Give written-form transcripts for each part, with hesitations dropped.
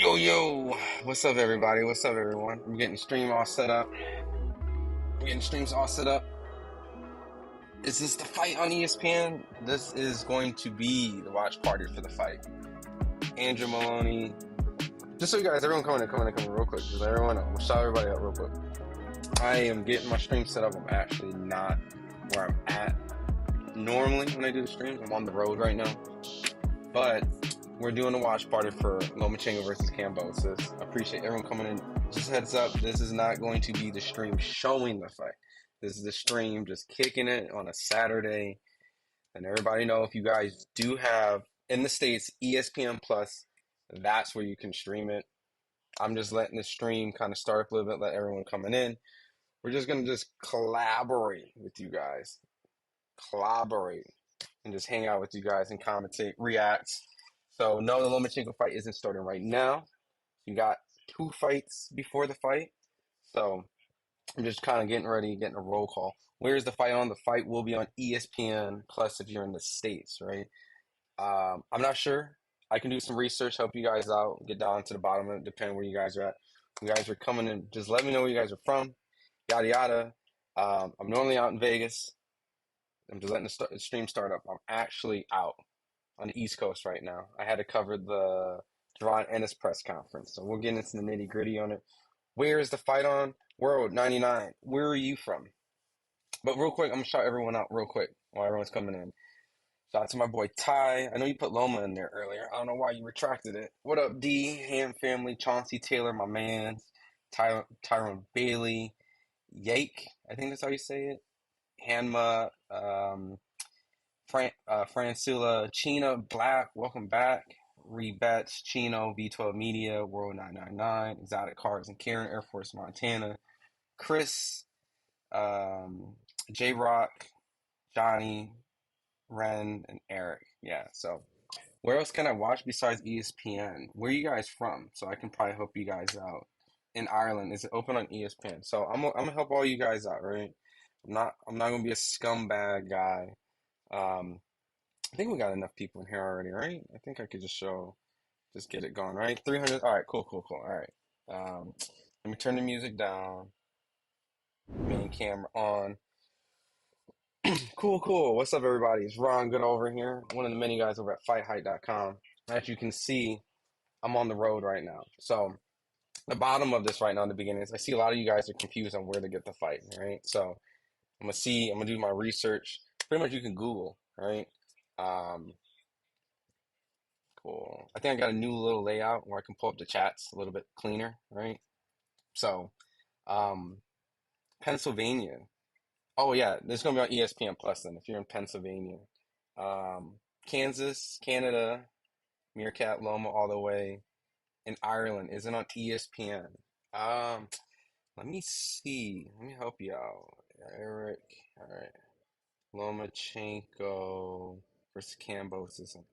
Yo, yo, what's up, everybody? What's up, everyone? I'm getting stream all set up. I'm getting streams all set up. Is this the fight on ESPN? This is going to be the watch party for the fight. Andrew Maloney. Just so you guys, everyone come in real quick. Just let everyone know. We'll shout everybody out real quick. I am getting my stream set up. I'm actually not where I'm at normally when I do the streams. I'm on the road right now. But we're doing a watch party for Lomachenko versus Kambosos. I appreciate everyone coming in. Just heads up, this is not going to be the stream showing the fight. This is the stream just kicking it on a Saturday. And everybody know, if you guys do have, in the States, ESPN Plus, that's where you can stream it. I'm just letting the stream kind of start up a little bit, let everyone coming in. We're just going to just collaborate with you guys. Collaborate. And just hang out with you guys and commentate, react. So no, the Lomachenko fight isn't starting right now. You got 2 fights before the fight. So I'm just kind of getting ready, getting a roll call. Where's the fight on? The fight will be on ESPN Plus if you're in the States, right? I'm not sure. I can do some research, help you guys out, get down to the bottom of it, depending where you guys are at. You guys are coming in, just let me know where you guys are from, yada yada. I'm normally out in Vegas. I'm just letting the stream start up. I'm actually out on the East Coast right now. I had to cover the Javon Ennis press conference, so we'll get into the nitty gritty on it. Where is the fight on? World 99. Where are you from? But real quick, I'm gonna shout everyone out real quick while everyone's coming in. Shout out to my boy Ty. I know you put Loma in there earlier. I don't know why you retracted it. What up, D? Ham family, Chauncey Taylor, my man, Tyrone Bailey, Yake. I think that's how you say it. Hanma, Francula, Chino, Black, welcome back. Rebets, Chino, V12 Media, World 999, Exotic Cars and Karen, Air Force Montana, Chris, J Rock, Johnny, Ren, and Eric. Yeah, so where else can I watch besides ESPN? Where are you guys from? So I can probably help you guys out. In Ireland, is it open on ESPN? So I'm gonna help all you guys out, right? I'm not gonna be a scumbag guy. Um, I think we got enough people in here already, right? I think I could just get it going, right? 300. All right, cool, cool, cool. All right. Let me turn the music down. Main camera on. Cool, cool. What's up, everybody? It's Ron Goodall over here, one of the many guys over at FightHype.com. As you can see, I'm on the road right now. So the bottom of this right now in the beginning is I see a lot of you guys are confused on where to get the fight, right? So I'm gonna do my research. Pretty much you can Google, right? Um, Cool. I think I got a new little layout where I can pull up the chats a little bit cleaner, right? So, um, Pennsylvania. Oh yeah, this is gonna be on ESPN Plus then if you're in Pennsylvania. Kansas, Canada, Meerkat, Loma all the way. In Ireland, is it on ESPN? Um, Let me see. Let me help you out. Eric, all right. Lomachenko versus Kambosos in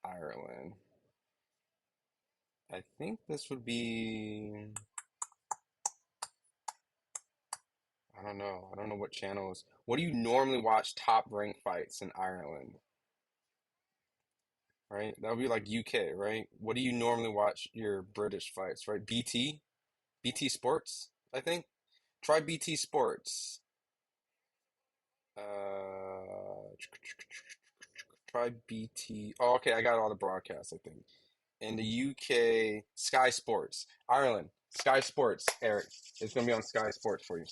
Ireland. I think this would be. I don't know. I don't know what channels. What do you normally watch top ranked fights in Ireland? Right? That would be like UK, right? What do you normally watch your British fights, right? BT? BT Sports, I think. Try BT Sports. Uh, Try BT. Oh, okay, I got all the broadcasts, I think. In the UK, Sky Sports. Ireland, Sky Sports, Eric. It's gonna be on Sky Sports for you.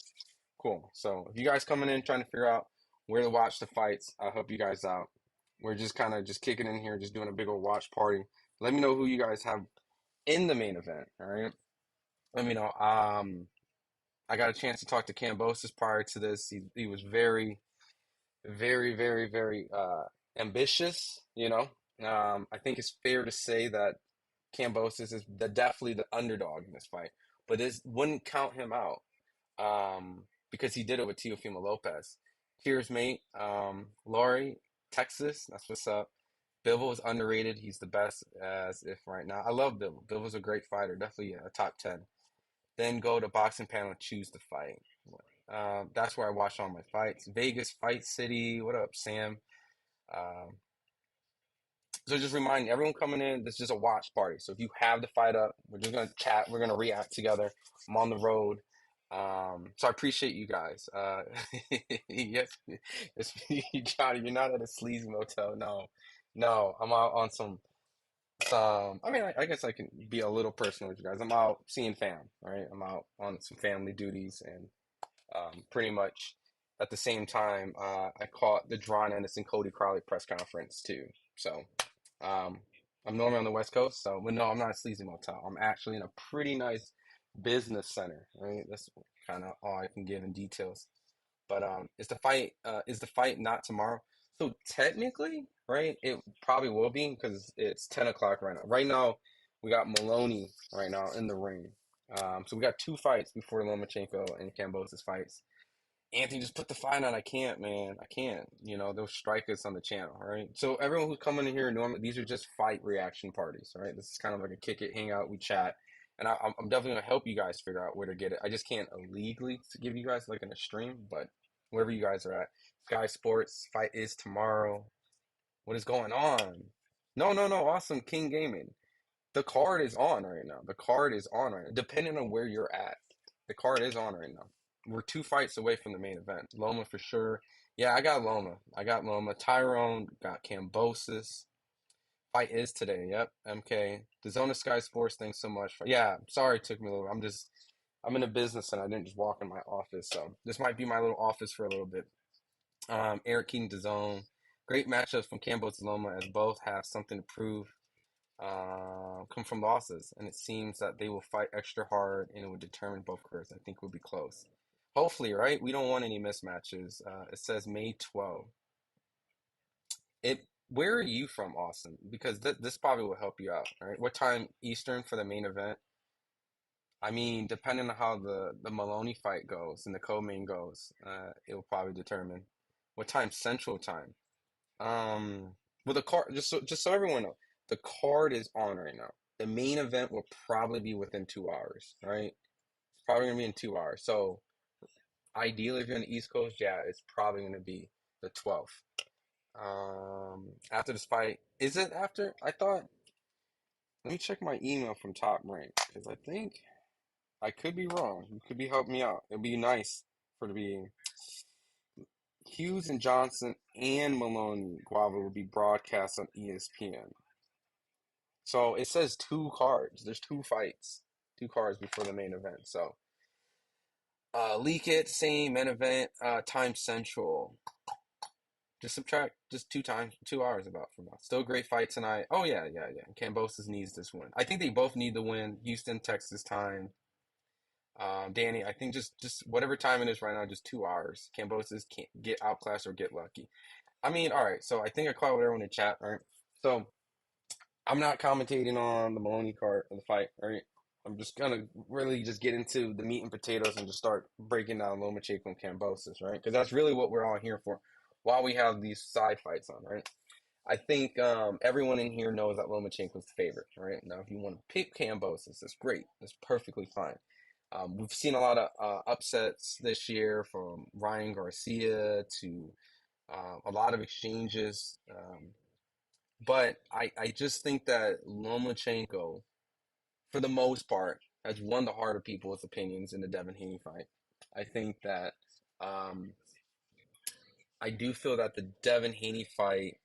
Cool. So if you guys coming in trying to figure out where to watch the fights, I'll help you guys out. We're just kind of just kicking in here, just doing a big old watch party. Let me know who you guys have in the main event. All right. Let me know. I got a chance to talk to Kambosos prior to this. He was very, very, very, very ambitious. I think it's fair to say that Kambosos is definitely the underdog in this fight, but this wouldn't count him out because he did it with Teofimo Lopez. Cheers, mate. Laurie, Texas, that's what's up. Bivol is underrated. He's the best as if right now. I love Bivol. Bivol's a great fighter, definitely a top 10. Then go to boxing panel and choose the fight. That's where I watch all my fights. Vegas, Fight City. What up, Sam? Um, So just remind everyone coming in, this is just a watch party. So if you have the fight up, we're just gonna chat, we're gonna react together. I'm on the road. So I appreciate you guys. Yes, it's Johnny, you're not at a sleazy motel. No, no, I'm out on some I mean I guess I can be a little personal with you guys. I'm out seeing fam, right? I'm out on some family duties and pretty much at the same time, I caught the Drawn Anderson Cody Crowley press conference too. So um, I'm normally on the West Coast, so but no, I'm not a sleazy motel. I'm actually in a pretty nice business center, right? That's kind of all I can give in details. But is the fight not tomorrow? So technically, right, it probably will be because it's 10 o'clock right now. Right now, we got Maloney right now in the ring. So we got two fights before Lomachenko and Kambosos fights. Anthony, just put the fight on. I can't, man. I can't. They'll strike us on the channel, right? So everyone who's coming in here, normally these are just fight reaction parties, right? This is kind of like a kick it, hang out, we chat, and I'm definitely gonna help you guys figure out where to get it. I just can't illegally give you guys like in a stream, but wherever you guys are at, Sky Sports fight is tomorrow. What is going on? No, no, no. Awesome, King Gaming. The card is on right now. The card is on right now. Depending on where you're at, the card is on right now. We're two fights away from the main event. Loma for sure. Yeah, I got Loma. I got Loma. Tyrone got Kambosos. Fight is today. Yep. MK. The Zona Sky Sports. Thanks so much. Yeah. Sorry it took me a little. I'm in a business and I didn't just walk in my office. So this might be my little office for a little bit. Eric King DAZN. Great matchups from Kambosos and Loma as both have something to prove come from losses, and it seems that they will fight extra hard and it will determine both careers. I think it will be close. Hopefully, right? We don't want any mismatches. It says May 12th. Where are you from, Austin? Because this probably will help you out, right? What time Eastern for the main event? I mean, depending on how the Maloney fight goes and the co-main goes, it will probably determine what time Central Time. Well, the card just so everyone knows, the card is on right now. The main event will probably be within 2 hours, right? It's probably gonna be in 2 hours. So ideally, if you're on the East Coast, yeah, it's probably gonna be the 12th. After this fight, is it after? I thought. Let me check my email from Top Rank because I think I could be wrong. You could be helping me out. It'd be nice for it to be Hughes and Johnson and Maloney Guava will be broadcast on ESPN. So it says two cards. There's two fights, two cards before the main event. So leak it, same main event, time central. Just subtract just 2 hours about from now. Still a great fight tonight. Oh yeah, yeah, yeah. Kambosos needs this win. I think they both need the win. Houston, Texas time. Danny, I think just whatever time it is right now, just 2 hours. Kambosos can't get outclassed or get lucky. I mean, all right. So I think I caught what everyone in chat, right? So I'm not commentating on the Maloney card of the fight, right? I'm just gonna really just get into the meat and potatoes and just start breaking down Lomachenko and Kambosos, right? Because that's really what we're all here for, while we have these side fights on, right? I think everyone in here knows that Lomachenko's the favorite, right? Now, if you want to pick Kambosos, that's great. That's perfectly fine. We've seen a lot of upsets this year, from Ryan Garcia to a lot of exchanges. But I just think that Lomachenko, for the most part, has won the heart of people's opinions in the Devin Haney fight. I think that um, I do feel that the Devin Haney fight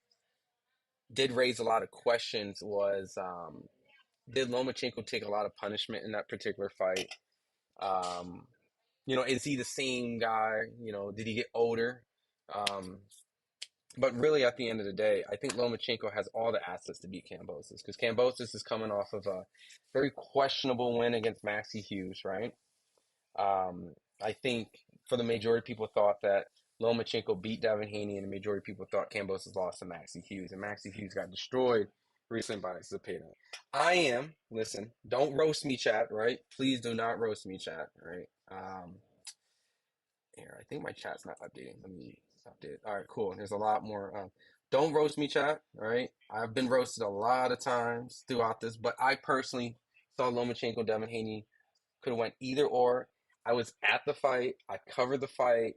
did raise a lot of questions. Did Lomachenko take a lot of punishment in that particular fight? Um, is he the same guy? Did he get older? Um, But really, at the end of the day, I think Lomachenko has all the assets to beat Kambosos, because Kambosos is coming off of a very questionable win against Maxie Hughes, right? I think for the majority of people thought that Lomachenko beat Devin Haney, and the majority of people thought Kambosos lost to Maxie Hughes, and Maxie Hughes got destroyed recently by Zepeda. Listen, don't roast me, chat, right? Please do not roast me, chat, right? Here, I think my chat's not updating. Let me update it. All right, cool. There's a lot more. Don't roast me, chat. All right, I've been roasted a lot of times throughout this, but I personally saw Lomachenko, Devin Haney could have went either or. I was at the fight. I covered the fight.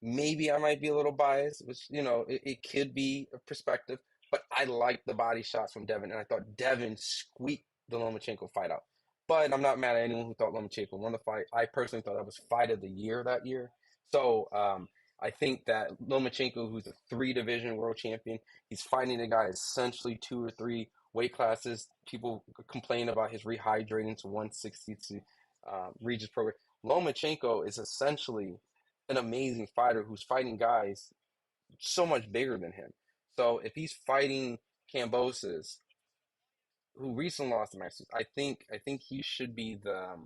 Maybe I might be a little biased, which it could be a perspective. But I liked the body shots from Devin, and I thought Devin squeaked the Lomachenko fight out. But I'm not mad at anyone who thought Lomachenko won the fight. I personally thought that was fight of the year that year. So I think that Lomachenko, who's a three-division world champion, he's fighting a guy essentially two or three weight classes. People complain about his rehydrating to 160 to Regis program. Lomachenko is essentially an amazing fighter who's fighting guys so much bigger than him. So if he's fighting Kambosos, who recently lost the Masters, I think he should be the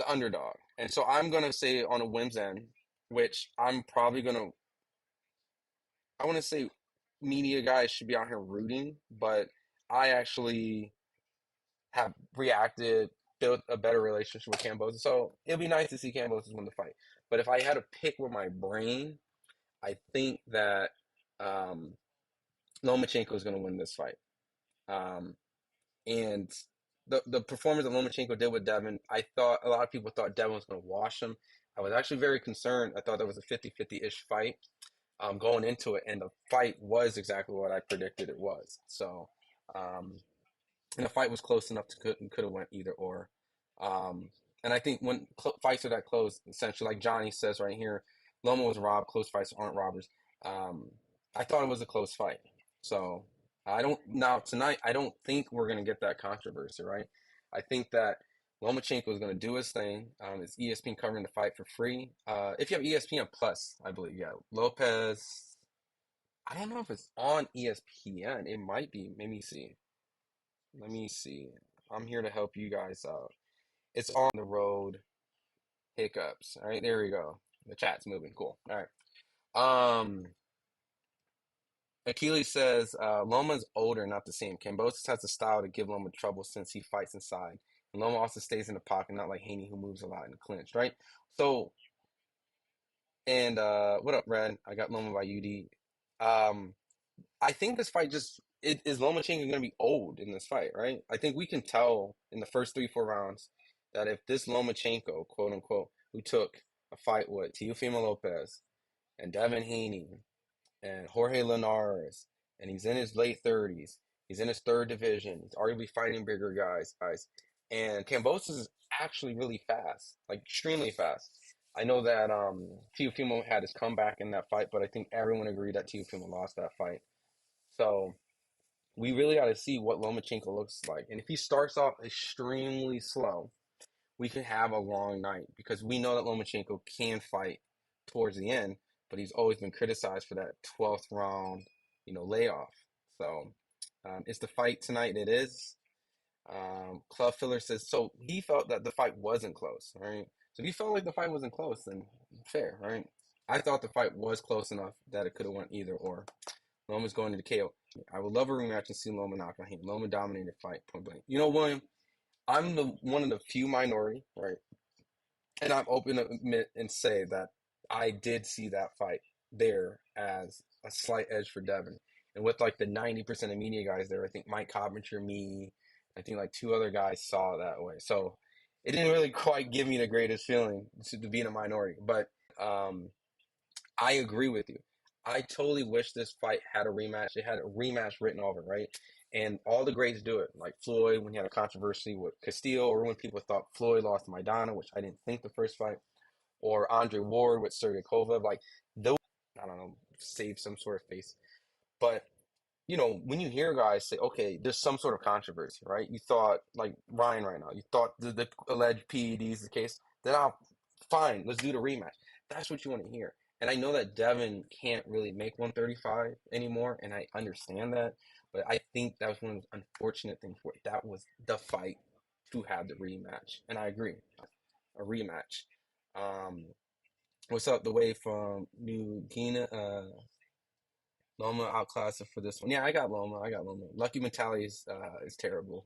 underdog. And so I'm gonna say on a whim's end, which I'm probably gonna I want to say media guys should be out here rooting, but I actually have reacted, built a better relationship with Kambosos. So it'll be nice to see Kambosos win the fight. But if I had to pick with my brain, I think that um, Lomachenko is going to win this fight. Um, and the performance that Lomachenko did with Devin, I thought a lot of people thought Devin was going to wash him. I was actually very concerned. I thought that was a 50-50-ish fight going into it, and the fight was exactly what I predicted it was. So, um, and the fight was close enough to could have went either or. Um, and I think when fights are that close, essentially, like Johnny says right here, Loma was robbed. Close fights aren't robbers. Um, I thought it was a close fight. So I don't now tonight. I don't think we're gonna get that controversy, right? I think that Lomachenko is gonna do his thing. It's ESPN covering the fight for free. If you have ESPN Plus, I believe, yeah. Lopez. I don't know if it's on ESPN. It might be. Let me see. Let me see. I'm here to help you guys out. It's on the road hiccups. All right, there we go. The chat's moving. Cool. All right. Um, Achilles says Loma's older, not the same. Kambosos has the style to give Loma trouble since he fights inside. And Loma also stays in the pocket, not like Haney who moves a lot in the clinch, right? So, and what up, Red? I got Loma by UD. Um, I think this fight just is Lomachenko going to be old in this fight, right? I think we can tell in the first 3-4 rounds that if this Lomachenko, quote unquote, who took a fight with Teofimo Lopez and Devin Haney and Jorge Linares, and he's in his late 30s, he's in his third division, he's arguably fighting bigger guys, and Kambosos is actually really fast, like extremely fast. I know that Teofimo had his comeback in that fight, but I think everyone agreed that Teofimo lost that fight. So we really got to see what Lomachenko looks like. And if he starts off extremely slow, we could have a long night because we know that Lomachenko can fight towards the end, but he's always been criticized for that 12th round, layoff. So it's the fight tonight. It is. Club Filler says so. He felt that the fight wasn't close, right? So if you felt like the fight wasn't close, then fair, right? I thought the fight was close enough that it could have went either or. Loma's going to the KO. I would love a rematch and see Loma knock on him. Loma dominated the fight, point blank. You know, William, I'm the one of the few minority, right? And I'm open to admit and say that I did see that fight there as a slight edge for Devin. And with like the 90% of media guys there, I think Mike Coventry, me, I think like two other guys saw it that way. So it didn't really quite give me the greatest feeling to be in a minority. But I agree with you. I totally wish this fight had a rematch. It had a rematch written over, right? And all the greats do it. Like Floyd, when he had a controversy with Castillo, or when people thought Floyd lost to Maidana, which I didn't think the first fight, or Andre Ward with Sergey Kovalev, like those, I don't know, save some sort of face. But when you hear guys say, okay, there's some sort of controversy, right? You thought, like Ryan right now, you thought the alleged PED is the case, then fine, let's do the rematch. That's what you want to hear. And I know that Devin can't really make 135 anymore, and I understand that, but I think that was one of the unfortunate things where that was the fight to have the rematch. And I agree, a rematch. Um, what's up, the way from New Guinea? Loma outclassed for this one. Yeah, I got Loma. I got Loma. Lucky Mentality is terrible.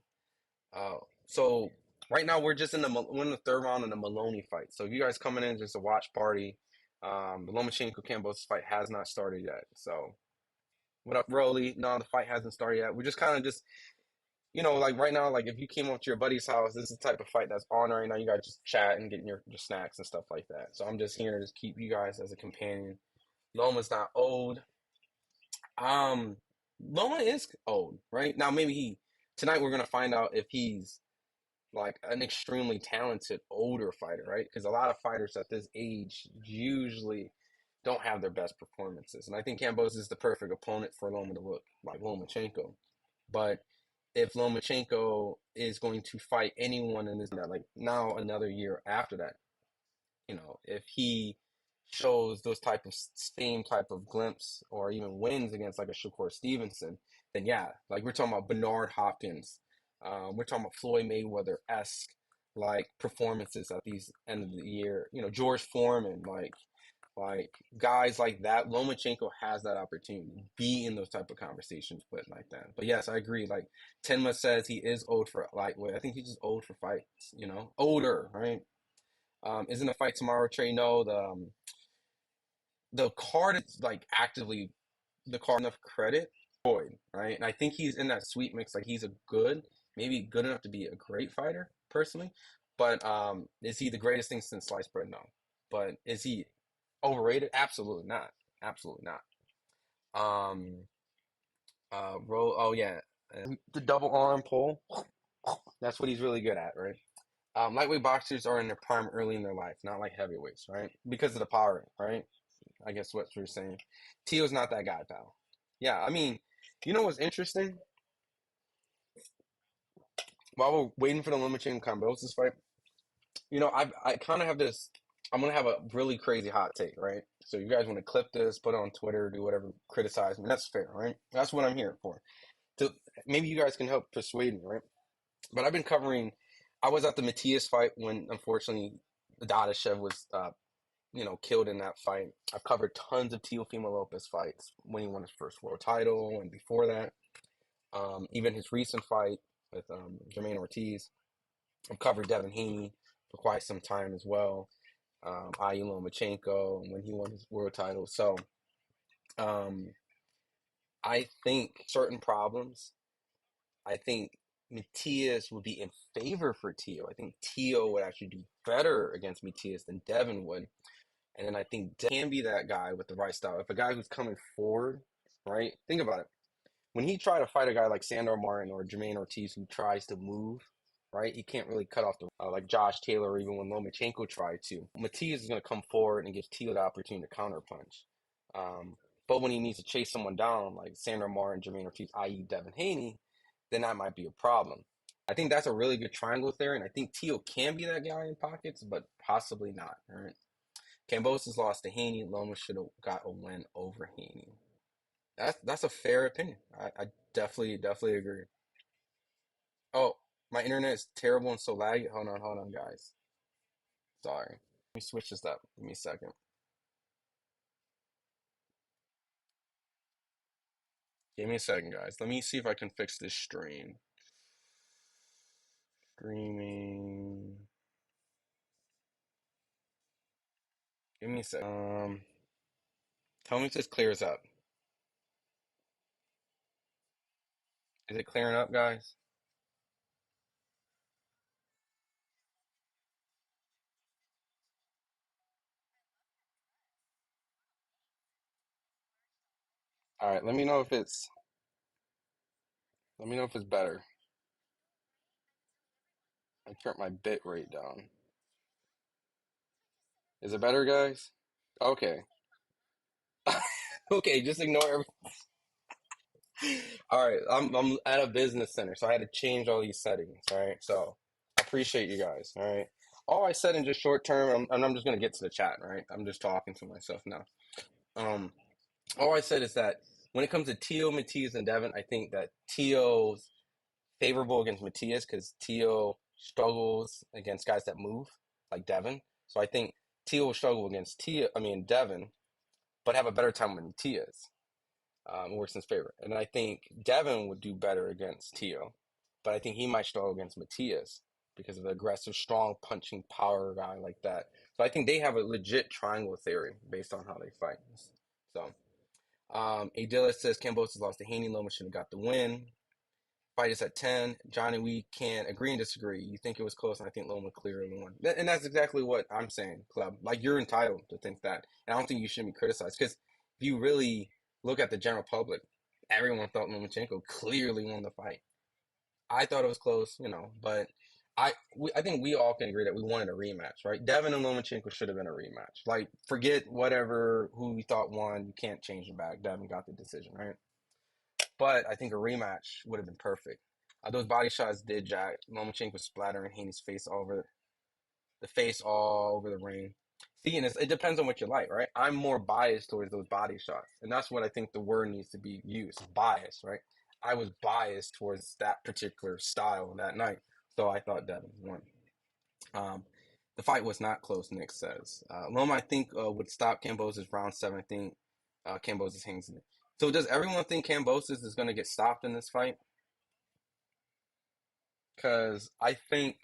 Uh, so right now we're just we're in the third round in the Maloney fight. So if you guys coming in just a watch party, the Lomachenko Kambosos fight has not started yet. So what up, Rolly? No, the fight hasn't started yet. We're just kind of just like right now, like if you came up to your buddy's house, this is the type of fight that's on right now. You guys just chat and getting your snacks and stuff like that. So I'm just here to just keep you guys as a companion. Loma's not old. Um, Loma is old, right? Now maybe tonight we're gonna find out if he's like an extremely talented older fighter, right? Because a lot of fighters at this age usually don't have their best performances. And I think Kambosos is the perfect opponent for Loma to look like Lomachenko. But if Lomachenko is going to fight anyone in this, like now another year after that, if he shows those type of same type of glimpse or even wins against like a Shakur Stevenson, then yeah, like we're talking about Bernard Hopkins, we're talking about Floyd Mayweather-esque like performances at these end of the year, George Foreman, like guys like that. Lomachenko has that opportunity to be in those type of conversations, but like that. But yes, I agree. Like Tenma says, he is old for lightweight. I think he's just old for fights. Older, right? Isn't a fight tomorrow, Trey? No, the card is like actively the card enough credit, Floyd, right? And I think he's in that sweet mix. Like he's maybe good enough to be a great fighter, personally. But is he the greatest thing since sliced bread? No. But is he overrated? Absolutely not. Absolutely not. Um, roll. Oh yeah, the double arm pull. That's what he's really good at, right? Lightweight boxers are in their prime early in their life, not like heavyweights, right? Because of the power, right? I guess what you're saying. Tio's not that guy, pal. Yeah, I mean, you know what's interesting? While we're waiting for the Lomachenko Kambosos fight, I kind of have this. I'm gonna have a really crazy hot take, right? So you guys want to clip this, put it on Twitter, do whatever, criticize me. That's fair, right? That's what I'm here for. To maybe you guys can help persuade me, right? But I've been covering. I was at the Matias fight when, unfortunately, Dadashev was killed in that fight. I've covered tons of Teofimo Lopez fights when he won his first world title and before that. Even his recent fight with Jermaine Ortiz. I've covered Devin Haney for quite some time as well. Ayu Lomachenko when he won his world title. So um, I think certain problems, I think Matias would be in favor for Tio. I think Tio would actually do better against Matias than Devin would. And then I think can be that guy with the right style. If a guy who's coming forward, right? Think about it. When he tried to fight a guy like Sandor Martin or Jermaine Ortiz who tries to move, right? He can't really cut off the like Josh Taylor or even when Lomachenko tried to. Matias is going to come forward and give Tio the opportunity to counterpunch. But when he needs to chase someone down like Sandor Martin, Jermaine Ortiz, i.e. Devin Haney, then that might be a problem. I think that's a really good triangle there, and I think Tio can be that guy in pockets, but possibly not. Right? Kambosos lost to Haney. Loma should have got a win over Haney. That's a fair opinion. I definitely agree. Oh, my internet is terrible and so laggy. Hold on, guys. Sorry. Let me switch this up. Give me a second. Give me a second, guys. Let me see if I can fix this stream. Streaming. Give me a second. Tell me if this clears up. Is it clearing up, guys? All right. Let me know if it's better. I turned my bit rate down. Is it better, guys? Okay. Okay, just ignore. All right, I'm at a business center, so I had to change all these settings. All right, so I appreciate you guys. All right, all I said in just short term, and I'm just gonna get to the chat. Right, I'm just talking to myself now. Um, all I said is that when it comes to Tio, Matias, and Devin, I think that Tio's favorable against Matias because Tio struggles against guys that move like Devin. So I think Tio will struggle against Devin, but have a better time with Matias. Works in his favor. And I think Devin would do better against Tio, but I think he might struggle against Matias because of the aggressive, strong punching power guy like that. So I think they have a legit triangle theory based on how they fight. So, Adilla says Kambosos lost to Haney. Loma should have got the win. Fight is at 10. Johnny, we can agree and disagree. You think it was close, and I think Loma clearly won. And that's exactly what I'm saying, Club. Like, you're entitled to think that. And I don't think you should be criticized because if you really look at the general public, everyone thought Lomachenko clearly won the fight. I thought it was close, but I think we all can agree that we wanted a rematch, right? Devin and Lomachenko should have been a rematch. Like, forget who we thought won. You can't change it back. Devin got the decision, right? But I think a rematch would have been perfect. Those body shots did jack. Lomachenko splattering Haney's face all over the face all over the ring. See, and it depends on what you like, right? I'm more biased towards those body shots, and that's what I think the word needs to be used. Bias, right? I was biased towards that particular style that night, so I thought Devin won. Um, the fight was not close, Nick says. Loma, I think, would stop Kambosos round 7. I think Kambosos hangs in it. So does everyone think Kambosos is going to get stopped in this fight? Because I think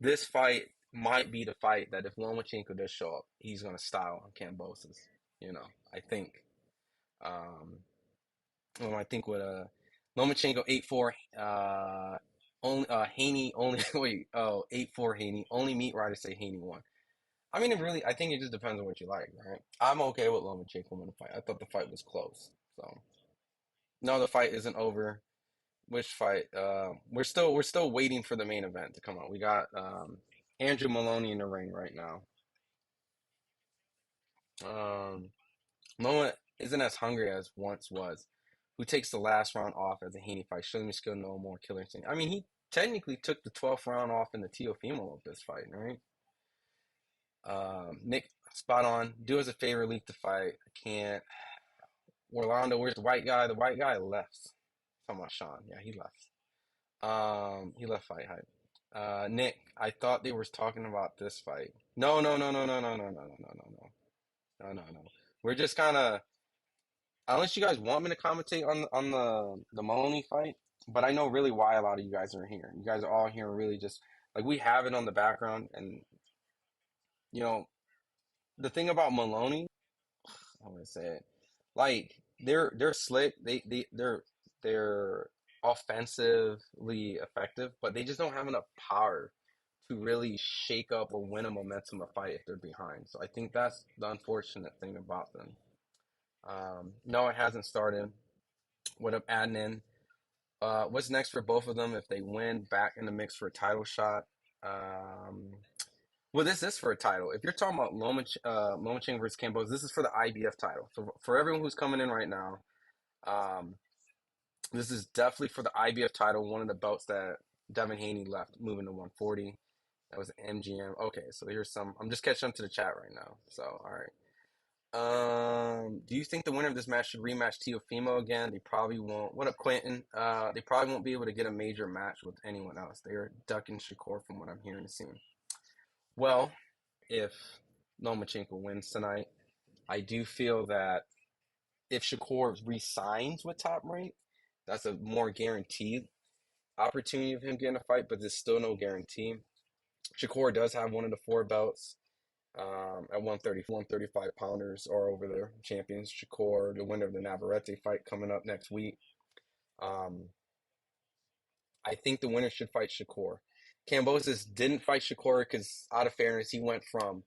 this fight might be the fight that if Lomachenko does show up, he's going to style on Kambosos. I think. Um, I think with Lomachenko 8-4, only Haney only wait 8-4 Haney only meat writers say Haney won. I mean, I think it just depends on what you like, right? I'm okay with Lomachenko winning the fight. I thought the fight was close, so no, the fight isn't over. Which fight? We're still waiting for the main event to come out. We got Andrew Maloney in the ring right now. Um, Noah isn't as hungry as once was. Who takes the last round off as a Haney fight? Show me skill, no more killer instinct. I mean, he technically took the 12th round off in the Teofimo of this fight, right? Nick, spot on. Do us a favor, leak the fight. I can't. Orlando, where's the white guy? The white guy left. Talking about Sean. Yeah, he left. He left FightHype. Nick, I thought they were talking about this fight. No, no, no, no, no, no, no, no, no, no, no, no, no, no, no. We're just kind of, unless you guys want me to commentate on the Maloney fight, but I know really why a lot of you guys are here. You guys are all here really just like we have it on the background, and you know the thing about Maloney, I'm gonna say it, like they're slick. They're offensively effective, but they just don't have enough power to really shake up or win a momentum of fight if they're behind. So I think that's the unfortunate thing about them. No, it hasn't started. What up, adding in? What's next for both of them if they win back in the mix for a title shot? Um, well, this is for a title. If you're talking about Lomachenko versus Campos, this is for the IBF title. So for everyone who's coming in right now, um, this is definitely for the IBF title, one of the belts that Devin Haney left, moving to 140. That was MGM. Okay, so here's some. I'm just catching up to the chat right now. So, all right. Do you think the winner of this match should rematch Teofimo again? They probably won't. What up, Quentin? They probably won't be able to get a major match with anyone else. They are ducking Shakur from what I'm hearing and seeing. Well, if Lomachenko wins tonight, I do feel that if Shakur resigns with Top Rank, that's a more guaranteed opportunity of him getting a fight, but there's still no guarantee. Shakur does have one of the 4 belts. At 135 pounders are over there. Champions Shakur, the winner of the Navarrete fight coming up next week. Um, I think the winner should fight Shakur. Kambosos didn't fight Shakur because, out of fairness, he went from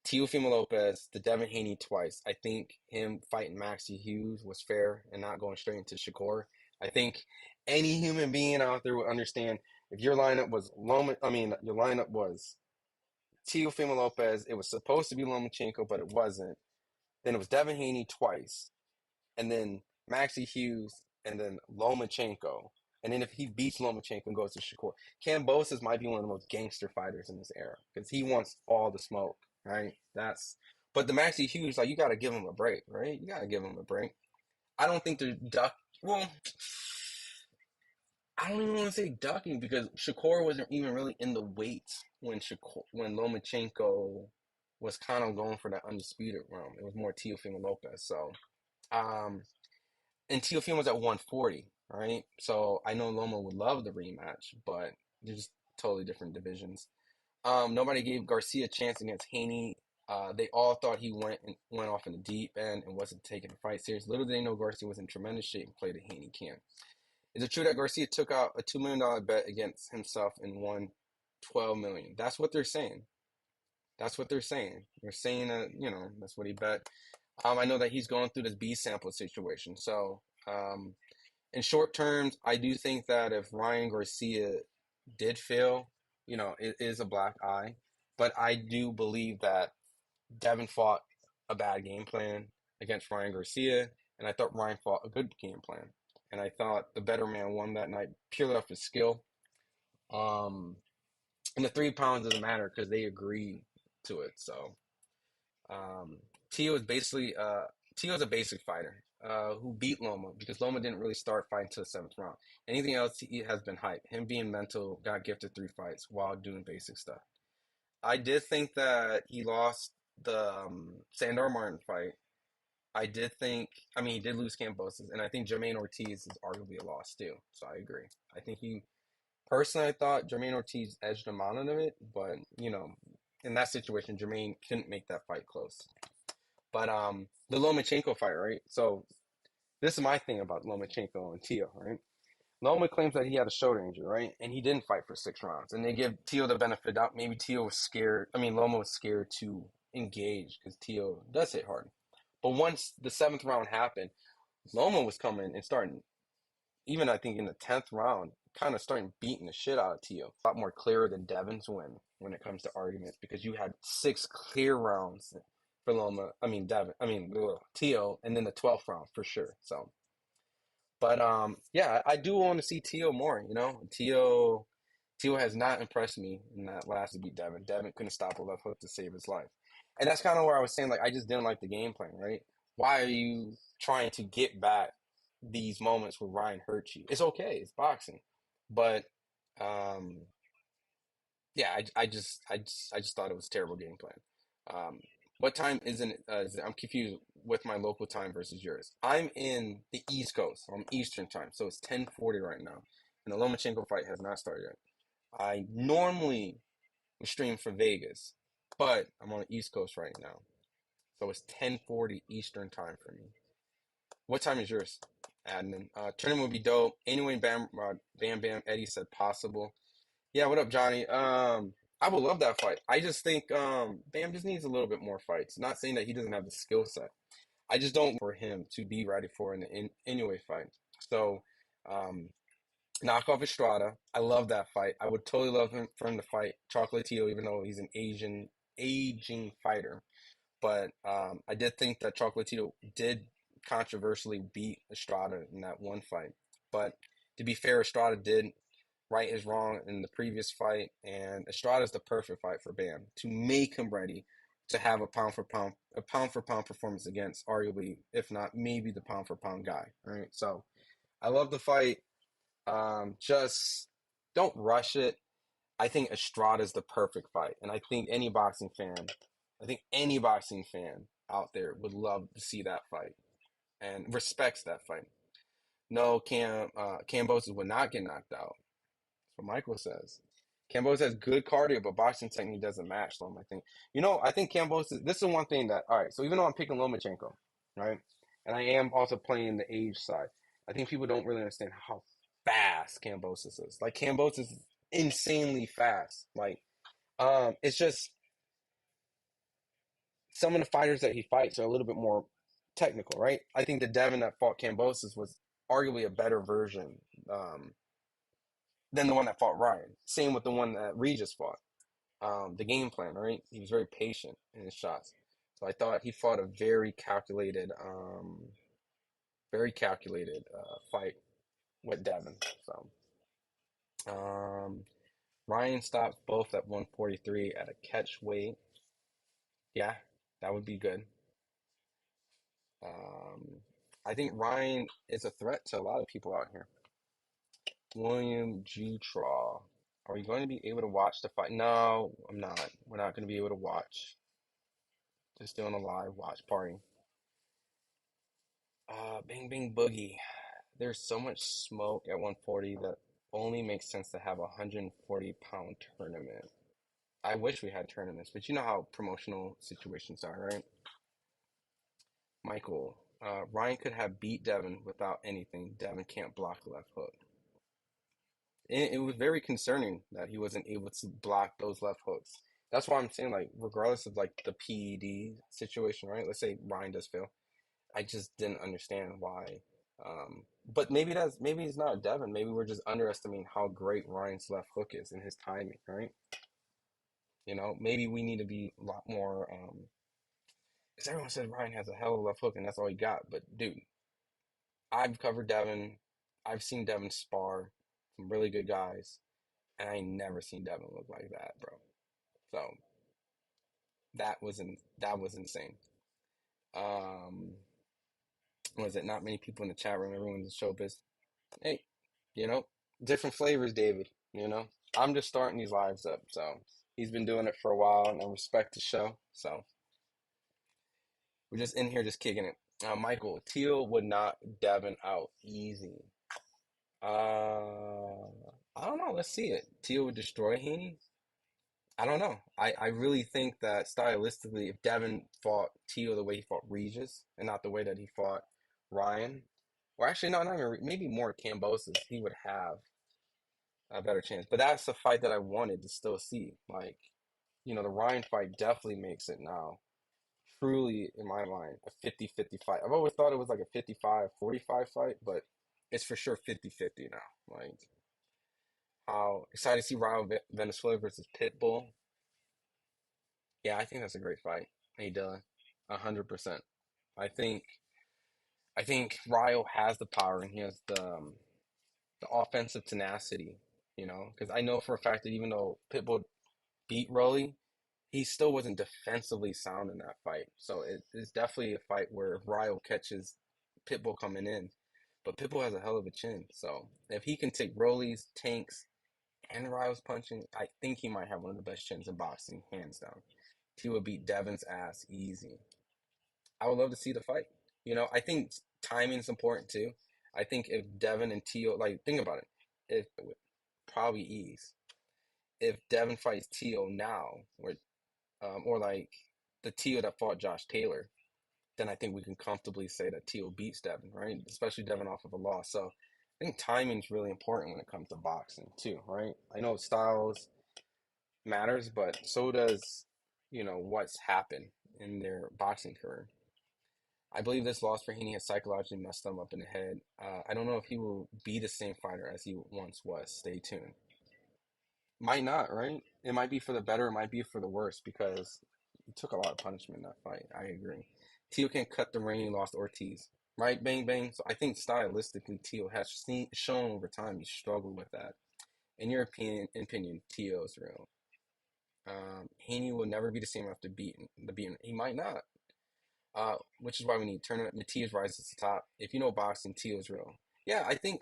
Teofimo Lopez to Devin Haney twice. I think him fighting Maxie Hughes was fair and not going straight into Shakur. I think any human being out there would understand if your lineup was your lineup was Teofimo Lopez. It was supposed to be Lomachenko, but it wasn't. Then it was Devin Haney twice, and then Maxie Hughes, and then Lomachenko. And then if he beats Lomachenko and goes to Shakur, Kambosos might be one of the most gangster fighters in this era because he wants all the smoke, right? But the Maxie Hughes, like you got to give him a break, right? You got to give him a break. I don't think they're well, I don't even want to say ducking because Shakur wasn't even really in the weight when Lomachenko was kind of going for that undisputed realm. It was more Teofimo Lopez. So, um, and Teofimo was at 140, right? So I know Loma would love the rematch, but they're just totally different divisions. Nobody gave Garcia a chance against Haney. They all thought he went off in the deep end and wasn't taking the fight serious. Little did they know Garcia was in tremendous shape and played the Haney camp. Is it true that Garcia took out a $2 million bet against himself and won 12 million? That's what they're saying. That's what they're saying. They're saying that, that's what he bet. I know that he's going through this B sample situation. So Um, in short terms, I do think that if Ryan Garcia did fail, it is a black eye. But I do believe that Devin fought a bad game plan against Ryan Garcia, and I thought Ryan fought a good game plan. And I thought the better man won that night purely off his skill. Um, and the 3 pounds doesn't matter because they agreed to it. So Tio is basically Tio's a basic fighter who beat Loma because Loma didn't really start fighting until the seventh round. Anything else he has been hype. Him being mental got gifted 3 fights while doing basic stuff. I did think that he lost the Sandor Martin fight. I did think, I mean, he did lose Kambosos, and I think Jermaine Ortiz is arguably a loss too. So I agree. I think personally, I thought Jermaine Ortiz edged him out of it, but in that situation, Jermaine couldn't make that fight close. But the Lomachenko fight, right? So this is my thing about Lomachenko and Tio, right? Loma claims that he had a shoulder injury, right? And he didn't fight for 6 rounds. And they give Tio the benefit out. Maybe Tio was scared. I mean, Loma was scared to engage because Tio does hit hard. But once the seventh round happened, Loma was coming and starting, even I think in the 10th round, kind of starting beating the shit out of Tio. A lot more clearer than Devin's win when it comes to arguments because you had 6 clear rounds for Loma. I mean, Tio, and then the 12th round for sure. So. But yeah, I do want to see Tio more. Tio has not impressed me in that last to beat Devin. Devin couldn't stop a left hook to save his life, and that's kind of where I was saying like I just didn't like the game plan. Right? Why are you trying to get back these moments where Ryan hurt you? It's okay. It's boxing, but um, yeah, I just thought it was a terrible game plan. Um, what time isn't it? I'm confused with my local time versus yours. I'm in the East Coast. So I'm Eastern time, so it's 10:40 right now, and the Lomachenko fight has not started yet. I normally would stream from Vegas, but I'm on the East Coast right now, so it's 10:40 Eastern time for me. What time is yours, admin? Tournament would be dope. Anyway, Bam Bam Eddie said possible. Yeah, what up, Johnny? I would love that fight. I just think Bam just needs a little bit more fights. Not saying that he doesn't have the skill set. I just don't for him to be ready for an anyway fight. So, um, knock off Estrada. I love that fight. I would totally love him for him to fight Chocolatito, even though he's an aging fighter. But I did think that Chocolatito did controversially beat Estrada in that one fight. But to be fair, Estrada did right is wrong in the previous fight, and Estrada's the perfect fight for Bam to make him ready to have a pound for pound performance against arguably, if not maybe the pound for pound guy. Right. So I love the fight. Just don't rush it. I think Estrada's the perfect fight, and I think any boxing fan out there would love to see that fight and respects that fight. No, Kambosos would not get knocked out. That's what Michael says. Kambosos has good cardio, but boxing technique doesn't match them. I think Kambosos. This is one thing that. All right, so even though I'm picking Lomachenko, right, and I am also playing the age side, I think people don't really understand how fast Kambosos is. Like Kambosos is insanely fast. Like, it's just some of the fighters that he fights are a little bit more technical, right? I think the Devin that fought Kambosos was arguably a better version than the one that fought Ryan. Same with the one that Regis fought. The game plan, right? He was very patient in his shots. So I thought he fought a very calculated fight with Devin. So um, Ryan stopped both at 143 at a catch weight. Yeah, that would be good. Um, I think Ryan is a threat to a lot of people out here. William Jutraw. Are we going to be able to watch the fight? No, I'm not. We're not going to be able to watch. Just doing a live watch party. Bing Bing Boogie. There's so much smoke at 140 that only makes sense to have a 140-pound tournament. I wish we had tournaments, but you know how promotional situations are, right? Michael, Ryan could have beat Devin without anything. Devin can't block a left hook. It was very concerning that he wasn't able to block those left hooks. That's why I'm saying, like, regardless of like the PED situation, right? Let's say Ryan does fail. I just didn't understand why But maybe he's not Devin. Maybe we're just underestimating how great Ryan's left hook is and his timing, right? Maybe we need to be a lot more. Because everyone says Ryan has a hell of a left hook and that's all he got. But dude, I've covered Devin. I've seen Devin spar some really good guys, and I ain't never seen Devin look like that, bro. So that was insane. Um, was it not many people in the chat room? Everyone's in showbiz. Hey, you know, different flavors, David. I'm just starting these lives up, so he's been doing it for a while, and I respect the show. So we're just in here, just kicking it. Michael Teal would knock Devin out easy. I don't know. Let's see it. Teal would destroy Haney. I don't know. I really think that stylistically, if Devin fought Teal the way he fought Regis and not the way that he fought Ryan, or actually, no, not even, maybe more Kambosos, he would have a better chance. But that's the fight that I wanted to still see. Like, the Ryan fight definitely makes it now truly, in my mind, a 50-50 fight. I've always thought it was like a 55-45 fight, but it's for sure 50-50 now. Like, how excited to see Ryan Venezuela versus Pitbull. Yeah, I think that's a great fight. Hey, Dylan, 100%. I think I think Ryo has the power and he has the offensive tenacity. Because I know for a fact that even though Pitbull beat Rolly, he still wasn't defensively sound in that fight. So it's definitely a fight where if Ryo catches Pitbull coming in, but Pitbull has a hell of a chin. So if he can take Rolly's tanks and Ryo's punching, I think he might have one of the best chins in boxing, hands down. He would beat Devin's ass easy. I would love to see the fight. I think timing is important too. I think if Devin and Teal, like, think about it, if it would probably ease. If Devin fights Teal now, or like the Teal that fought Josh Taylor, then I think we can comfortably say that Teal beats Devin, right? Especially Devin off of a loss. So I think timing is really important when it comes to boxing too, right? I know styles matters, but so does, what's happened in their boxing career. I believe this loss for Haney has psychologically messed him up in the head. I don't know if he will be the same fighter as he once was. Stay tuned. Might not, right? It might be for the better, it might be for the worse because he took a lot of punishment in that fight. I agree. Teal can cut the ring, he lost Ortiz. Right? Bang, bang. So I think stylistically, Teal has shown over time he struggled with that. In your opinion, Teal is real. Haney will never be the same after beating. He might not. Which is why we need tournament. Matias rises to the top. If you know boxing, Tio is real. Yeah, I think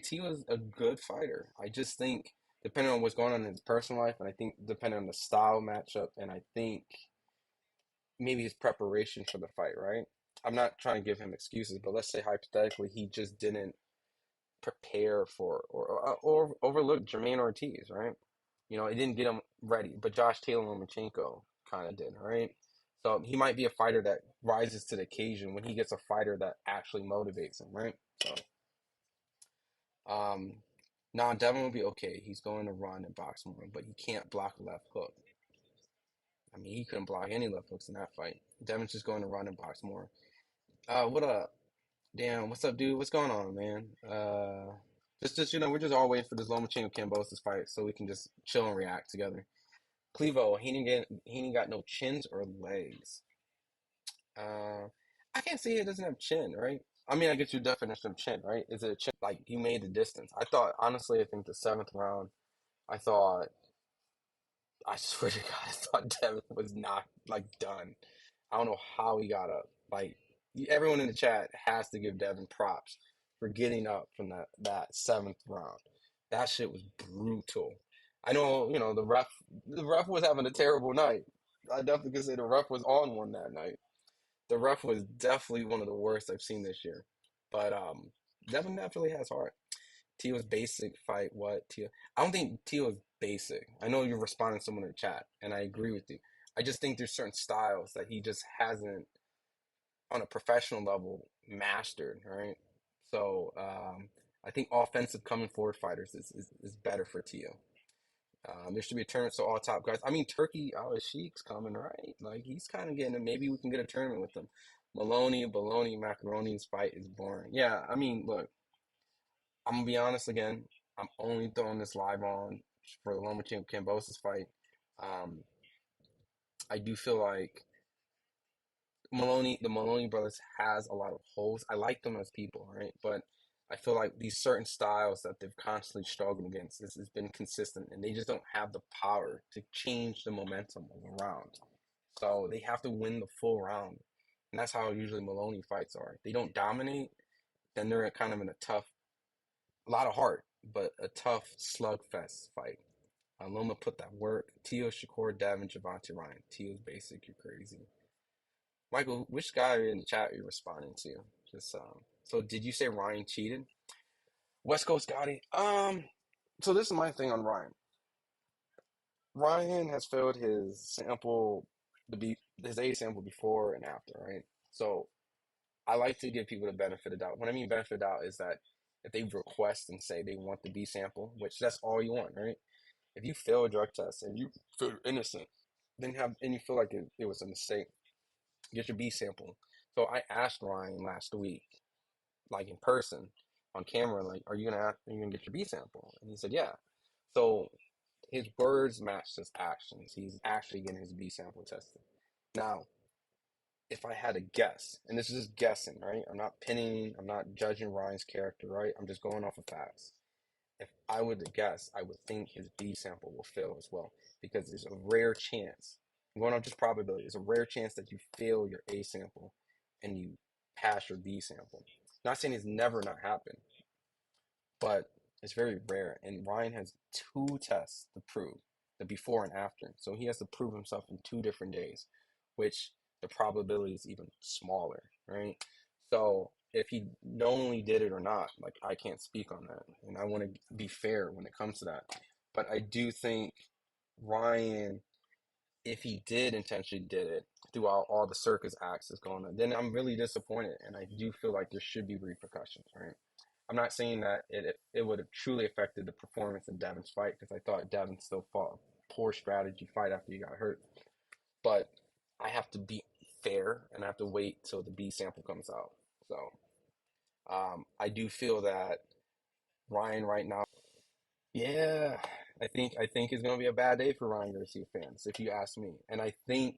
Tio is a good fighter. I just think depending on what's going on in his personal life, and I think depending on the style matchup, and I think maybe his preparation for the fight, right? I'm not trying to give him excuses, but let's say hypothetically he just didn't prepare for or overlook Jermaine Ortiz, right? It didn't get him ready, but Josh Taylor and Lomachenko kind of did, right? So he might be a fighter that rises to the occasion when he gets a fighter that actually motivates him, right? So, um, now Devin will be okay. He's going to run and box more, but he can't block a left hook. I mean, he couldn't block any left hooks in that fight. Devin's just going to run and box more. What up? Damn, what's up, dude? What's going on, man? Just we're just all waiting for this Lomachenko Kambosos fight so we can just chill and react together. Clevo, he didn't got no chins or legs. Uh, I can't say he doesn't have chin, right? I mean, I get your definition of chin, right? Is it a chin like you made the distance? I thought honestly, I think the seventh round, I thought I swear to God, I thought Devin was not like done. I don't know how he got up. Like everyone in the chat has to give Devin props for getting up from that seventh round. That shit was brutal. I know, the ref was having a terrible night. I definitely could say the ref was on one that night. The ref was definitely one of the worst I've seen this year. But Devin definitely has heart. Tio's basic fight, what Tio? I don't think Tio is basic. I know you're responding to someone in the chat, and I agree with you. I just think there's certain styles that he just hasn't, on a professional level, mastered, right? So I think offensive coming forward fighters is better for Tio. There should be a tournament, so all top guys. I mean, Turkey Al Sheikh's coming, right? Like he's kind of getting it. Maybe we can get a tournament with him. Maloney, bologna, macaroni's fight is boring. Yeah, I mean, look, I'm gonna be honest again. I'm only throwing this live on for the Lomachenko Kambosos fight. Um, I do feel like the Maloney brothers has a lot of holes. I like them as people, right? But I feel like these certain styles that they've constantly struggled against has been consistent, and they just don't have the power to change the momentum of a round. So they have to win the full round, and that's how usually Maloney fights are. They don't dominate, then they're kind of in a lot of heart, but a tough slugfest fight. Loma put that work. Tio, Shakur, Davin, Javante, Ryan. Tio's basic. You're crazy. Michael, which guy in the chat are you responding to? Just so did you say Ryan cheated? West Coast Gotti. So this is my thing on Ryan. Ryan has failed his sample, his A sample before and after, right? So I like to give people the benefit of doubt. What I mean benefit of doubt is that if they request and say they want the B sample, which that's all you want, right? If you fail a drug test and you feel innocent, then have and you feel like it was a mistake, get your B sample. So I asked Ryan last week, like in person, on camera, like, are you gonna get your B sample? And he said, yeah. So his words matched his actions. He's actually getting his B sample tested. Now, if I had to guess, and this is just guessing, right? I'm not pinning, I'm not judging Ryan's character, right? I'm just going off of facts. If I would to guess, I would think his B sample will fail as well because there's a rare chance. I'm going on just probability. There's a rare chance that you fail your A sample and you pass your B sample. Not saying it's never not happened, but it's very rare. And Ryan has two tests to prove the before and after. So he has to prove himself in 2 different days, which the probability is even smaller, right? So if he knowingly did it or not, like I can't speak on that. And I want to be fair when it comes to that. But I do think Ryan, if he did intentionally did it throughout all the circus acts that's going on, then I'm really disappointed. And I do feel like there should be repercussions, right? I'm not saying that it would have truly affected the performance in Devin's fight because I thought Devin still fought a poor strategy fight after he got hurt. But I have to be fair and I have to wait till the B sample comes out. So I do feel that Ryan right now, yeah, I think it's gonna be a bad day for Ryan Garcia fans if you ask me. And I think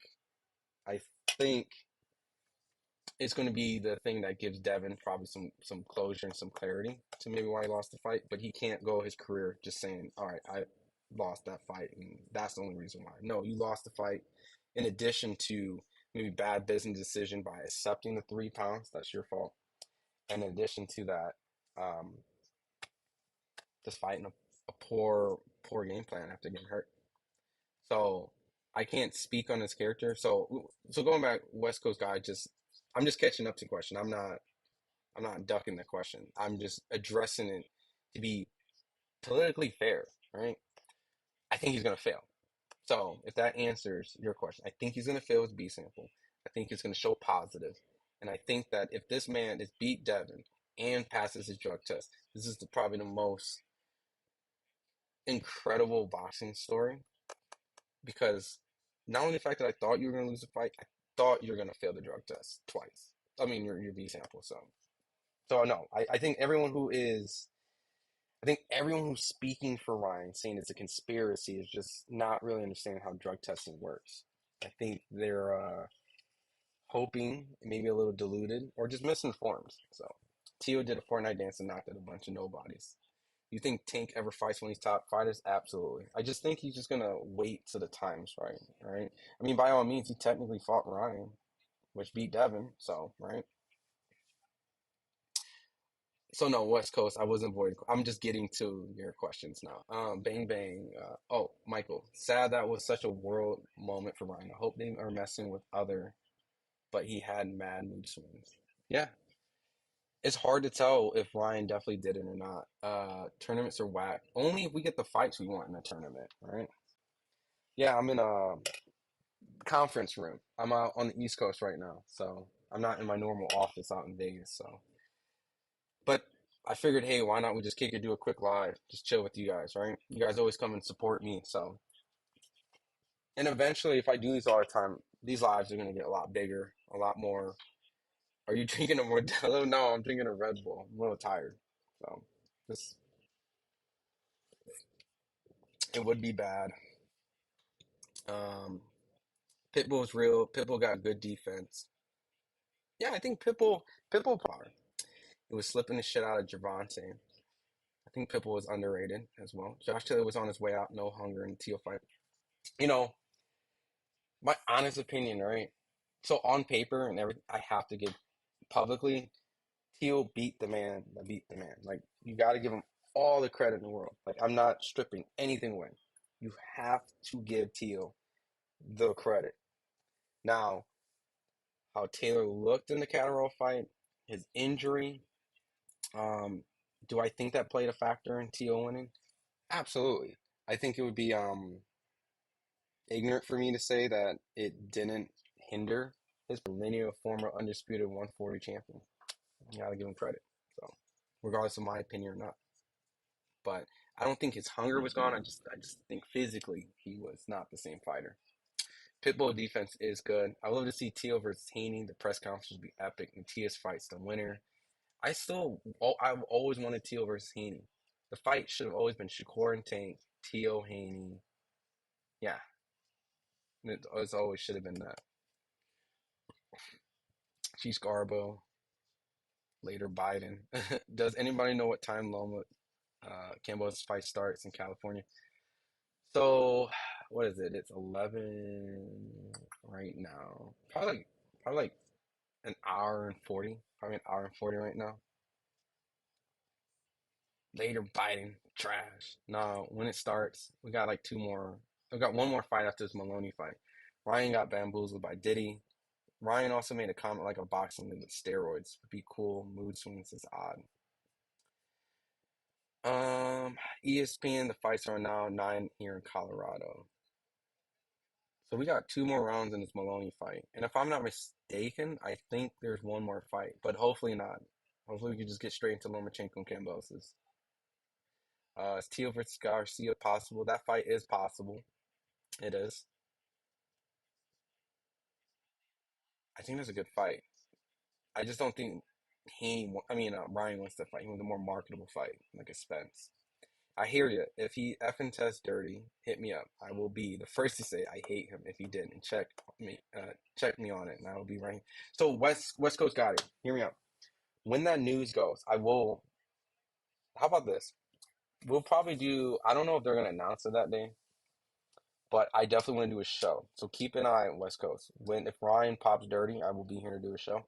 it's going to be the thing that gives Devin probably some closure and some clarity to maybe why he lost the fight. But he can't go his career just saying, "All right, I lost that fight, and that's the only reason why." No, you lost the fight in addition to maybe bad business decision by accepting the 3 pounds. That's your fault. And in addition to that, um, just fighting a poor game plan after getting hurt. So I can't speak on his character. So going back, West Coast guy, I'm just catching up to the question. I'm not ducking the question. I'm just addressing it to be politically fair, right? I think he's going to fail. So if that answers your question, I think he's going to fail his B sample. I think it's going to show positive. And I think that if this man is beat Devin and passes his drug test, this is probably the most incredible boxing story because not only the fact that I thought you were going to lose the fight, I thought you were going to fail the drug test twice. I mean, your B sample. So no, I think everyone who's speaking for Ryan, saying it's a conspiracy, is just not really understanding how drug testing works. I think they're hoping, maybe a little deluded, or just misinformed. So, Tio did a Fortnite dance and knocked out a bunch of nobodies. You think Tank ever fights one of these top fighters? Absolutely. I just think he's just gonna wait till the time's right, right? I mean, by all means, he technically fought Ryan, which beat Devin, so right. So no, West Coast. I wasn't avoiding. I'm just getting to your questions now. Bang bang. Oh, Michael. Sad that was such a world moment for Ryan. I hope they are messing with other, but he had mad mood swings. Yeah, it's hard to tell if Ryan definitely did it or not. Tournaments are whack. Only if we get the fights we want in a tournament, right? Yeah, I'm in a conference room. I'm out on the East Coast right now, so I'm not in my normal office out in Vegas. So. But I figured, hey, why not we just kick it, do a quick live, just chill with you guys, right? You guys always come and support me. So, and eventually, if I do these all the time, these lives are going to get a lot bigger, a lot more. Are you drinking a Modelo? No, I'm drinking a Red Bull. I'm a little tired. So this it would be bad. Um, Pitbull's real. Pitbull got good defense. Yeah, I think Pitbull power. It was slipping the shit out of Javante. I think Pitbull was underrated as well. Josh Taylor was on his way out. No hunger in the Teal fight. You know, my honest opinion, right? So on paper and everything, I have to give publicly. Teal beat the man that beat the man. Like you got to give him all the credit in the world. Like I'm not stripping anything away. You have to give Teal the credit. Now, how Taylor looked in the Catterall fight, his injury, um, do I think that played a factor in Teal winning? Absolutely. I think it would be ignorant for me to say that it didn't hinder his lineal former undisputed 140 champion. You gotta give him credit. So, regardless of my opinion or not. But I don't think his hunger was gone. I just think physically he was not the same fighter. Pitbull defense is good. I love to see Teo versus Haney. The press conference would be epic. And Tia's fight's the winner. I've always wanted Teo versus Haney. The fight should have always been Shakur and Tank, Teo Haney. Yeah, it always should have been that. Chief Garbo, later Biden. Does anybody know what time Loma Kambosos fight starts in California? So, what is it? It's 11 right now. Probably like an hour and 40. Probably an hour and 40 right now. Later biting. Trash. No, when it starts, we got like two more. We got one more fight after this Maloney fight. Ryan got bamboozled by Diddy. Ryan also made a comment like a boxing with steroids would be cool. Mood swings is odd. ESPN, the fights are now 9 here in Colorado. So we got two more rounds in this Maloney fight. And if I'm not mistaken, I think there's one more fight, but hopefully not. Hopefully we can just get straight into Lomachenko and Kambosos. Is Teal versus Garcia possible? That fight is possible. It is. I think that's a good fight. I just don't think Ryan wants to fight. He wants a more marketable fight, like a Spence. I hear you. If he effing tests dirty, hit me up. I will be the first to say I hate him if he didn't. Check me on it, and I will be right. So West Coast got it. Hear me out. When that news goes, I will. How about this? We'll probably do. I don't know if they're gonna announce it that day, but I definitely want to do a show. So keep an eye on West Coast. If Ryan pops dirty, I will be here to do a show,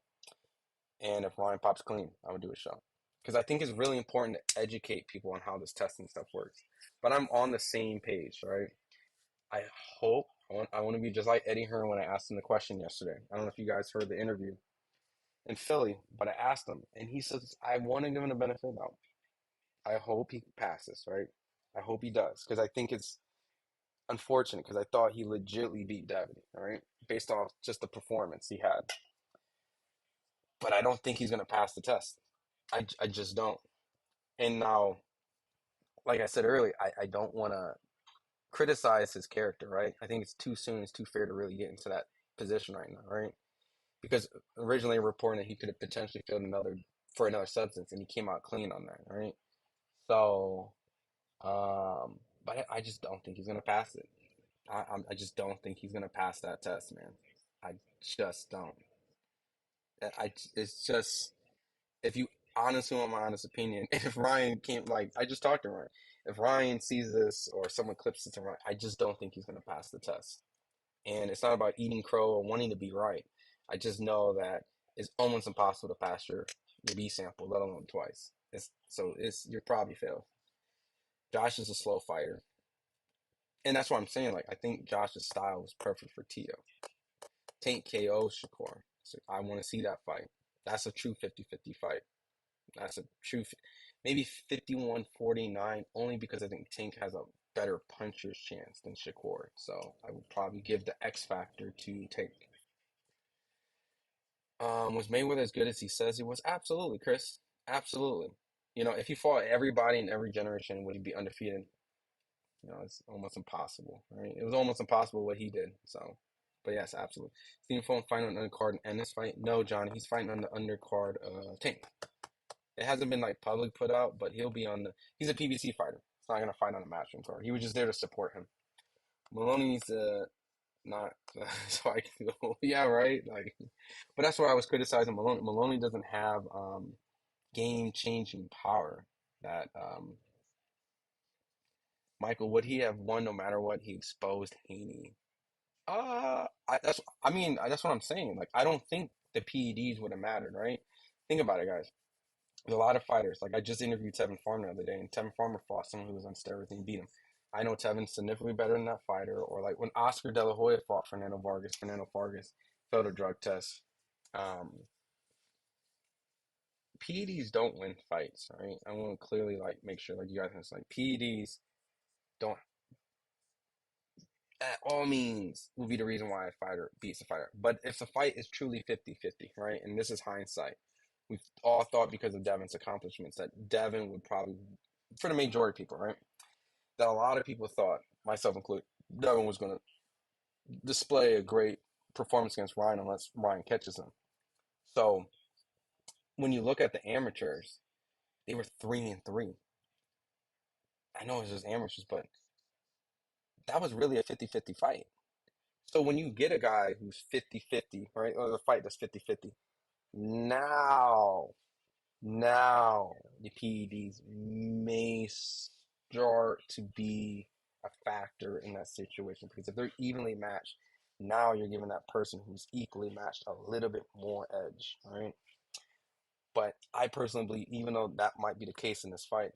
and if Ryan pops clean, I will do a show. Because I think it's really important to educate people on how this testing stuff works. But I'm on the same page, right? I hope I want to be just like Eddie Hearn when I asked him the question yesterday. I don't know if you guys heard the interview in Philly, but I asked him, and he says I want to give him the benefit of the doubt. I hope he passes, right? I hope he does because I think it's unfortunate because I thought he legitly beat Davide, all right, based off just the performance he had. But I don't think he's gonna pass the test. I just don't. And now, like I said earlier, I don't want to criticize his character, right? I think it's too soon. It's too fair to really get into that position right now, right? Because originally reporting that he could have potentially failed another substance, and he came out clean on that, right? So, but I just don't think he's gonna pass it. I just don't think he's gonna pass that test, man. I just don't. It's just if you honestly want my honest opinion, if Ryan can't I just talked to Ryan. If Ryan sees this or someone clips it to Ryan, I just don't think he's gonna pass the test. And it's not about eating crow or wanting to be right. I just know that it's almost impossible to pass your B sample, let alone twice. You're probably failed. Josh is a slow fighter. And that's what I'm saying. Like I think Josh's style was perfect for Tio. Tank KO Shakur. So I want to see that fight. That's a true 50-50 fight. That's a true maybe 51-49 only because I think Tank has a better puncher's chance than Shakur. So I would probably give the X factor to Tank. Was Mayweather as good as he says he was? Absolutely, Chris. Absolutely. If he fought everybody in every generation, would he be undefeated? It's almost impossible, right? It was almost impossible what he did. So, But yes, absolutely. Steven Fulton fighting on the undercard and this fight? No, Johnny, he's fighting on the undercard Tank. It hasn't been like public put out, but he'll be on the. He's a PBC fighter. He's not gonna fight on a matchroom card. He was just there to support him. Maloney's not so I can go. Yeah, right. Like, but that's why I was criticizing Maloney. Maloney doesn't have game changing power that Michael. Would he have won no matter what? He exposed Haney. I mean, that's what I'm saying. Like, I don't think the PEDs would have mattered, right? Think about it, guys. There's a lot of fighters. Like, I just interviewed Tevin Farmer the other day, and Tevin Farmer fought someone who was on steroids and he beat him. I know Tevin's significantly better than that fighter. Or like when Oscar De La Hoya fought Fernando Vargas failed a drug test. Um, PEDs don't win fights, right? I want to clearly like make sure like you guys understand. Like PEDs don't at all means will be the reason why a fighter beats a fighter. But if the fight is truly 50-50, right? And this is hindsight. We've all thought because of Devin's accomplishments that Devin would probably, for the majority of people, right? That a lot of people thought, myself included, Devin was going to display a great performance against Ryan unless Ryan catches him. So when you look at the amateurs, they were 3-3. I know it's just amateurs, but that was really a 50-50 fight. So when you get a guy who's 50-50, right, or the fight that's 50-50, now, now the PEDs may start to be a factor in that situation because if they're evenly matched, now you're giving that person who's equally matched a little bit more edge, right? But I personally believe, even though that might be the case in this fight,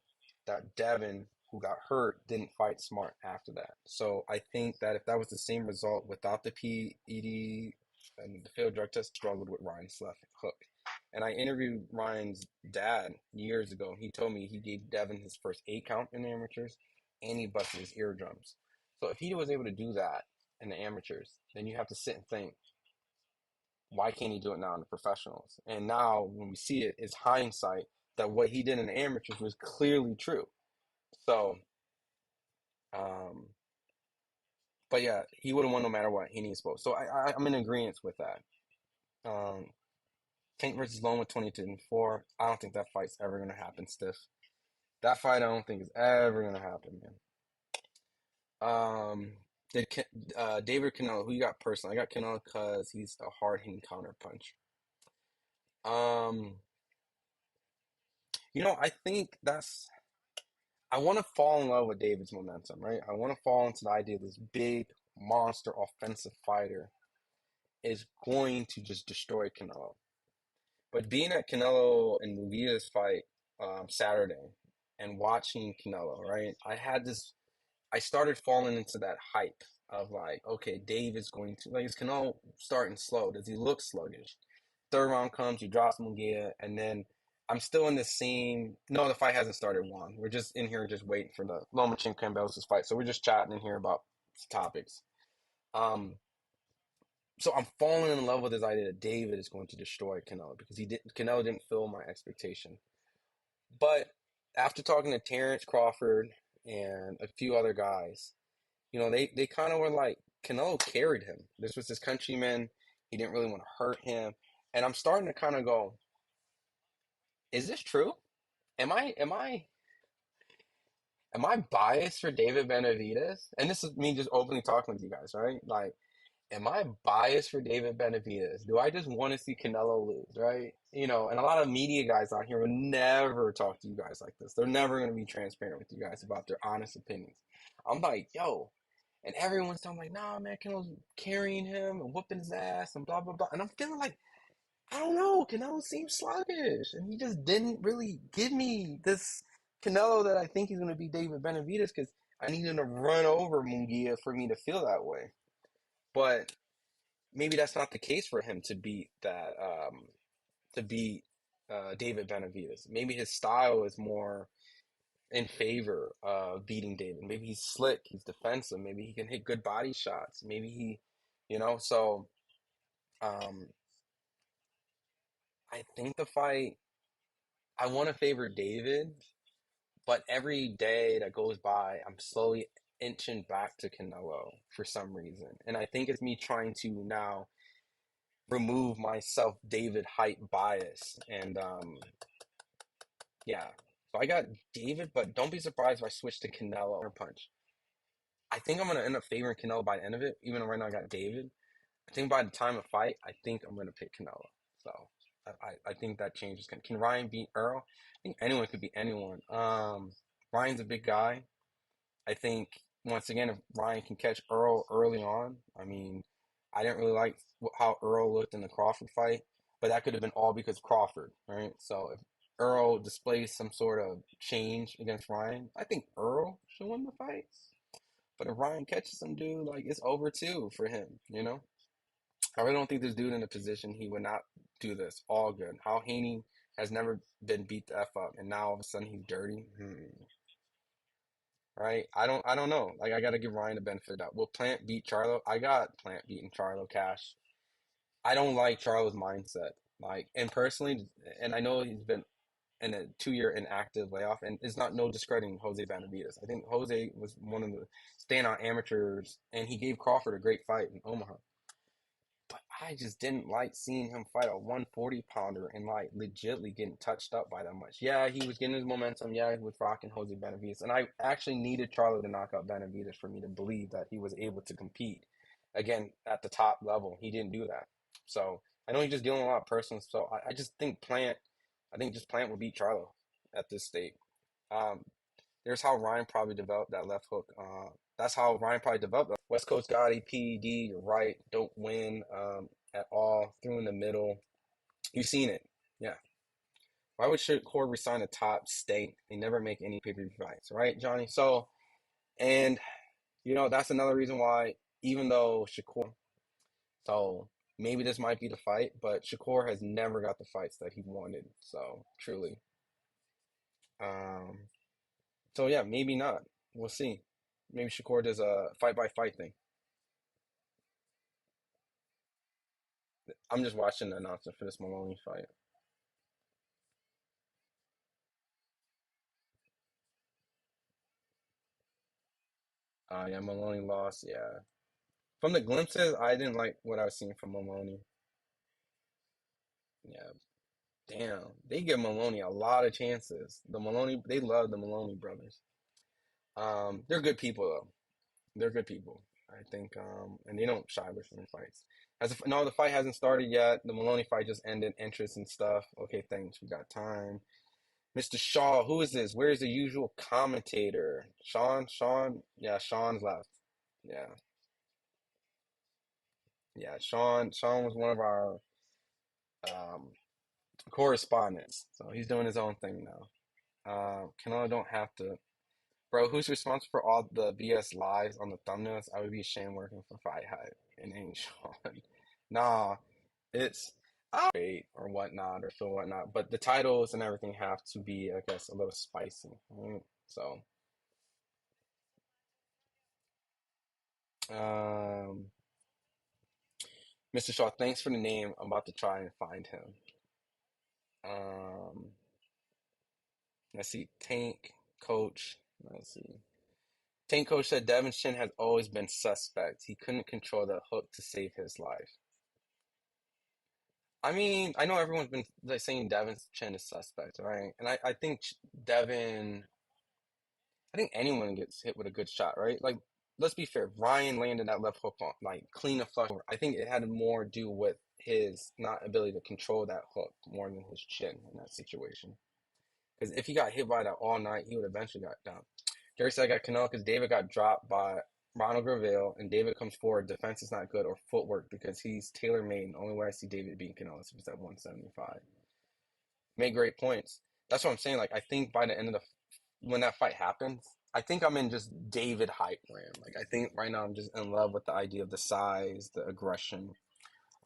that Devin, who got hurt, didn't fight smart after that. So I think that if that was the same result without the PED and the failed drug test, struggled with Ryan's left hook. And I interviewed Ryan's dad years ago. He told me he gave Devin his first 8 count in the amateurs, and he busted his eardrums. So if he was able to do that in the amateurs, then you have to sit and think, why can't he do it now in the professionals? And now when we see it, it's hindsight that what he did in the amateurs was clearly true. So, um, but yeah, he would have won no matter what. He needs both. So I'm in agreement with that. Um, Tank versus Loma 22-4. I don't think that fight's ever gonna happen, Stiff. That fight I don't think is ever gonna happen, man. Um, did David Canelo? Who you got personally? I got Canelo because he's a hard hitting counter punch. Um, I think that's I want to fall in love with David's momentum, right? I want to fall into the idea this big monster offensive fighter is going to just destroy Canelo. But being at Canelo and Munguia's fight Saturday and watching Canelo, right? I started falling into that hype of like, okay, Dave is going to, like, is Canelo starting slow? Does he look sluggish? Third round comes, he drops Munguia, and then I'm still in the same. No, the fight hasn't started, Juan. We're just in here just waiting for the Lomachenko Kambosos fight. So we're just chatting in here about topics. Um, so I'm falling in love with this idea that David is going to destroy Canelo because Canelo didn't fill my expectation. But after talking to Terrence Crawford and a few other guys, they kind of were like, Canelo carried him. This was his countryman. He didn't really want to hurt him. And I'm starting to kind of go, is this true? Am I am I am I biased for David Benavidez? And this is me just openly talking with you guys, right? Like, am I biased for David Benavidez? Do I just want to see Canelo lose, right? And a lot of media guys out here will never talk to you guys like this. They're never going to be transparent with you guys about their honest opinions. I'm like, yo, and everyone's telling me, like, nah, man, Canelo's carrying him and whooping his ass and blah, blah, blah. And I'm feeling like, I don't know. Canelo seems sluggish, and he just didn't really give me this Canelo that I think he's going to be David Benavidez because I need him to run over Munguia for me to feel that way. But maybe that's not the case for him to beat David Benavidez. Maybe his style is more in favor of beating David. Maybe he's slick, he's defensive. Maybe he can hit good body shots. Maybe So um, I think the fight. I want to favor David, but every day that goes by, I'm slowly inching back to Canelo for some reason. And I think it's me trying to now remove my self David hype bias. And yeah. So I got David, but don't be surprised if I switch to Canelo or punch. I think I'm gonna end up favoring Canelo by the end of it, even though right now I got David. I think by the time of fight, I think I'm gonna pick Canelo. So I think that changes. Can Ryan beat Earl? I think anyone could beat anyone. Ryan's a big guy. I think once again, if Ryan can catch Earl early on, I mean, I didn't really like how Earl looked in the Crawford fight, but that could have been all because Crawford, right? So if Earl displays some sort of change against Ryan, I think Earl should win the fight. But if Ryan catches some dude, like it's over too for him, you know? I really don't think this dude in a position he would not do this. All good. How Haney has never been beat the F up and now all of a sudden he's dirty. Right? I don't know. Like I gotta give Ryan the benefit of the doubt. Will Plant beat Charlo? I got Plant beating Charlo Cash. I don't like Charlo's mindset. Like and personally and I know he's been in a 2 year inactive layoff and it's not no discrediting Jose Benavidez. I think Jose was one of the standout amateurs and he gave Crawford a great fight in Omaha. But I just didn't like seeing him fight a 140 pounder and like legitly getting touched up by that much. Yeah, he was getting his momentum. Yeah, he was rocking Jose Benavidez. And I actually needed Charlo to knock out Benavidez for me to believe that he was able to compete again at the top level. He didn't do that. So I know he's just dealing with a lot of personal. So I just think I think just Plant will beat Charlo at this state. Um, there's how Ryan probably developed that left hook. That's how Ryan probably developed that. West Coast Gotti, PED, you're right. Don't win at all. Through in the middle. You've seen it. Yeah. Why would Shakur resign a top state? They never make any pay-per-view fights, right, Johnny? So, and, that's another reason why, even though so maybe this might be the fight, but Shakur has never got the fights that he wanted. So, truly. Um, so, yeah, maybe not. We'll see. Maybe Shakur does a fight by fight thing. I'm just watching the announcement for this Maloney fight. Yeah, Maloney lost. Yeah, from the glimpses, I didn't like what I was seeing from Maloney. Yeah, damn, they give Maloney a lot of chances. They love the Maloney brothers. They're good people though. They're good people. I think, and they don't shy away from their fights. No, the fight hasn't started yet. The Maloney fight just ended. Interest and stuff. Okay, thanks. We got time. Mr. Shaw, who is this? Where's the usual commentator? Sean? Yeah, Sean's left. Yeah, yeah. Sean was one of our um, correspondents, so he's doing his own thing now. Canelo don't have to, bro. Who's responsible for all the BS lies on the thumbnails? I would be ashamed working for FightHype and ain't Sean. Nah, it's great or whatnot or so whatnot, but the titles and everything have to be, I guess, a little spicy. Right? So, um. Mr. Shaw, thanks for the name. I'm about to try and find him. Um, let's see. Tank Coach. Let's see. Tank Coach said Devin Chin has always been suspect. He couldn't control the hook to save his life. I mean, I know everyone's been like saying Devin Chin is suspect, right? And I think Devin, I think anyone gets hit with a good shot, right? Like, let's be fair. Ryan landed that left hook on, like, clean a flush. I think it had more to do with his not ability to control that hook more than his chin in that situation. Because if he got hit by that all night, he would eventually got down. Gary said I got Canelo because David got dropped by Ronald Graville, and David comes forward. Defense is not good or footwork because he's tailor made. And the only way I see David being Canelo is if he's at 175. Made great points. That's what I'm saying. Like I think by the end of when that fight happens, I think I'm in just David hype land. Like I think right now I'm just in love with the idea of the size, the aggression.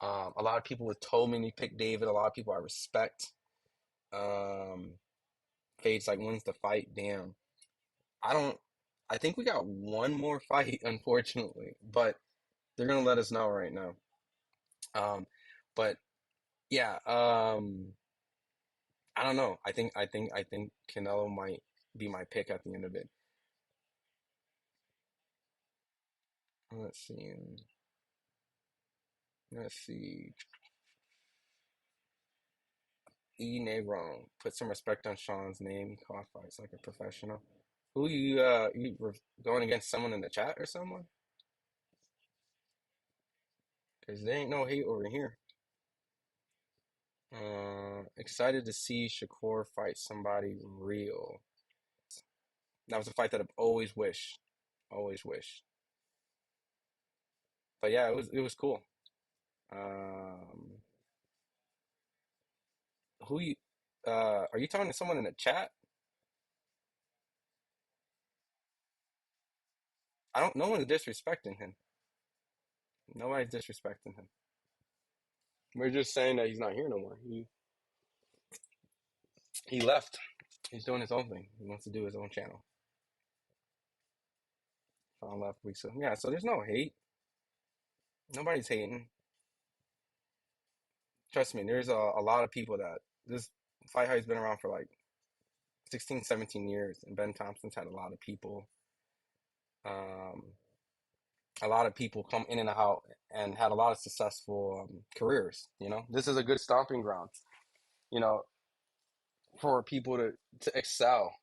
A lot of people have told me to pick David. A lot of people I respect. Um, Fade's like, when's the fight? Damn. I don't. I think we got one more fight, unfortunately, but they're gonna let us know right now. Um, but yeah, I don't know. I think Canelo might be my pick at the end of it. Let's see. Let's see. E Negron. Put some respect on Sean's name. Call fights like a professional. Who going against someone in the chat or someone? Because there ain't no hate over here. Excited to see Shakur fight somebody real. That was a fight that I've always wished. Always wished. But yeah, it was cool. Um, who you are you talking to someone in the chat? I don't no one's disrespecting him. Nobody's disrespecting him. We're just saying that he's not here no more. He left. He's doing his own thing. He wants to do his own channel. Found left week. So yeah, so there's no hate. Nobody's hating. Trust me, there's a lot of people that this fight has been around for like 16, 17 years, and Ben Thompson's had um, a lot of people come in and out and had a lot of successful careers. This is a good stomping ground. You know, for people to excel.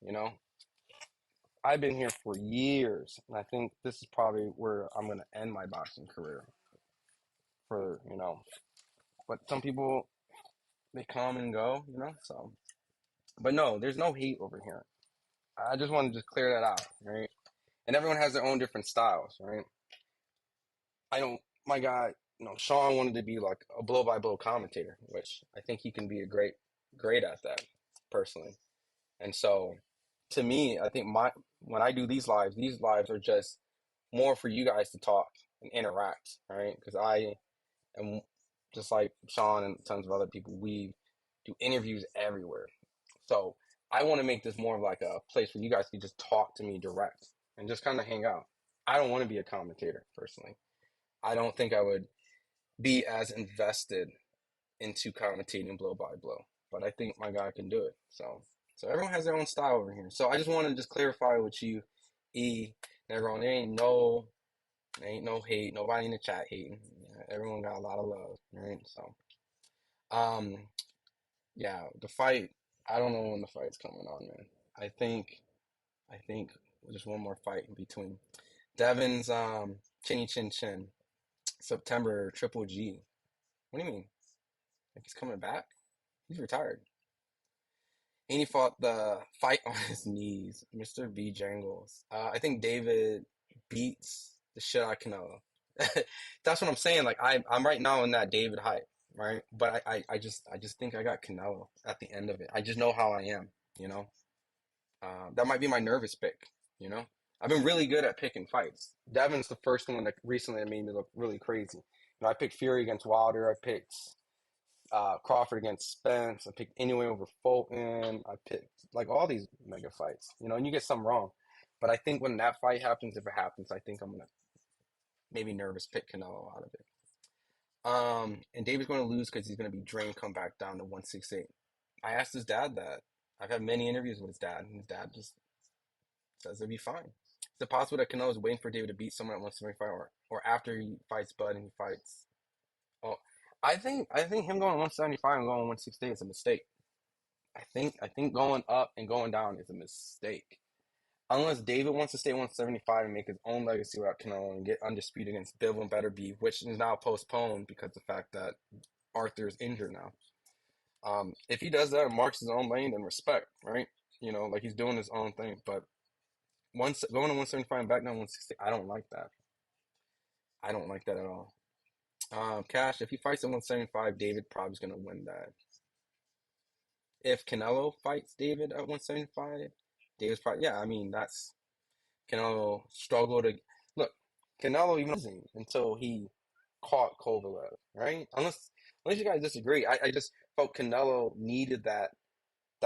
I've been here for years, and I think this is probably where I'm going to end my boxing career. For. But some people they come and go. So, but no, there's no hate over here. I just want to just clear that out, right? And everyone has their own different styles, right? I don't. My guy, Sean wanted to be like a blow by blow commentator, which I think he can be a great at that, personally. And so, to me, I think my when I do these lives are just more for you guys to talk and interact, right? Because I am just like Sean and tons of other people. We do interviews everywhere, so I want to make this more of like a place where you guys can just talk to me direct and just kind of hang out. I don't want to be a commentator personally. I don't think I would be as invested into commentating blow by blow, but I think my guy can do it. So everyone has their own style over here. So I just want to just clarify with you, E, and everyone. There ain't no hate. Nobody in the chat hating. Yeah, everyone got a lot of love, right? So, um, yeah, the fight. I don't know when the fight's coming on, man. I think, I think just one more fight in between. Devin's Chinny Chin Chin, September Triple G. What do you mean? Like he's coming back? He's retired. And he fought the fight on his knees, Mr. B Jangles. I think David beats the shit out of Canelo. That's what I'm saying. Like I'm right now in that David hype, right? But I just think I got Canelo at the end of it. I just know how I am, you know. That might be my nervous pick, you know. I've been really good at picking fights. Devin's the first one that recently made me look really crazy. I picked Fury against Wilder. I picked Crawford against Spence. I picked anyway over Fulton. I picked like all these mega fights, and you get some wrong. But I think when that fight happens, if it happens, I think I'm gonna maybe nervous pick Canelo out of it. And David's going to lose because he's going to be drained, come back down to 168. I asked his dad that. I've had many interviews with his dad, and his dad just says it'll be fine. Is it possible that Canelo is waiting for David to beat someone at 175, or after he fights Bud and he fights? Oh, I think him going 175 and going 168 is a mistake. I think going up and going down is a mistake. Unless David wants to stay 175 and make his own legacy without Canelo and get undisputed against Bivol and Better Be, which is now postponed because of the fact that Arthur is injured now. If he does that and marks his own lane, then respect, right? Like he's doing his own thing. But once going to 175 and back down 160, I don't like that. I don't like that at all. Cash, if he fights at 175, David probably is going to win that. If Canelo fights David at 175, David's probably, yeah, I mean, that's Canelo struggled to look. Canelo even losing until he caught Kovalev, right? Unless you guys disagree, I just felt Canelo needed that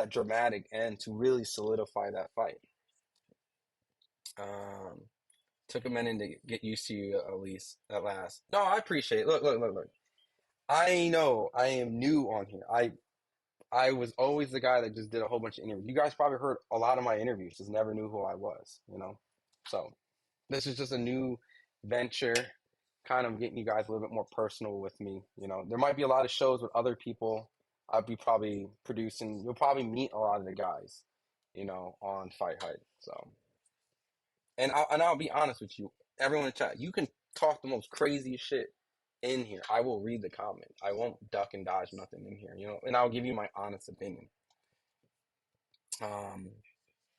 dramatic end to really solidify that fight. Um, Took a minute to get used to you at least at last. No, I appreciate it. Look. I know I am new on here. I was always the guy that just did a whole bunch of interviews. You guys probably heard a lot of my interviews, just never knew who I was. So this is just a new venture, kind of getting you guys a little bit more personal with me. You know, there might be a lot of shows with other people. I'll be probably producing. You'll probably meet a lot of the guys, you know, on FightHype. So, and I'll be honest with you, everyone in chat, you can talk the most craziest shit in here. I will read the comment. I won't duck and dodge nothing in here, you know, and I'll give you my honest opinion. Um,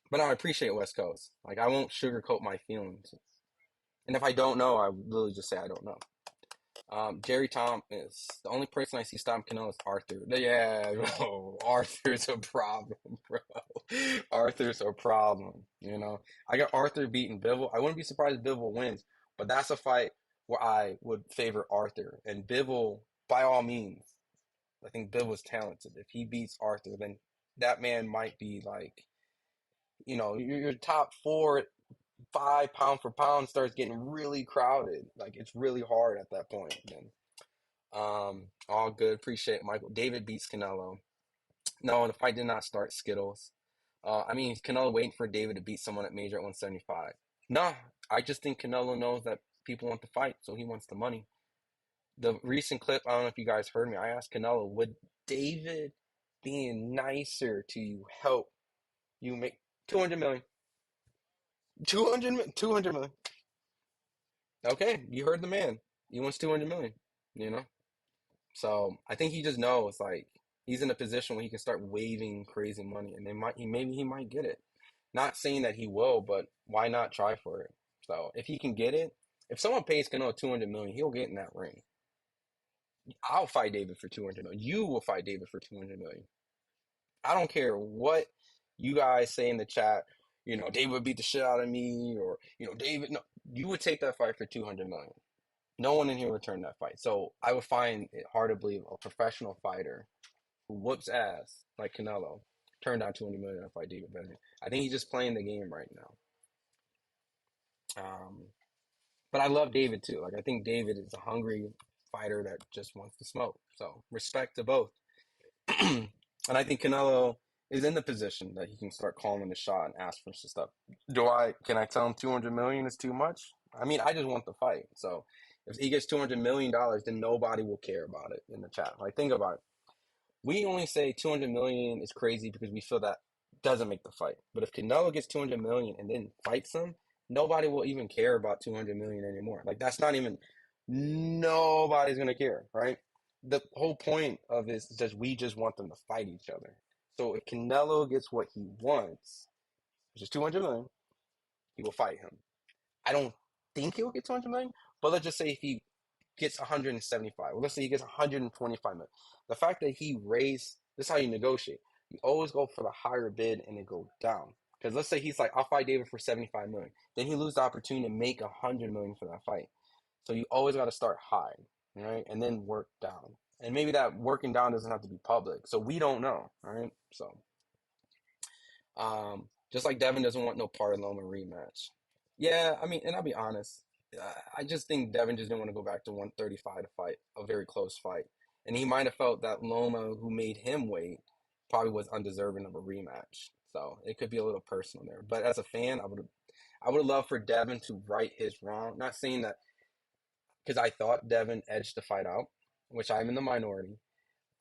but I appreciate West Coast. Like I won't sugarcoat my feelings. And if I don't know, I literally just say I don't know. Jerry Tom is the only person I see stop Canelo is Arthur. Yeah, bro, Arthur's a problem, bro. Arthur's a problem. You know, I got Arthur beating Bivol. I wouldn't be surprised if Bivol wins, but that's a fight where I would favor Arthur and Bivol by all means. I think Bivol's talented. If he beats Arthur, then that man might be like, you know, your top four, five pound for pound starts getting really crowded. Like it's really hard at that point. Then all good. Appreciate it, Michael. David beats Canelo. No, the fight did not start Skittles. I mean, Canelo waiting for David to beat someone at major at 175. Nah, I just think Canelo knows that people want the fight, so he wants the money. The recent clip, I don't know if you guys heard me. I asked Canelo, would David being nicer to you help you make 200 million? 200 million. Okay, you heard the man. He wants 200 million, you know? So I think he just knows like he's in a position where he can start waving crazy money and maybe he might get it. Not saying that he will, but why not try for it? So if he can get it, if someone pays Cano 200 million, he'll get in that ring. I'll fight David for 200 million. You will fight David for 200 million. I don't care what you guys say in the chat, you know, David would beat the shit out of me or, you know, David, no, you would take that fight for 200 million. No one in here would turn that fight. So I would find it hard to believe a professional fighter who whoops ass like Canelo turned down 200 million to fight David Benjamin. I think he's just playing the game right now. But I love David too. Like I think David is a hungry fighter that just wants to smoke. So respect to both. And I think Canelo is in the position that he can start calling the shot and ask for some stuff. Can I tell him 200 million is too much? I mean, I just want the fight. So if he gets 200 million dollars, then nobody will care about it in the chat. Like think about it. We only say 200 million is crazy because we feel that doesn't make the fight. But if Canelo gets 200 million and then fights him, nobody will even care about 200 million anymore. Like that's not even nobody's gonna care, right? The whole point of this is just we just want them to fight each other. So if Canelo gets what he wants, which is 200 million, he will fight him. I don't think he'll get 200 million, but let's just say if he gets 175, well, let's say he gets 125 million. The fact that he raised, this is how you negotiate. You always go for the higher bid and then go down. Because let's say he's like, I'll fight David for 75 million. Then he loses the opportunity to make 100 million for that fight. So you always got to start high, right? And then work down. And maybe that working down doesn't have to be public. So we don't know, right? So just like Devin doesn't want no part of Loma rematch. Yeah, I mean, and I'll be honest. I just think Devin just didn't want to go back to 135 to fight a very close fight, and he might have felt that Loma, who made him wait, probably was undeserving of a rematch. So it could be a little personal there. But as a fan, I would have loved for Devin to right his wrong. Not saying that because I thought Devin edged the fight out, which I'm in the minority.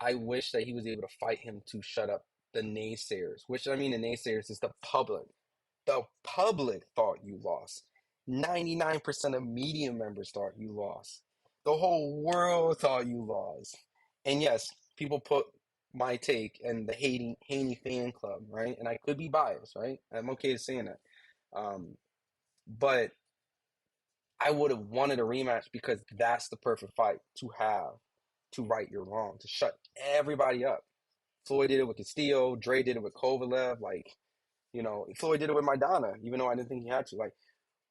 I wish that he was able to fight him to shut up the naysayers, which I mean, the naysayers is the public. The public thought you lost. 99% of media members thought you lost. The whole world thought you lost. And yes, people put my take and the Haney fan club, right? And I could be biased, right? I'm okay with saying that. But I would have wanted a rematch because that's the perfect fight to have to right your wrong, to shut everybody up. Floyd did it with Castillo. Dre did it with Kovalev. Like, you know, Floyd did it with Maidana, even though I didn't think he had to. Like,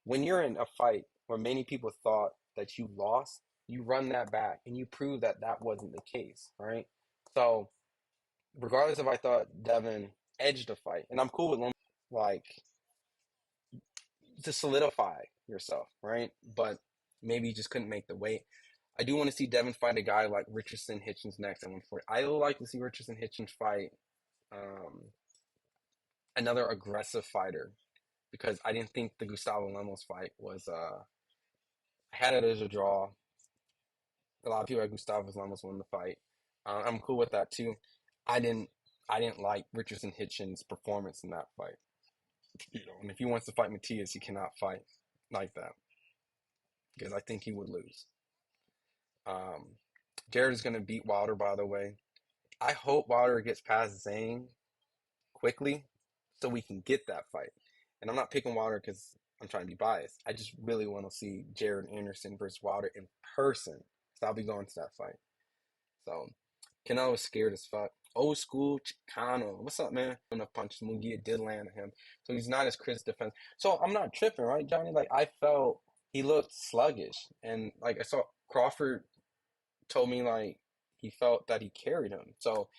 when you're in a fight where many people thought that you lost, you run that back and you prove that that wasn't the case, right? So, regardless if I thought Devin edged the fight, and I'm cool with like to solidify yourself, right? But maybe you just couldn't make the weight. I do want to see Devin fight a guy like Richardson Hitchens next at 140. I would like to see Richardson Hitchens fight um, another aggressive fighter because I didn't think the Gustavo Lemos fight was I had it as a draw. A lot of people had Gustavus almost won the fight. I'm cool with that too. I didn't I didn't like Richardson Hitchens' performance in that fight. And if he wants to fight Matias, he cannot fight like that because I think he would lose. Um, Jared is going to beat Wilder, by the way. I hope Wilder gets past Zane quickly so we can get that fight. And I'm not picking Wilder because I'm trying to be biased. I just really want to see Jared Anderson versus Wilder in person. So I'll be going to that fight. So Canelo was scared as fuck. Old school Chicano. What's up, man? Enough punches. Munguia did land on him. So he's not as Chris defense. So I'm not tripping, right, Johnny? Like I felt he looked sluggish. And like I saw Crawford told me like he felt that he carried him. So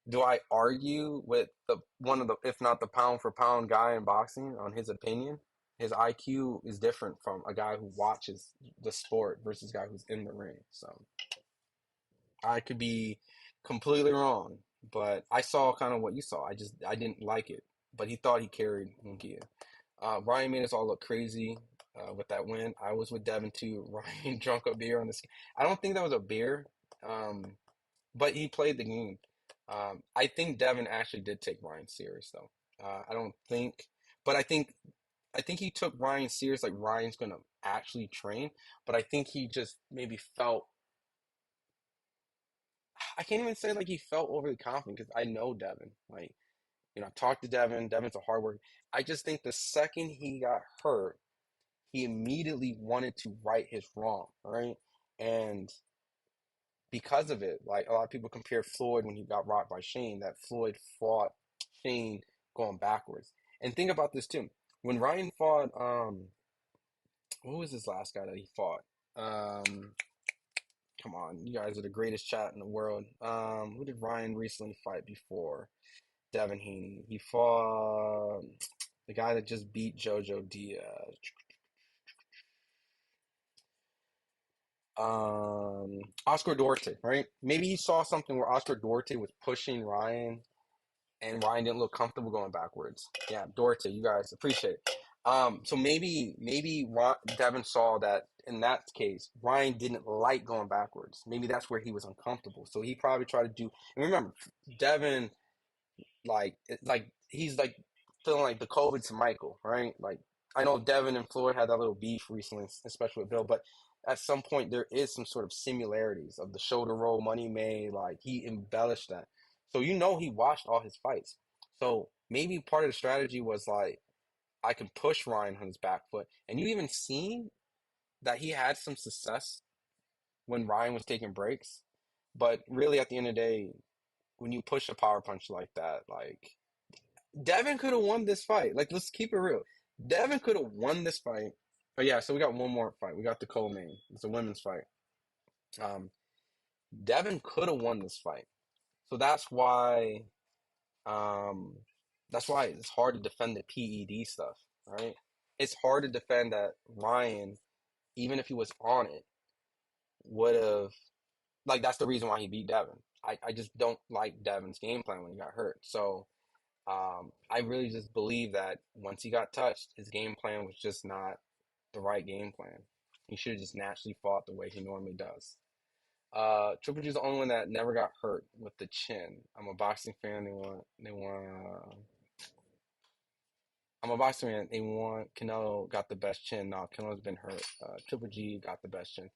do I argue with the one of the if not the pound for pound guy in boxing on his opinion? His IQ is different from a guy who watches the sport versus a guy who's in the ring. So I could be completely wrong, but I saw kind of what you saw. I didn't like it, but he thought he carried Munguia. Ryan made us all look crazy with that win. I was with Devin too. Ryan drunk a beer on this. I don't think that was a beer, but he played the game. I think Devin actually did take Ryan serious though. I don't think, but I think he took Ryan serious. Like Ryan's gonna actually train, but I think he just maybe felt I can't even say like he felt overly confident because I know Devin. Like, I talked to Devin. Devin's a hard worker. I just think the second he got hurt, he immediately wanted to right his wrong, right? And because of it, like a lot of people compare Floyd when he got rocked by Shane, that Floyd fought Shane going backwards. And think about this too. When Ryan fought, what was his last guy that he fought? Um, Come on, you guys are the greatest chat in the world. Who did Ryan recently fight before? Devin Haney. He fought the guy that just beat Jojo Diaz. Oscar Duarte, right? Maybe he saw something where Oscar Duarte was pushing Ryan and Ryan didn't look comfortable going backwards. Yeah, Duarte, you guys appreciate it. So maybe Devin saw that in that case, Ryan didn't like going backwards. Maybe that's where he was uncomfortable. So he probably tried to do. And remember, Devin like he's like feeling like the COVID to Michael, right? Like I know Devin and Floyd had that little beef recently, especially with Bill, but at some point there is some sort of similarities of the shoulder roll, money made, like he embellished that. So he watched all his fights. So maybe part of the strategy was like I can push Ryan on his back foot. And you even seen that he had some success when Ryan was taking breaks. But really at the end of the day, when you push a power punch like that, like Devin could have won this fight. Like, let's keep it real. Devin could have won this fight. Oh yeah, so we got one more fight. We got the co-main. It's a women's fight. Um, Devin could have won this fight. So um that's why it's hard to defend the PED stuff, right? It's hard to defend that Ryan, even if he was on it, would have like that's the reason why he beat Devin. I just don't like Devin's game plan when he got hurt. So I really just believe that once he got touched, his game plan was just not the right game plan. He should have just naturally fought the way he normally does. Triple G is the only one that never got hurt with the chin. I'm a boxing fan. I'm a boxing fan. They want Canelo got the best chin. No, Canelo's been hurt. Triple G got the best chin.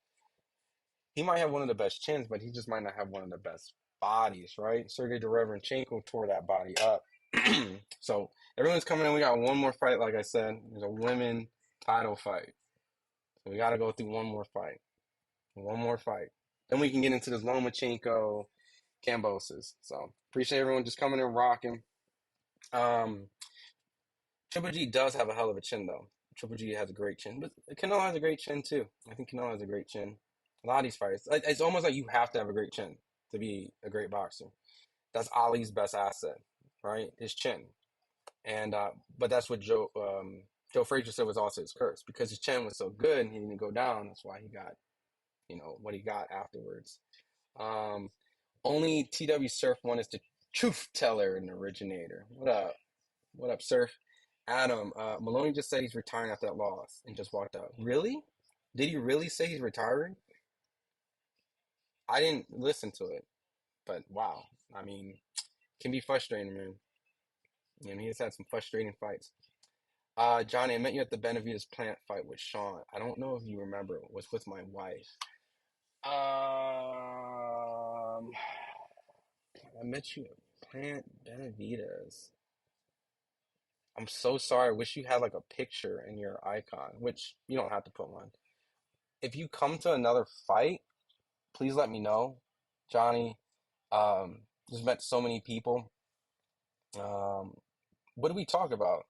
He might have one of the best chins, but he just might not have one of the best bodies, right? Sergey Derevyanchenko tore that body up. So everyone's coming in. We got one more fight, like I said. There's a women title fight. So we got to go through one more fight. One more fight. Then we can get into this Lomachenko Kambosos. So appreciate everyone just coming in rocking. Um, Triple G does have a hell of a chin, though. Triple G has a great chin, but Canelo has a great chin too. I think Canelo has a great chin. A lot of these fighters, it's almost like you have to have a great chin to be a great boxer. That's Ali's best asset, right? His chin. And but that's what Joe Frazier said was also his curse because his chin was so good and he didn't go down. That's why he got what he got afterwards. Um, Only TW Surf one is the truth teller and originator. What up? What up, Surf? Adam, Maloney just said he's retiring after that loss and just walked out. Really? Did he really say he's retiring? I didn't listen to it, but wow. I mean, can be frustrating, man. And he has had some frustrating fights. Johnny, I met you at the Benavides plant fight with Sean. I don't know if you remember. It was with my wife. I met you at Plant Benavides. I'm so sorry. I wish you had like a picture in your icon, which you don't have to put one. If you come to another fight, please let me know. Johnny, just met so many people. Um, what did we talk about?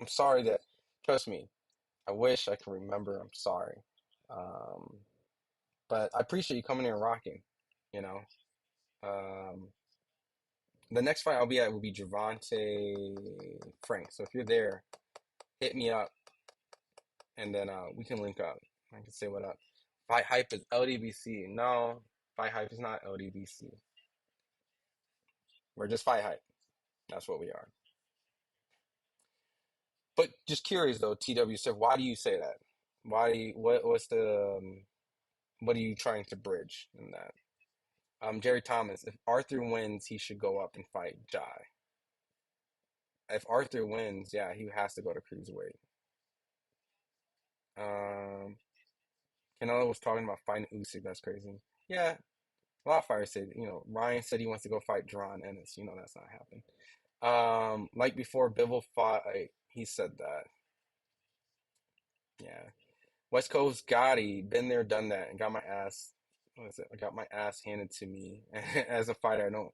I'm sorry that, trust me, I wish I could remember. I'm sorry. Um, but I appreciate you coming here and rocking, you know. Um, the next fight I'll be at will be Javante Frank. So if you're there, hit me up and then we can link up. I can say what up. Fight Hype is LDBC. No, Fight Hype is not LDBC. We're just Fight Hype. That's what we are. But just curious though, TW said, why do you say that? Why do you, what's the what are you trying to bridge in that? Jerry Thomas, if Arthur wins, he should go up and fight Jai. If Arthur wins, yeah, he has to go to cruiserweight. Um, Canelo was talking about fighting Usyk. That's crazy. Yeah, a lot of fighters said, Ryan said he wants to go fight Duran Ennis. That's not happening. Like before Bivol fought, he said that. Yeah. West Coast Gotti, been there, done that, and got my ass. What is it? I got my ass handed to me as a fighter. I don't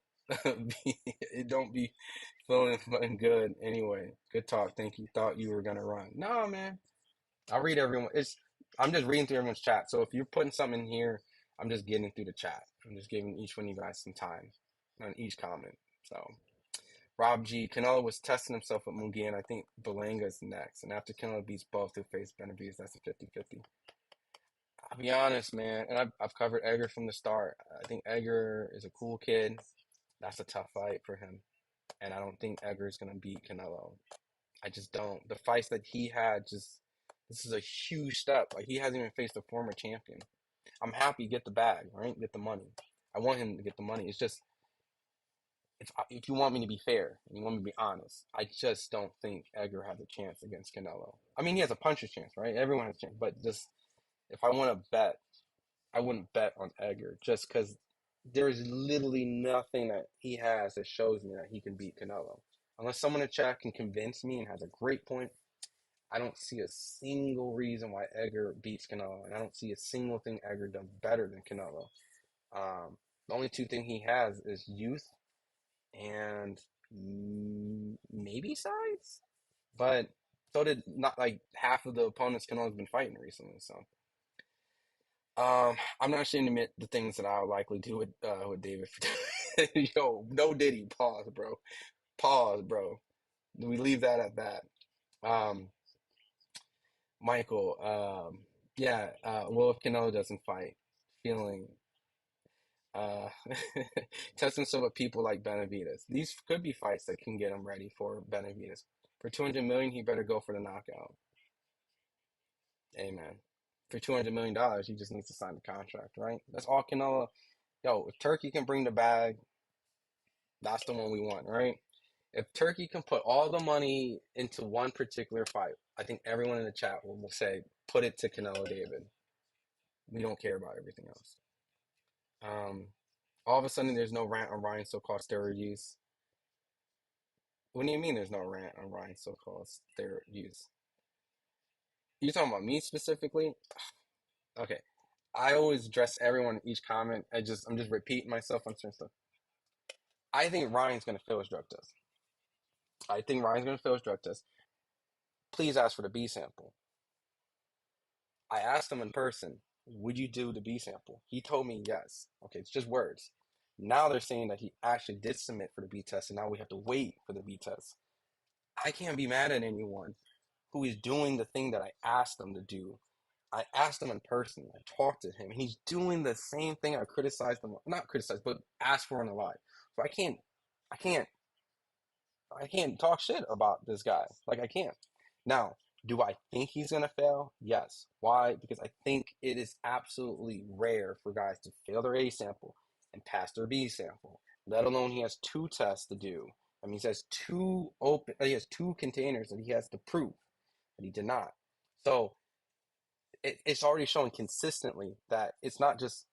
it don't be feeling fucking good anyway. Good talk. Thank you. Thought you were gonna run. No, man. I'll read everyone. I'm just reading through everyone's chat. So if you're putting something in here, I'm just getting through the chat. I'm just giving each one of you guys some time on each comment. So Rob G. Canelo was testing himself with Mugi, and I think Belanga's next. And after Canelo beats both who face Benavides, that's a 50-50. I'll be honest, man, and I've covered Edgar from the start. I think Edgar is a cool kid. That's a tough fight for him, and I don't think Edgar's gonna beat Canelo. I just don't. The fights that he had, just this is a huge step. Like he hasn't even faced a former champion. I'm happy get the bag, right? Get the money. I want him to get the money. It's just if you want me to be fair and you want me to be honest, I just don't think Edgar has a chance against Canelo. I mean, he has a puncher's chance, right? Everyone has a chance, but just if I want to bet, I wouldn't bet on Edgar just because there's literally nothing that he has that shows me that he can beat Canelo. Unless someone in chat can convince me and has a great point, I don't see a single reason why Edgar beats Canelo, and I don't see a single thing Edgar does better than Canelo. The only two things he has is youth and maybe size, but so did not like half of the opponents Canelo's been fighting recently. So I'm not ashamed to admit the things that I'll likely do with David. Yo, no Diddy, pause, bro, pause, bro. We leave that at that. Um, Michael, yeah, well, if Canelo doesn't fight, feeling, uh, test himself with people like Benavides. These could be fights that can get him ready for Benavides. For 200 million, he better go for the knockout. Amen. For $200 million, he just needs to sign the contract, right? That's all Canelo. Yo, if Turkey can bring the bag, that's the one we want, right? If Turkey can put all the money into one particular fight, I think everyone in the chat will say, put it to Canelo David. We don't care about everything else. Um, all of a sudden, there's no rant on Ryan's so-called steroid use. What do you mean there's no rant on Ryan's so-called steroid use? You talking about me specifically? Okay. I always address everyone in each comment. I'm just repeating myself on certain stuff. I think Ryan's gonna fail his drug test. I think Ryan's gonna fail his drug test. Please ask for the B sample. I asked him in person, would you do the B sample? He told me yes. Okay, it's just words. Now they're saying that he actually did submit for the B test, and now we have to wait for the B test. I can't be mad at anyone who is doing the thing that I asked them to do. I asked him in person. I talked to him, and he's doing the same thing I criticized him, not criticized, but asked for in a live. So I can't talk shit about this guy. Like I can't. Now, Do I think he's going to fail? Yes. Why? Because I think it is absolutely rare for guys to fail their A sample and pass their B sample, let alone he has two tests to do. I mean, he has two containers that he has to prove that he did not. So it's already showing consistently that it's not just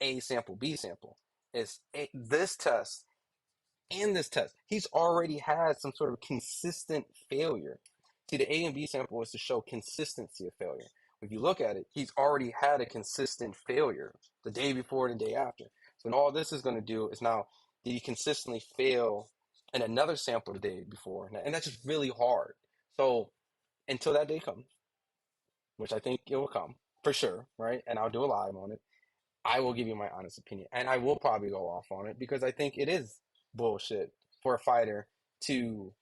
A sample, B sample. This test and this test. He's already had some sort of consistent failure. See, the A and B sample is to show consistency of failure. If you look at it, he's already had a consistent failure the day before and the day after. So all this is going to do is now, did he consistently fail in another sample the day before? And that's just really hard. So until that day comes, which I think it will come for sure, right? And I'll do a live on it. I will give you my honest opinion, and I will probably go off on it because I think it is bullshit for a fighter to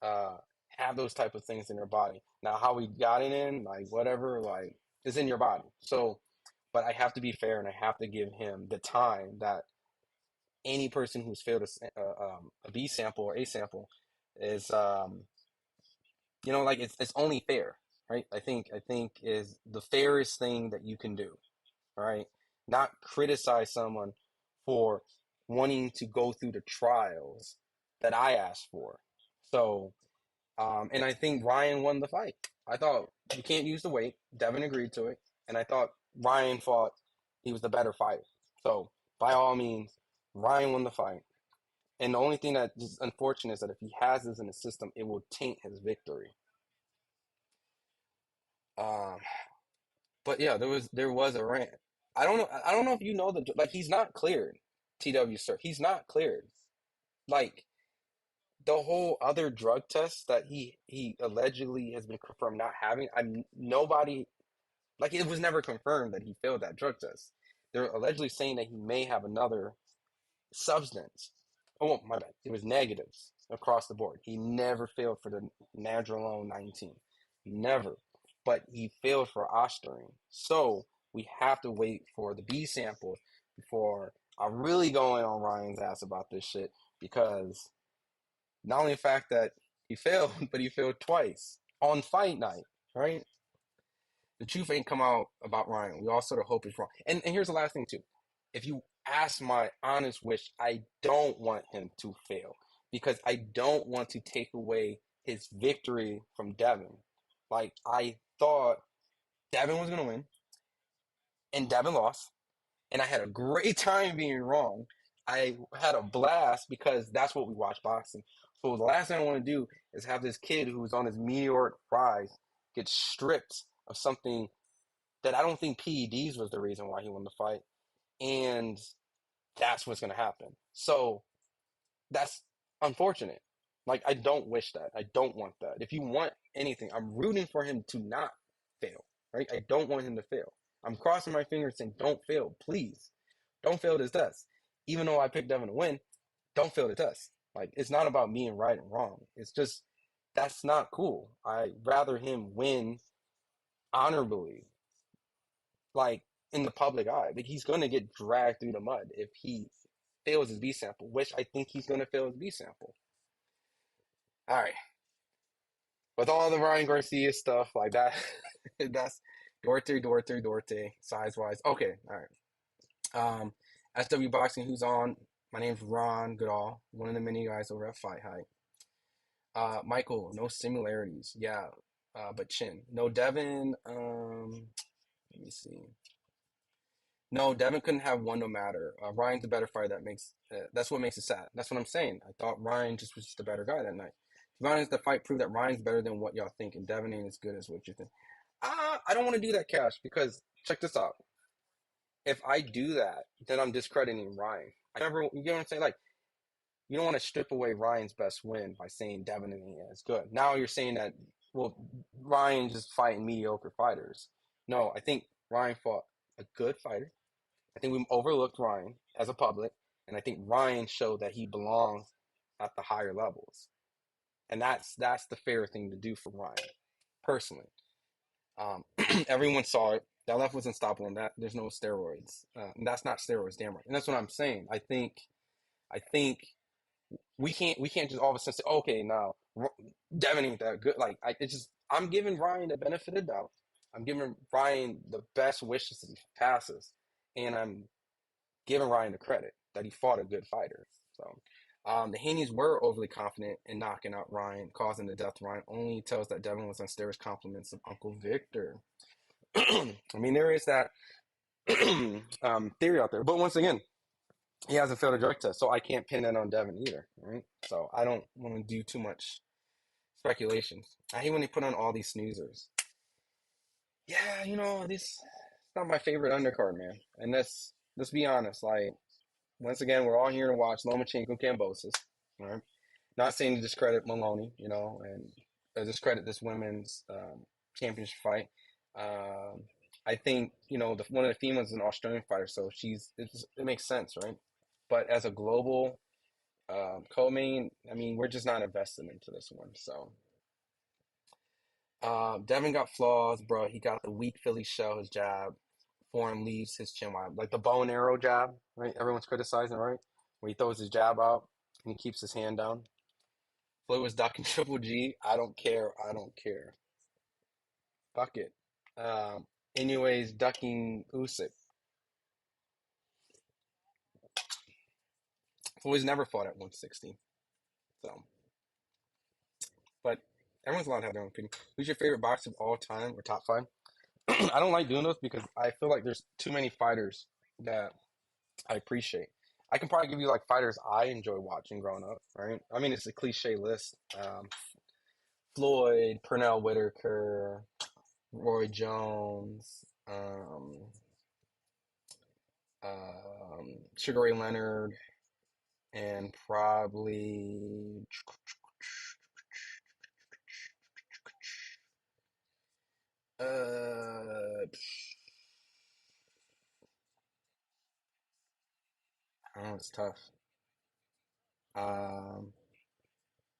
uh, have those type of things in their body. Now, how we got it in, like whatever, like is in your body. So, but I have to be fair, and I have to give him the time that any person who's failed a B sample or A sample is, like it's only fair, right? I think is the fairest thing that you can do. All right, not criticize someone for wanting to go through the trials that I asked for. So, and I think Ryan won the fight. I thought you can't use the weight. Devin agreed to it, and I thought Ryan fought. He was the better fighter. So, by all means, Ryan won the fight. And the only thing that is unfortunate is that if he has this in the system, it will taint his victory. Um, But yeah, there was a rant. I don't know if you know he's not cleared. TW sir, he's not cleared. Like the whole other drug test that he allegedly has been confirmed not having. I'm nobody like it was never confirmed that he failed that drug test. They're allegedly saying that he may have another substance. Oh, my bad. It was negatives across the board. He never failed for the Nandrolone 19. Never. But he failed for Ostarine. So we have to wait for the B sample before I'm really going on Ryan's ass about this shit because not only the fact that he failed, but he failed twice on fight night, right? The truth ain't come out about Ryan. We all sort of hope he's wrong. And here's the last thing too. If you ask my honest wish, I don't want him to fail because I don't want to take away his victory from Devin. Like I thought Devin was gonna win, and Devin lost, and I had a great time being wrong. I had a blast because that's what we watch boxing. So the last thing I want to do is have this kid who's on his meteoric rise get stripped of something that I don't think PEDs was the reason why he won the fight. And that's what's going to happen. So that's unfortunate. Like, I don't wish that. I don't want that. If you want anything, I'm rooting for him to not fail, right? I don't want him to fail. I'm crossing my fingers saying, don't fail, please. Don't fail this test. Even though I picked Devin to win, don't fail the test. Like, it's not about being right and wrong. It's just, that's not cool. I'd rather him win honorably, like in the public eye. Like he's going to get dragged through the mud if he fails his B sample, which I think he's going to fail his B sample. All right. With all the Ryan Garcia stuff like that, that's Dorte, size wise. Okay. All right. SW Boxing, who's on? My name's Ron Goodall, one of the many guys over at FightHype. Michael, no similarities. Yeah. But Chin. No Devin. Let me see. No, Devin couldn't have one no matter. Ryan's the better fighter. That's what makes it sad. That's what I'm saying. I thought Ryan just was just a better guy that night. To be honest, the fight proved that Ryan's better than what y'all think, and Devin ain't as good as what you think. I don't want to do that, Cash, because check this out. If I do that, then I'm discrediting Ryan. You get what I'm saying? Like, you don't want to strip away Ryan's best win by saying Devin ain't as good. Now you're saying that, well, Ryan just fighting mediocre fighters. No, I think Ryan fought a good fighter. I think we overlooked Ryan as a public, and I think Ryan showed that he belongs at the higher levels, and that's the fair thing to do for Ryan, personally. Everyone saw it. That left was unstoppable. And that there's no steroids. And that's not steroids, damn right. And that's what I'm saying. I think we can't just all of a sudden say, okay, now Devin ain't that good. Like it's just I'm giving Ryan the benefit of the doubt. I'm giving Ryan the best wishes that he passes, and I'm giving Ryan the credit that he fought a good fighter. So the Haney's were overly confident in knocking out Ryan, causing the death. Ryan only tells that Devin was on steroids compliments of Uncle Victor. I mean, there is that theory out there, but once again, he hasn't failed a drug test, so I can't pin that on Devin either. Right? So I don't want to do too much speculations. I hate when they put on all these snoozers. Yeah, this it's not my favorite undercard, man. And let's be honest, like once again, we're all here to watch Lomachenko Kambosos. All right. Not saying to discredit Maloney, and discredit this women's championship fight. Um, I think one of the females is an Australian fighter, so it makes sense, right? But as a global co-main, I mean, we're just not invested into this one. So Devin got flaws, bro. He got the weak Philly shell, his jab. Foreign leaves his chin wide, like the bow and arrow jab, right? Everyone's criticizing, right? Where he throws his jab out and he keeps his hand down. Floyd was ducking Triple G. I don't care. I don't care. Fuck it. Anyways, ducking Usyk. Floyd's never fought at 160. So, but everyone's allowed to have their own opinion. Who's your favorite boxer of all time or top five? I don't like doing those because I feel like there's too many fighters that I appreciate. I can probably give you like fighters I enjoy watching growing up, right? I mean, it's a cliche list. Floyd, Pernell Whitaker, Roy Jones, Sugar Ray Leonard, and probably uh, I don't know, it's tough. Um,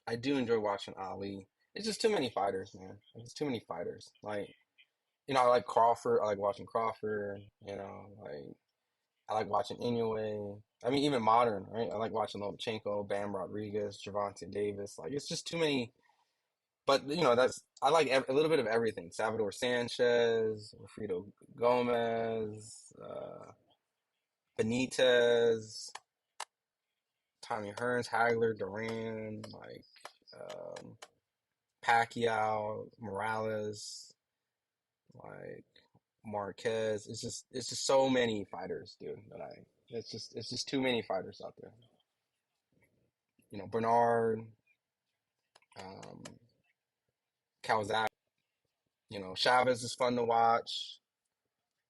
I do enjoy watching Ali. It's just too many fighters, man. It's too many fighters. Like, I like Crawford. I like watching Crawford. Like I like watching Inoue. I mean, even modern, right? I like watching Lomachenko, Bam Rodriguez, Gervonta Davis. Like, it's just too many. But I like a little bit of everything. Salvador Sanchez, Wilfredo Gomez, Benitez, Tommy Hearns, Hagler, Duran, like um, Pacquiao, Morales, like Marquez. It's just so many fighters, dude. It's just too many fighters out there. Bernard, um, Calzaghe. Chavez is fun to watch.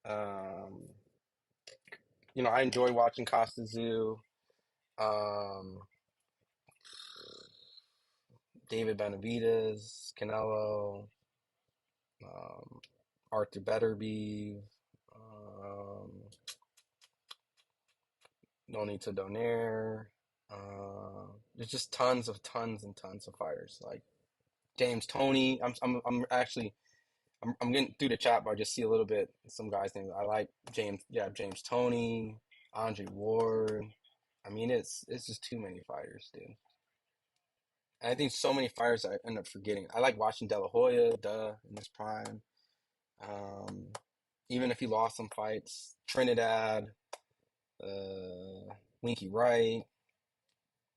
Um, I enjoy watching Costa Zoo. Um, David Benavidez, Canelo, um, Arthur Betterby, um, Nonito Donaire. There's just tons and tons of fighters like James Toney. I'm getting through the chat, but I just see a little bit some guys' names. I like James. Yeah, James Toney, Andre Ward. I mean, it's just too many fighters, dude. And I think so many fighters I end up forgetting. I like watching De La Hoya, in his prime. Um, Even if he lost some fights, Trinidad, Winky Wright.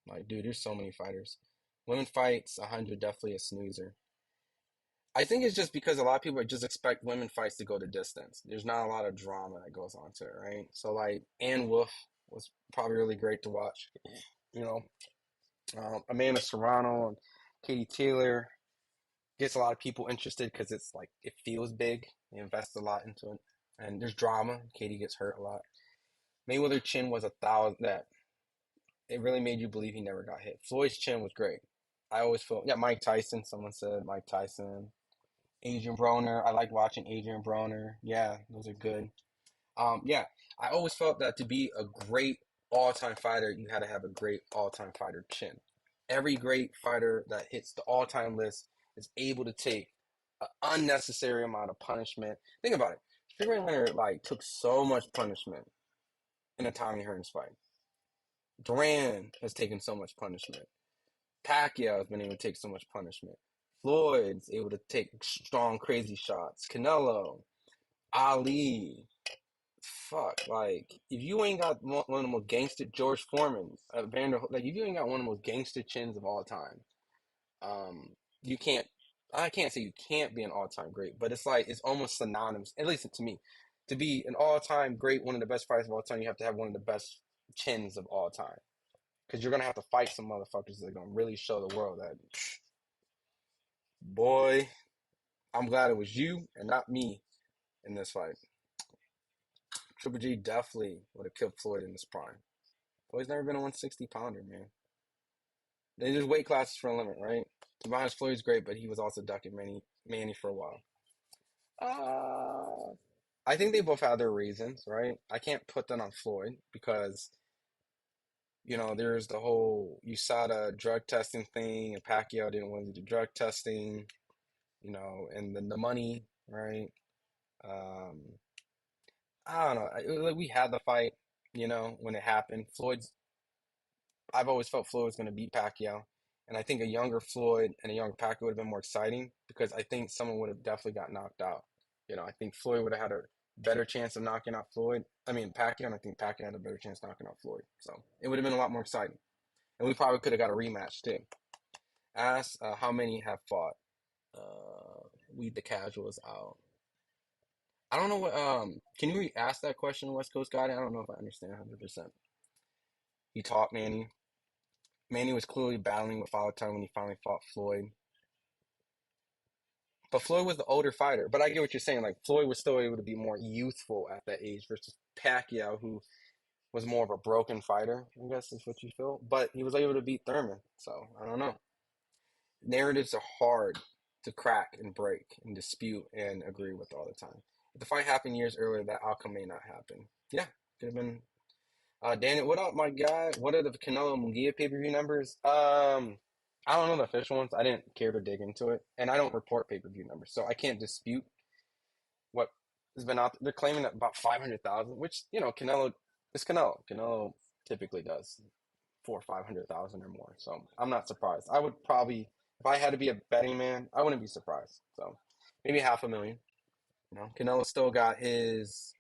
Like, dude, there's so many fighters. Women fights, 100, definitely a snoozer. I think it's just because a lot of people just expect women fights to go the distance. There's not a lot of drama that goes on to it, right? So, like, Ann Wolf was probably really great to watch. You know, Amanda Serrano and Katie Taylor gets a lot of people interested because it's like it feels big. They invest a lot into it, and there's drama. Katie gets hurt a lot. Mayweather chin was 1,000. That it really made you believe he never got hit. Floyd's chin was great. I always felt yeah. Mike Tyson. Someone said Mike Tyson. Adrian Broner. I like watching Adrian Broner. Yeah, those are good. Yeah, I always felt that to be a great all-time fighter, you had to have a great all-time fighter chin. Every great fighter that hits the all-time list is able to take an unnecessary amount of punishment. Think about it. Sugar Leonard like took so much punishment in a Tommy Hearns fight. Duran has taken so much punishment. Pacquiao has been able to take so much punishment. Floyd's able to take strong, crazy shots. Canelo, Ali. Fuck, like if you ain't got one of the most gangster George Foreman, like if you ain't got one of the most gangster chins of all time, um, you can't. I can't say you can't be an all-time great, but it's like it's almost synonymous, at least to me, to be an all-time great, one of the best fighters of all time. You have to have one of the best chins of all time, because you're gonna have to fight some motherfuckers that are gonna really show the world that, boy, I'm glad it was you and not me in this fight. Triple G definitely would have killed Floyd in his prime. Floyd's never been a 160 pounder, man. There's weight classes for a limit, right? Tobias Floyd's great, but he was also ducking Manny for a while. Uh, I think they both have their reasons, right? I can't put that on Floyd because, there's the whole USADA drug testing thing, and Pacquiao didn't want to do drug testing, and then the money, right? Um, I don't know. Like we had the fight, when it happened. I've always felt Floyd was going to beat Pacquiao. And I think a younger Floyd and a younger Pacquiao would have been more exciting because I think someone would have definitely got knocked out. I think Floyd would have had a better chance of knocking out Floyd. I mean, Pacquiao, and I think Pacquiao had a better chance of knocking out Floyd. So it would have been a lot more exciting. And we probably could have got a rematch too. Ask how many have fought. Weed the casuals out. I don't know what. Can you ask that question, West Coast guy? I don't know if I understand 100%. He taught Manny. Manny was clearly battling with Father Time when he finally fought Floyd. But Floyd was the older fighter. But I get what you're saying. Like Floyd was still able to be more youthful at that age versus Pacquiao, who was more of a broken fighter, I guess is what you feel. But he was able to beat Thurman. So I don't know. Narratives are hard to crack and break and dispute and agree with all the time. If the fight happened years earlier, that outcome may not happen. Yeah, could have been. Daniel, what up, my guy? What are the Canelo Munguia pay-per-view numbers? I don't know the official ones. I didn't care to dig into it, and I don't report pay-per-view numbers, so I can't dispute what has been out there. They're claiming that about 500,000, which Canelo is Canelo. Canelo typically does 400,000 or 500,000 or more, so I'm not surprised. I would probably, if I had to be a betting man, I wouldn't be surprised. So maybe 500,000. Canelo still got his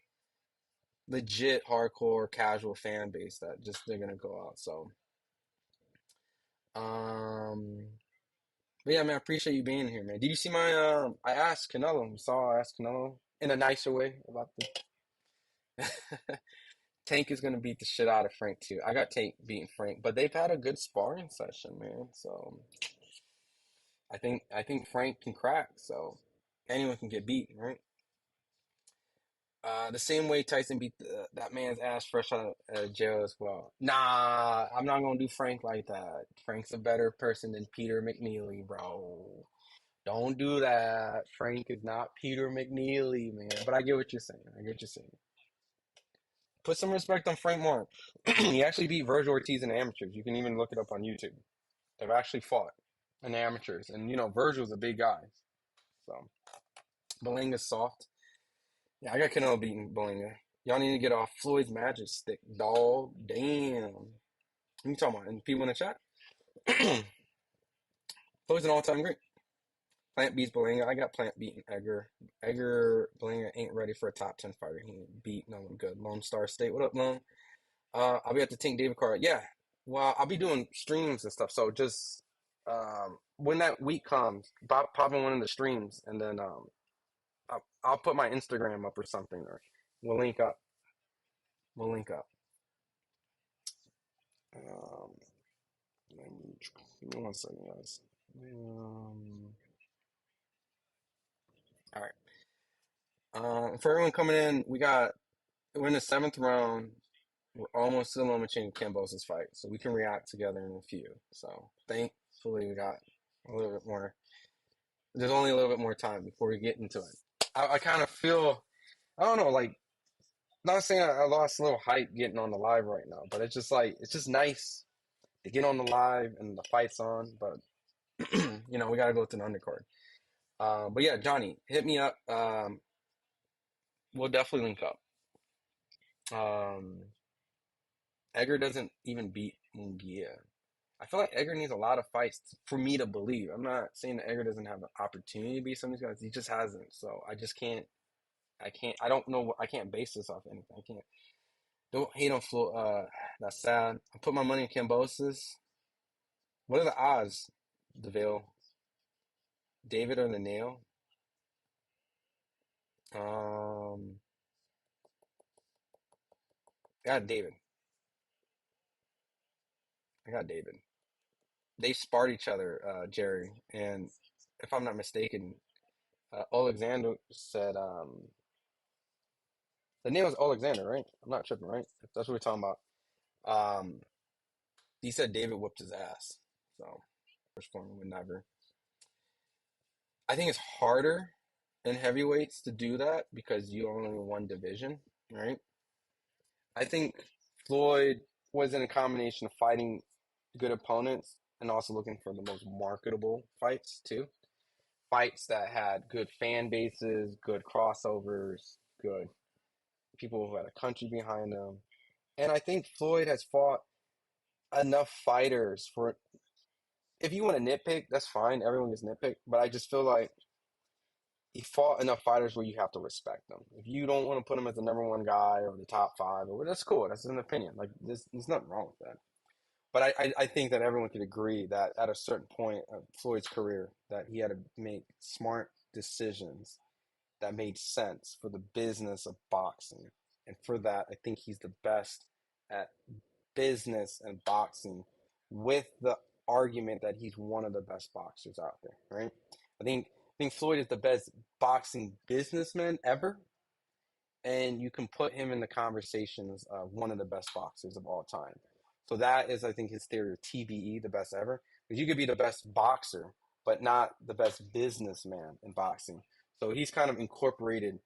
legit hardcore casual fan base that just they're gonna go out. So um but yeah, man, I appreciate you being here, man. Did you see my I asked Canelo, you saw I asked Canelo in a nicer way about the Tank is gonna beat the shit out of Frank too. I got Tank beating Frank, but they've had a good sparring session, man. So I think Frank can crack, so anyone can get beat, right? The same way Tyson beat that man's ass fresh out of jail as well. Nah, I'm not gonna do Frank like that. Frank's a better person than Peter McNeely, bro. Don't do that. Frank is not Peter McNeely, man. But I get what you're saying. I get what you're saying. Put some respect on Frank Mark. He actually beat Virgil Ortiz in the amateurs. You can even look it up on YouTube. They've actually fought in the amateurs, and Virgil's a big guy. So Belanga's soft. Yeah, I got Canelo beating Bellinger. Y'all need to get off Floyd's magic stick, dog. Damn. What you talking about? And people in the chat? Floyd's an all-time great. Plant beats Bellinger. I got Plant beating Edgar. Bellinger ain't ready for a top 10 fighter. He ain't beat no one good. Lone Star State. What up, Lone? I'll be at the Tank David card. Yeah. Well, I'll be doing streams and stuff. So just when that week comes, pop in one of the streams, and then I'll put my Instagram up or something, or we'll link up. We'll link up. Um, Give me one second, guys. All right. For everyone coming in, we're in the seventh round. We're almost to the Lomachenko Kambosos fight, so we can react together in a few. So thankfully, we got a little bit more. There's only a little bit more time before we get into it. I kind of feel, I don't know, like, not saying I lost a little hype getting on the live right now, but it's just like, it's just nice to get on the live and the fight's on, but, we got to go to the undercard. But yeah, Johnny, hit me up. We'll definitely link up. Um, Edgar doesn't even beat Munguia. I feel like Edgar needs a lot of fights for me to believe. I'm not saying that Edgar doesn't have an opportunity to be some of these guys. He just hasn't. So I just can't. I can't. I don't know. I can't base this off anything. I can't. Don't hate on Flo. That's sad. I put my money in Kambosos. What are the odds? DeVille, David, or the nail? Um, I got David. I got David. They sparred each other, Jerry, and if I'm not mistaken, Alexander said the name was Alexander, right? I'm not tripping, right? If that's what we're talking about. Um, he said David whooped his ass, so first Foreman would never. I think it's harder in heavyweights to do that because you only in one division, right? I think Floyd was in a combination of fighting good opponents and also looking for the most marketable fights too. Fights that had good fan bases, good crossovers, good people who had a country behind them. And I think Floyd has fought enough fighters for, if you want to nitpick, that's fine. Everyone gets nitpick, but I just feel like he fought enough fighters where you have to respect them. If you don't want to put him as the number one guy or the top five, or that's cool. That's an opinion. Like there's nothing wrong with that. But I think that everyone could agree that at a certain point of Floyd's career, that he had to make smart decisions that made sense for the business of boxing. And for that, I think he's the best at business and boxing with the argument that he's one of the best boxers out there, right? I think Floyd is the best boxing businessman ever, and you can put him in the conversations of one of the best boxers of all time. So that is, I think, his theory of TBE, the best ever. Because you could be the best boxer, but not the best businessman in boxing. So he's kind of incorporated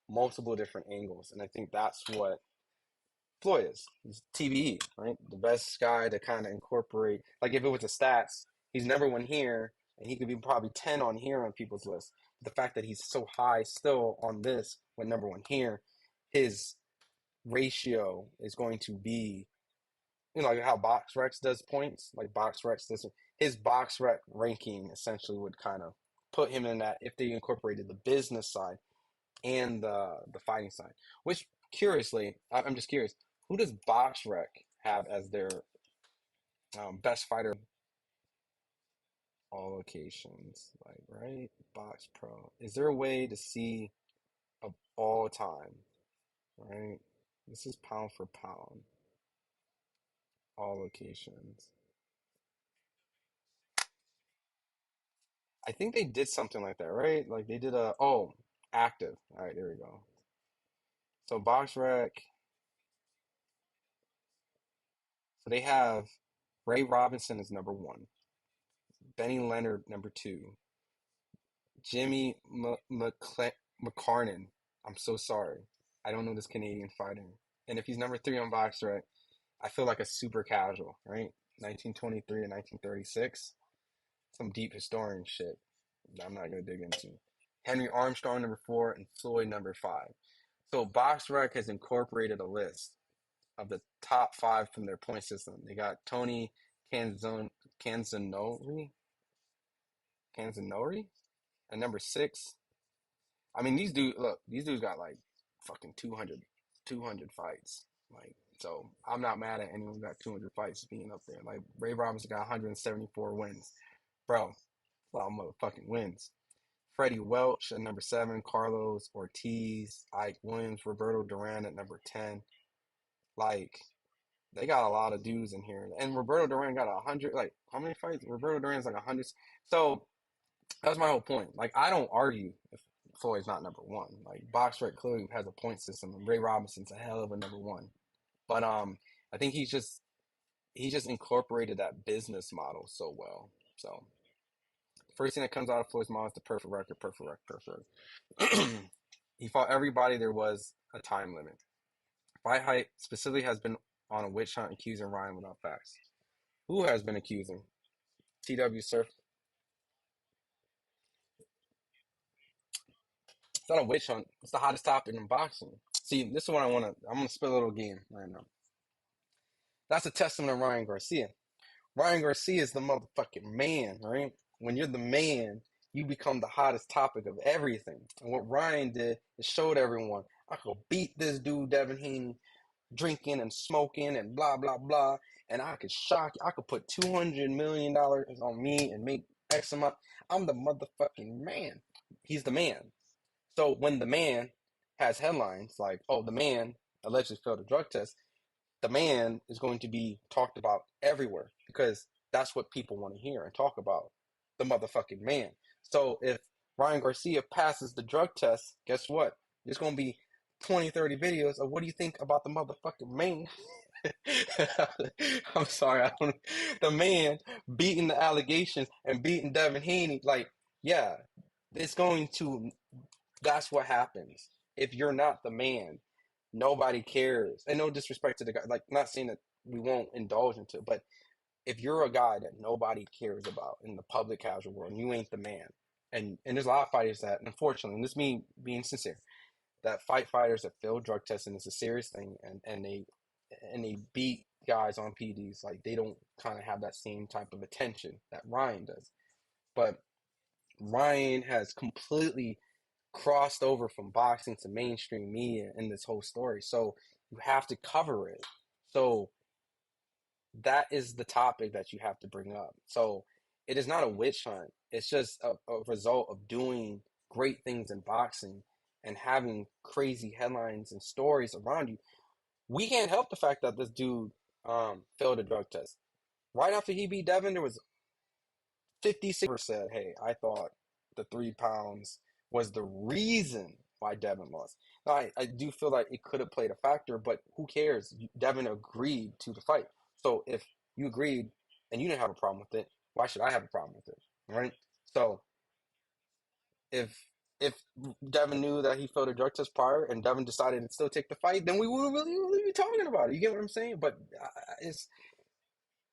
multiple different angles, and I think that's what Floyd is. He's TBE, right? The best guy to kind of incorporate. Like if it was the stats, he's number one here, and he could be probably 10 on here on people's list. But the fact that he's so high still on this when number one here, his ratio is going to be, like how BoxRec does points, like BoxRec does. His BoxRec ranking essentially would kind of put him in that if they incorporated the business side and the fighting side. Which, curiously, I'm just curious, who does BoxRec have as their best fighter all locations? Like, right? Box Pro. Is there a way to see of all time? Right? This is pound for pound, all locations. I think they did something like that, right? Like they did active. All right, there we go. So BoxRec, so they have Ray Robinson is number one, Benny Leonard number two, Jimmy McCarnan. I'm so sorry. I don't know this Canadian fighter. And if he's number three on BoxRec, I feel like a super casual, right? 1923 and 1936. Some deep historian shit that I'm not going to dig into. Henry Armstrong, number four, and Floyd, number five. So BoxRec has incorporated a list of the top five from their point system. They got Tony Canzanori, Canzanori, and number six. I mean, these dudes got like fucking 200 fights. Like, so I'm not mad at anyone who got 200 fights being up there. Like, Ray Robinson got 174 wins. Bro, a lot of motherfucking wins. Freddie Welch at number seven, Carlos Ortiz, Ike Williams, Roberto Duran at number 10. Like, they got a lot of dudes in here. And Roberto Duran got 100. Like, how many fights? Roberto Duran's like 100. So, that's my whole point. Like, I don't argue if Floyd's not number one. Like, BoxRec clearly has a point system, and Ray Robinson's a hell of a number one. But I think he just incorporated that business model so well. So, first thing that comes out of Floyd's mouth is the perfect record, perfect record, perfect record. He fought everybody. There was a time limit. FightHype specifically has been on a witch hunt accusing Ryan without facts. Who has been accusing? TW Surf. It's not a witch hunt. It's the hottest topic in boxing. See, this is what I want to. I'm going to spit a little game right now. That's a testament of Ryan Garcia. Ryan Garcia is the motherfucking man, right? When you're the man, you become the hottest topic of everything. And what Ryan did is showed everyone I could beat this dude, Devin Haney, drinking and smoking and blah blah blah, and I could shock you. I could put $200 million on me and make X amount. I'm the motherfucking man. He's the man. So when the man has headlines like, "Oh, the man allegedly failed a drug test," the man is going to be talked about everywhere because that's what people want to hear and talk about. The motherfucking man. So if Ryan Garcia passes the drug test, guess what? There's going to be 20, 30 videos of what do you think about the motherfucking man? I'm sorry, the man beating the allegations and beating Devin Haney. Like, yeah, it's going to, that's what happens. If you're not the man, nobody cares. And no disrespect to the guy, like, not saying that we won't indulge into it, but if you're a guy that nobody cares about in the public casual world, and you ain't the man. And there's a lot of fighters that, unfortunately, and this me being sincere, that fight fighters that fail drug testing is a serious thing, and they beat guys on PDs like they don't kind of have that same type of attention that Ryan does. But Ryan has completely crossed over from boxing to mainstream media in this whole story. So you have to cover it. So that is the topic that you have to bring up. So it is not a witch hunt. It's just a result of doing great things in boxing and having crazy headlines and stories around you. We can't help the fact that this dude failed a drug test. Right after he beat Devin, there was 56 said, "Hey, I thought the 3 pounds was the reason why Devin lost." Now, I do feel like it could have played a factor, but who cares? Devin agreed to the fight. So if you agreed and you didn't have a problem with it, why should I have a problem with it? Right? So if if Devin knew that he failed a drug test prior and Devin decided to still take the fight, then we would really be talking about it. You get what I'm saying? But it's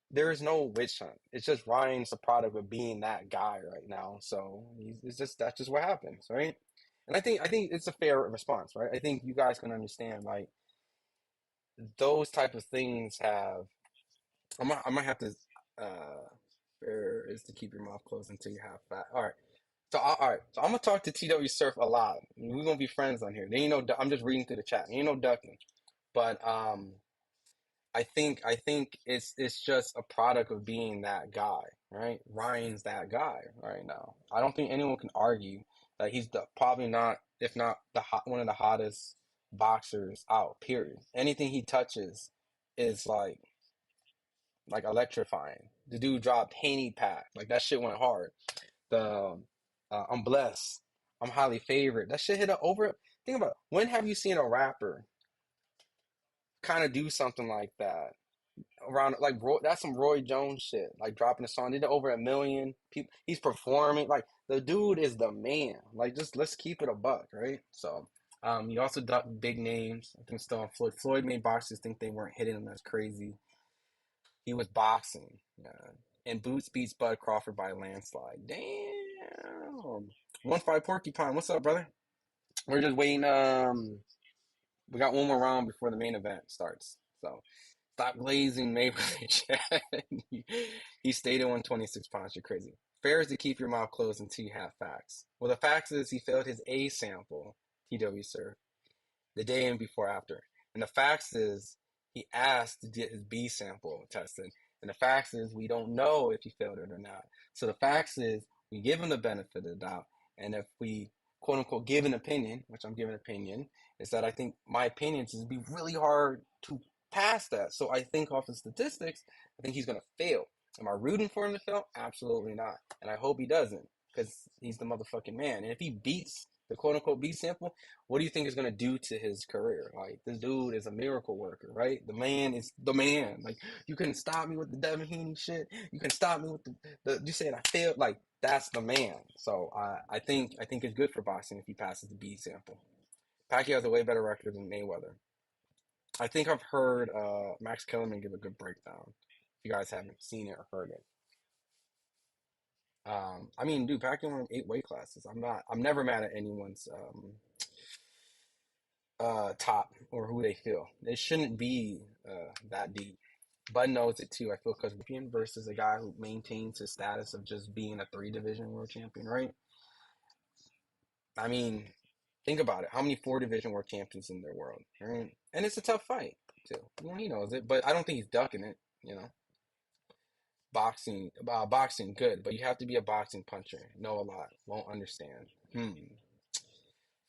there is no witch hunt. It's just Ryan's a product of being that guy right now. So it's just that's just what happens, right? And I think it's a fair response, right? I think you guys can understand like those type of things have. I might have to. Uh, fair is to keep your mouth closed until you have fat. All right. So all right. So I'm gonna talk to TW Surf a lot. We're gonna be friends on here. Then I'm just reading through the chat. You know ducking, but I think it's just a product of being that guy, right? Ryan's that guy right now. I don't think anyone can argue that he's probably not, if not one of the hottest boxers out. Period. Anything he touches is like electrifying. The dude dropped Haney Pack, like that shit went hard. The I'm blessed. I'm highly favored. That shit hit over. Think about it. When have you seen a rapper kind of do something like that? Around like that's some Roy Jones shit. Like dropping a song, did over 1 million people. He's performing like the dude is the man. Like just let's keep it a buck, right? So, he also ducked big names. I think still on Floyd. Floyd made boxers think they weren't hitting him. That's crazy. He was boxing, and Boots beats Bud Crawford by a landslide. Damn. 1-5 Porcupine. What's up, brother? We're just waiting. We got one more round before the main event starts. So stop glazing Mayweather chat. He stayed at 126 pounds. You're crazy. Fair is to keep your mouth closed until you have facts. Well, the facts is he failed his A sample, TW sir, the day and before after. And the facts is he asked to get his B sample tested. And the facts is we don't know if he failed it or not. So the facts is we give him the benefit of the doubt. And if we quote unquote give an opinion, which I'm giving an opinion, is that I think my opinion is be really hard to pass that. So I think off of statistics, I think he's gonna fail. Am I rooting for him to fail? Absolutely not. And I hope he doesn't, because he's the motherfucking man. And if he beats the quote unquote B sample, what do you think is going to do to his career? Like, this dude is a miracle worker, right? The man is the man. Like, you couldn't stop me with the Devin Haney shit. You can stop me with you saying I failed. Like, that's the man. So I think it's good for boxing if he passes the B sample. Pacquiao has a way better record than Mayweather. I think I've heard Max Kellerman give a good breakdown. If you guys haven't seen it or heard it. I mean, dude, Pacquiao won 8 weight classes. I'm never mad at anyone's top or who they feel. It shouldn't be that deep. Bud knows it too. I feel because champion versus a guy who maintains his status of just being a three division world champion, right? I mean, think about it. How many four division world champions in their world, right? And it's a tough fight too. Well, he knows it, but I don't think he's ducking it. Boxing, good, but you have to be a boxing puncher. Know a lot, won't understand.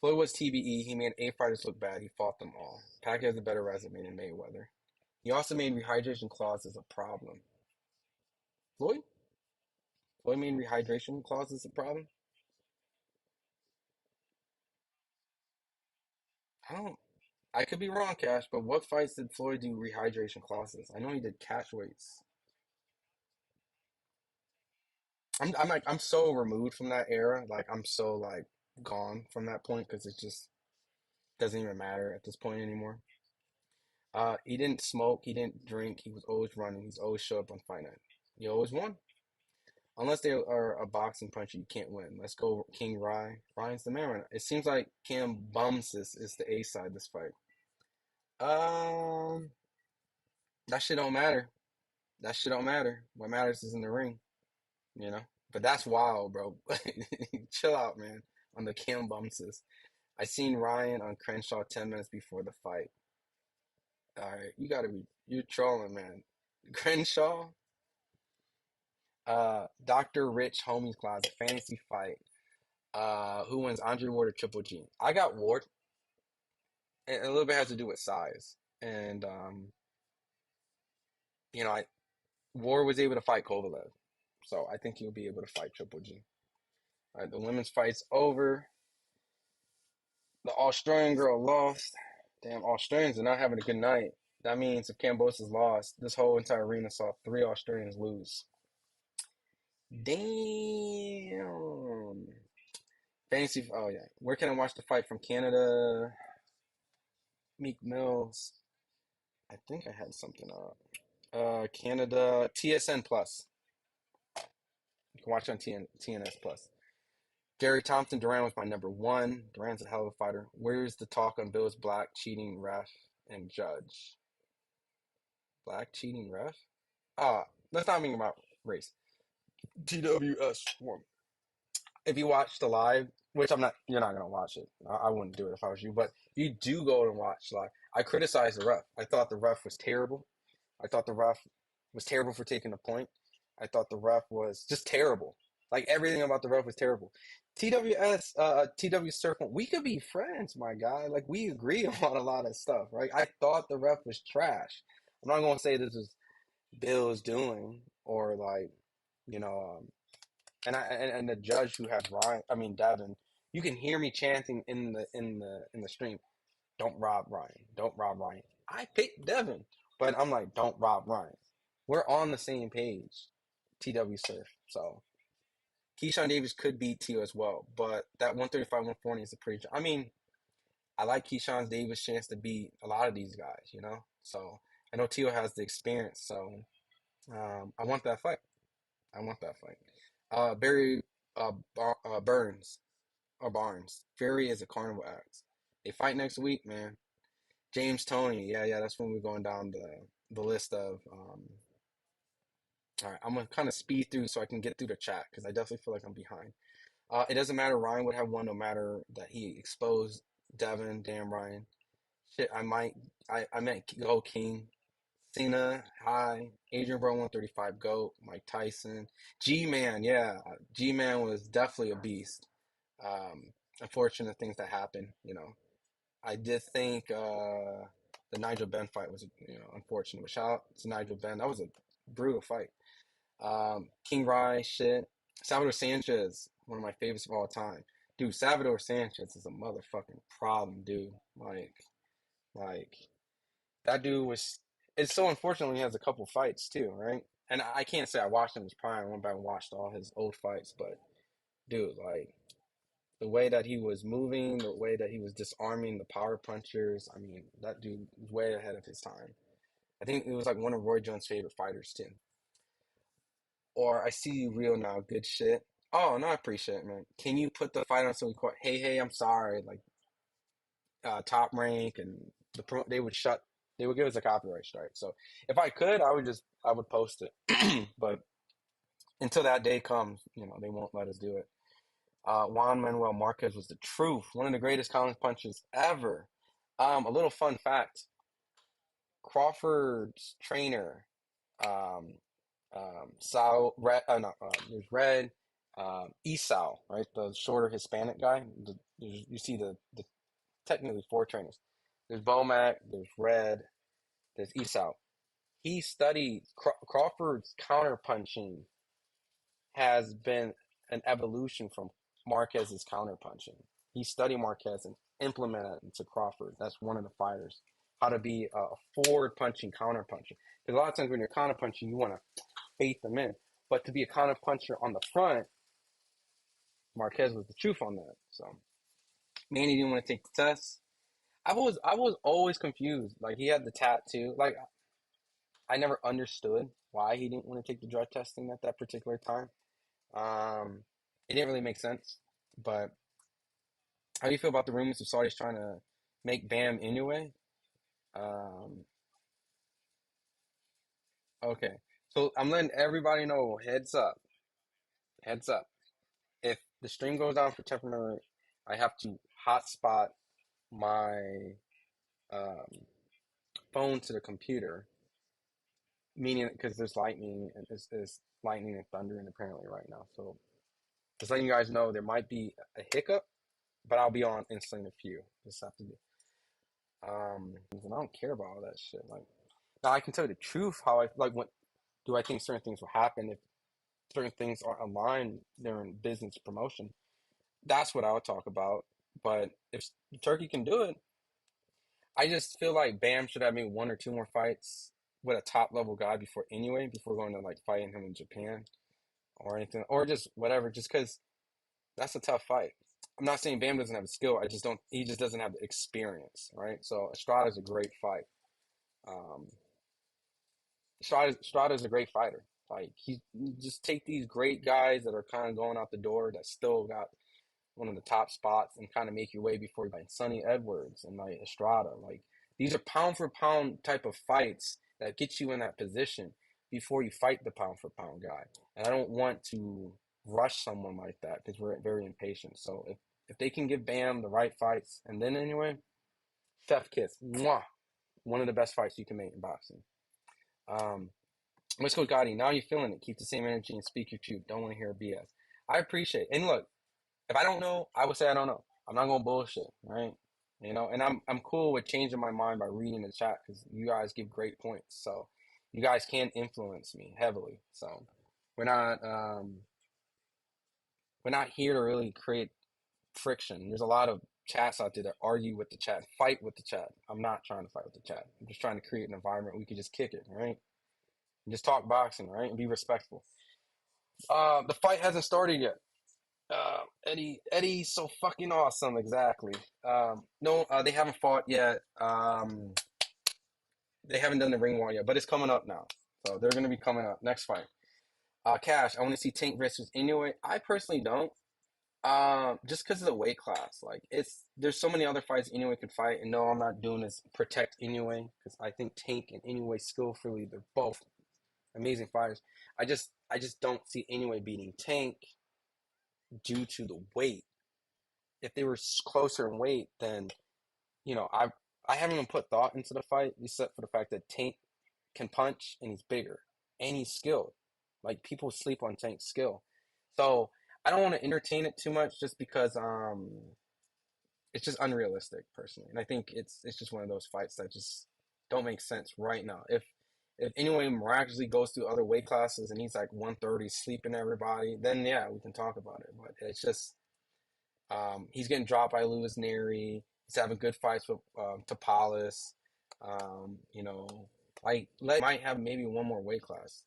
Floyd was TBE. He made eight fighters look bad. He fought them all. Pacquiao has a better resume than Mayweather. He also made rehydration clauses a problem. Floyd? Floyd made rehydration clauses a problem? I don't. I could be wrong, Cash, but what fights did Floyd do rehydration clauses? I know he did catch weights. I'm so removed from that era. Like I'm so like gone from that point because it just doesn't even matter at this point anymore. He didn't smoke. He didn't drink. He was always running. He's always showed up on fight night. He always won. Unless they are a boxing puncher, you can't win. Let's go, King Rye. Ryan's the man right now. It seems like Kambosos is the A side this fight. Um, that shit don't matter. That shit don't matter. What matters is in the ring, you know. But that's wild, bro. Chill out, man. On the Kambosos. I seen Ryan on Crenshaw 10 minutes before the fight. All right, you gotta be. You're trolling, man. Crenshaw, Dr. Rich Homies Class, fantasy fight. Who wins Andre Ward or Triple G? I got Ward, and a little bit has to do with size. And you know, Ward was able to fight Kovalev, so I think he'll be able to fight Triple G. All right, the women's fight's over. The Australian girl lost. Damn, Australians are not having a good night. That means if Cambosos lost, this whole entire arena saw three Australians lose. Damn. Fantasy. Oh yeah. Where can I watch the fight from Canada? Meek Mills. I think I had something up. Canada TSN Plus. You can watch on TNS Plus. Gary Thompson Duran was my number one. Duran's a hell of a fighter. Where's the talk on Bill's black cheating ref and judge? Black cheating ref? Let's not think about race. TWS one. If you watch the live, which I'm not, you're not gonna watch it. I wouldn't do it if I was you. But you do go and watch live. I criticized the ref. I thought the ref was terrible. I thought the ref was terrible for taking a point. I thought the ref was just terrible. Like everything about the ref was terrible. TW Circle, we could be friends, my guy. Like we agree on a lot of stuff, right? I thought the ref was trash. I'm not gonna say this is Bill's doing or like, you know, and the judge who has Ryan, I mean Devin, you can hear me chanting in the stream. Don't rob Ryan. Don't rob Ryan. I picked Devin, but I'm like, don't rob Ryan. We're on the same page, TW Surf. So Keyshawn Davis could beat Tio as well, but that 135, 140 is a pretty. I mean, I like Keyshawn Davis' chance to beat a lot of these guys, you know. So I know Tio has the experience, so I want that fight. I want that fight. Barry Burns or Barnes. Fury is a carnival act. They fight next week, man. James Tony, yeah, that's when we're going down the list of. All right, I'm gonna kind of speed through so I can get through the chat because I definitely feel like I'm behind. It doesn't matter. Ryan would have won no matter that he exposed Devin. Damn Ryan. Shit, I meant go King. Cena, hi. Adrian Bro 135 GOAT. Mike Tyson. G Man, yeah. G Man was definitely a beast. Unfortunate things that happened, you know. I did think the Nigel Benn fight was, unfortunate. But shout out to Nigel Benn. That was a brutal fight. King Rye, shit. Salvador Sanchez, one of my favorites of all time. Dude, Salvador Sanchez is a motherfucking problem, dude. Like that dude was. It's so unfortunate he has a couple fights too, right? And I can't say I watched him in his prime. I went back and watched all his old fights, but dude, like the way that he was moving, the way that he was disarming the power punchers. I mean, that dude was way ahead of his time. I think it was like one of Roy Jones' favorite fighters too. Or I see you real now, good shit. Oh no, I appreciate it, man. Can you put the fight on so we call? Hey, I'm sorry. Like Top Rank and they would They would give us a copyright strike. So if I could, I would post it. But until that day comes, they won't let us do it. Juan Manuel Marquez was the truth, one of the greatest counter punches ever. A little fun fact: Crawford's trainer, um, Sal, Red, no, there's Red, Esau, right? The shorter Hispanic guy. You see the technically four trainers. There's Bomac, there's Red, there's Esau. He studied Crawford's counterpunching has been an evolution from Marquez's counterpunching. He studied Marquez and implemented it into Crawford. That's one of the fighters. How to be a forward punching counterpuncher. Because a lot of times when you're counterpunching, you want to bait them in. But to be a counterpuncher on the front, Marquez was the truth on that. So Manny didn't want to take the test. I was always confused. Like he had the tattoo. Like I never understood why he didn't want to take the drug testing at that particular time. Um, it didn't really make sense. But how do you feel about the rumors of Saudis trying to make Bam anyway? Um, okay. So I'm letting everybody know, heads up. If the stream goes down for temporary, I have to hotspot my um, phone to the computer, meaning because there's lightning and there's lightning and thunder and apparently right now. So just letting you guys know there might be a hiccup, but I'll be on instantly in a few. Just have to do. And I don't care about all that shit. Like now, I can tell you the truth. How I like. What do I think certain things will happen if certain things are aligned during business promotion? That's what I would talk about. But if Turkey can do it, I just feel like Bam should have maybe one or two more fights with a top level guy before going to like fighting him in Japan or anything or just whatever. Just because that's a tough fight. I'm not saying Bam doesn't have the skill. I just don't. He just doesn't have the experience, right? So Estrada's a great fight. Um, Strada's a great fighter. Like he just take these great guys that are kind of going out the door that still got one of the top spots and kind of make your way before like Sonny Edwards and like Estrada. Like these are pound for pound type of fights that get you in that position before you fight the pound for pound guy. And I don't want to rush someone like that because we're very impatient. So if they can give Bam the right fights and then anyway, chef kiss, mwah, one of the best fights you can make in boxing. Um, Let's go, Gotti. Now you're feeling it. Keep the same energy and speak your truth. Don't want to hear BS. I appreciate it. And look, if I don't know, I would say I don't know. I'm not gonna bullshit, right? And I'm cool with changing my mind by reading the chat because you guys give great points. So you guys can influence me heavily. So we're not um we're not here to really create friction. There's a lot of chats out there that argue with the chat, fight with the chat. I'm not trying to fight with the chat. I'm just trying to create an environment where we can just kick it, right? And just talk boxing, right? And be respectful. The fight hasn't started yet. Eddie's so fucking awesome. Exactly. No, they haven't fought yet. They haven't done the ring war yet, but it's coming up now. So they're gonna be coming up next fight. Cash. I want to see Tank versus Inoue. I personally don't. Just because of the weight class. Like there's so many other fights Inoue could fight, and no, I'm not doing this protect Inoue because I think Tank and Inoue skillfully they're both amazing fighters. I just don't see Inoue beating Tank due to the weight. If they were closer in weight, then I haven't even put thought into the fight, except for the fact that Tank can punch and he's bigger and he's skilled. Like people sleep on Tank's skill, so I don't want to entertain it too much just because it's just unrealistic personally, and I think it's just one of those fights that just don't make sense right now. If anyone miraculously goes through other weight classes and he's like 130 sleeping everybody, then yeah, we can talk about it. But it's just he's getting dropped by Lewis Neri. He's having good fights with Topalis. Like might have maybe one more weight class.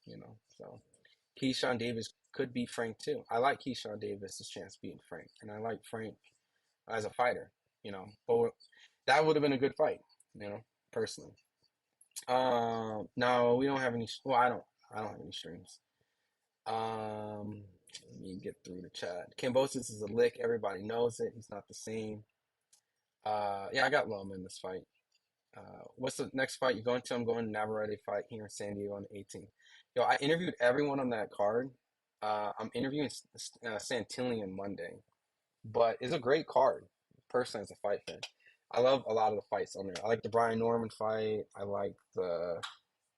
So Keyshawn Davis could beat Frank too. I like Keyshawn Davis's chance beating Frank, and I like Frank as a fighter. But that would have been a good fight. Personally. No, we don't have any. Well, I don't have any streams. Let me get through the chat. Kambosos is a lick. Everybody knows it. He's not the same. Yeah, I got Loma in this fight. What's the next fight you going to? I'm going to Navarrete fight here in San Diego on the 18th. Yo, I interviewed everyone on that card. I'm interviewing Santillan Monday, but it's a great card. Personally, as a fight fan, I love a lot of the fights on there. I like the Brian Norman fight. I like the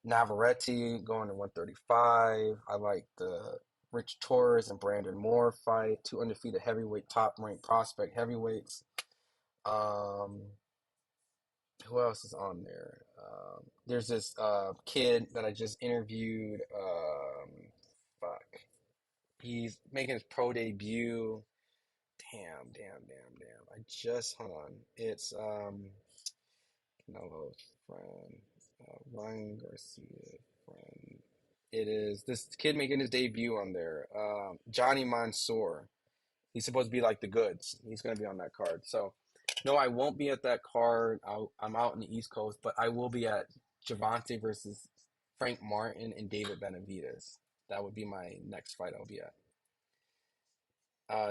Navarrete going to 135. I like the Rich Torres and Brandon Moore fight. Two undefeated heavyweight, top ranked prospect heavyweights. Um, who else is on there? There's this kid that I just interviewed. Fuck. He's making his pro debut. Damn. I just hold on. It's Canelo's friend, Ryan Garcia friend. It is this kid making his debut on there. Johnny Mansour. He's supposed to be like the goods. He's going to be on that card. So, no, I won't be at that card. I'm out in the East Coast, but I will be at Javante versus Frank Martin and David Benavidez. That would be my next fight I'll be at.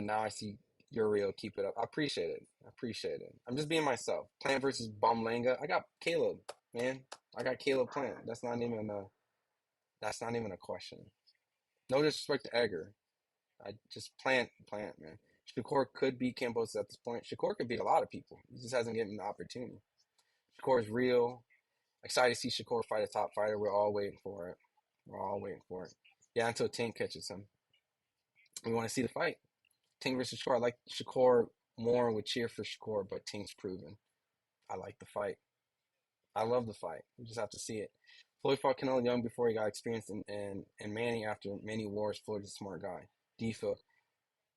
Now I see you're real. Keep it up. I appreciate it. I appreciate it. I'm just being myself. Plant versus Bomlanga. I got Caleb, man. I got Caleb Plant. That's not even a question. No disrespect to Edgar. I just plant, man. Shakur could beat Kambosos at this point. Shakur could beat a lot of people. He just hasn't given the opportunity. Shakur is real. Excited to see Shakur fight a top fighter. We're all waiting for it. We're all waiting for it. Yeah, until Tank catches him. We want to see the fight. Tank versus Shakur. I like Shakur more, would cheer for Shakur, but Tank's proven. I like the fight. I love the fight. We just have to see it. Floyd fought Canelo Young before he got experienced, and Manning after many wars. Floyd's a smart guy. Do you feel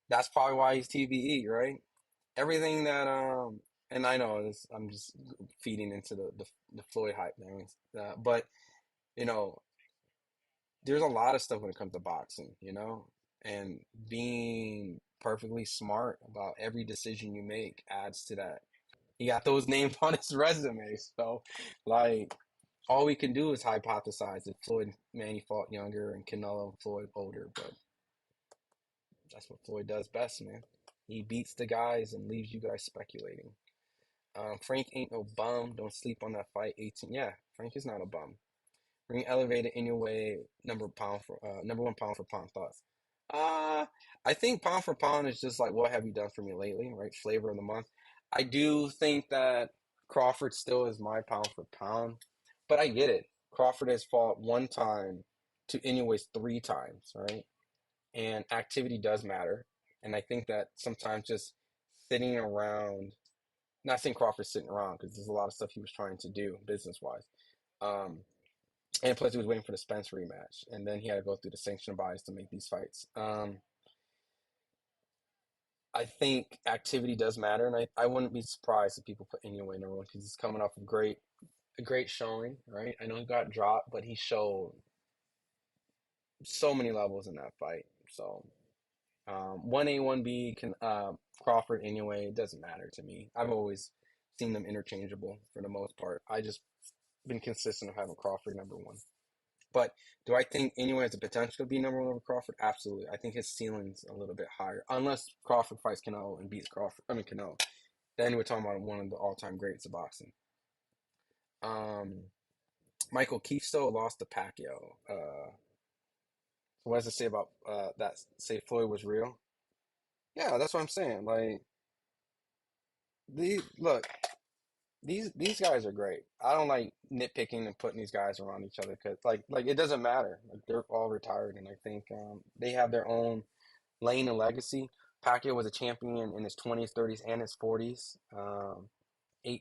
that's probably why he's TBE, right? Everything that and I know this, I'm just feeding into the Floyd hype, man. But you know, there's a lot of stuff when it comes to boxing, and being perfectly smart about every decision you make adds to that. He got those names on his resume, so like all we can do is hypothesize if Floyd Manny fought younger and Canelo and Floyd older, but that's what Floyd does best, man. He beats the guys and leaves you guys speculating. Frank ain't no bum. Don't sleep on that fight. 18. Yeah, Frank is not a bum. Bring elevated in your way. Number one pound for pound thoughts. Uh, I think pound for pound is just like what have you done for me lately, right? Flavor of the month. I do think that Crawford still is my pound for pound, but I get it. Crawford has fought one time to anyways three times, right? And activity does matter. And I think that sometimes just sitting around, not saying Crawford's sitting around because there's a lot of stuff he was trying to do business wise. Um, and plus, he was waiting for the Spence rematch, and then he had to go through the sanction bodies to make these fights. I think activity does matter, and I wouldn't be surprised if people put Inoue number one because he's coming off a great showing, right? I know he got dropped, but he showed so many levels in that fight. So 1A, 1B, can Crawford anyway, it doesn't matter to me. I've always seen them interchangeable for the most part. I just been consistent of having Crawford number one. But do I think anyway has the potential to be number one over Crawford? Absolutely. I think his ceiling's a little bit higher. Unless Crawford fights Canelo and beats Canelo. Then we're talking about one of the all-time greats of boxing. Um, Michael Keith still lost to Pacquiao. What does it say about that? Say Floyd was real? Yeah, that's what I'm saying. Like, look, these guys are great. I don't like nitpicking and putting these guys around each other because like it doesn't matter. Like they're all retired, and I think they have their own lane and legacy. Pacquiao was a champion in his 20s, 30s, and his 40s.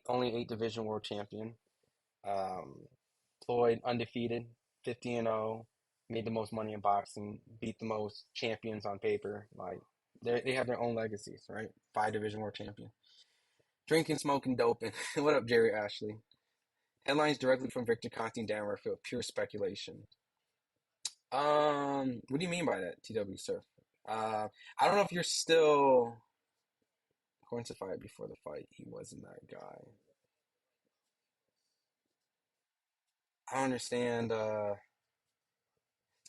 Only eight division world champion. Um, Floyd undefeated, 50-0, made the most money in boxing, beat the most champions on paper. Like they have their own legacies, right? Five division world champion. Drinking, smoking, doping. What up, Jerry Ashley? Headlines directly from Victor Conti and Dan Redfield. Pure speculation. What do you mean by that, TW Surf? I don't know if you're still going to fight before the fight. He wasn't that guy. I don't understand.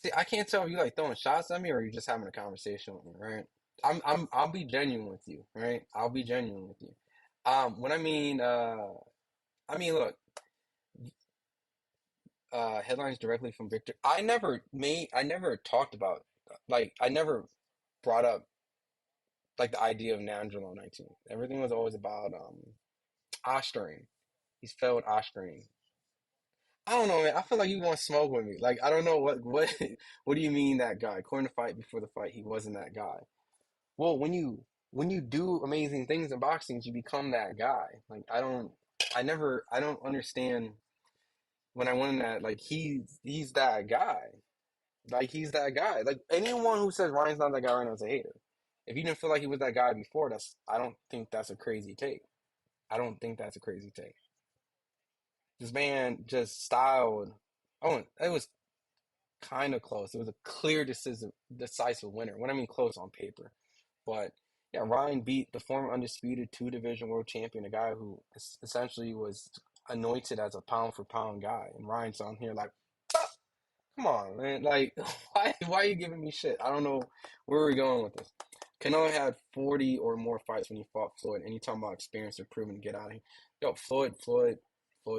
See, I can't tell if you like throwing shots at me or you're just having a conversation with me, right? I'll be genuine with you, right? I'll be genuine with you. When I mean, look. Headlines directly from Victor. I never talked about, like, I never brought up, like, the idea of Nangelo 19. Everything was always about, Osterring. He's failed Osterring. I don't know, man. I feel like you want smoke with me. Like, I don't know what do you mean that guy? According to Fight Before the Fight, he wasn't that guy. Well, when you do amazing things in boxing, you become that guy. Like, I don't understand when I went in that, like, he's that guy. Like, he's that guy. Like, anyone who says Ryan's not that guy right now is a hater. If you didn't feel like he was that guy before, I don't think that's a crazy take. I don't think that's a crazy take. This man just styled. Oh, it was kind of close. It was a clear decisive winner. When I mean close on paper, but yeah, Ryan beat the former undisputed two division world champion, a guy who essentially was anointed as a pound for pound guy. And Ryan's on here like, come on, man, like why are you giving me shit? I don't know where we're going with this. Canelo had 40 or more fights when he fought Floyd, and you talking about experience or proven to get out of here. Yo, Floyd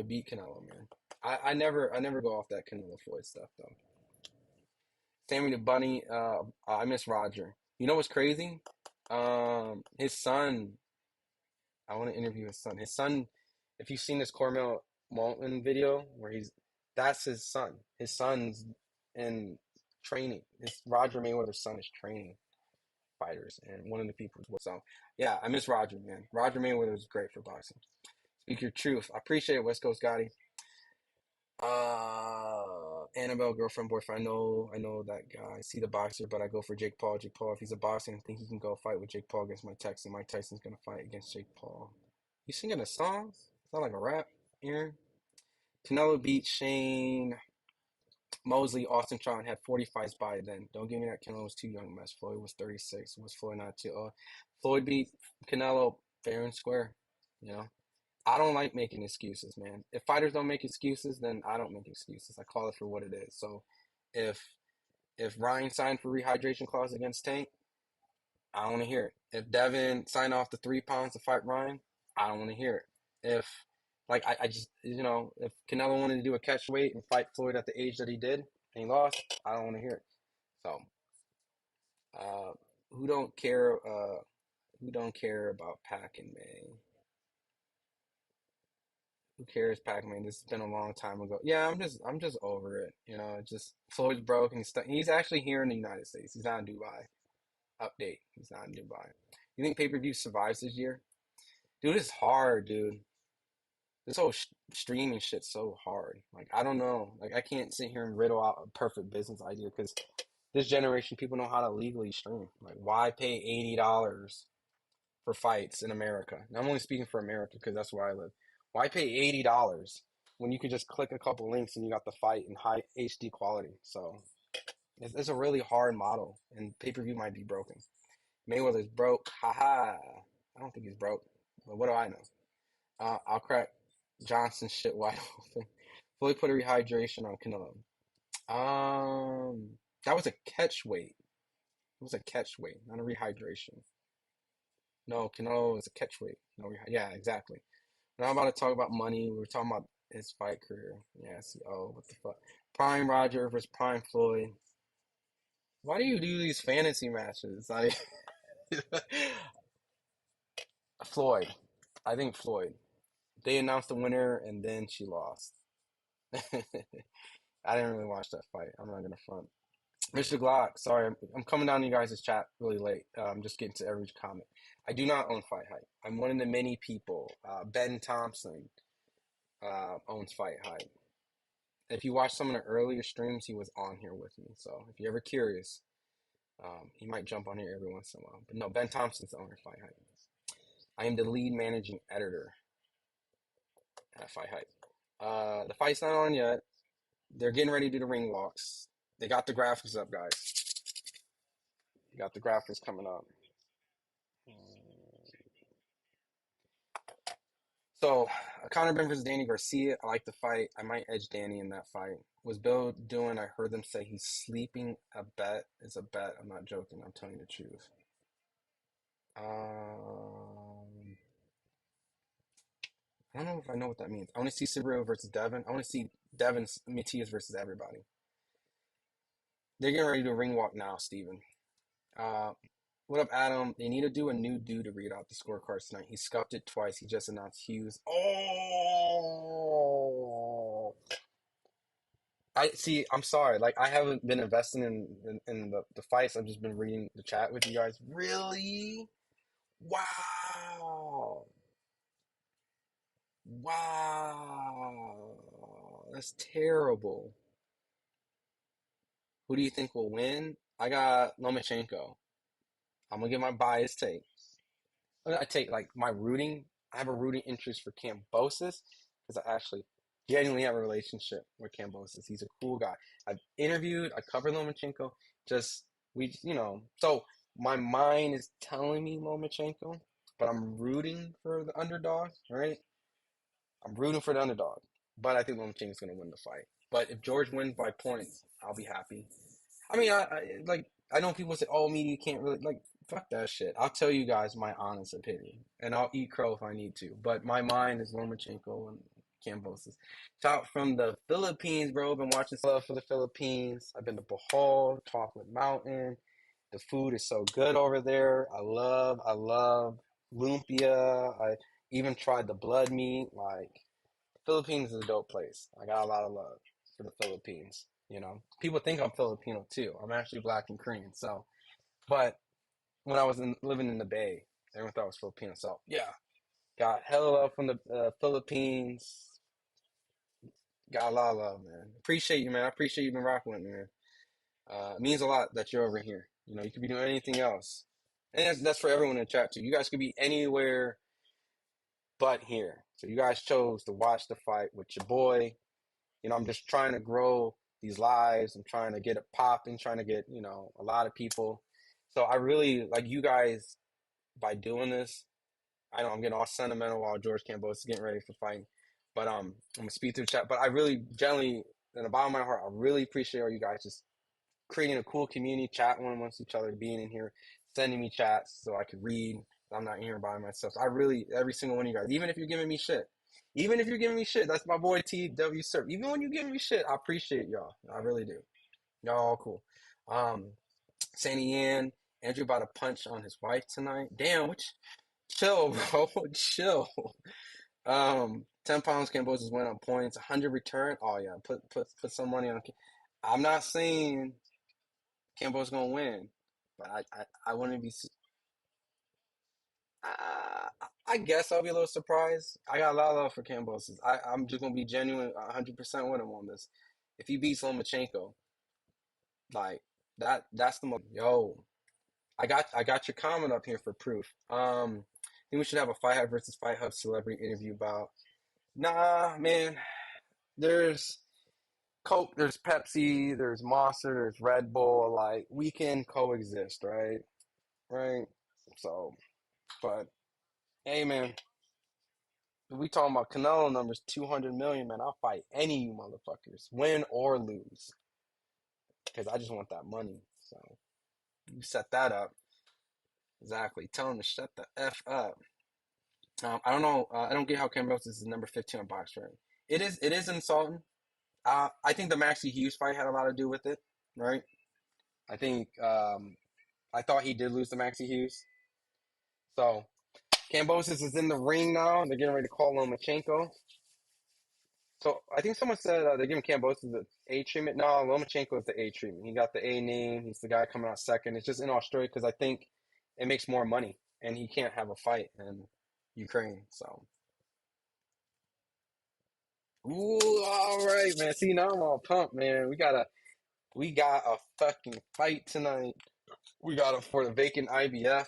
beat Canelo, man. I never go off that Canelo Floyd stuff though. Sammy the Bunny, I miss Roger. You know what's crazy? His son, I want to interview his son. His son, if you've seen this Cormel Malton video where that's his son. His son's in training. His Roger Mayweather's son is training fighters, and one of the people. So, yeah, I miss Roger, man. Roger Mayweather was great for boxing. Speak your truth. I appreciate it, West Coast Gotti. Annabelle, girlfriend, boyfriend. I know that guy. I see the boxer, but I go for Jake Paul. Jake Paul, if he's a boxer, I think he can go fight with Jake Paul against Mike Tyson. Mike Tyson's gonna fight against Jake Paul. You singing a song? Sound like a rap, Aaron? Canelo beat Shane Mosley. Austin Tron had 40 fights by then. Don't give me that Canelo was too young, mess. Floyd was 36. Was Floyd not too old? Floyd beat Canelo fair and square. You know? I don't like making excuses, man. If fighters don't make excuses, then I don't make excuses. I call it for what it is. So if if Ryan signed for rehydration clause against Tank, I don't want to hear it. If Devin signed off the 3 pounds to fight Ryan, I don't want to hear it. If like I just if Canelo wanted to do a catch weight and fight Floyd at the age that he did and he lost, I don't want to hear it. So uh, who don't care? Who don't care about Pac and May? Who cares, Pac-Man? This has been a long time ago. Yeah, I'm just over it. Just Floyd's broke and he's actually here in the United States. He's not in Dubai. Update. He's not in Dubai. You think pay-per-view survives this year? Dude, it's hard, dude. This whole streaming shit's so hard. Like, I don't know. Like, I can't sit here and riddle out a perfect business idea because this generation, people know how to legally stream. Like, why pay $80 for fights in America? And I'm only speaking for America because that's where I live. Why pay $80 when you could just click a couple links and you got the fight in high HD quality? So it's a really hard model, and pay-per-view might be broken. Mayweather's broke. Haha. I don't think he's broke, but what do I know? I'll crack Johnson's shit wide open. Fully put a rehydration on Canelo. That was a catch weight. It was a catch weight, not a rehydration. No, Canelo is a catch weight. No, yeah, exactly. We're not about to talk about money. We're talking about his fight career. Yeah, see, oh, what the fuck? Prime Roger versus Prime Floyd. Why do you do these fantasy matches? Like Floyd. I think Floyd. They announced the winner and then she lost. I didn't really watch that fight. I'm not gonna front. Mr. Glock, sorry, I'm coming down to you guys' chat really late. I'm just getting to every comment. I do not own FightHype. I'm one of the many people. Ben Thompson owns FightHype. If you watch some of the earlier streams, he was on here with me. So if you're ever curious, he might jump on here every once in a while. But no, Ben Thompson's the owner of FightHype. I am the lead managing editor at FightHype. The fight's not on yet. They're getting ready to do the ring walks. They got the graphics up, guys. They got the graphics coming up. So, Conor Ben versus Danny Garcia. I like the fight. I might edge Danny in that fight. Was Bill doing? I heard them say he's sleeping. A bet is a bet. I'm not joking. I'm telling you the truth. I don't know if I know what that means. I want to see Subaru versus Devin. I want to see Devin Matias versus everybody. They're getting ready to ring walk now, Steven. Uh, what up, Adam? They need to do a new dude to read out the scorecards tonight. He scuffed it twice. He just announced Hughes. Oh, I see. I'm sorry. Like I haven't been investing in the fights. I've just been reading the chat with you guys. Really? Wow. Wow. That's terrible. Who do you think will win? I got Lomachenko. I'm gonna get my bias take. I take like my rooting. I have a rooting interest for Kambosos because I actually genuinely have a relationship with Kambosos. He's a cool guy. I've interviewed. I covered Lomachenko. Just we, So my mind is telling me Lomachenko, but I'm rooting for the underdog. Right? I'm rooting for the underdog, but I think Lomachenko's gonna win the fight. But if George wins by points, I'll be happy. I mean, I know people say, "Oh, media can't really like." Fuck that shit. I'll tell you guys my honest opinion, and I'll eat crow if I need to. But my mind is Lomachenko and Kambosos. Shout out from the Philippines, bro. Been watching stuff for the Philippines. I've been to Bohol, Chocolate Mountain. The food is so good over there. I love lumpia. I even tried the blood meat. Like Philippines is a dope place. I got a lot of love for the Philippines. People think I'm Filipino too. I'm actually black and Korean. So, but when I was living in the Bay, everyone thought I was Filipino. So, yeah, got hella love from the Philippines. Got a lot of love, man. Appreciate you, man. I appreciate you been rocking with me, man. It means a lot that you're over here. You could be doing anything else, and that's for everyone in the chat too. You guys could be anywhere but here. So you guys chose to watch the fight with your boy. I'm just trying to grow these lives. I'm trying to get it popping, trying to get, a lot of people. So I really like you guys by doing this. I know I'm getting all sentimental while George Campbell is getting ready for fighting. But I'm gonna speed through the chat. But I really generally in the bottom of my heart, I really appreciate all you guys just creating a cool community, chatting amongst each other, being in here, sending me chats so I could read. I'm not here by myself. So I really, every single one of you guys, even if you're giving me shit, that's my boy TW Surf. Even when you're giving me shit, I appreciate y'all. I really do. Y'all all cool. Um, Sandy Ann, Andrew about to punch on his wife tonight. Damn, chill, bro, chill. 10 pounds Cambosos went on points, 100 return. Oh yeah, put some money on. I'm not saying Cambo's gonna win, but I wouldn't be. Uh, I guess I'll be a little surprised. I got a lot of love for Kambosos. I'm just gonna be genuine, 100% with him on this. If he beats Lomachenko, like that's the most. Yo, I got your comment up here for proof. I think we should have a Fight Hub versus Fight Hub celebrity interview about. Nah, man. There's Coke, there's Pepsi, there's Monster, there's Red Bull. Like we can coexist, right? Right. So, but hey, man. If we talking about Canelo numbers, 200 million, man, I'll fight any of you motherfuckers, win or lose, because I just want that money. So you set that up. Exactly. Tell him to shut the F up. I don't know. I don't get how Kambosos is number 15 on box rate. It is insulting. I think the Maxie Hughes fight had a lot to do with it, right? I think I thought he did lose to Maxie Hughes. So Kambosos is in the ring now. They're getting ready to call Lomachenko. So I think someone said they're giving Kambosos the A treatment. No, Lomachenko is the A treatment. He got the A name. He's the guy coming out second. It's just in Australia because I think it makes more money, and he can't have a fight in Ukraine. So, ooh, all right, man. See, now I'm all pumped, man. We got a fucking fight tonight. We got it for the vacant IBF.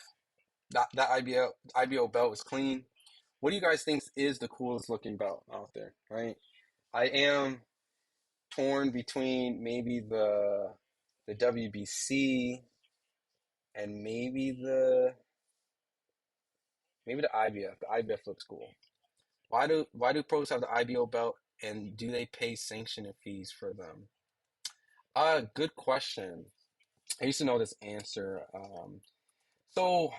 That IBO belt is clean. What do you guys think is the coolest looking belt out there? Right, I am torn between maybe the WBC and maybe the IBF. The IBF looks cool. Why do pros have the IBO belt and do they pay sanctioning fees for them? Good question. I used to know this answer. So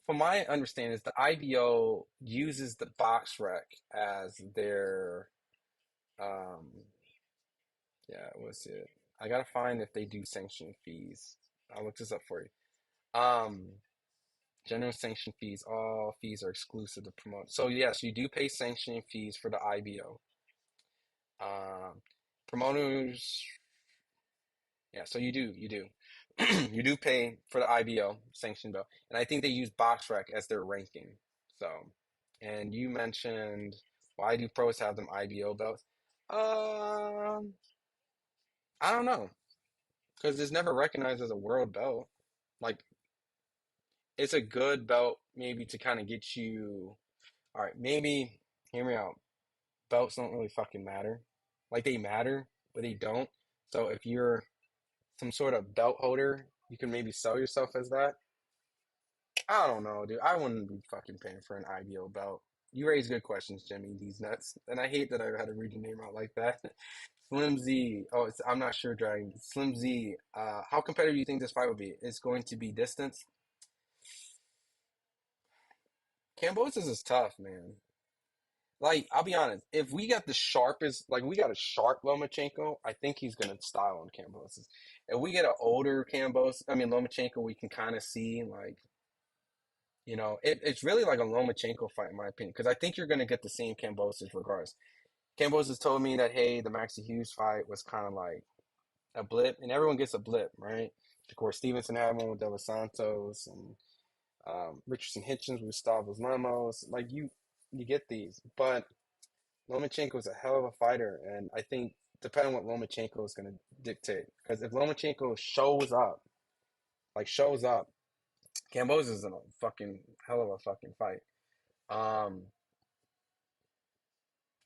from my understanding is the IBO uses the box rec as their um Yeah, what's it? I gotta find if they do sanction fees. I'll look this up for you. Um, General sanction fees. All fees are exclusive to promote. So yes, you do pay sanctioning fees for the IBO. Um, Promoters. Yeah, so you do, you do pay for the IBO sanction bill, and I think they use BoxRec as their ranking. So, and you mentioned why do pros have them IBO belts? Um, I don't know because it's never recognized as a world belt. Like it's a good belt maybe to kind of get you. All right, maybe hear me out. Belts don't really fucking matter. Like they matter, but they don't. So if you're some sort of belt holder, you can maybe sell yourself as that. I don't know, dude. I wouldn't be fucking paying for an IBO belt. You raise good questions, Jimmy. These nuts, and I hate that I had to read your name out like that. Slim Z. Oh, I'm not sure, Dragon. Slim Z. How competitive do you think this fight will be? It's going to be distance. Kambosos is tough, man. Like, I'll be honest. If we got the sharpest, like, we got a sharp Lomachenko, I think he's gonna style on Kambosos. If we get an older Lomachenko, we can kind of see like it's really like a Lomachenko fight, in my opinion, because I think you're going to get the same Kambosos regardless. Kambosos told me that, hey, the Maxie Hughes fight was kind of like a blip, and everyone gets a blip, right? Of course, Stevenson had one with De Los Santos and Richardson Hitchens with Stavros Lemos. Like, you get these, but Lomachenko is a hell of a fighter, and I think depending on what Lomachenko is going to dictate, because if Lomachenko shows up, Kambosos is in a fucking hell of a fucking fight. Um,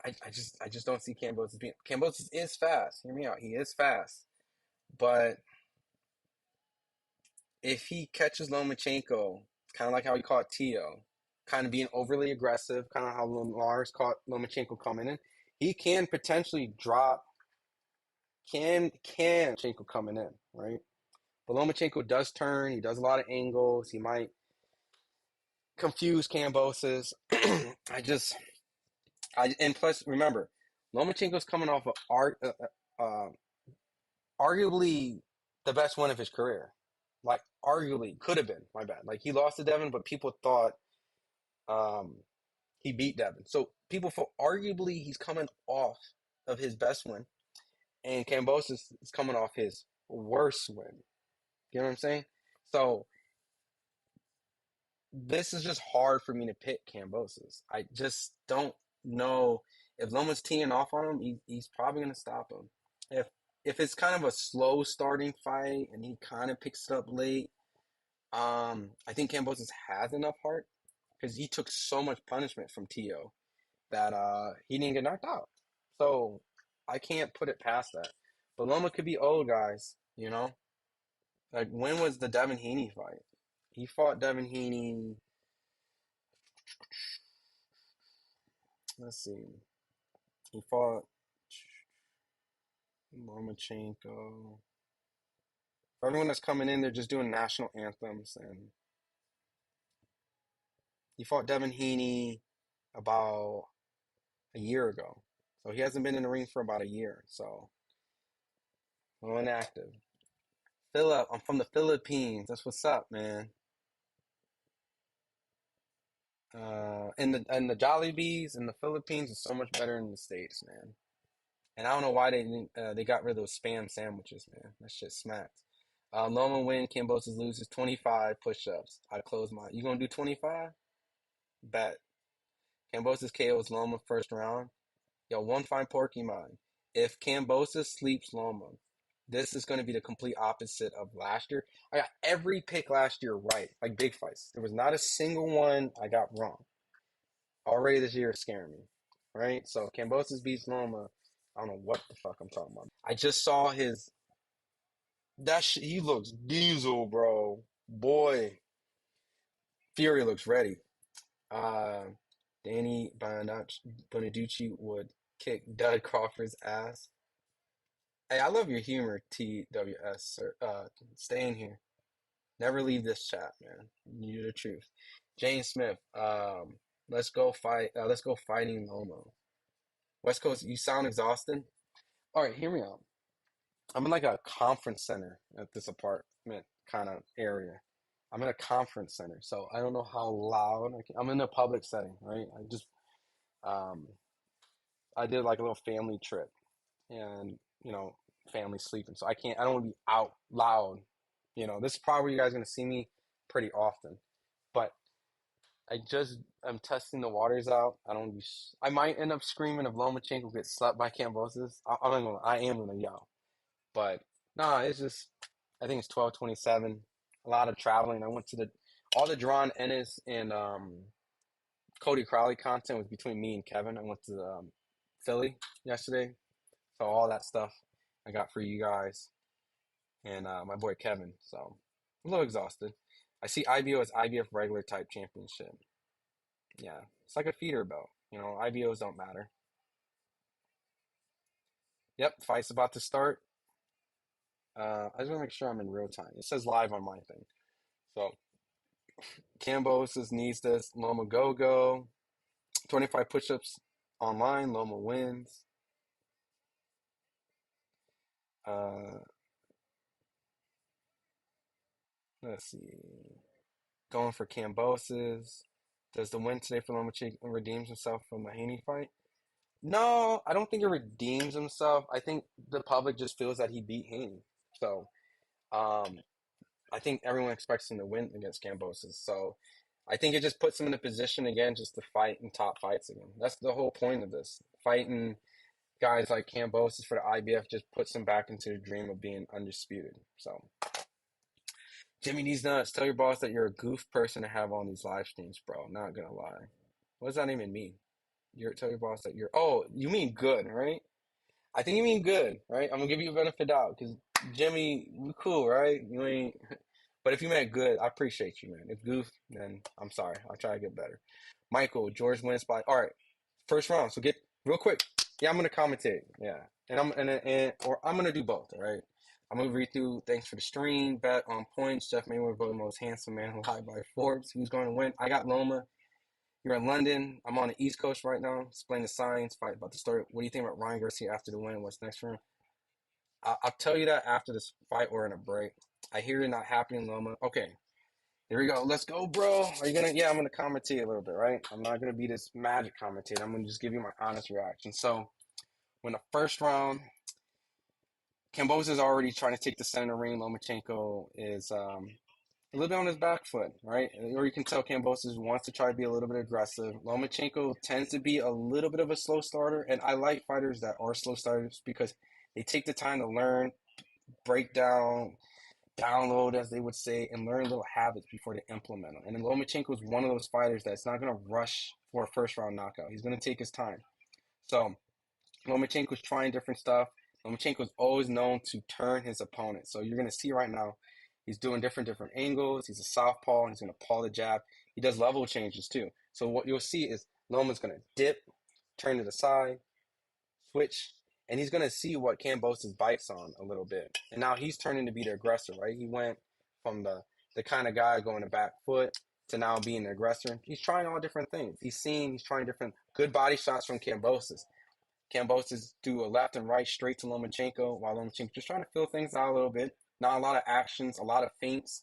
I just don't see Kambosos being Kambosos is fast. Hear me out. He is fast. But if he catches Lomachenko, kind of like how he caught Tio, kind of being overly aggressive, kind of how Lars caught Lomachenko coming in, he can potentially drop can Lomachenko coming in, right? But Lomachenko does turn, he does a lot of angles, he might confuse Kambosos. I just and plus remember, Lomachenko's coming off of arguably the best win of his career. Like arguably could have been. My bad. Like he lost to Devin, but people thought um, he beat Devin. So people feel arguably he's coming off of his best win, and Kambosos is coming off his worst win. You know what I'm saying? So this is just hard for me to pick Kambosos. I just don't know if Loma's teeing off on him. He's probably going to stop him. If if it's kind of a slow starting fight and he kind of picks it up late, I think Kambosos has enough heart because he took so much punishment from Tio that he didn't get knocked out. So I can't put it past that. But Loma could be old, guys. Like when was the Devin Haney fight? He fought Devin Haney. Let's see. He fought Lomachenko. For everyone that's coming in, they're just doing national anthems, and he fought Devin Haney about a year ago. So he hasn't been in the ring for about a year. So inactive. Philip, I'm from the Philippines. That's what's up, man. And the Jollibees in the Philippines is so much better than the States, man. And I don't know why they got rid of those spam sandwiches, man. That shit smacked. Loma win, Kambosos loses 25 push-ups. I close my. You gonna do 25? Bet. Kambosos KOs Loma first round. Yo, one fine porky mine. If Kambosos sleeps Loma, this is going to be the complete opposite of last year. I got every pick last year right, like big fights. There was not a single one I got wrong. Already this year is scaring me, right? So Kambosos beats Loma. I don't know what the fuck I'm talking about. I just saw his that he looks diesel, bro. Boy, Fury looks ready. Uh, Danny Bonaducci would kick Dud Crawford's ass. Hey, I love your humor, TWS, sir. Stay in here. Never leave this chat, man. You're the truth. Jane Smith, let's go fight. Let's go fighting Lomo. West Coast, you sound exhausted. All right, hear me out. I'm in like a conference center at this apartment kind of area. I'm in a conference center, so I don't know how loud I'm in a public setting, right? Um, I did like a little family trip, and family sleeping, so I don't want to be out loud. This is probably where you guys are gonna see me pretty often, but I'm testing the waters out. I don't be. I might end up screaming if Lomachenko gets slapped by Kambosos. I'm not gonna. I am gonna yell. But no, it's just I think it's 12:27. A lot of traveling. I went to the all the Deron Ennis and Cody Crowley content was between me and Kevin. I went to Philly yesterday, so all that stuff I got for you guys and my boy Kevin. So I'm a little exhausted. I see IBO as IBF regular type championship. Yeah, it's like a feeder belt. IBOs don't matter. Yep, fight's about to start. I just want to make sure I'm in real time. It says live on my thing. So Kambosos needs this. Loma go go. 25 push-ups online. Loma wins. Uh, let's see. Going for Kambosos. Does the win today for Lomachenko redeems himself from the Haney fight? No, I don't think it redeems himself. I think the public just feels that he beat Haney. So, um, I think everyone expects him to win against Kambosos. So, I think it just puts him in a position again just to fight in top fights again. That's the whole point of this. Fighting guys like Kambosos for the IBF just puts him back into the dream of being undisputed. So, Jimmy D's nuts. Tell your boss that you're a goof person to have on these live streams, bro. Not gonna lie. What does that even mean? Tell your boss that you're. Oh, you mean good, right? I think you mean good, right? I'm gonna give you a benefit of doubt because Jimmy, we cool, right? You ain't. But if you meant good, I appreciate you, man. If goof, then I'm sorry. I'll try to get better. Michael, George wins by. All right, first round. So get real quick. Yeah, I'm gonna commentate. Yeah, and or I'm gonna do both. All right. I'm gonna read through. Thanks for the stream. Bet on points. Jeff Mayweather voted most handsome man alive by Forbes. Who's going to win? I got Loma. You're in London. I'm on the East Coast right now. Explain the signs. Fight about to start. What do you think about Ryan Garcia after the win? What's next for him? I'll tell you that after this fight or in a break. I hear you're not happy in Loma. Okay, here we go. Let's go, bro. Are you gonna? Yeah, I'm gonna commentate a little bit, right? I'm not gonna be this magic commentator. I'm gonna just give you my honest reaction. So, when the first round, Kambosos is already trying to take the center ring. Lomachenko is a little bit on his back foot, right? Or you can tell Kambosos wants to try to be a little bit aggressive. Lomachenko tends to be a little bit of a slow starter, and I like fighters that are slow starters because they take the time to learn, break down, download, as they would say, and learn little habits before they implement them. And then Lomachenko is one of those fighters that's not going to rush for a first round knockout. He's going to take his time. So Lomachenko's trying different stuff. Lomachenko's always known to turn his opponent. So you're going to see right now, he's doing different angles. He's a southpaw, and he's going to paw the jab. He does level changes too. So what you'll see is Loma's going to dip, turn to the side, switch, and he's going to see what Kambosos bites on a little bit. And now he's turning to be the aggressor, right? He went from the kind of guy going to back foot to now being the aggressor. He's trying all different things. He's trying different good body shots from Kambosos. Kambosos do a left and right straight to Lomachenko, while Lomachenko just trying to fill things out a little bit. Not a lot of actions, a lot of feints,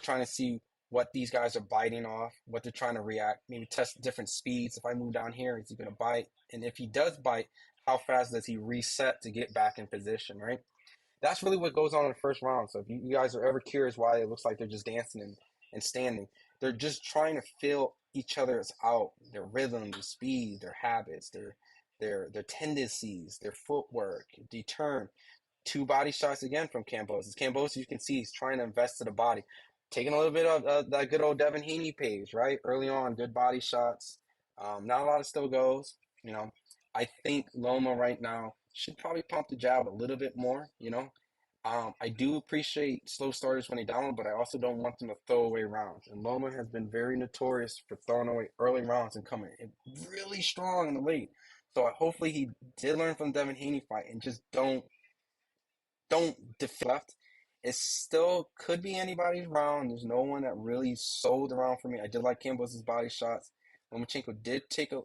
trying to see what these guys are biting off, what they're trying to react, maybe test different speeds. If I move down here, is he going to bite? And if he does bite, how fast does he reset to get back in position, right? That's really what goes on in the first round. So if you guys are ever curious why it looks like they're just dancing and standing, they're just trying to feel each other's out, their rhythm, their speed, their habits, their tendencies, their footwork, deterrent. Two body shots again from Kambosos. Kambosos, you can see he's trying to invest to the body, taking a little bit of that good old Devin Haney page, right? Early on, good body shots. Not a lot of still goes. I think Loma right now should probably pump the jab a little bit more. I do appreciate slow starters when they down, but I also don't want them to throw away rounds. And Loma has been very notorious for throwing away early rounds and coming in really strong in the late. So hopefully he did learn from Devin Haney fight and just don't deflect. It still could be anybody's round. There's no one that really sold around for me. I did like Campbell's body shots. Lomachenko did take a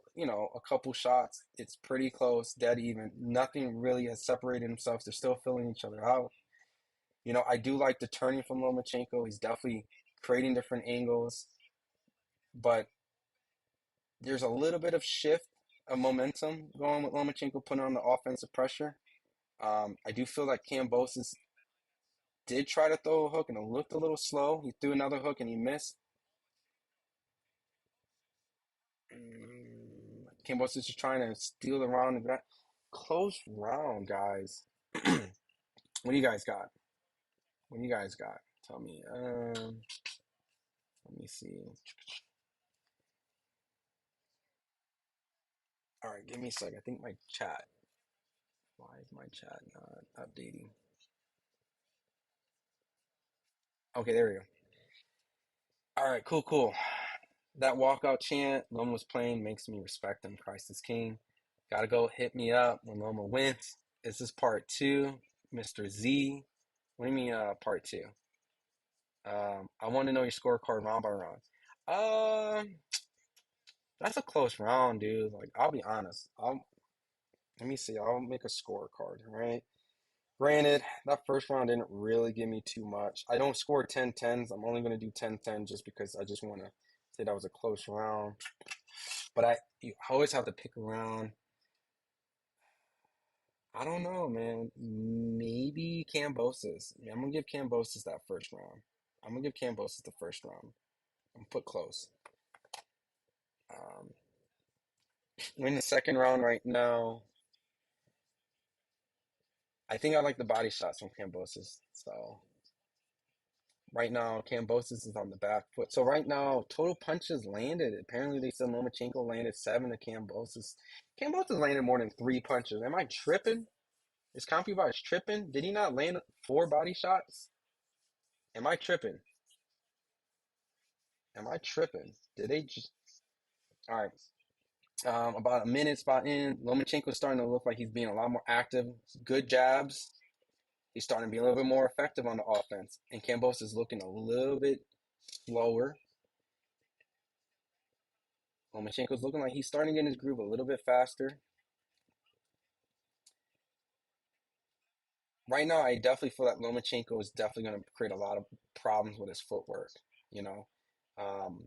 couple shots. It's pretty close, dead even. Nothing really has separated himself. They're still filling each other out. I do like the turning from Lomachenko. He's definitely creating different angles, but there's a little bit of shift of momentum going with Lomachenko putting on the offensive pressure. I do feel like Kambosos did try to throw a hook and it looked a little slow. He threw another hook and he missed. Kambosos is trying to steal the round. Close round, guys. What do you guys got? What do you guys got? Tell me. Let me see. All right, give me a sec. I think my chat. Why is my chat not updating? Okay, there we go. All right, cool, cool. That walkout chant Loma was playing makes me respect him. Christ is King. Gotta go hit me up when Loma wins. Is this part two, Mr. Z? What do you mean, part two? I want to know your scorecard round by round. Um, that's a close round, dude. Like, I'll be honest. Let me see. I'll make a scorecard, all right? Granted, that first round didn't really give me too much. I don't score 10-10s. I'm only going to do 10-10 just because I just want to say that was a close round. But you always have to pick around. I don't know, man. Maybe Kambosos. Yeah, I'm gonna give Kambosos that first round. I'm gonna give Kambosos the first round. I'm put close. Um, we're in the second round right now. I think I like the body shots from Kambosos. So right now, Kambosos is on the back foot. So right now, total punches landed. Apparently, they said Lomachenko landed 7 to Kambosos. Kambosos landed more than 3 punches. Am I tripping? Is CompuBox tripping? Did he not land 4 body shots? Am I tripping? Am I tripping? Did they just? All right. About a minute spot in, Lomachenko's starting to look like he's being a lot more active. Good jabs. He's starting to be a little bit more effective on the offense. And Kambosos is looking a little bit slower. Lomachenko's looking like he's starting to get in his groove a little bit faster. Right now, I definitely feel that Lomachenko is definitely going to create a lot of problems with his footwork. You know, um,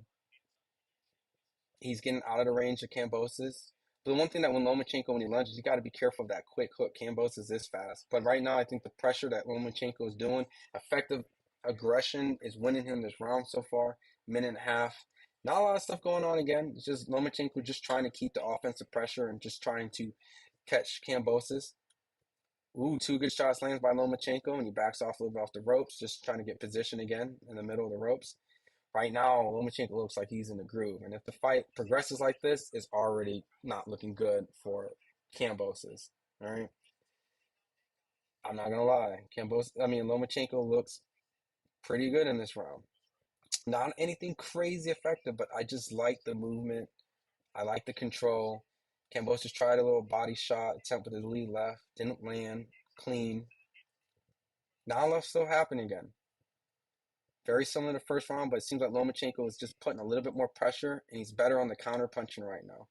he's getting out of the range of Kambosos. But the one thing that when Lomachenko, when he lunges, you got to be careful of that quick hook. Kambosos is fast. But right now, I think the pressure that Lomachenko is doing, effective aggression is winning him this round so far. Minute and a half. Not a lot of stuff going on again. It's just Lomachenko just trying to keep the offensive pressure and just trying to catch Kambosos. Ooh, 2 good shots lands by Lomachenko, and he backs off a little bit off the ropes, just trying to get position again in the middle of the ropes. Right now, Lomachenko looks like he's in the groove, and if the fight progresses like this, it's already not looking good for Kambosos. All right, I'm not gonna lie, Lomachenko looks pretty good in this round. Not anything crazy effective, but I just like the movement. I like the control. Kambosos tried a little body shot, attempt with his lead left, didn't land, clean. Now let's still happen again. Very similar to the first round, but it seems like Lomachenko is just putting a little bit more pressure, and he's better on the counter punching right now.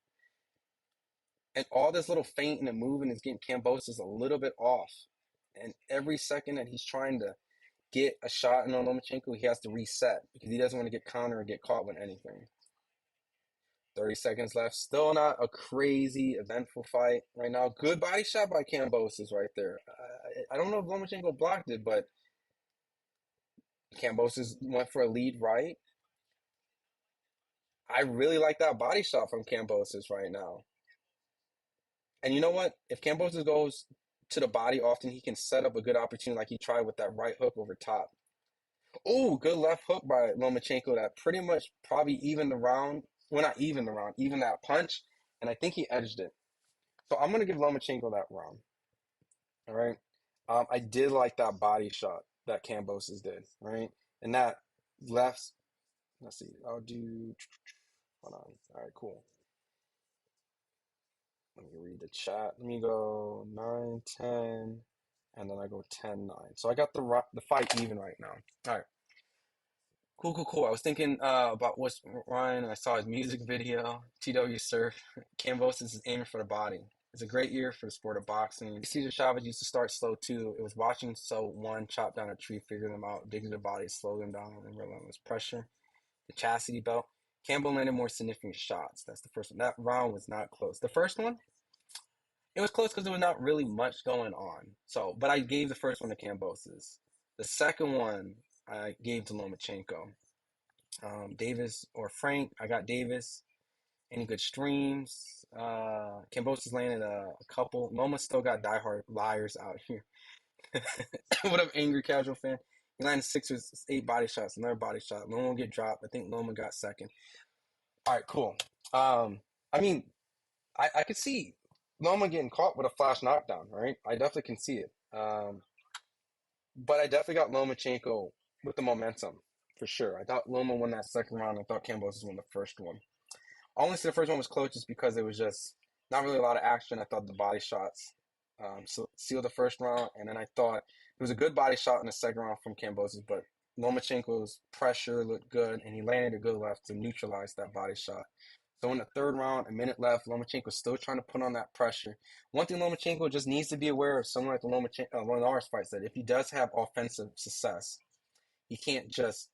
And all this little feinting and moving is getting Kambosos a little bit off. And every second that he's trying to get a shot in on Lomachenko, he has to reset because he doesn't want to get counter or get caught with anything. 30 seconds left. Still not a crazy, eventful fight right now. Good body shot by Kambosos right there. I don't know if Lomachenko blocked it, but Kambosos went for a lead right. I really like that body shot from Kambosos right now. And you know what? If Kambosos goes to the body often, he can set up a good opportunity like he tried with that right hook over top. Oh, good left hook by Lomachenko that pretty much probably even the round. Well, not even the round, even that punch. And I think he edged it. So I'm going to give Lomachenko that round. All right. I did like that body shot that Kambosos did. Right. And that left, let's see, I'll do, hold on. All right, cool. Let me read the chat. Let me go 9-10, and then I go 10-9. So I got the fight even right now. All right, Cool, cool, cool. I was thinking about what's Ryan. I saw his music video, TW Surf. Kambosos is aiming for the body. It's a great year for the sport of boxing. Cesar Chavez used to start slow too. It was watching so one chop down a tree, figure them out, dig to the body, slow them down, and relentless pressure. The chastity belt. Campbell landed more significant shots. That's the first one. That round was not close. The first one, it was close because there was not really much going on. So, but I gave the first one to Kambosos. The second one I gave to Lomachenko. Davis or Frank. I got Davis. Any good streams? Kambosos landed a couple. Loma still got diehard liars out here. What up, angry casual fan? He landed 6 or 8 body shots, another body shot. Loma will get dropped. I think Loma got second. All right, cool. I mean, I could see Loma getting caught with a flash knockdown, right? I definitely can see it. But I definitely got Lomachenko with the momentum for sure. I thought Loma won that second round. I thought Kambosos won the first one. I only said the first one was close just because it was just not really a lot of action. I thought the body shots sealed the first round, and then I thought it was a good body shot in the second round from Kambosos, but Lomachenko's pressure looked good, and he landed a good left to neutralize that body shot. So in the third round, a minute left, Lomachenko's still trying to put on that pressure. One thing Lomachenko just needs to be aware of, similar to Lenar's fights, that if he does have offensive success, he can't just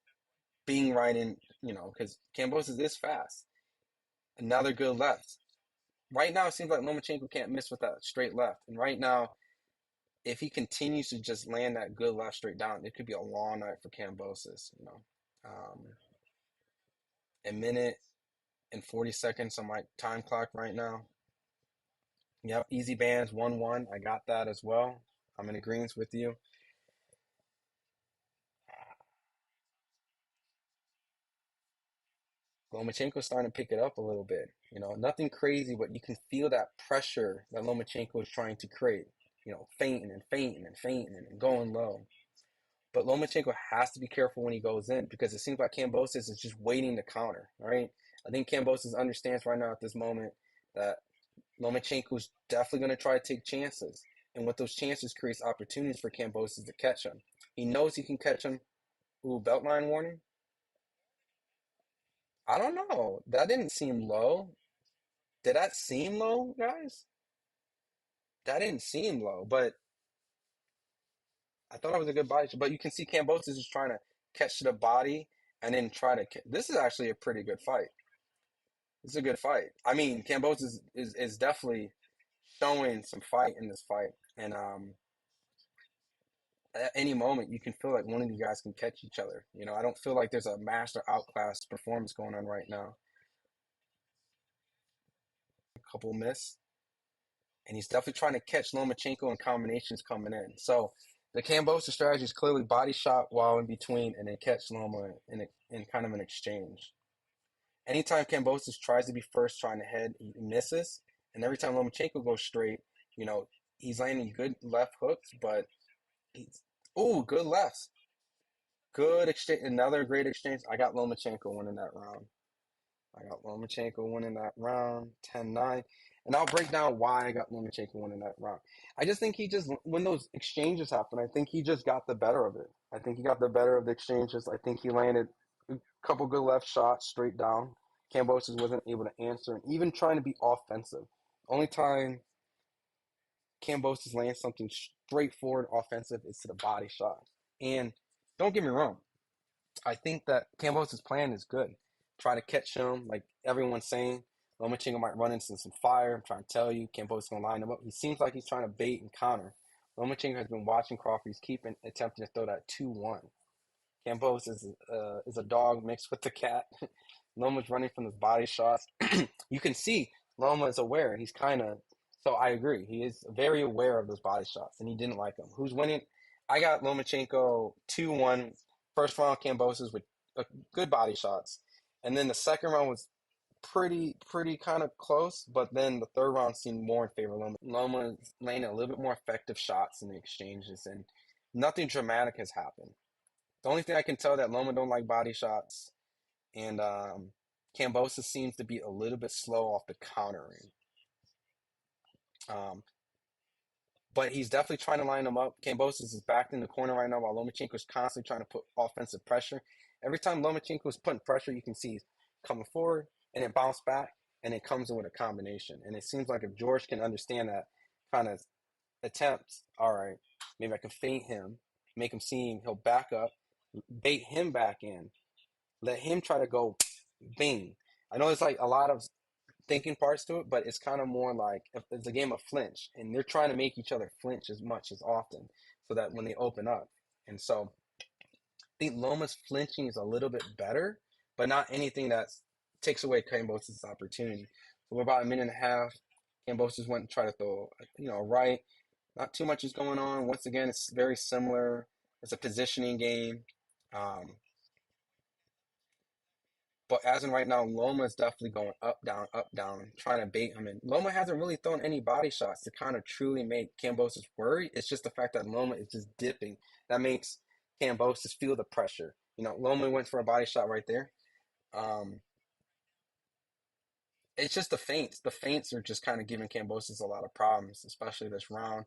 bing right in, because Kambosos is fast. Another good left. Right now, it seems like Lomachenko can't miss with that straight left. And right now, if he continues to just land that good left straight down, it could be a long night for Kambosos. A minute and 40 seconds on my time clock right now. Yep, easy bands 1-1. I got that as well. I'm in agreement with you. Lomachenko's starting to pick it up a little bit. Nothing crazy, but you can feel that pressure that Lomachenko is trying to create. Fainting and fainting and fainting and going low. But Lomachenko has to be careful when he goes in because it seems like Kambosos is just waiting to counter, right? I think Kambosos understands right now at this moment that Lomachenko is definitely going to try to take chances. And with those chances creates opportunities for Kambosos to catch him. He knows he can catch him. Ooh, beltline warning? I don't know. That didn't seem low. Did that seem low, guys? That didn't seem low, but I thought it was a good body shot. But you can see Kambosos is trying to catch the body and then try to. This is actually a pretty good fight. It's a good fight. I mean, Kambosos is definitely showing some fight in this fight, and at any moment you can feel like one of you guys can catch each other. I don't feel like there's a master outclass performance going on right now. A couple miss, and he's definitely trying to catch Lomachenko and combinations coming in. So the Kambosos strategy is clearly body shot while in between, and then catch Loma in kind of an exchange. Anytime Kambosos tries to be first trying to head, he misses. And every time Lomachenko goes straight, you know, he's landing good left hooks, but he's, oh, good lefts. Good exchange. Another great exchange. I got Lomachenko winning that round. I got Lomachenko winning that round, 10-9. And I'll break down why I got Lomachenko winning that round. I just think when those exchanges happen, I think he just got the better of it. I think he got the better of the exchanges. I think he landed a couple good left shots straight down. Kambosos wasn't able to answer, and even trying to be offensive. Only time Kambosos lands something straightforward offensive is to the body shot. And don't get me wrong, I think that Kambosos' plan is good. Try to catch him, like everyone's saying. Lomachenko might run into some fire. I'm trying to tell you, Kambosos gonna line him up. He seems like he's trying to bait and counter. Lomachenko has been watching Crawford. He's keeping attempting to throw that 2-1. Campos is a dog mixed with the cat. Loma's running from his body shots. You can see Loma is aware. He's kind of so I agree. He is very aware of those body shots, and he didn't like them. Who's winning? I got Lomachenko 2-1. First round Kambosos with good body shots, and then the second round was pretty kind of close. But then the third round seemed more in favor of Loma. Loma landing a little bit more effective shots in the exchanges, and nothing dramatic has happened. The only thing I can tell that Loma don't like body shots, and Kambosos seems to be a little bit slow off the countering. Um, but he's definitely trying to line them up. Kambosos is backed in the corner right now while Lomachenko is constantly trying to put offensive pressure. Every time Lomachenko was putting pressure, you can see he's coming forward and then bounce back, and it comes in with a combination. And it seems like if George can understand that kind of attempt, all right, maybe I can feint him, make him seem he'll back up, bait him back in, let him try to go bing. I know it's like a lot of thinking parts to it, but it's kind of more like it's a game of flinch, and they're trying to make each other flinch as much as often, so that when they open up, and so I think Loma's flinching is a little bit better, but not anything that takes away Kambosos' opportunity. So we're about a minute and a half. Kambosos went and tried to throw, a right. Not too much is going on. Once again, it's very similar. It's a positioning game. Um, But as in right now, Loma is definitely going up, down, trying to bait him in. Loma hasn't really thrown any body shots to kind of truly make Kambosos worry. It's just the fact that Loma is just dipping. That makes Kambosos feel the pressure. Loma went for a body shot right there. Um, it's just the feints. The feints are just kind of giving Kambosos a lot of problems, especially this round.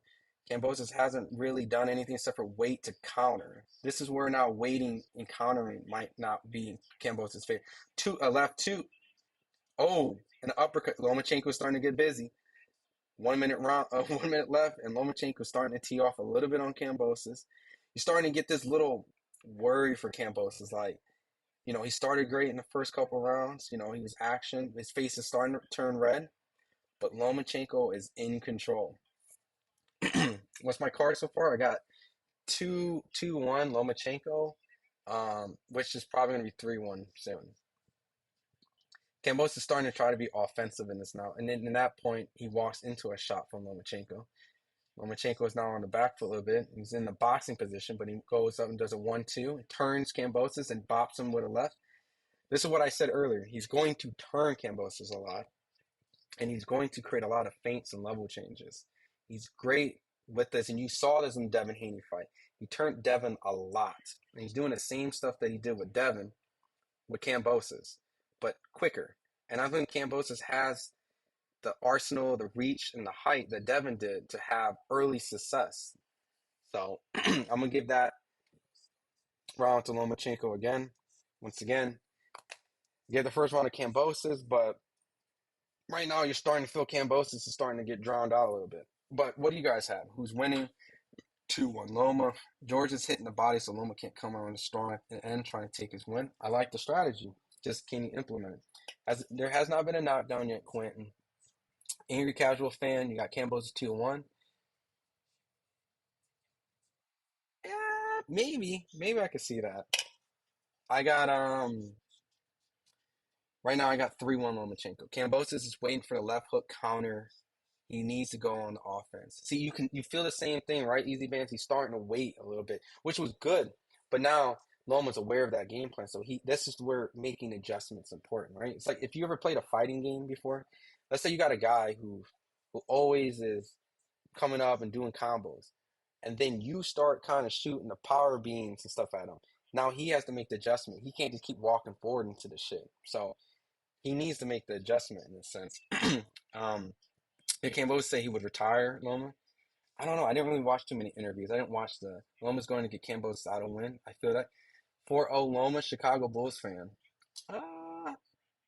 Kambosos hasn't really done anything except for wait to counter. This is where now waiting and countering might not be in Kambosos' favor. A left two. Oh, an uppercut. Lomachenko's starting to get busy. 1 minute round, 1 minute left, and Lomachenko's starting to tee off a little bit on Kambosos. You're starting to get this little worry for Kambosos. Like, he started great in the first couple rounds. He was action. His face is starting to turn red, but Lomachenko is in control. What's my card so far? I got 2-1 Lomachenko, which is probably going to be 3-1 soon. Kambosos is starting to try to be offensive in this now. And then in that point, he walks into a shot from Lomachenko. Lomachenko is now on the back foot a little bit. He's in the boxing position, but he goes up and does a 1-2, turns Kambosos and bops him with a left. This is what I said earlier. He's going to turn Kambosos a lot, and he's going to create a lot of feints and level changes. He's great with this, and you saw this in the Devin Haney fight. He turned Devin a lot, and he's doing the same stuff that he did with Devin with Kambosos, but quicker. And I think Kambosos has the arsenal, the reach, and the height that Devin did to have early success. So I'm going to give that round to Lomachenko again. Once again, give the first round to Kambosos, but right now you're starting to feel Kambosos is starting to get drowned out a little bit. But what do you guys have? Who's winning? 2-1 Loma. George is hitting the body, so Loma can't come around the storm at the end trying to take his win. I like the strategy. Just can he implement it? There has not been a knockdown yet, Quentin. Angry casual fan, you got Kambosos 2-1. Yeah, maybe I could see that. I got right now I got 3-1 Lomachenko. Kambosos is waiting for the left hook counter. He needs to go on the offense. See, you feel the same thing, right? Easy Bands, he's starting to wait a little bit, which was good. But now Loma's aware of that game plan, so this is where making adjustments important, right? It's like if you ever played a fighting game before. Let's say you got a guy who always is coming up and doing combos, and then you start kind of shooting the power beams and stuff at him. Now he has to make the adjustment. He can't just keep walking forward into the shit. So he needs to make the adjustment in a sense. um, Kambosos say he would retire Loma. I don't know. I didn't really watch too many interviews. I didn't watch the Loma's going to get Kambosos out of win. I feel that. 4-0 Loma, Chicago Bulls fan.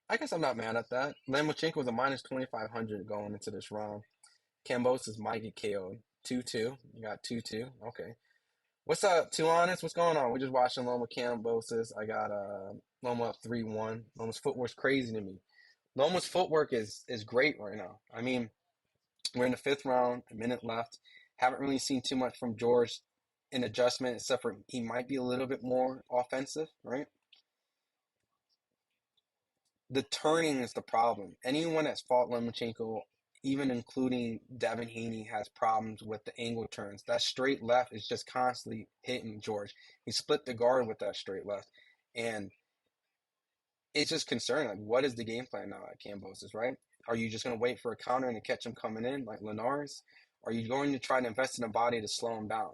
I guess I'm not mad at that. Lomachenko was a minus 2,500 going into this round. Kambosos might get KO'd. 2-2. You got 2-2. Okay. What's up, Too Honest? What's going on? We're just watching Loma Kambosos. I got Loma up 3-1. Loma's footwork's crazy to me. Loma's footwork is great right now. I mean, we're in the fifth round, a minute left. Haven't really seen too much from George in adjustment, except for he might be a little bit more offensive, right? The turning is the problem. Anyone that's fought Lomachenko, even including Devin Haney, has problems with the angle turns. That straight left is just constantly hitting George. He split the guard with that straight left. And it's just concerning. Like, what is the game plan now at Kambosos, right? Are you just going to wait for a counter and to catch him coming in like Linares? Are you going to try to invest in a body to slow him down?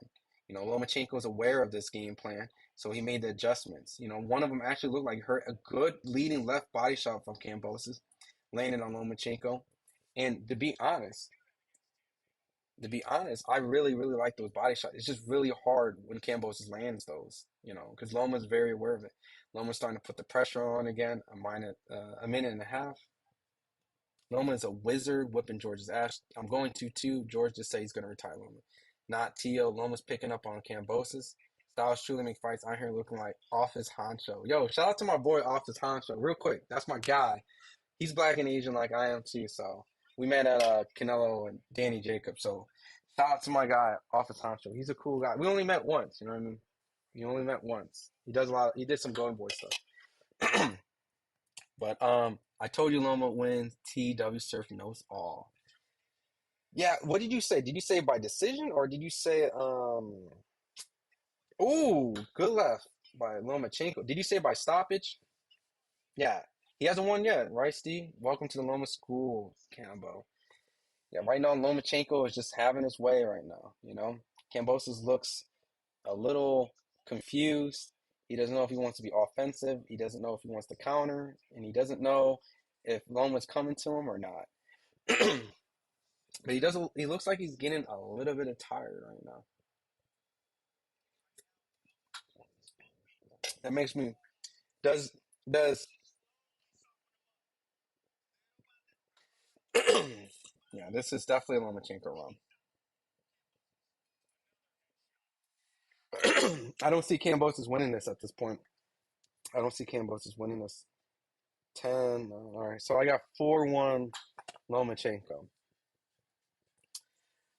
Lomachenko is aware of this game plan, so he made the adjustments. One of them actually looked like he hurt a good leading left body shot from Kambosos, landed on Lomachenko. And to be honest, To be honest, I really, really like those body shots. It's just really hard when Kambosos lands those, because Loma's very aware of it. Loma's starting to put the pressure on again. A minute and a half. Loma is a wizard whipping George's ass. I'm going to too. George just said he's going to retire Loma. Not Tio. Loma's picking up on Kambosos. Styles truly make fights out here looking like Office Honcho. Yo, shout out to my boy Office Honcho. Real quick, that's my guy. He's black and Asian like I am too. So we met at Canelo and Danny Jacobs. So shout out to my guy Office Honcho. He's a cool guy. We only met once. You know what I mean? We only met once. He does a lot. He did some Golden Boy stuff. But I told you Loma wins. TW Surf knows all. Yeah, what did you say? Did you say by decision or did you say ooh, good left by Lomachenko. Did you say by stoppage? Yeah. He hasn't won yet, right, Steve? Welcome to the Loma School, Cambo. Yeah, right now Lomachenko is just having his way right now. Kambosos looks a little confused. He doesn't know if he wants to be offensive. He doesn't know if he wants to counter, and he doesn't know if Loma's coming to him or not. But he doesn't. He looks like he's getting a little bit of tired right now. That makes me does yeah. This is definitely a Lomachenko run. I don't see Kambosos winning this at this point. I don't see Kambosos winning this. 10. All right, so I got 4-1 Lomachenko.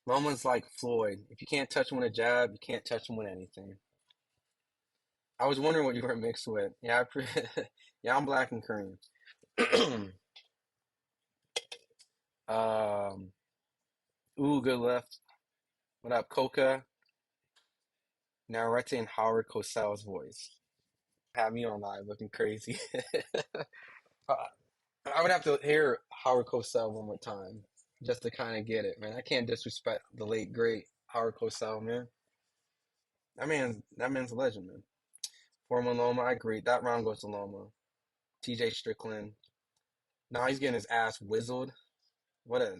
Loma's like Floyd. If you can't touch him with a jab, you can't touch him with anything. I was wondering what you were mixed with. Yeah, yeah, I'm black and Korean. um, ooh, good left. What up, Coca? Navarrete and Howard Cosell's voice. Have me on live looking crazy. Uh, I would have to hear Howard Cosell one more time just to kind of get it, man. I can't disrespect the late great Howard Cosell, man. That man's a legend, man. 4-1 Loma, I agree. That round goes to Loma. TJ Strickland. Now he's getting his ass whizzled. What a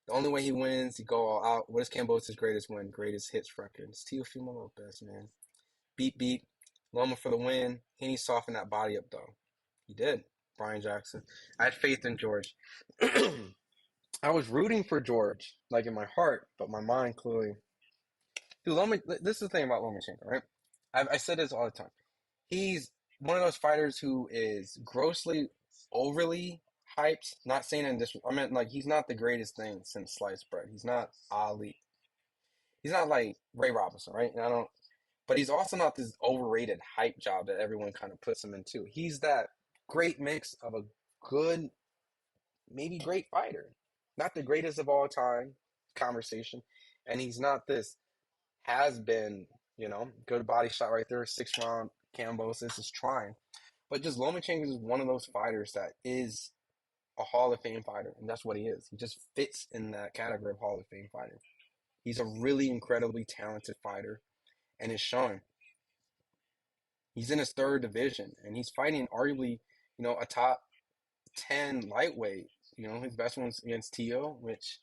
The only way he wins, he go all out. What is Kambosos' greatest win? Greatest hits record? It's Teofimo Lopez, man. Beat, beat. Loma for the win. He softened that body up, though. He did. Brian Jackson. I had faith in George. I was rooting for George, like in my heart, but my mind clearly. Dude, this is the thing about Lomachenko, right? I said this all the time. He's one of those fighters who is grossly overly hyped. Not saying in this, I mean, like, he's not the greatest thing since sliced bread. He's not Ali. He's not like Ray Robinson, right? And I don't, but he's also not this overrated hype job that everyone kind of puts him into. He's that great mix of a good, maybe great fighter. Not the greatest of all time conversation. And he's not this has been, good body shot right there, 6 round Kambosos is trying. But just Lomachenko is one of those fighters that is a Hall of Fame fighter, and that's what he is. He just fits in that category of Hall of Fame fighter. He's a really incredibly talented fighter, and it's showing. He's in his third division, and he's fighting arguably, a top 10 lightweight. His best one's against Tio, which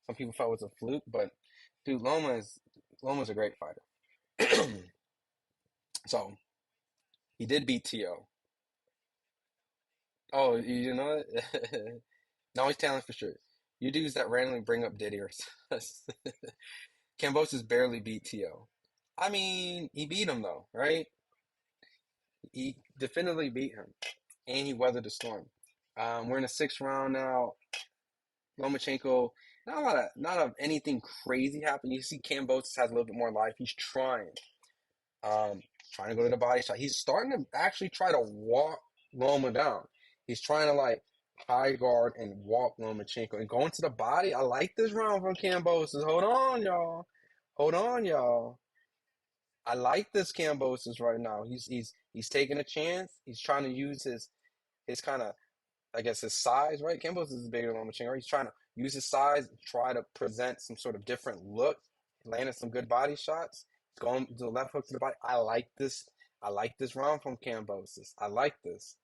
some people thought was a fluke, but dude, Loma's a great fighter. So he did beat Tio. Oh, you know it? No, he's talented for sure. You dudes that randomly bring up Diddy or Kambosos barely beat Tio. I mean, he beat him though, right? He definitively beat him, and he weathered the storm. We're in the 6th round now. Lomachenko, not of anything crazy happened. You see, Kambosos has a little bit more life. He's trying, trying to go to the body shot. He's starting to actually try to walk Loma down. He's trying to like high guard and walk Lomachenko and going to the body. I like this round from Kambosos. Hold on, y'all. Hold on, y'all. I like this Kambosos right now. He's taking a chance. He's trying to use his kind of, I guess, his size, right? Kambosos is bigger than Lomachenko. He's trying to use his size, try to present some sort of different look, landing some good body shots. He's going to the left hook to the body. I like this. I like this round from Kambosos. I like this.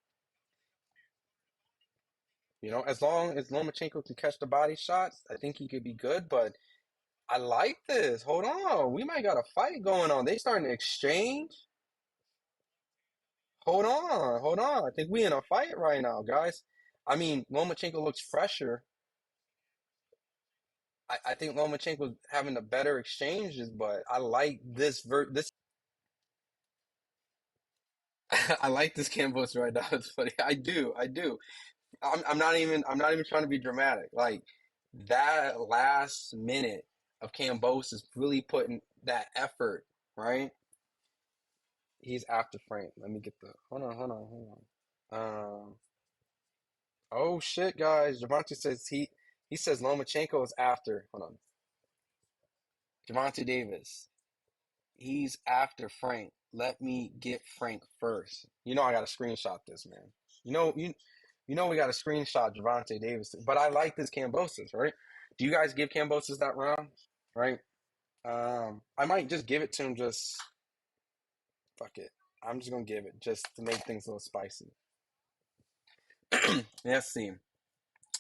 As long as Lomachenko can catch the body shots, I think he could be good. But I like this. Hold on. We might got a fight going on. They starting to exchange. Hold on. Hold on. I think we in a fight right now, guys. I mean, Lomachenko looks fresher. I think Lomachenko's having the better exchanges, but I like this. I like this Kambosos right now. It's funny. I do. I do. I'm not even trying to be dramatic. Like that last minute of Kambosos is really putting that effort, right? He's after Frank. Let me get the hold on. Oh shit, guys. Javante says he says Lomachenko is after. Hold on. Javante Davis. He's after Frank. Let me get Frank first. You know I gotta screenshot this, man. You know we got to screenshot Javante Davis. But I like this Kambosos, right? Do you guys give Kambosos that round? Right? I might just give it to him just fuck it. I'm just gonna give it just to make things a little spicy. Let's see.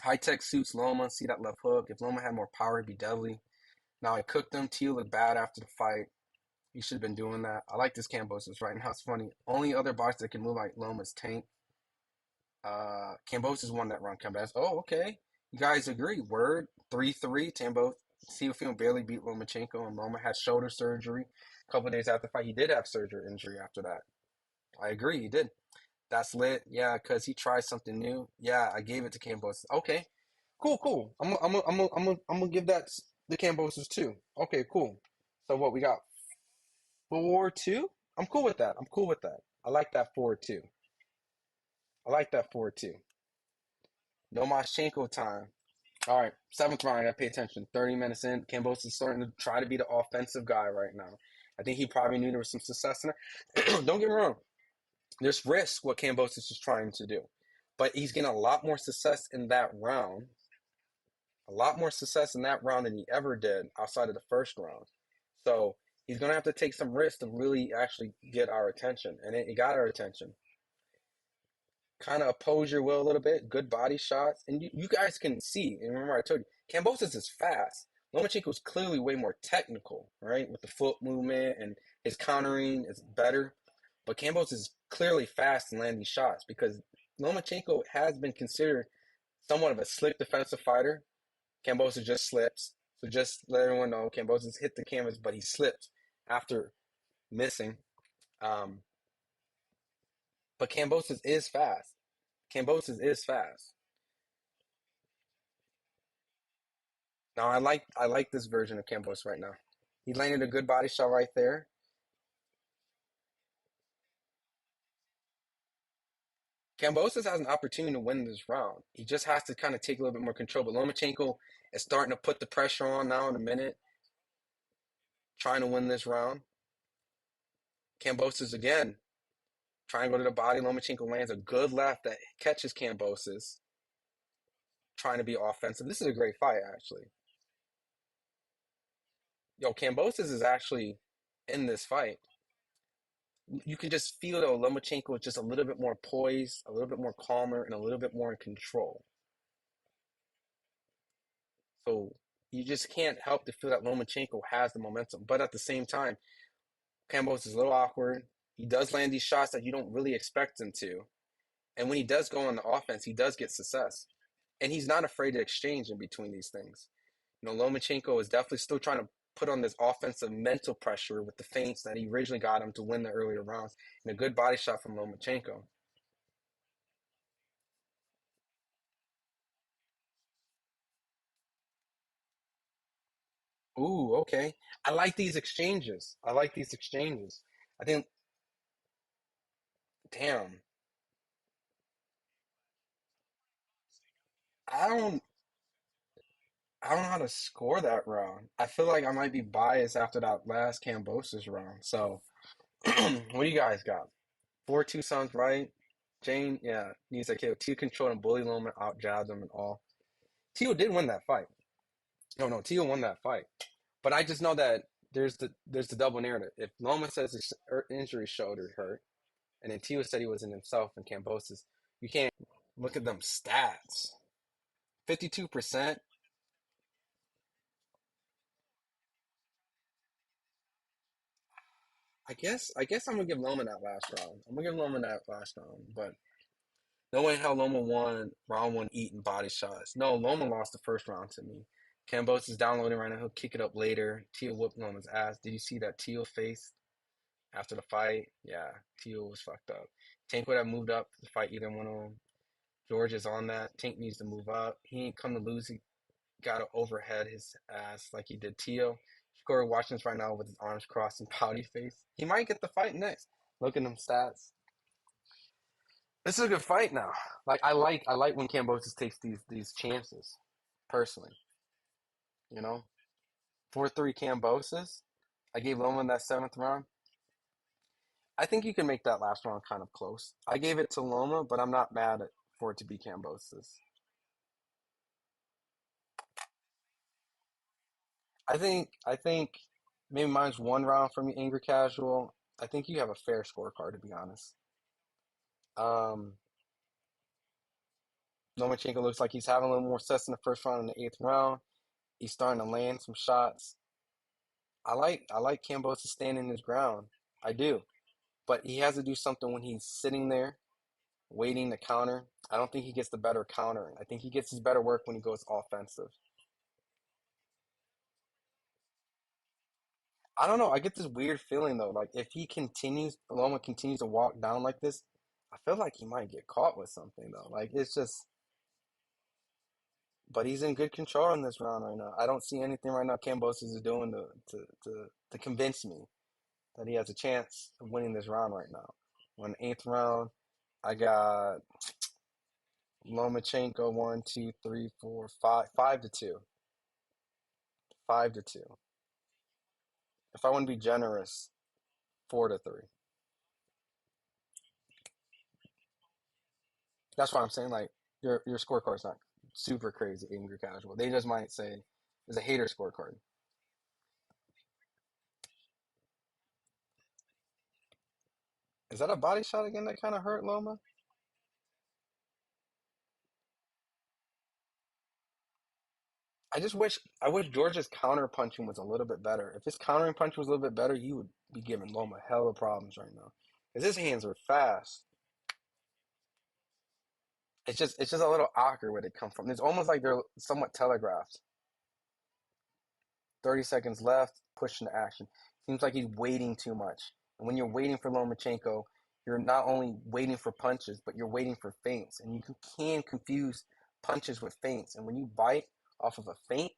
High tech suits Loma. See that left hook. If Loma had more power, it'd be deadly. Now I cooked him. Teal looked bad after the fight. He should have been doing that. I like this Kambosos right now. It's funny. Only other boxer that can move like Loma's Tank. Kambosos won that round. Kambosos. Oh, okay. You guys agree. Word. 3-3. Tambo. Teofimo barely beat Lomachenko, and Loma had shoulder surgery. A couple of days after the fight, he did have surgery injury after that. I agree. He did. That's lit. Yeah, because he tried something new. Yeah, I gave it to Kambosos. Okay. Cool, cool. I'm gonna give that the Kambosos too. Okay, cool. So what we got? 4-2? I'm cool with that. I'm cool with that. I like that 4-2. I like that 4-2. No Lomachenko time. All right, seventh round. I gotta pay attention. 30 minutes in, Campos is starting to try to be the offensive guy right now. I think he probably knew there was some success in there. Don't get me wrong. There's risk what Cambosos is trying to do, but he's getting a lot more success in that round. A lot more success in that round than he ever did outside of the first round. So he's gonna have to take some risks to really actually get our attention, and it got our attention. Kind of oppose your will a little bit, good body shots, and you guys can see. And remember, I told you, Kambosos is fast. Lomachenko is clearly way more technical, right, with the foot movement and his countering is better. But Kambosos is clearly fast in landing shots because Lomachenko has been considered somewhat of a slick defensive fighter. Kambosos just slips, so just let everyone know Kambosos hit the canvas, but he slipped after missing. Um, but Kambosos is fast. Kambosos is fast. Now I like this version of Campos right now. He landed a good body shot right there. Kambosos has an opportunity to win this round. He just has to kind of take a little bit more control. But Lomachenko is starting to put the pressure on now in a minute, trying to win this round. Kambosos again, trying to go to the body. Lomachenko lands a good left that catches Kambosos, trying to be offensive. This is a great fight, actually. Yo, Kambosos is actually in this fight. You can just feel though Lomachenko is just a little bit more poised, a little bit more calmer, and a little bit more in control. So you just can't help to feel that Lomachenko has the momentum. But at the same time, Campos is a little awkward. He does land these shots that you don't really expect him to. And when he does go on the offense, he does get success. And he's not afraid to exchange in between these things. You know, Lomachenko is definitely still trying to put on this offensive mental pressure with the feints that he originally got him to win the earlier rounds. And a good body shot from Lomachenko. Ooh, okay. I like these exchanges. I like these exchanges. I think, damn, I don't I don't know how to score that round. I feel like I might be biased after that last Cambosos round. So, what do you guys got? 4-2 sounds right. Jane, yeah, needs to kill. Tio controlled and bully Loma, out jabbed him and all. Tio did win that fight. No, no, Tio won that fight. But I just know that there's the double narrative. If Loma says his injury shoulder hurt, and then Tio said he wasn't himself in Cambosos, you can't look at them stats. 52%. I guess I'm gonna give Loma that last round. I'm gonna give Loma that last round, but no way how Loma won round one eating body shots. No, Loma lost the first round to me. Kambosos is downloading right now. He'll kick it up later. Teal whooped Loma's ass. Did you see that Teal face after the fight? Yeah, Teal was fucked up. Tank would have moved up to fight either one of them. George is on that. Tank needs to move up. He ain't come to lose. He got to overhead his ass like he did Teal. Shakur watching this right now with his arms crossed and pouty face. He might get the fight next. Look at them stats. This is a good fight now. Like I like when Kambosos takes these chances. Personally, you know, 4-3 Kambosos. I gave Loma that seventh round. I think you can make that last round kind of close. I gave it to Loma, but I'm not mad for it to be Kambosos. I think maybe mine's one round from you, Angry Casual. I think you have a fair scorecard to be honest. Um, Lomachenko looks like he's having a little more success in the first round and the eighth round. He's starting to land some shots. I like Kambosos standing his ground. I do. But he has to do something when he's sitting there waiting to counter. I don't think he gets the better counter. I think he gets his better work when he goes offensive. I don't know. I get this weird feeling though. Like if Loma continues to walk down like this, I feel like he might get caught with something though. Like it's just, but he's in good control in this round right now. I don't see anything right now Kambosos is doing to convince me that he has a chance of winning this round right now. On the eighth round, I got Lomachenko 1, 2, 3, 4, 5, 5-2, 5-2. If I want to be generous, 4-3. That's what I'm saying. Like your scorecard's not super crazy, angry casual. They just might say it's a hater scorecard. Is that a body shot again that kind of hurt Loma? I wish George's counter punching was a little bit better. If his countering punch was a little bit better, he would be giving Loma hell of problems right now. Because his hands are fast. It's just a little awkward where they come from. It's almost like they're somewhat telegraphed. 30 seconds left, push into action. Seems like he's waiting too much. And when you're waiting for Lomachenko, you're not only waiting for punches, but you're waiting for feints. And you can confuse punches with feints. And when you bite off of a feint,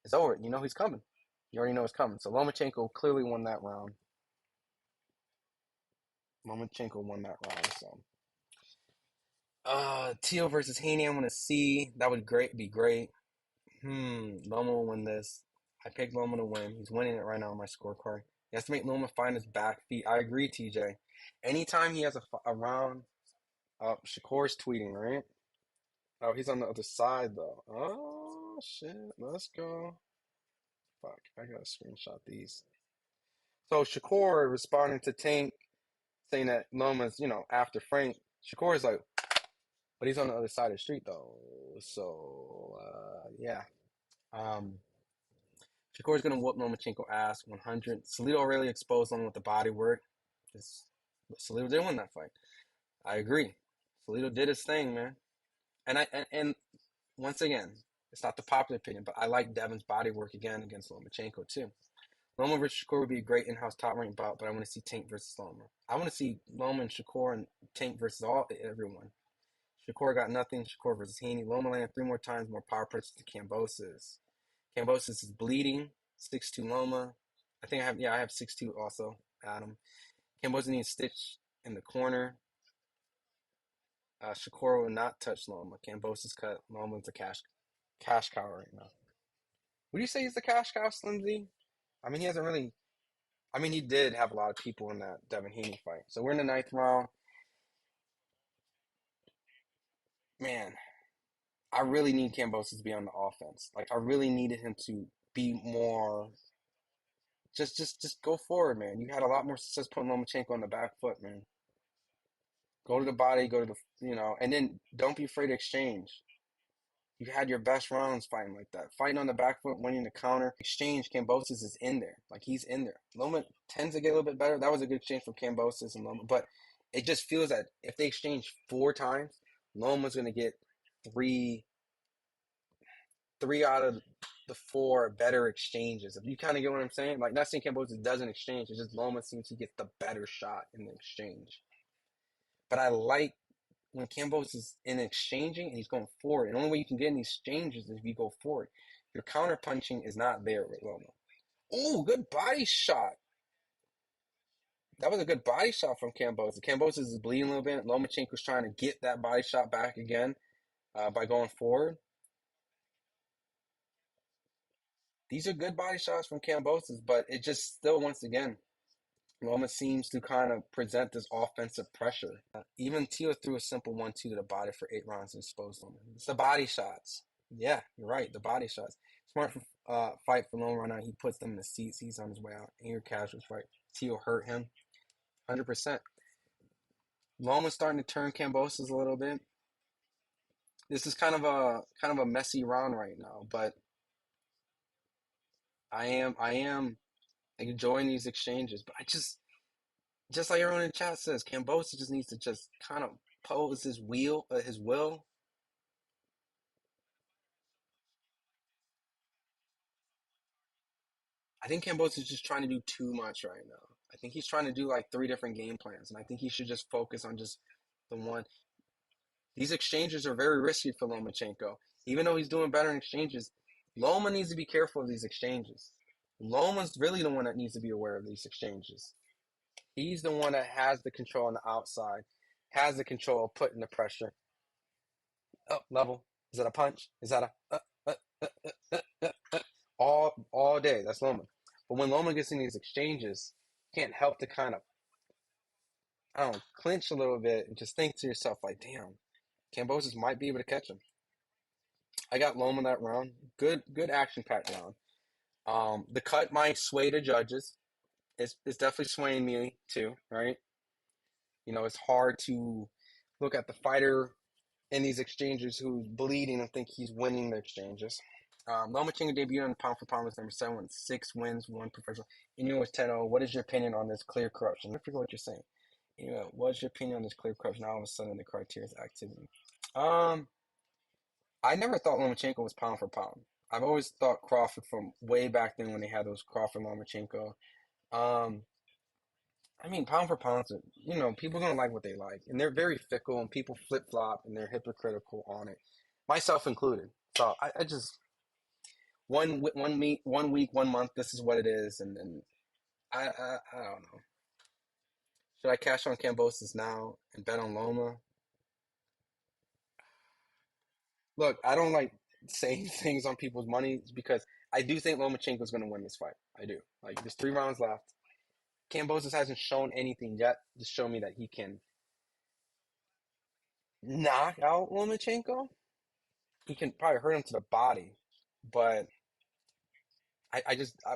it's over. You know he's coming. You already know it's coming. So Lomachenko clearly won that round. Lomachenko won that round. So Teal versus Haney, I want to see. That would be great. Loma will win this. I picked Loma to win. He's winning it right now on my scorecard. He has to make Loma find his back feet. I agree, TJ. Anytime he has a round, Shakur's tweeting, right? Oh, he's on the other side though. Oh shit, let's go. Fuck, I gotta screenshot these. So Shakur responding to Tank saying that Loma's, after Frank. Shakur's like, but he's on the other side of the street though. So yeah. Um, Shakur's gonna whoop Lomachenko ass 100. Salido already exposed him with the body work. It's, Salido did win that fight. I agree. Salido did his thing, man. And once again, it's not the popular opinion, but I like Devin's body work again against Lomachenko too. Loma versus Shakur would be a great in-house top rank bout, but I want to see Tank versus Loma. I want to see Loma and Shakur and Tank versus everyone. Shakur got nothing. Shakur versus Haney. Loma landed three more times, more power punches to Kambosos. Kambosos is bleeding. 6'2" Loma. I have 6'2" also, Adam. Kambosos needs stitch in the corner. Shakur will not touch Loma. Kambosos cut. Loma's a cash cow right now. Would you say he's the cash cow, Slimzy? I mean, he hasn't really. I mean, he did have a lot of people in that Devin Haney fight. So we're in the ninth round. Man, I really need Kambosos to be on the offense. Like, I really needed him to be more. Just go forward, man. You had a lot more success putting Lomachenko on the back foot, man. Go to the body, go to the, and then don't be afraid to exchange. You had your best rounds fighting like that. Fighting on the back foot, winning the counter. Exchange, Kambosos is in there. Like, he's in there. Loma tends to get a little bit better. That was a good exchange from Kambosos and Loma. But it just feels that if they exchange 4 times, Loma's going to get three out of the 4 better exchanges. If you kind of get what I'm saying, like, not saying Kambosos doesn't exchange, it's just Loma seems to get the better shot in the exchange. But I like when Kambosos is in exchanging and he's going forward. And the only way you can get in these exchanges is if you go forward. Your counter punching is not there with Loma. Oh, good body shot. That was a good body shot from Kambosos. Kambosos is bleeding a little bit. Lomachenko's trying to get that body shot back again by going forward. These are good body shots from Kambosos, but it just still, once again, Loma seems to kind of present this offensive pressure. Even Tio threw a simple 1-2 to the body for 8 rounds and exposed Loma. It's the body shots. Yeah, you're right. The body shots. Smart fight for Loma right now. He puts them in the seats. He's on his way out. And your casuals fight. Tio hurt him. 100%. Loma's starting to turn Kambosos a little bit. This is kind of a messy round right now, but I am enjoying these exchanges. But I just like everyone in the chat says, Kambosos just needs to just kind of pose his will. I think Kambosos is just trying to do too much right now. I think he's trying to do like 3 different game plans, and I think he should just focus on just the one. These exchanges are very risky for Lomachenko. Even though he's doing better in exchanges, Loma needs to be careful of these exchanges. Loma's really the one that needs to be aware of these exchanges. He's the one that has the control on the outside, has the control of putting the pressure. Oh, level. Is that a punch? Is that a all day? That's Loma. But when Loma gets in these exchanges, you can't help to kind of, I don't know, clinch a little bit and just think to yourself like, damn, Kambosos might be able to catch him. I got Loma that round. Good action packed round. The cut might sway the judges. It's definitely swaying me too, right? It's hard to look at the fighter in these exchanges who's bleeding and think he's winning the exchanges. Lomachenko debuted on the pound for pound list number 7 with 6 wins, 1 professional. Inu was 10-0. What is your opinion on this clear corruption? I forget what you're saying. What's your opinion on this clear corruption? All of a sudden, the criteria is activity. I never thought Lomachenko was pound for pound. I've always thought Crawford from way back then when they had those Crawford Lomachenko. Um, I mean, pound for pound, people don't like what they like, and they're very fickle, and people flip flop, and they're hypocritical on it, myself included. So I just 1 week, 1 month. This is what it is, and I don't know. Should I cash on Kambosos now and bet on Loma? Look, I don't like saying things on people's money because I do think Lomachenko is going to win this fight. I do. Like, there's 3 rounds left. Kambosos hasn't shown anything yet to show me that he can knock out Lomachenko. He can probably hurt him to the body, but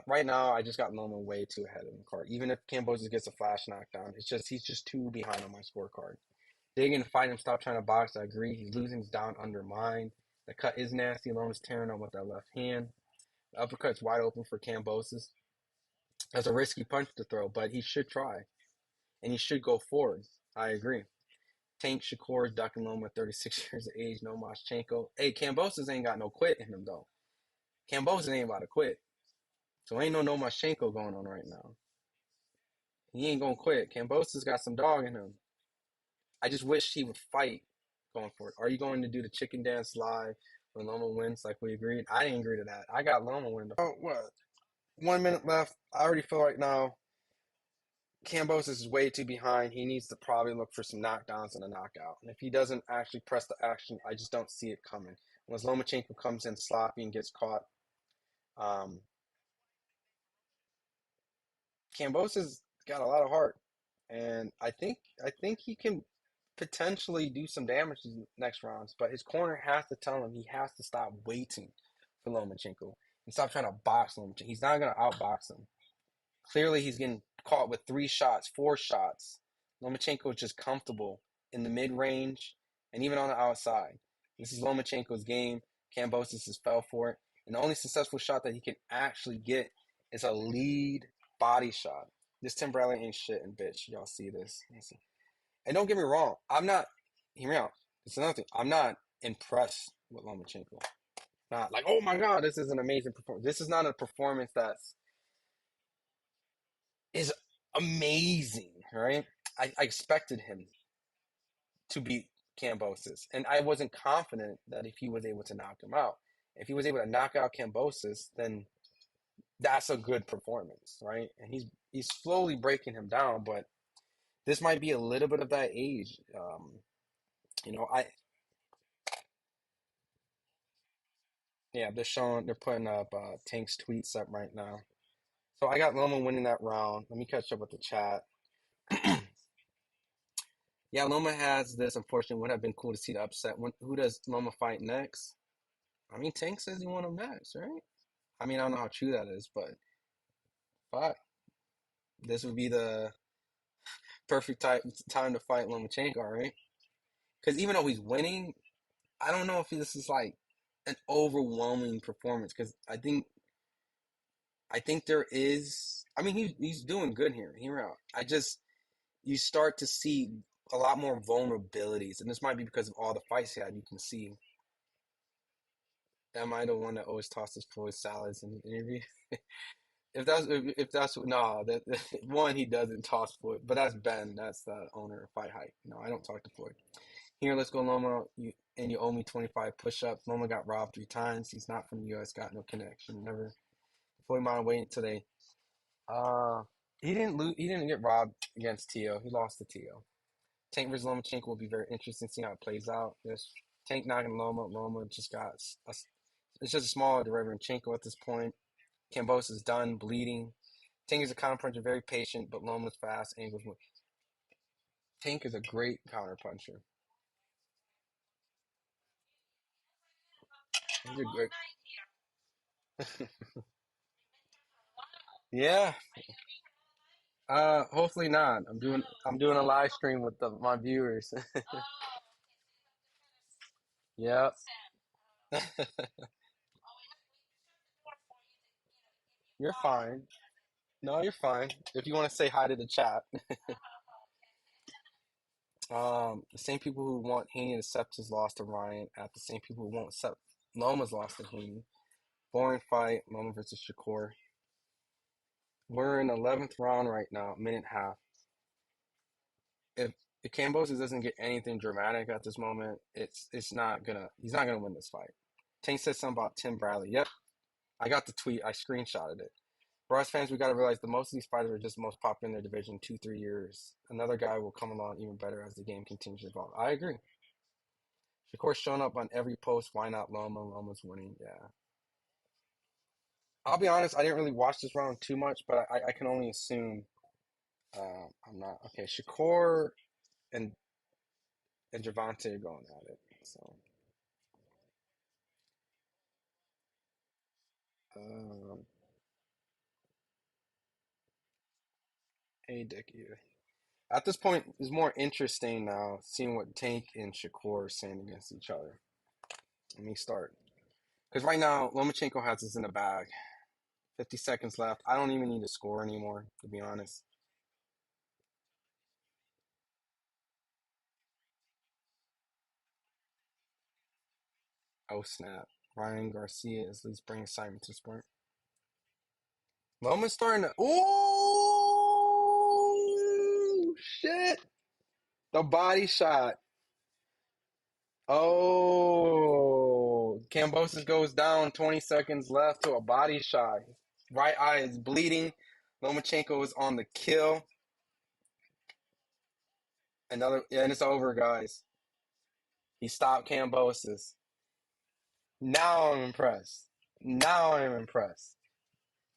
right now I just got Loma way too ahead of the card. Even if Kambosos gets a flash knockdown, he's just too behind on my scorecard. Dig in, fight him, stop trying to box. I agree. He's losing his down under mine. The cut is nasty. Loma's tearing on with that left hand. The uppercut's wide open for Kambosos. That's a risky punch to throw, but he should try. And he should go forward. I agree. Tank Shakur is ducking Loma, 36 years of age. No Lomachenko. Hey, Kambosos ain't got no quit in him, though. Kambosos ain't about to quit. So ain't no Lomachenko going on right now. He ain't gonna quit. Kambosos got some dog in him. I just wish he would fight going forward. Are you going to do the chicken dance live when Loma wins like we agreed? I didn't agree to that. I got Loma winning. Oh, what? 1 minute left. I already feel like now Kambosos is way too behind. He needs to probably look for some knockdowns and a knockout. And if he doesn't actually press the action, I just don't see it coming. Unless Lomachenko comes in sloppy and gets caught, um, Kambosos got a lot of heart, and I think he can potentially do some damage in the next rounds. But his corner has to tell him he has to stop waiting for Lomachenko and stop trying to box Lomachenko. He's not going to outbox him. Clearly, he's getting caught with 3 shots, 4 shots. Lomachenko is just comfortable in the mid range and even on the outside. This is Lomachenko's game. Kambosos has fell for it. And the only successful shot that he can actually get is a lead body shot. This Tim Bradley ain't shit and bitch. Y'all see this. And don't get me wrong, I'm not, hear me out. It's another thing. I'm not impressed with Lomachenko. Not like, oh my God, this is an amazing performance. This is not a performance is amazing, right? I expected him to beat Kambosos, and I wasn't confident that if he was able to knock him out. If he was able to knock out Kambosos, then that's a good performance, right? And he's slowly breaking him down, but this might be a little bit of that age. I yeah, they're putting up Tank's tweets up right now. So I got Loma winning that round. Let me catch up with the chat. Yeah, Loma has this. Unfortunately, would have been cool to see the upset. Who does Loma fight next? I mean, Tank says he want him next, right? I mean, I don't know how true that is, but fuck, this would be the perfect time to fight Lomachenko, right? Because even though he's winning, I don't know if this is like an overwhelming performance. Because I think there is. I mean, he's doing good here out. You start to see a lot more vulnerabilities, and this might be because of all the fights he had. You can see, am I the one that always tosses Floyd salads in the interview? If that's no, that one, he doesn't toss Floyd, but that's Ben. That's the owner of FightHype. No, I don't talk to Floyd. Here, let's go, Loma. You owe me 25 push-ups. Loma got robbed 3 times. He's not from the U.S. Got no connection. Never. Floyd mind waiting today. Uh, he didn't lose. He didn't get robbed against Tio. He lost to Tio. Tank versus Lomachenko will be very interesting. See how it plays out. There's Tank knocking Loma. Loma just got. It's just a small Derevyanchenko at this point. Kambosos is done bleeding. Tank is a counterpuncher, very patient, but Loma's fast. Angles. Tank is a great counterpuncher. He's a great. Yeah. Hopefully not. I'm doing a live stream with my viewers. Yep. You're fine. No, you're fine. If you want to say hi to the chat. The same people who want Haney to accept his loss to Ryan at the same people who won't accept Loma's loss to Haney. Boring fight, Loma versus Shakur. We're in the 11th round right now, minute and a half. If Kambosos doesn't get anything dramatic at this moment, it's not gonna he's not gonna win this fight. Tank said something about Tim Bradley. Yep, I got the tweet. I screenshotted it. For us fans, we got to realize that most of these fighters are just the most popular in their division 2, 3 years. Another guy will come along even better as the game continues to evolve. I agree. Shakur's showing up on every post. Why not Loma? Loma's winning. Yeah. I'll be honest. I didn't really watch this round too much, but I can only assume. I'm not okay. Shakur and Javante are going at it. So, um, hey, Dickie. At this point, it's more interesting now seeing what Tank and Shakur are saying against each other. Let me start. Because right now, Lomachenko has this in the bag. 50 seconds left. I don't even need to score anymore, to be honest. Oh, snap. Ryan Garcia is at least bringing excitement to the sport. Loma's starting to. Oh, shit. The body shot. Oh, Kambosos goes down. 20 seconds left to a body shot. Right eye is bleeding. Lomachenko is on the kill. And it's over, guys. He stopped Kambosos. Now I'm impressed. Now I'm impressed.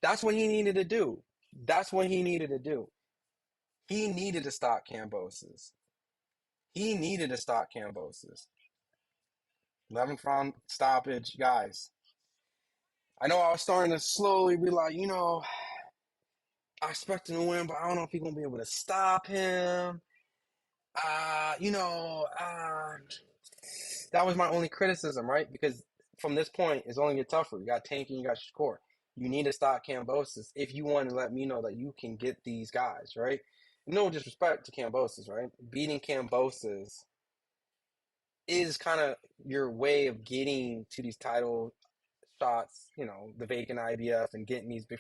That's what he needed to do. That's what he needed to do. He needed to stop Kambosos. He needed to stop Kambosos. 11th round stoppage, guys. I know I was starting to slowly be like, I expect him to win, but I don't know if he's gonna be able to stop him. Uh, you know, uh, that was my only criticism, right? Because from this point, it's only get tougher. You got Tank and you got Shakur. You need to stop Kambosos if you want to let me know that you can get these guys, right? No disrespect to Kambosos, right? Beating Kambosos is kind of your way of getting to these title shots, the vacant IBF and getting these big.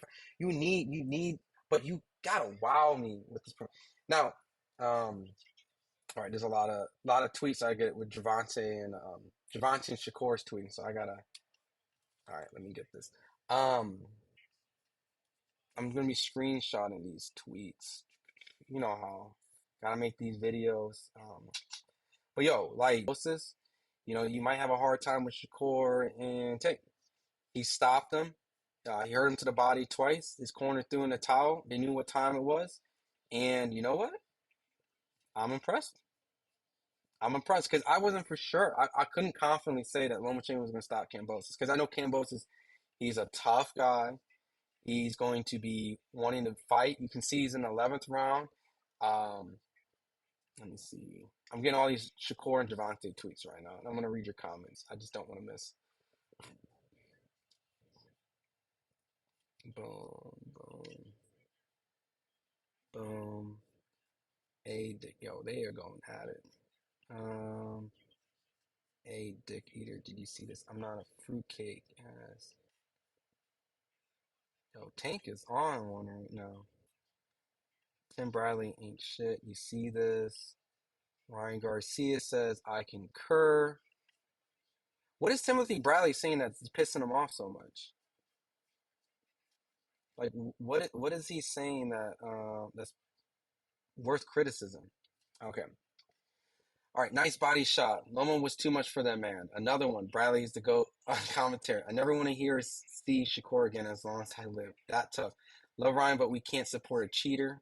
But you gotta wow me with this. Now, all right, there's a lot of tweets I get with Javante and Shakur's tweeting, so I gotta. All right, let me get this. Um, I'm gonna be screenshotting these tweets. You know how gotta make these videos. But yo, like you might have a hard time with Shakur and Tate. He stopped him. He hurt him to the body twice. His corner threw in the towel. They knew what time it was. And you know what? I'm impressed. I'm impressed because I wasn't for sure. I couldn't confidently say that Lomachenko was going to stop Kambosos because I know Kambosos, he's a tough guy. He's going to be wanting to fight. You can see he's in the 11th round. Um, Let me see. I'm getting all these Shakur and Javante tweets right now. And I'm going to read your comments. I just don't want to miss. Boom, boom, boom. Hey, Dick. Yo, they are going at it. Um, hey, Dick Eater, did you see this? I'm not a fruitcake ass. Yo, Tank is on one right now. Tim Bradley ain't shit. You see this? Ryan Garcia says, I concur. What is Timothy Bradley saying that's pissing him off so much? Like, what is he saying that's worth criticism? Okay. All right, nice body shot. Loma was too much for that man. Another one. Bradley's the GOAT on commentary. I never want to hear Steve Shakur again as long as I live. That tough. Love Ryan, but we can't support a cheater.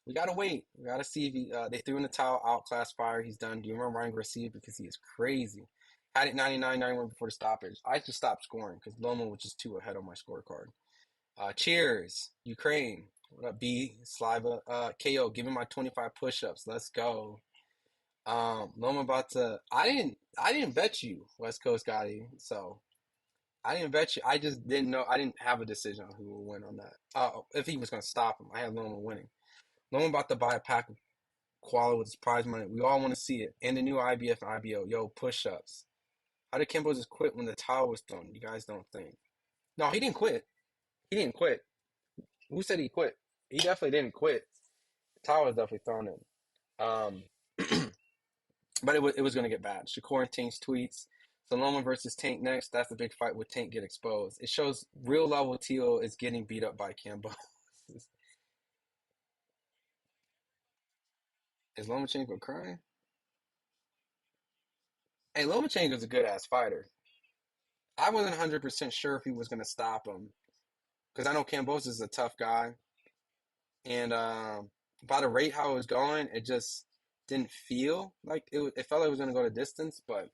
We gotta wait. We gotta see if they threw in the towel, outclass fire. He's done. Do you remember Ryan Garcia? Because he is crazy. Had it 99-91 before the stoppage. I just stopped scoring because Loma was just too ahead on my scorecard. Cheers, Ukraine. What up, B? Sliva. KO, give me my 25 push-ups. Let's go. Loma about to. I didn't bet you, West Coast Gotti. So I didn't bet you. I just didn't know. I didn't have a decision on who would win on that. If he was going to stop him, I had Loma winning. Loma about to buy a pack of Koala with his prize money. We all want to see it. And the new IBF and IBO. Yo, push-ups. How did Kimbo just quit when the towel was thrown? You guys don't think. No, he didn't quit. He didn't quit. Who said he quit? He definitely didn't quit. The towel was definitely thrown in. Um, but it was going to get bad. Shakur and Tank's tweets. Saloma versus Tank next. That's the big fight. Would Tank get exposed? It shows real level Teal is getting beat up by Cambo. Is Lomachenko crying? Hey, Lomachenko's a good ass fighter. I wasn't 100% sure if he was going to stop him because I know Kambosos is a tough guy. And by the rate how it was going, it just didn't feel like it felt like it was going to go the distance. But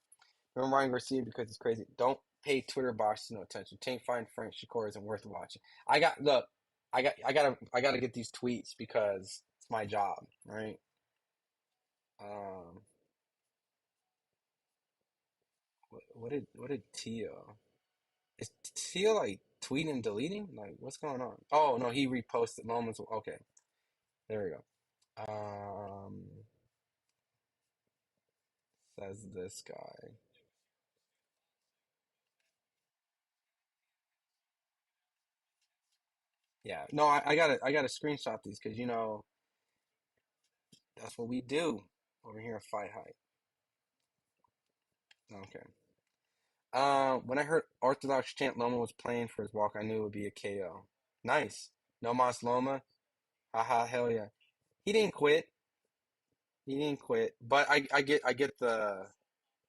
remember Ryan Garcia because it's crazy. Don't pay Twitter bots no attention. Tank find Frank Shakur isn't worth watching. Look. I gotta get these tweets because it's my job, right? Um, what did Tio? Is Tio like tweeting and deleting? Like what's going on? Oh no, he reposted moments. Okay, there we go. Says this guy. Yeah, no, I gotta screenshot these because that's what we do over here at Fight Hype. Okay. When I heard Orthodox chant Loma was playing for his walk, I knew it would be a KO. Nice. No mas Loma. Haha, hell yeah. He didn't quit. He didn't quit. But I get the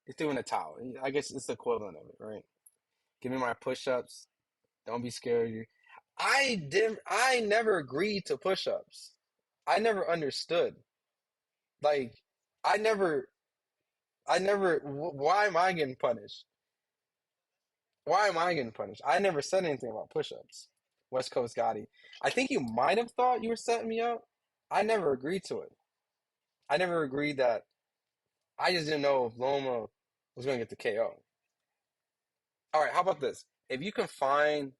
he threw in a towel. I guess it's the equivalent of it, right? Give me my push-ups. Don't be scared. I never agreed to push-ups. I never understood. Like I never why am I getting punished? Why am I getting punished? I never said anything about push-ups. West Coast Gotti. I think you might have thought you were setting me up. I never agreed to it. I never agreed that I just didn't know if Loma was going to get the KO. All right, how about this? If you can find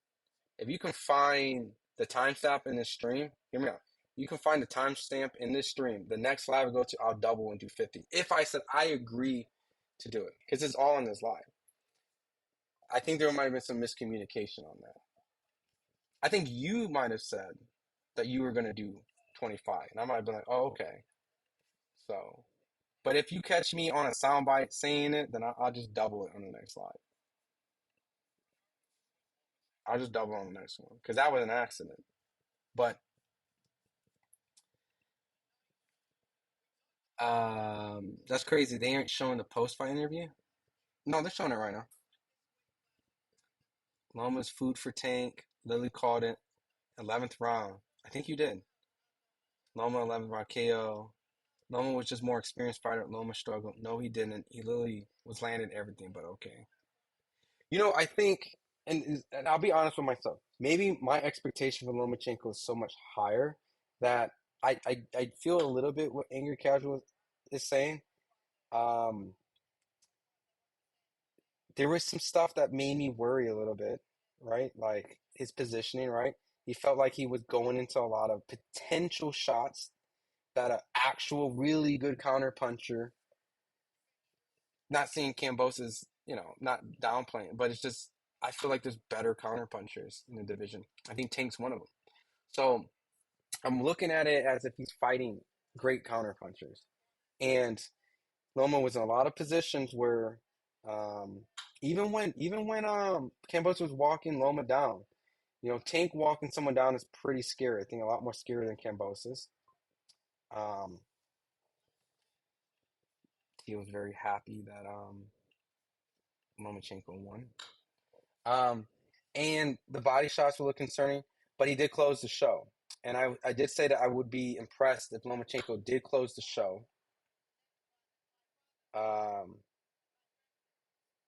the timestamp in this stream, hear me out. You can find the timestamp in this stream. The next live I go to, I'll double and do 50. If I said I agree to do it, because it's all in this live. I think there might have been some miscommunication on that. I think you might have said that you were going to do 25, and I might have been like, oh, okay. So, but if you catch me on a soundbite saying it, then I'll just double it on the next live. I'll just double on the next one because that was an accident. But that's crazy. They aren't showing the post-fight interview. No, they're showing it right now. Loma's food for Tank. Lily called it 11th round. I think you did. Loma 11th round KO. Loma was just more experienced fighter. Loma struggled. No, he didn't. He literally was landing everything, but okay. I think, and I'll be honest with myself. Maybe my expectation for Lomachenko is so much higher that I feel a little bit what Angry Casual is saying. Um, there was some stuff that made me worry a little bit, right? Like his positioning, right? He felt like he was going into a lot of potential shots that an actual really good counter puncher, not seeing Kambosos, not downplaying, but it's just I feel like there's better counter punchers in the division. I think Tank's one of them. So I'm looking at it as if he's fighting great counter punchers. And Loma was in a lot of positions where um, even when Kambosos was walking Loma down, Tank walking someone down is pretty scary. I think a lot more scary than Kambosos. Um, he was very happy that Lomachenko won. Um, and the body shots were a little concerning, but he did close the show. And I did say that I would be impressed if Lomachenko did close the show. Um,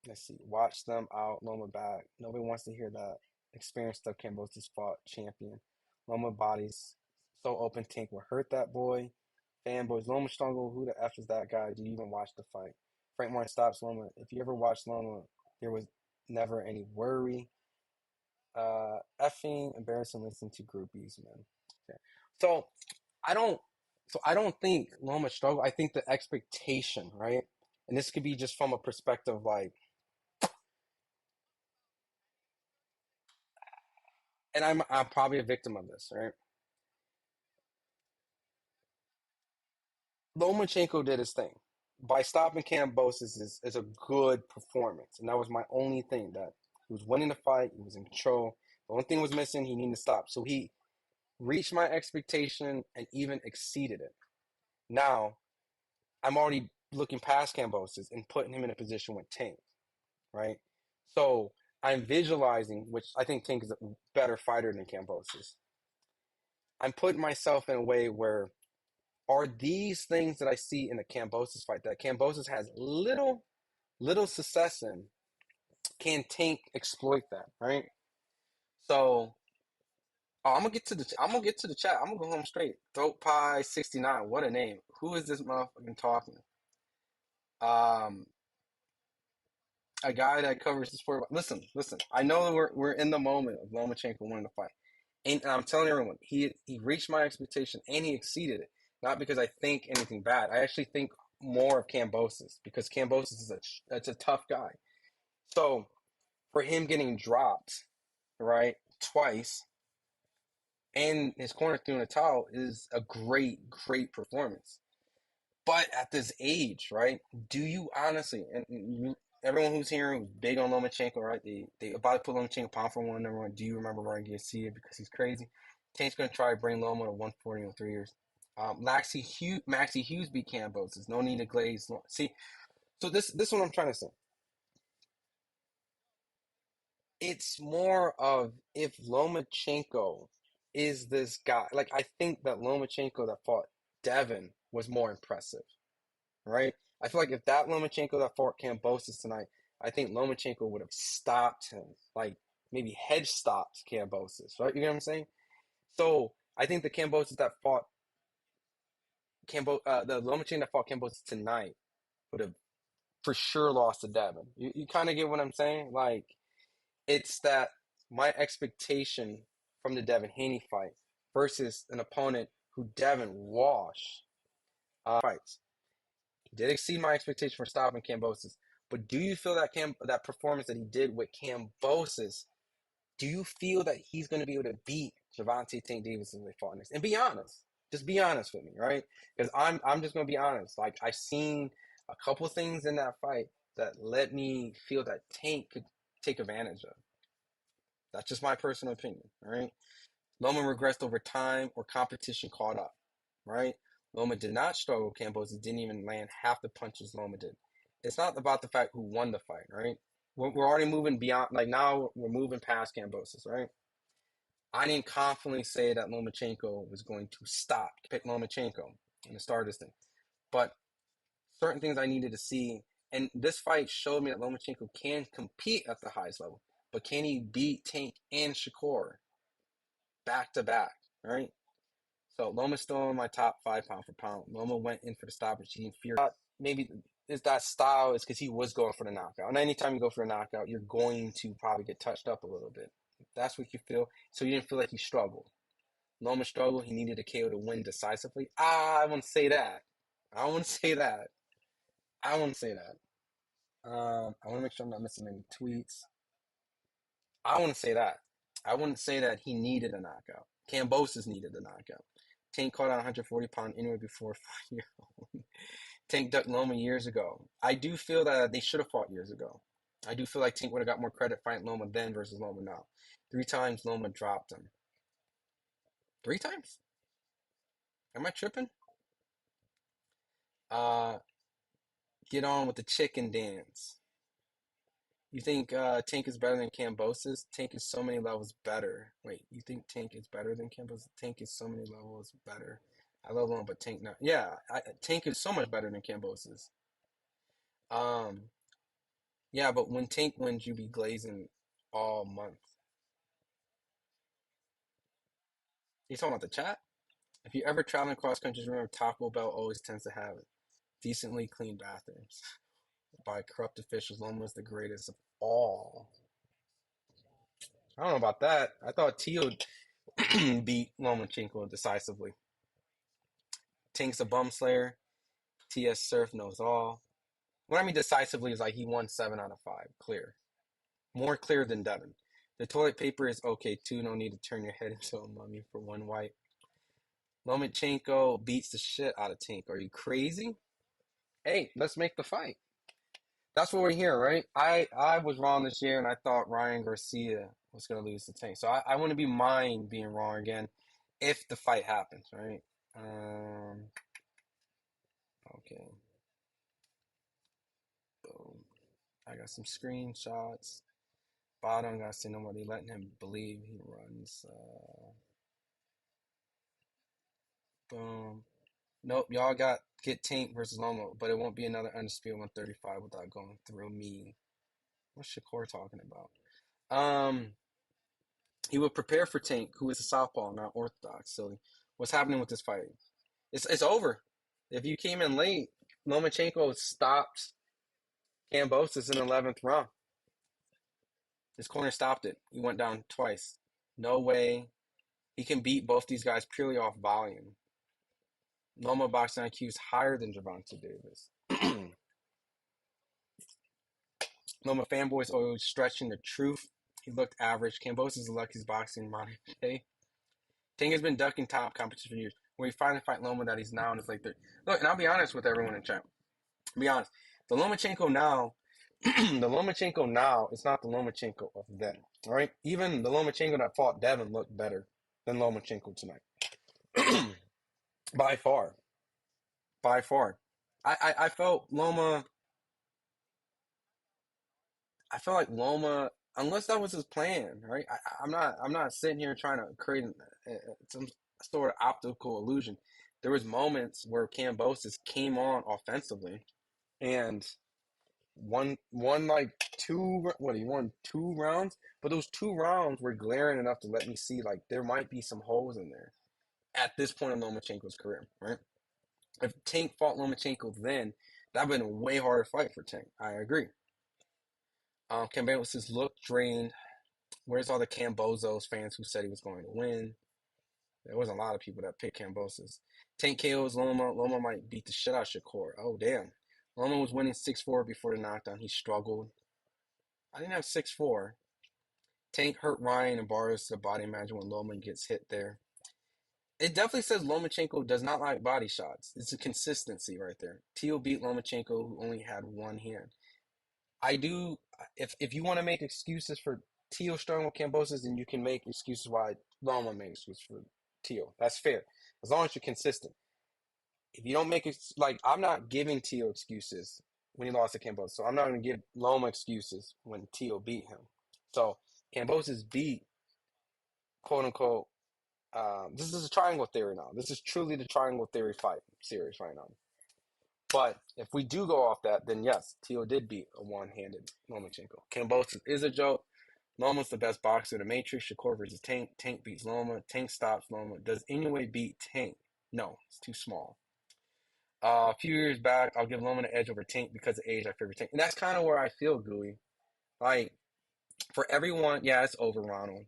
let's see, watch them out, Loma back. Nobody wants to hear that. Experienced of Cambosos fought champion. Loma bodies so open Tank will hurt that boy. Fanboys, Loma Struggle, who the F is that guy? Do you even watch the fight? Frank Martin stops Loma. If you ever watched Loma, there was never any worry. Effing embarrassing listening to groupies, man. Okay. So I don't I don't think Loma struggle. I think the expectation, right? And this could be just from a perspective like, and I'm probably a victim of this, right? Lomachenko did his thing. By stopping Kambosos is a good performance. And that was my only thing, that he was winning the fight, he was in control. The only thing was missing, he needed to stop. So he reached my expectation and even exceeded it. Now, I'm already looking past Kambosos and putting him in a position with Tank, right? So I'm visualizing, which I think Tank is a better fighter than Kambosos. I'm putting myself in a way where are these things that I see in the Kambosos fight that Kambosos has little success in, can Tank exploit that, right? So I'm gonna get to the chat. I'm gonna go home straight. Throat Pie 69. What a name. Who is this motherfucking talking? Um a guy that covers the sport. Listen. I know that we're in the moment of Lomachenko winning the fight. And I'm telling everyone, he reached my expectation and he exceeded it. Not because I think anything bad. I actually think more of Kambosos because Kambosos is that's a tough guy. So for him getting dropped, right, twice, and his corner threw in a towel is a great performance. But at this age, right, do you honestly, and everyone who's here who's big on Lomachenko, right, they about to put Lomachenko pound for one, number one. Do you remember Ryan Garcia because he's crazy? Tank's going to try to bring Loma to 140 in 3 years. Maxie Hughes beat Campos. There's no need to glaze. See, so this is what I'm trying to say. It's more of if Lomachenko is this guy. Like, I think that Lomachenko that fought Devin was more impressive, right? I feel like if that Lomachenko that fought Kambosos tonight, I think Lomachenko would have stopped him, like maybe head stopped Kambosos, right? You know what I'm saying? So I think the Kambosos that fought the Lomachenko that fought Kambosos tonight would have for sure lost to Devin. You kind of get what I'm saying? Like, It's that my expectation from the Devin Haney fight versus an opponent who Devin washed fights. He did exceed my expectation for stopping Kambosos. But do you feel that that performance that he did with Kambosos, do you feel that he's going to be able to beat Gervonta Tank Davis if they fought next? And be honest. Just be honest with me, right? Because I'm just going to be honest. Like, I've seen a couple things in that fight that let me feel that Tank could take advantage of. That's just my personal opinion, all right? Loma regressed over time or competition caught up, right? Loma did not struggle. Kambosos didn't even land half the punches Loma did. It's not about the fact who won the fight, right? We're already moving beyond, like now we're moving past Kambosos, right? I didn't confidently say that Lomachenko was going to stop, pick Lomachenko in the start of this thing. But certain things I needed to see, and this fight showed me that Lomachenko can compete at the highest level. But can he beat Tank and Shakur back to back, right? So Loma's still in my top 5 pound for pound. Loma went in for the stoppage. He didn't fear. Maybe is that style is because he was going for the knockout. And anytime you go for a knockout, you're going to probably get touched up a little bit. If that's what you feel. So you didn't feel like he struggled. Loma struggled. He needed a KO to win decisively. I wouldn't say that. I wouldn't say that. I wouldn't say that. I want to make sure I'm not missing any tweets. I wouldn't say that. I wouldn't say that he needed a knockout. Kambosos needed a knockout. Tank caught on 140 pound anyway before 4 years old. Tank ducked Loma years ago. I do feel that they should have fought years ago. I do feel like Tank would have got more credit fighting Loma then versus Loma now. 3 times Loma dropped him. 3 times? Am I tripping? Get on with the chicken dance. You think Tank is better than Kambosos? Tank is so many levels better. Wait, you think Tank is better than Kambosos? Tank is so many levels better. I love Loma, but Tank not. Yeah, Tank is so much better than Kambosos. Um, yeah, but when Tank wins, you be glazing all month. You talking about the chat? If you ever traveling across countries, remember Taco Bell always tends to have decently clean bathrooms. By corrupt officials, Loma is the greatest of all. I don't know about that. I thought Tio beat Lomachenko decisively. Tank's a bum slayer. TS Surf knows all. What I mean decisively is like he won 7 out of 5. Clear. More clear than Devin. The toilet paper is okay too. No need to turn your head into a mummy for one wipe. Lomachenko beats the shit out of Tank. Are you crazy? Hey, let's make the fight. That's what we're here, right? I was wrong this year, and I thought Ryan Garcia was going to lose to Tank. So I wouldn't be mind being wrong again if the fight happens, right? Okay. Boom. I got some screenshots. Bottom got to say nobody letting him believe he runs. Boom. Nope, y'all got get Tank versus Loma, but it won't be another undisputed 135 without going through me. What's Shakur talking about? He would prepare for Tank, who is a southpaw, not orthodox. So what's happening with this fight? It's over. If you came in late, Lomachenko stopped Kambosos in the 11th round. His corner stopped it. He went down twice. No way he can beat both these guys purely off volume. Loma boxing IQ is higher than Gervonta Davis. Loma fanboys always stretching the truth. He looked average. Kambosos is the luckiest boxing modern day. Tank has been ducking top competition for years. When he finally fight Loma, that he's now in his late 30s. Look, and I'll be honest with everyone in chat. I'll be honest. The Lomachenko now, the Lomachenko now is not the Lomachenko of then. All right? Even the Lomachenko that fought Devin looked better than Lomachenko tonight. By far. By far. I felt Loma, I felt like Loma, unless that was his plan, right? I'm not sitting here trying to create some sort of optical illusion. There was moments where Kambosos came on offensively and won like he won 2 rounds, but those 2 rounds were glaring enough to let me see like there might be some holes in there at this point in Lomachenko's career, right? If Tank fought Lomachenko then, that'd been a way harder fight for Tank. I agree. Kambosos looked drained. Where's all the Kambosos fans who said he was going to win? There was a lot of people that picked Kambosos. Tank KOs Loma. Loma might beat the shit out of Shakur. Oh, damn. Loma was winning 6-4 before the knockdown. He struggled. I didn't have 6-4. Tank hurt Ryan and bars the body. Imagine when Loma gets hit there. It definitely says Lomachenko does not like body shots. It's a consistency right there. Teal beat Lomachenko, who only had one hand. I do. If you want to make excuses for Teal strong with Kambosos, then you can make excuses why Loma made excuses for Teal. That's fair, as long as you're consistent. If you don't make it, like, I'm not giving Teal excuses when he lost to Kambosos, so I'm not going to give Loma excuses when Teal beat him. So Kambosos beat, quote unquote. This is a triangle theory now. This is truly the triangle theory fight series right now. But if we do go off that, then yes, Teo did beat a one-handed Lomachenko. Kambosos is a joke. Loma's the best boxer in the Matrix. Shakur versus Tank. Tank beats Loma. Tank stops Loma. Does Inoue beat Tank? No, it's too small. A few years back, I'll give Loma the edge over Tank because of age. I favor Tank. And that's kind of where I feel, Gooey. Like, for everyone, yeah, it's over, Ronald.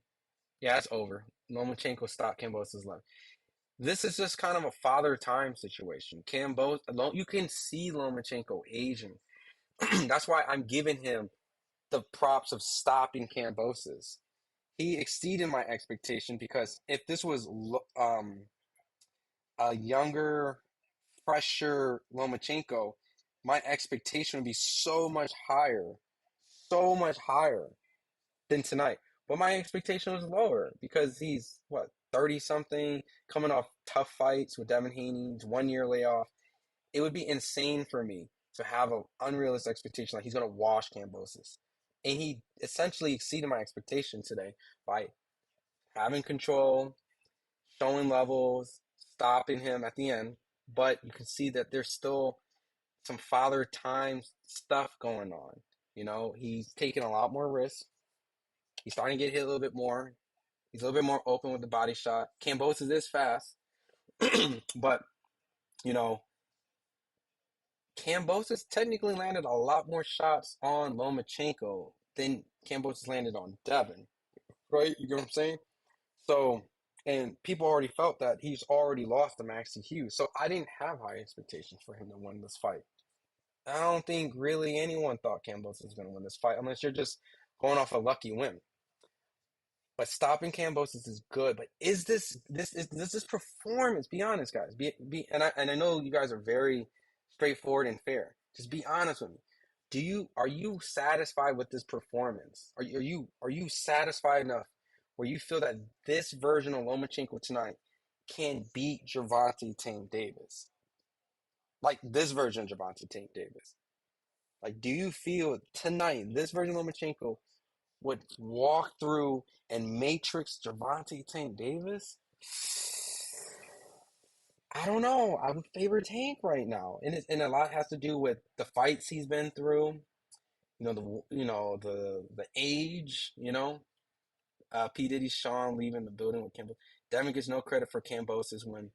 Yeah, it's over. Lomachenko stopped Kambosos' left. This is just kind of a father time situation. You can see Lomachenko aging. That's why I'm giving him the props of stopping Kambosos. He exceeded my expectation because if this was a younger, fresher Lomachenko, my expectation would be so much higher than tonight. But my expectation was lower because he's, what, 30 something, coming off tough fights with Devin Haney's 1 year layoff. It would be insane for me to have an unrealistic expectation like he's going to wash Kambosos. And he essentially exceeded my expectation today by having control, showing levels, stopping him at the end. But you can see that there's still some father time stuff going on. You know, he's taking a lot more risks. He's starting to get hit a little bit more. He's a little bit more open with the body shot. Kambosos is fast, but, you know, Kambosos technically landed a lot more shots on Lomachenko than Kambosos landed on Devin, right? You get what I'm saying? So, and people already felt that he's already lost to Maxie Hughes. So I didn't have high expectations for him to win this fight. I don't think really anyone thought Kambosos was going to win this fight unless you're just going off a lucky win. But stopping Kambosos is good. But is this performance? Be honest, guys. And I know you guys are very straightforward and fair. Just be honest with me. Are you satisfied with this performance? Are you satisfied enough where you feel that this version of Lomachenko tonight can beat Gervonta Tank Davis? Like this version of Gervonta Tank Davis. Like, do you feel tonight this version of Lomachenko would walk through and matrix Gervonta Tank Davis? I don't know. I would favor Tank right now, and a lot has to do with the fights he's been through. The age. P Diddy, Sean leaving the building with Campbell. Devin gets no credit for Kambosos win,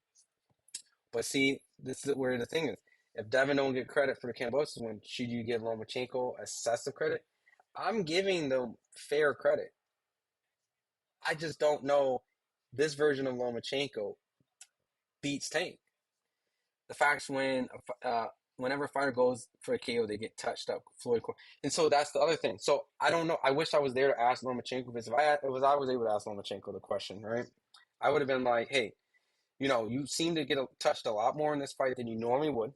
but see, this is where the thing is. If Devin don't get credit for the Kambosos win, should you give Lomachenko excessive credit? I'm giving them fair credit. I just don't know this version of Lomachenko beats Tank. The facts whenever a fighter goes for a KO, they get touched up. And so that's the other thing. So I don't know. I wish I was there to ask Lomachenko because if I was able to ask Lomachenko the question, right, I would have been like, hey, you seem to get touched a lot more in this fight than you normally would.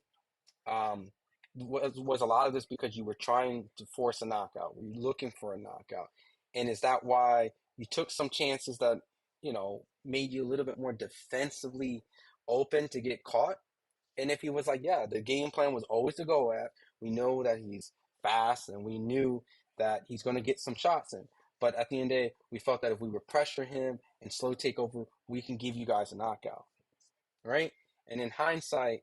Was a lot of this because you were trying to force a knockout? Were you looking for a knockout? And is that why you took some chances that, made you a little bit more defensively open to get caught? And if he was like, yeah, the game plan was always to go at, we know that he's fast and we knew that he's going to get some shots in. But at the end of the day, we felt that if we would pressure him and slow take over, we can give you guys a knockout. Right? And in hindsight,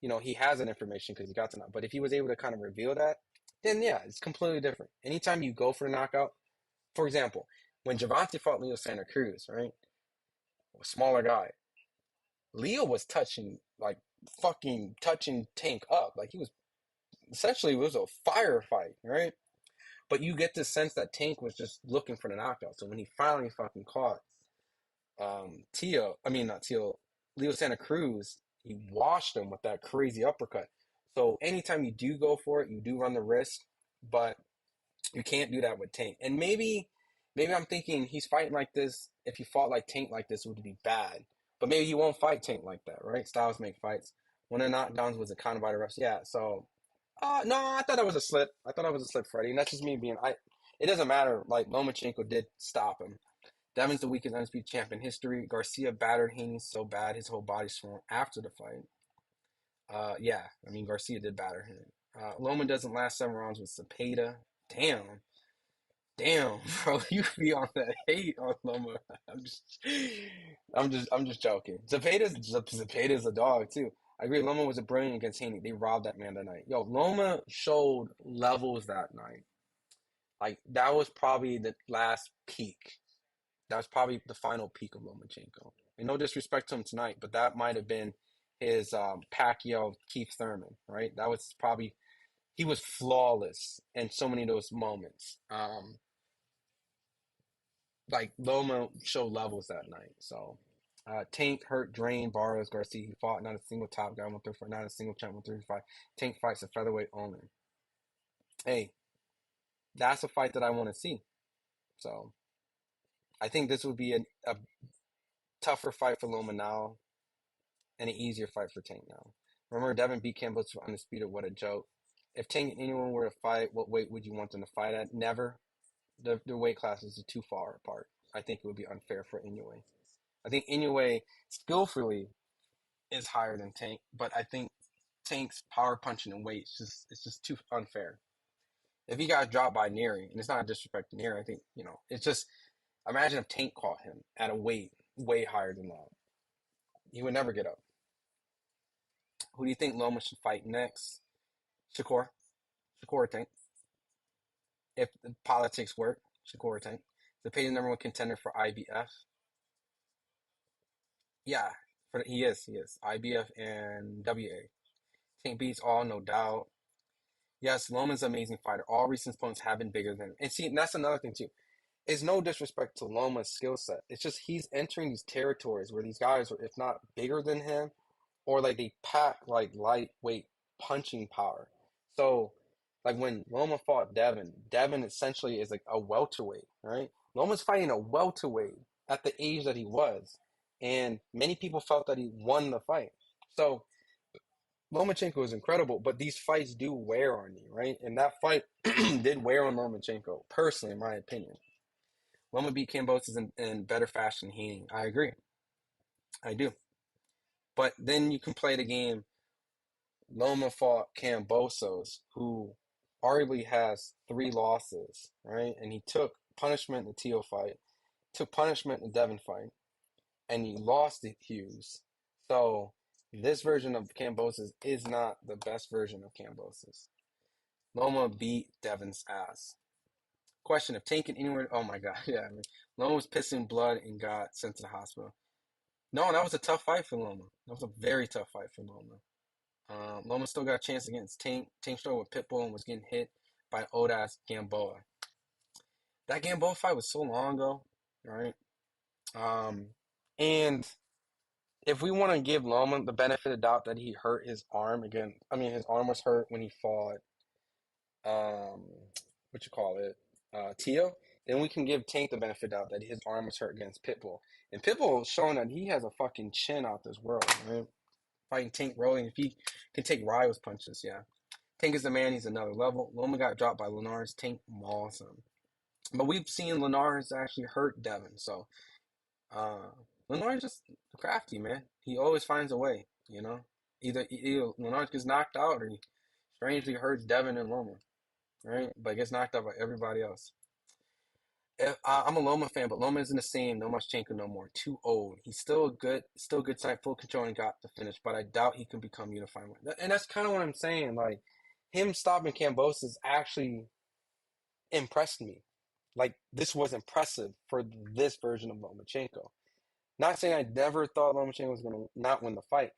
he has that information because he got to knock. But if he was able to kind of reveal that, then yeah, it's completely different. Anytime you go for a knockout, for example, when Gervonta fought Leo Santa Cruz, right? A smaller guy, Leo was fucking touching Tank up. Like he was, essentially, it was a firefight, right? But you get the sense that Tank was just looking for the knockout. So when he finally fucking caught not Tio, Leo Santa Cruz, he washed him with that crazy uppercut. So anytime you do go for it, you do run the risk, but you can't do that with Tank. And maybe I'm thinking he's fighting like this. If he fought like Tank like this, it would be bad. But maybe he won't fight Tank like that, right? Styles make fights. One of the knockdowns was accounted by the refs. Yeah, so no, I thought that was a slip. I thought that was a slip, Freddie. And that's just me being I. It doesn't matter. Like Lomachenko did stop him. Devin's the weakest undisputed champ in history. Garcia battered Haney so bad his whole body swung after the fight. Yeah, I mean Garcia did batter him. Loma doesn't last 7 rounds with Cepeda. Damn, damn, bro, you be on that hate on Loma. I'm just joking. Zepeda's a dog too. I agree. Loma was a brilliant against Haney. They robbed that man that night. Yo, Loma showed levels that night. Like that was probably the last peak. That was probably the final peak of Lomachenko. And no disrespect to him tonight, but that might have been his Pacquiao Keith Thurman, right? That was probably he was flawless in so many of those moments. Like Loma showed levels that night. So Tank hurt, drained, Barrios, Garcia. He fought not a single top guy 135, not a single champ 135. Tank fights a featherweight only. Hey, that's a fight that I want to see. So I think this would be a tougher fight for Loma now and an easier fight for Tank now. Remember, Devin beat Kambosos for undisputed. What a joke. If Tank and anyone were to fight, what weight would you want them to fight at? Never. The weight classes are too far apart. I think it would be unfair for Inoue. I think Inoue skillfully is higher than Tank, but I think Tank's power punching and weight it's just too unfair. If he got dropped by Neri, and it's not a disrespect to Neri, I think, it's just imagine if Tank caught him at a weight way higher than that. He would never get up. Who do you think Loma should fight next? Shakur. Shakur or Tank. If the politics work, Shakur or Tank. The paid number one contender for IBF. Yeah, he is. He is. IBF and WA. Tank beats all, no doubt. Yes, Loma's an amazing fighter. All recent opponents have been bigger than him. And see, that's another thing too. It's no disrespect to Loma's skill set. It's just he's entering these territories where these guys are, if not bigger than him, or like they pack like lightweight punching power. So, like when Loma fought Devin essentially is like a welterweight, right? Loma's fighting a welterweight at the age that he was, and many people felt that he won the fight. So Lomachenko is incredible, but these fights do wear on you, right? And that fight did wear on Lomachenko, personally, in my opinion. Loma beat Kambosos in better fashion than he. I agree. I do. But then you can play the game. Loma fought Kambosos, who arguably has 3 losses, right? And he took punishment in the Teo fight, took punishment in the Devin fight, and he lost to Hughes. So this version of Kambosos is not the best version of Kambosos. Loma beat Devin's ass. Question: if Tank anywhere, oh my god, yeah, I mean, Loma was pissing blood and got sent to the hospital. No, that was a tough fight for Loma. That was a very tough fight for Loma. Loma still got a chance against Tank. Tank struggled with Pitbull and was getting hit by old-ass Gamboa. That Gamboa fight was so long ago, right? And if we want to give Loma the benefit of the doubt that he hurt his arm again, I mean, his arm was hurt when he fought, um, what you call it, Tio, then we can give Tank the benefit of the doubt that his arm was hurt against Pitbull. And Pitbull showing that he has a fucking chin out this world, right? Fighting Tank rolling. If he can take Ryo's punches, yeah. Tank is the man. He's another level. Loma got dropped by Linares. Tank mauls him. But we've seen Linares actually hurt Devin. So Linares just crafty, man. He always finds a way, you know. Either Linares gets knocked out or he strangely hurts Devin and Loma, right? But gets knocked out by everybody else. I'm a Loma fan, but Loma isn't the same. No Lomachenko no more. Too old. He's still good side, full control, and got the finish. But I doubt he can become unifying. And that's kind of what I'm saying. Like him stopping Kambosos actually impressed me. Like this was impressive for this version of Lomachenko. Not saying I never thought Lomachenko was going to not win the fight.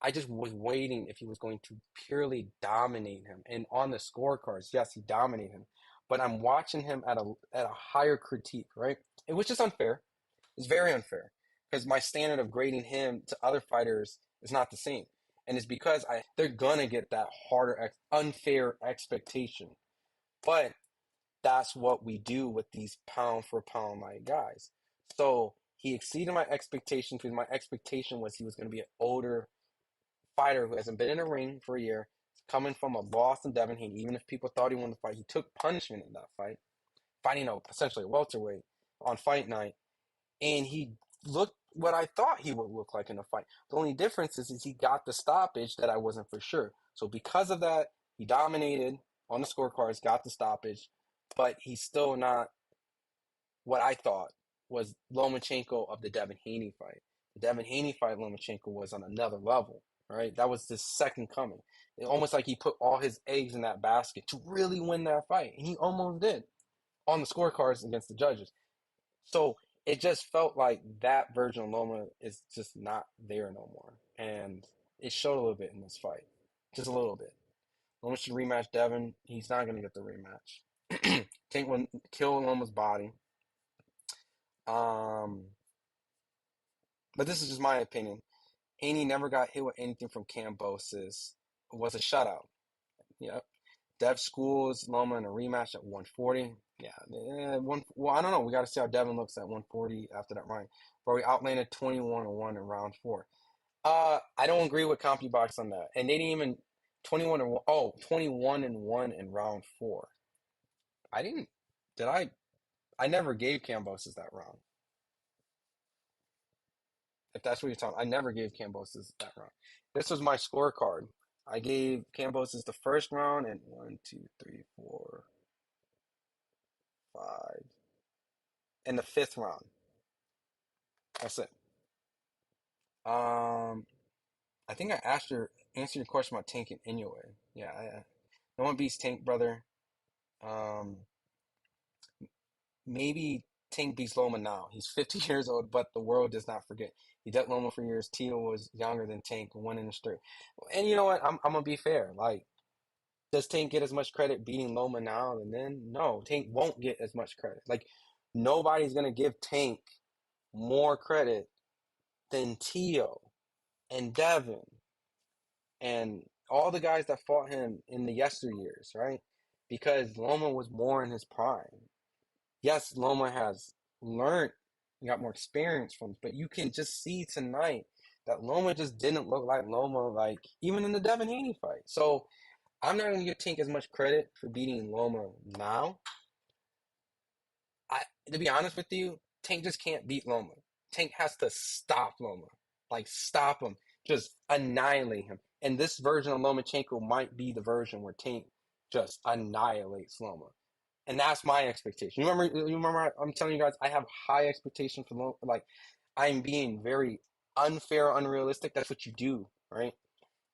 I just was waiting if he was going to purely dominate him. And on the scorecards, yes, he dominated him. but I'm watching him at a higher critique, right? Which is unfair. It's very unfair because my standard of grading him to other fighters is not the same, and it's because I they're gonna get that harder, unfair expectation. But that's what we do with these pound for pound like guys. So he exceeded my expectations because my expectation was he was going to be an older fighter who hasn't been in a ring for a year, coming from a loss in Devin Haney. Even if people thought he won the fight, he took punishment in that fight, fighting essentially a welterweight on fight night, and he looked what I thought he would look like in a fight. The only difference is he got the stoppage that I wasn't for sure. So because of that, he dominated on the scorecards, got the stoppage, but he's still not what I thought was Lomachenko of the Devin Haney fight. The Devin Haney fight, Lomachenko was on another level, right? That was the second coming. It almost like he put all his eggs in that basket to really win that fight, and he almost did on the scorecards against the judges. So it just felt like that version of Loma is just not there no more, and it showed a little bit in this fight, just a little bit. Loma should rematch Devin. He's not going to get the rematch. Tank will kill Loma's body. Um, but this is just my opinion. Haney never got hit with anything from Kambosos. It was a shutout. Yep. Dev schools Loma in a rematch at 140. Yeah, well, I don't know. We got to see how Devin looks at 140 after that round. But we outlanded 21-1 in round four. I don't agree with CompuBox on that. And they didn't even 21-1. Oh, 21-1 in round four. I didn't. Did I? I never gave Kambosos that round. If that's what you're talking, I never gave Kambosos that round. This was my scorecard. I gave Kambosos the first round and one, two, three, four, five, and the fifth round. That's it. Um, I think I answered your question about tanking anyway. Yeah, no one beats Tank, brother. Um, maybe Tank beats Loma now. He's 50 years old, but the world does not forget. He dealt Loma for years. Tito was younger than Tank, one in the straight. And you know what? I'm gonna be fair. Like, does Tank get as much credit beating Loma now than then? No, Tank won't get as much credit. Like, nobody's gonna give Tank more credit than Tio and Devin and all the guys that fought him in the yesteryears, right? Because Loma was more in his prime. Yes, Loma has learned, got more experience from, but you can just see tonight that Loma just didn't look like Loma, like even in the Devin Haney fight. So I'm not going to give Tank as much credit for beating Loma now. To be honest with you, Tank just can't beat Loma. Tank has to stop Loma, like stop him, just annihilate him. And this version of Lomachenko might be the version where Tank just annihilates Loma. And that's my expectation. You remember, I'm telling you guys, I have high expectations for Loma. Like, I'm being very unfair, unrealistic. That's what you do, right?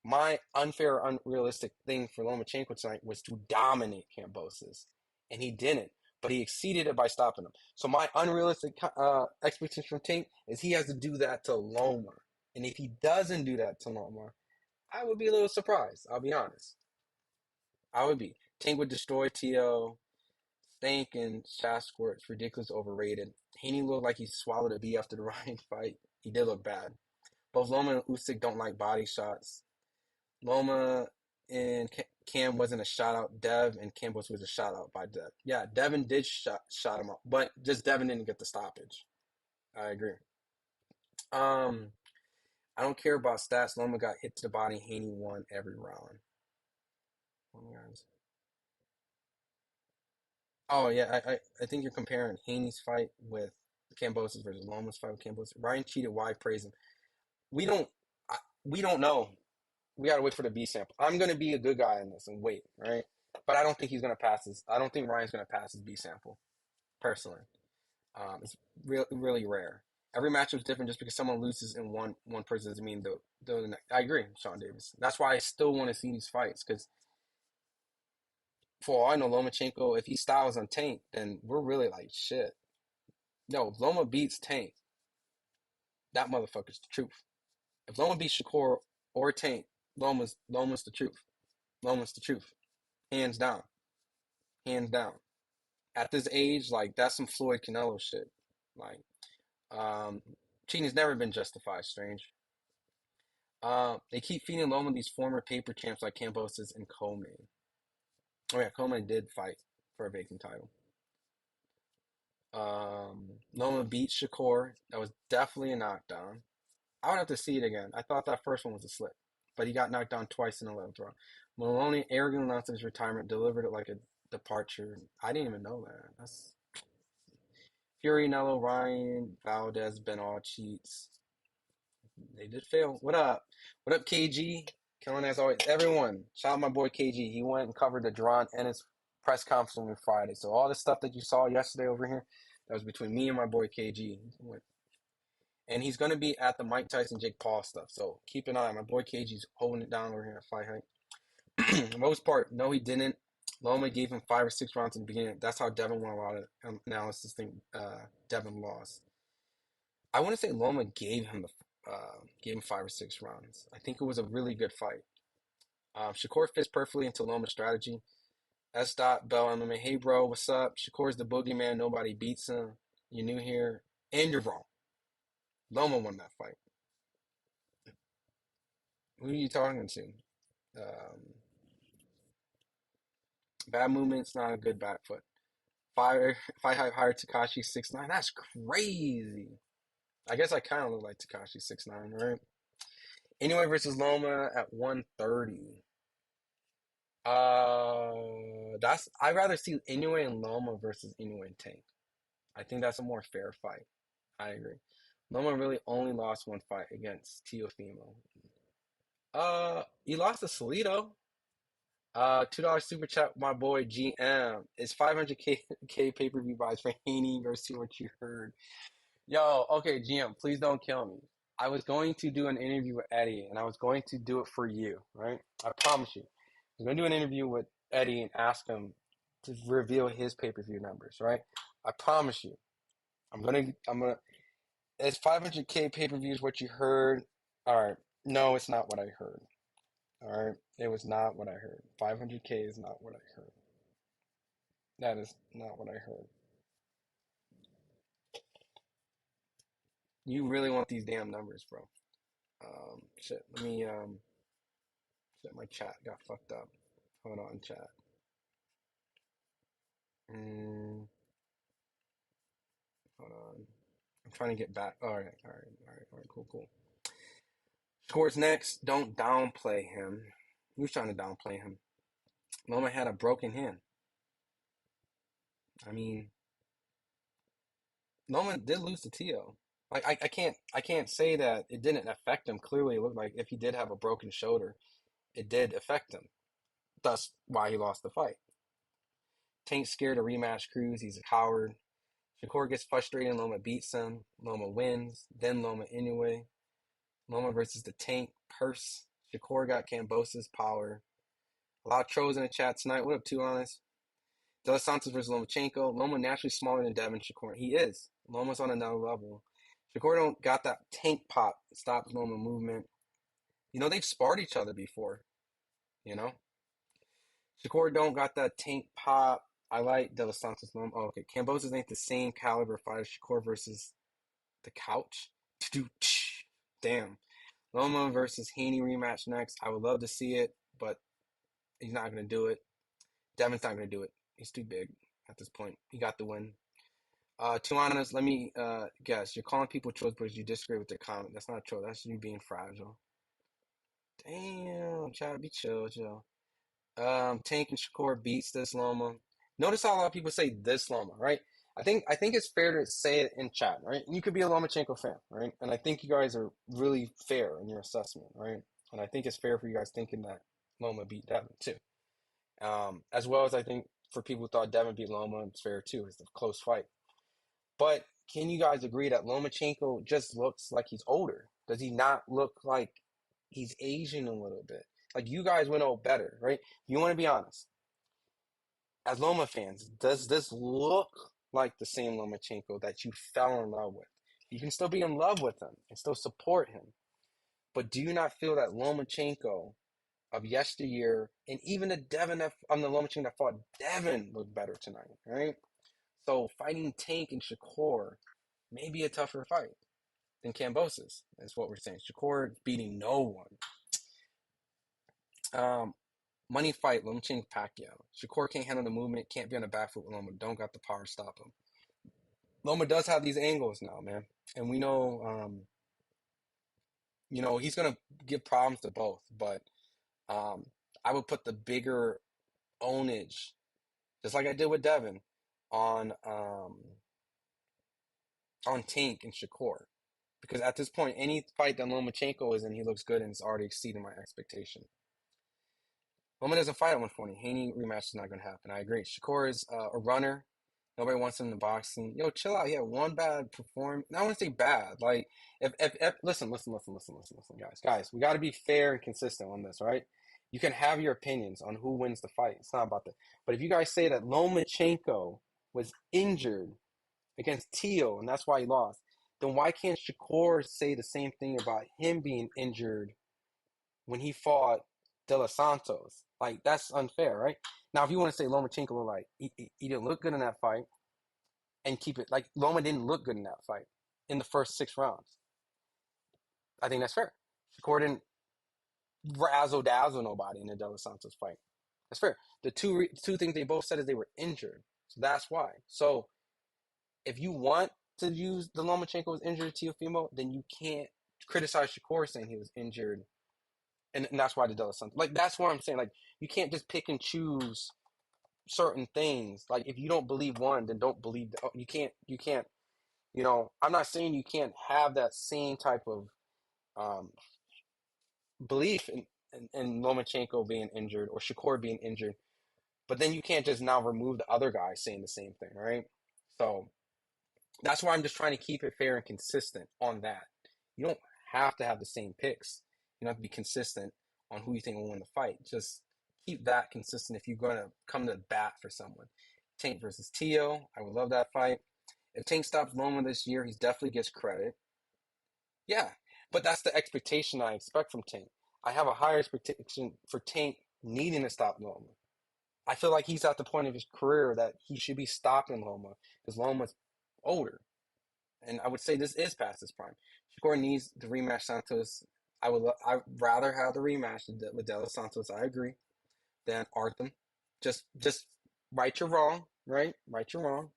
My unfair, unrealistic thing for Lomachenko tonight was to dominate Kambosos, and he didn't. But he exceeded it by stopping him. So my unrealistic expectation from Tank is he has to do that to Loma, and if he doesn't do that to Loma, I would be a little surprised. I'll be honest. I would be. Tank would destroy To. Stank and Sasquatch ridiculous, overrated. Haney looked like he swallowed a bee after the Ryan fight. He did look bad. Both Loma and Usyk don't like body shots. Loma and Cam wasn't a shout out. Dev and Campos was a shout out by Dev. Yeah, Devin did shot him up, but just Devin didn't get the stoppage. I agree. Um, I don't care about stats. Loma got hit to the body. Haney won every round. Oh yeah, I think you're comparing Haney's fight with Kambosos versus Loma's fight with Kambosos. Ryan cheated. Why praise him? We don't. We don't know. We gotta wait for the B sample. I'm gonna be a good guy in this and wait, right? But I don't think he's gonna pass this. I don't think Ryan's gonna pass his B sample personally. It's really rare. Every matchup is different. Just because someone loses in one person doesn't mean the next. I agree, Sean Davis. That's why I still want to see these fights because for all I know, Lomachenko, if he styles on Tank, then we're really like shit. No, if Loma beats Tank, that motherfucker's the truth. If Loma beats Shakur or Tank, Loma's the truth. Loma's the truth. Hands down. Hands down. at this age, like that's some Floyd Canelo shit. Like, um, cheating's never been justified. Strange. They keep feeding Loma these former paper champs like Kambosos and Coleman. Oh yeah, Coleman did fight for a vacant title. Loma beat Shakur. That was definitely a knockdown. I would have to see it again. I thought that first one was a slip, but he got knocked down twice in the 11th round. Maloney arrogantly announced his retirement, delivered it like a departure. I didn't even know that. That's Fury, Nello, Ryan, Valdez, Ben all cheats. They did fail. What up? What up, KG? Killing as always. Everyone, shout out my boy KG. He went and covered the Duran and his press conference on Friday. So all the stuff that you saw yesterday over here, that was between me and my boy KG. And he's going to be at the Mike Tyson, Jake Paul stuff. So keep an eye. My boy KG's holding it down over here at FightHype. Most part, no, he didn't. Loma gave him 5 or 6 rounds in the beginning. That's how Devin won a lot of analysis think Devin lost. I want to say Loma gave him 5 or 6 rounds. I think it was a really good fight. Shakur fits perfectly into Loma's strategy. S. Bell MMA. Hey bro, what's up? Shakur's the boogeyman. Nobody beats him. You're new here, and you're wrong. Loma won that fight. Who are you talking to? Bad movement's not a good back foot. FightHype hired Takashi 6'9". That's crazy. I guess I kind of look like Takashi 6'9", right? Anyway versus Loma at 130. That's I'd rather see Inoue and Loma versus Inoue and Tank. I think that's a more fair fight. I agree. Loma really only lost one fight against Teofimo. He lost to Salido. $2 super chat, my boy GM. It's 500k pay-per-view buys for Haney versus what you heard. Yo, okay, GM, please don't kill me. I was going to do an interview with Eddie, and I was going to do it for you, right? I promise you. I was going to do an interview with Eddie and ask him to reveal his pay-per-view numbers, right? I promise you. It's 500k pay-per-views what you heard. All right. No, it's not what I heard. All right. It was not what I heard. 500k is not what I heard. That is not what I heard. You really want these damn numbers, bro. Shit. Let me shit, my chat got fucked up. Hold on, chat. Mm, hold on. I'm trying to get back. All right, cool. Scores next. Don't downplay him. Who's trying to downplay him? Loma had a broken hand. I mean, Loma did lose to Tio. Like I can't say that it didn't affect him. Clearly, it looked like if he did have a broken shoulder, it did affect him. Thus, why he lost the fight. Tank's scared to rematch Cruz. He's a coward. Shakur gets frustrated. Loma beats him. Loma wins. Then Loma anyway. Loma versus the Tank. Purse. Shakur got Kambosos power. A lot of trolls in the chat tonight. What up, Two Honest? De Los Santos versus Lomachenko. Loma naturally smaller than Devin Shakur. He is. Loma's on another level. Shakur don't got that tank pop that stops Loma movement. You know, they've sparred each other before. You know? Shakur don't got that tank pop. I like De Los Santos Loma. Oh, okay. Kambosos ain't the same caliber fighter. Shakur versus the couch. Damn. Loma versus Haney rematch next. I would love to see it, but he's not going to do it. Devin's not going to do it. He's too big at this point. He got the win. To honest, let me guess. You're calling people trolls because you disagree with their comment. That's not a troll. That's you being fragile. Damn, try to be chill. Tank and Shakur beats this Loma. Notice how a lot of people say this Loma, right? I think it's fair to say it in chat, right? You could be a Lomachenko fan, right? And I think you guys are really fair in your assessment, right? And I think it's fair for you guys thinking that Loma beat Devin too. As well as I think for people who thought Devin beat Loma, it's fair too. It's a close fight. But can you guys agree that Lomachenko just looks like he's older? Does he not look like he's Asian a little bit? Like you guys would know better, right? You want to be honest. As Loma fans, does this look like the same Lomachenko that you fell in love with? You can still be in love with him and still support him. But do you not feel that Lomachenko of yesteryear and even the Lomachenko that fought Devin looked better tonight, right? So fighting Tank and Shakur may be a tougher fight than Kambosos, is what we're saying. Shakur beating no one. Um, Money fight, Lomachenko Pacquiao. Shakur can't handle the movement, can't be on the back foot with Loma. Don't got the power to stop him. Loma does have these angles now, man. And we know, he's going to give problems to both. But I would put the bigger ownage, just like I did with Devin, on Tank and Shakur. Because at this point, any fight that Lomachenko is in, he looks good and it's already exceeding my expectation. Loma doesn't fight at 140. Haney rematch is not going to happen. I agree. Shakur is a runner. Nobody wants him in the boxing. Yo, chill out. He had one bad performance. I don't want to say bad. Like, if listen, guys. We got to be fair and consistent on this, right? You can have your opinions on who wins the fight. It's not about that. But if you guys say that Lomachenko was injured against Teo and that's why he lost, then why can't Shakur say the same thing about him being injured when he fought De Los Santos? Like, that's unfair, right? Now, if you want to say Lomachenko, like, he didn't look good in that fight, and keep it, like, Loma didn't look good in that fight in the first 6 rounds. I think that's fair. Shakur didn't razzle dazzle nobody in the De Los Santos fight. That's fair. The two things they both said is they were injured. So that's why. So if you want to use the Lomachenko was injured to Teofimo, then you can't criticize Shakur saying he was injured. And that's why the De Los Santos. Like, that's what I'm saying. Like, you can't just pick and choose certain things. Like, if you don't believe one, then don't believe you can't I'm not saying you can't have that same type of um, belief in Lomachenko being injured or Shakur being injured, but then you can't just now remove the other guy saying the same thing, right? So that's why I'm just trying to keep it fair and consistent on that. You don't have to have the same picks. You don't have to be consistent on who you think will win the fight. Just keep that consistent if you're going to come to bat for someone. Tank versus Teo, I would love that fight. If Tank stops Loma this year, he definitely gets credit. Yeah, but that's the expectation I expect from Tank. I have a higher expectation for Tank needing to stop Loma. I feel like he's at the point of his career that he should be stopping Loma because Loma's older. And I would say this is past his prime. Shakur needs the rematch Santos. I'd rather have the rematch with De Los Santos. I agree than Arthur. Just right your wrong, right? Right your wrong.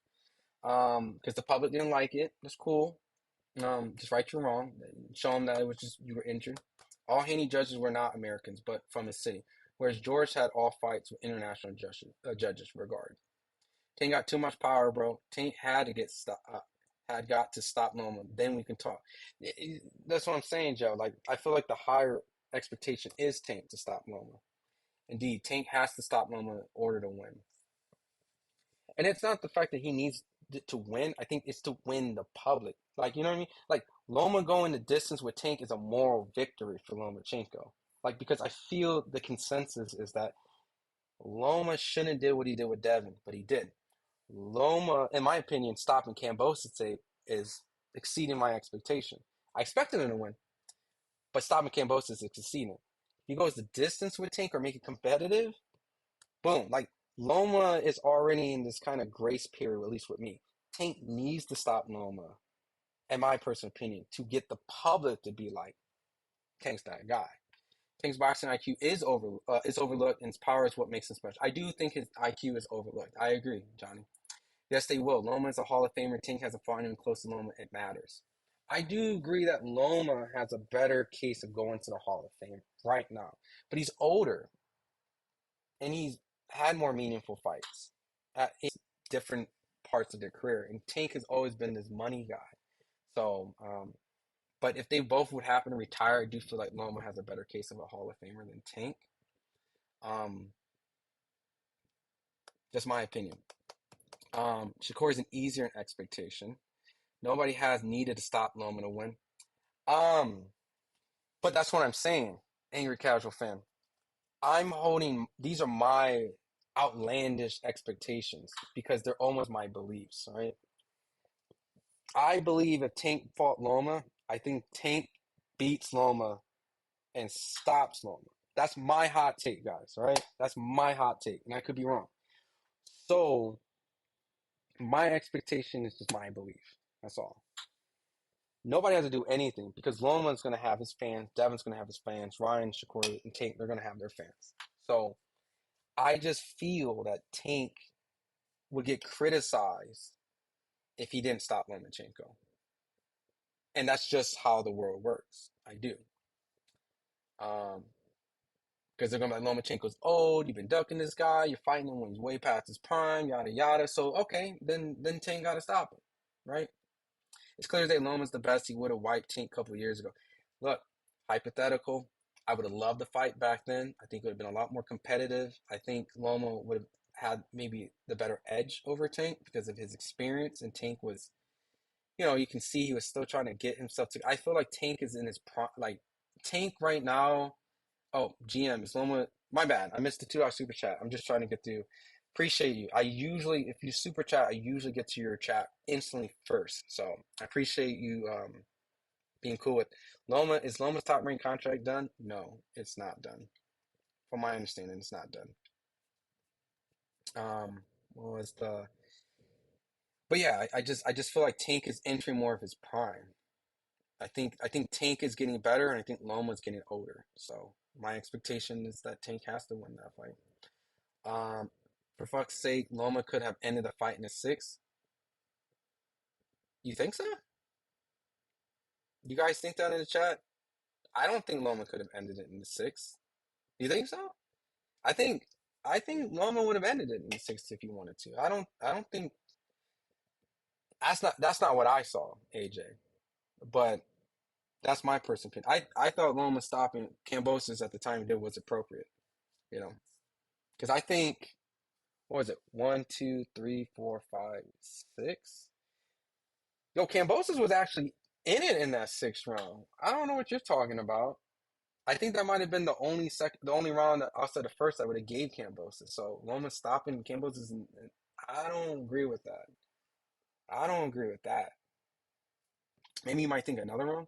Because the public didn't like it. That's cool. Just right your wrong. Show them that it was just you were injured. All Haney judges were not Americans, but from his city. Whereas George had all fights with international judges regard. Tank got too much power, bro. Tank had to had got to stop Loma. Then we can talk. That's what I'm saying, Joe. Like, I feel like the higher expectation is Tank to stop Loma. Indeed, Tank has to stop Loma in order to win. And it's not the fact that he needs to win. I think it's to win the public. Like, you know what I mean? Like, Loma going the distance with Tank is a moral victory for Lomachenko. Like, because I feel the consensus is that Loma shouldn't have did what he did with Devin, but he did. Loma, in my opinion, stopping Kambosos is exceeding my expectation. I expected him to win, but stopping Kambosos is exceeding. If he goes the distance with Tank or make it competitive, boom. Like, Loma is already in this kind of grace period, at least with me. Tank needs to stop Loma, in my personal opinion, to get the public to be like, Tank's that guy. Tank's boxing IQ is overlooked, and his power is what makes him special. I do think his IQ is overlooked. I agree, Johnny. Yes, they will. Loma is a Hall of Famer. Tank has a fought anyone close to Loma. It matters. I do agree that Loma has a better case of going to the Hall of Fame right now, but he's older, and he's had more meaningful fights at different parts of their career. And Tank has always been this money guy. So, but if they both would happen to retire, I do feel like Loma has a better case of a Hall of Famer than Tank. Just my opinion. Shakur is an easier expectation. Nobody has needed to stop Loma to win. But that's what I'm saying, angry casual fan. These are my outlandish expectations because they're almost my beliefs, right? I believe if Tank fought Loma, I think Tank beats Loma and stops Loma. That's my hot take, guys, right? That's my hot take, and I could be wrong. So, My expectation is just my belief. That's all. Nobody has to do anything because Loma's going to have his fans, Devin's going to have his fans, Ryan, Shakur, and Tank, they're going to have their fans. So I just feel that Tank would get criticized if he didn't stop Lomachenko. And that's just how the world works. I do. Um, because they're gonna be like, Lomachenko's old, you've been ducking this guy, you're fighting him when he's way past his prime, yada yada. So okay, then Tank gotta stop him. Right? It's clear that Loma's the best. He would have wiped Tank a couple of years ago. Look, hypothetical. I would have loved the fight back then. I think it would have been a lot more competitive. I think Loma would have had maybe the better edge over Tank because of his experience, and Tank was, you can see he was still trying to get himself to. I feel like Tank is in his prime. Like Tank right now. Oh, GM is Loma. My bad. I missed the $2 super chat. I'm just trying to get through. Appreciate you. If you super chat, I usually get to your chat instantly first. So I appreciate you being cool with Loma. Is Loma's top rank contract done? No, it's not done. From my understanding, it's not done. What was the? But yeah, I just feel like Tank is entering more of his prime. I think Tank is getting better, and I think Loma's getting older. So my expectation is that Tank has to win that fight. Um, for fuck's sake, Loma could have ended the fight in a six. You think so? You guys think that in the chat? I don't think Loma could have ended it in the six. You think so? I think I think Loma would have ended it in the six if he wanted to. I don't think that's not what I saw, AJ. But that's my personal opinion. I thought Loma stopping Kambosos at the time he did was appropriate, you know. Because I think what was it? One, two, three, four, five, six. Yo, Kambosos was actually in it in that sixth round. I don't know what you're talking about. I think that might have been the only round that outside the first I would have gave Kambosos. So Loma stopping Kambosos, I don't agree with that. I don't agree with that. Maybe you might think another round.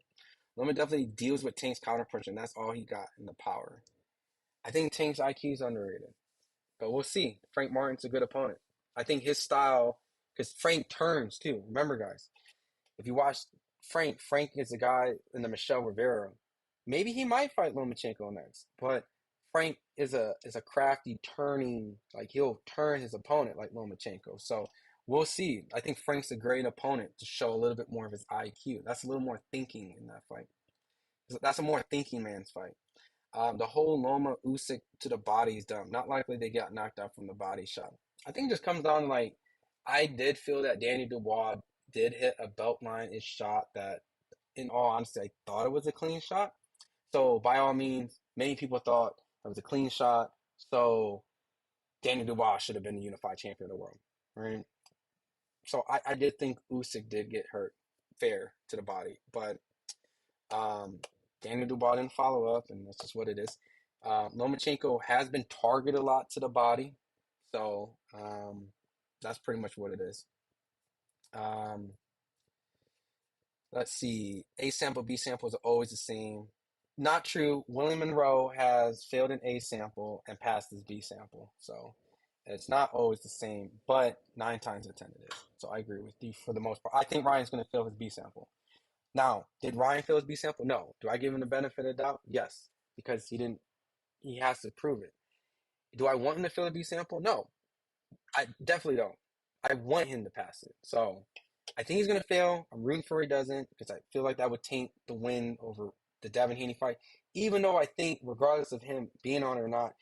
Loma definitely deals with Tank's counter punch, and that's all he got in the power. I think Tank's IQ is underrated, but we'll see. Frank Martin's a good opponent. I think his style, because Frank turns too. Remember, guys, if you watch Frank is a guy in the Michelle Rivera. Maybe he might fight Lomachenko next, but Frank is a crafty turning, like he'll turn his opponent like Lomachenko. So we'll see. I think Frank's a great opponent to show a little bit more of his IQ. That's a little more thinking in that fight. That's a more thinking man's fight. The whole Loma Usyk to the body is dumb. Not likely they got knocked out from the body shot. I think it just comes down to like I did feel that Danny Dubois did hit a belt line ish shot that, in all honesty, I thought it was a clean shot. So by all means, many people thought it was a clean shot. So Danny Dubois should have been the unified champion of the world, right? So I did think Usyk did get hurt fair to the body, but um, Daniel Dubois didn't follow up, and that's just what it is. Lomachenko has been targeted a lot to the body, so that's pretty much what it is. Um, let's see. A sample, B samples are always the same. Not true. William Monroe has failed an A sample and passed his B sample, so it's not always the same, but 9 times out of 10 it is. So I agree with you for the most part. I think Ryan's going to fail his B sample. Now, did Ryan fail his B sample? No. Do I give him the benefit of the doubt? Yes, because he didn't. He has to prove it. Do I want him to fail a B sample? No, I definitely don't. I want him to pass it. So I think he's gonna fail. I'm rooting for he doesn't because I feel like that would taint the win over the Devin Haney fight. Even though I think, regardless of him being on it or not,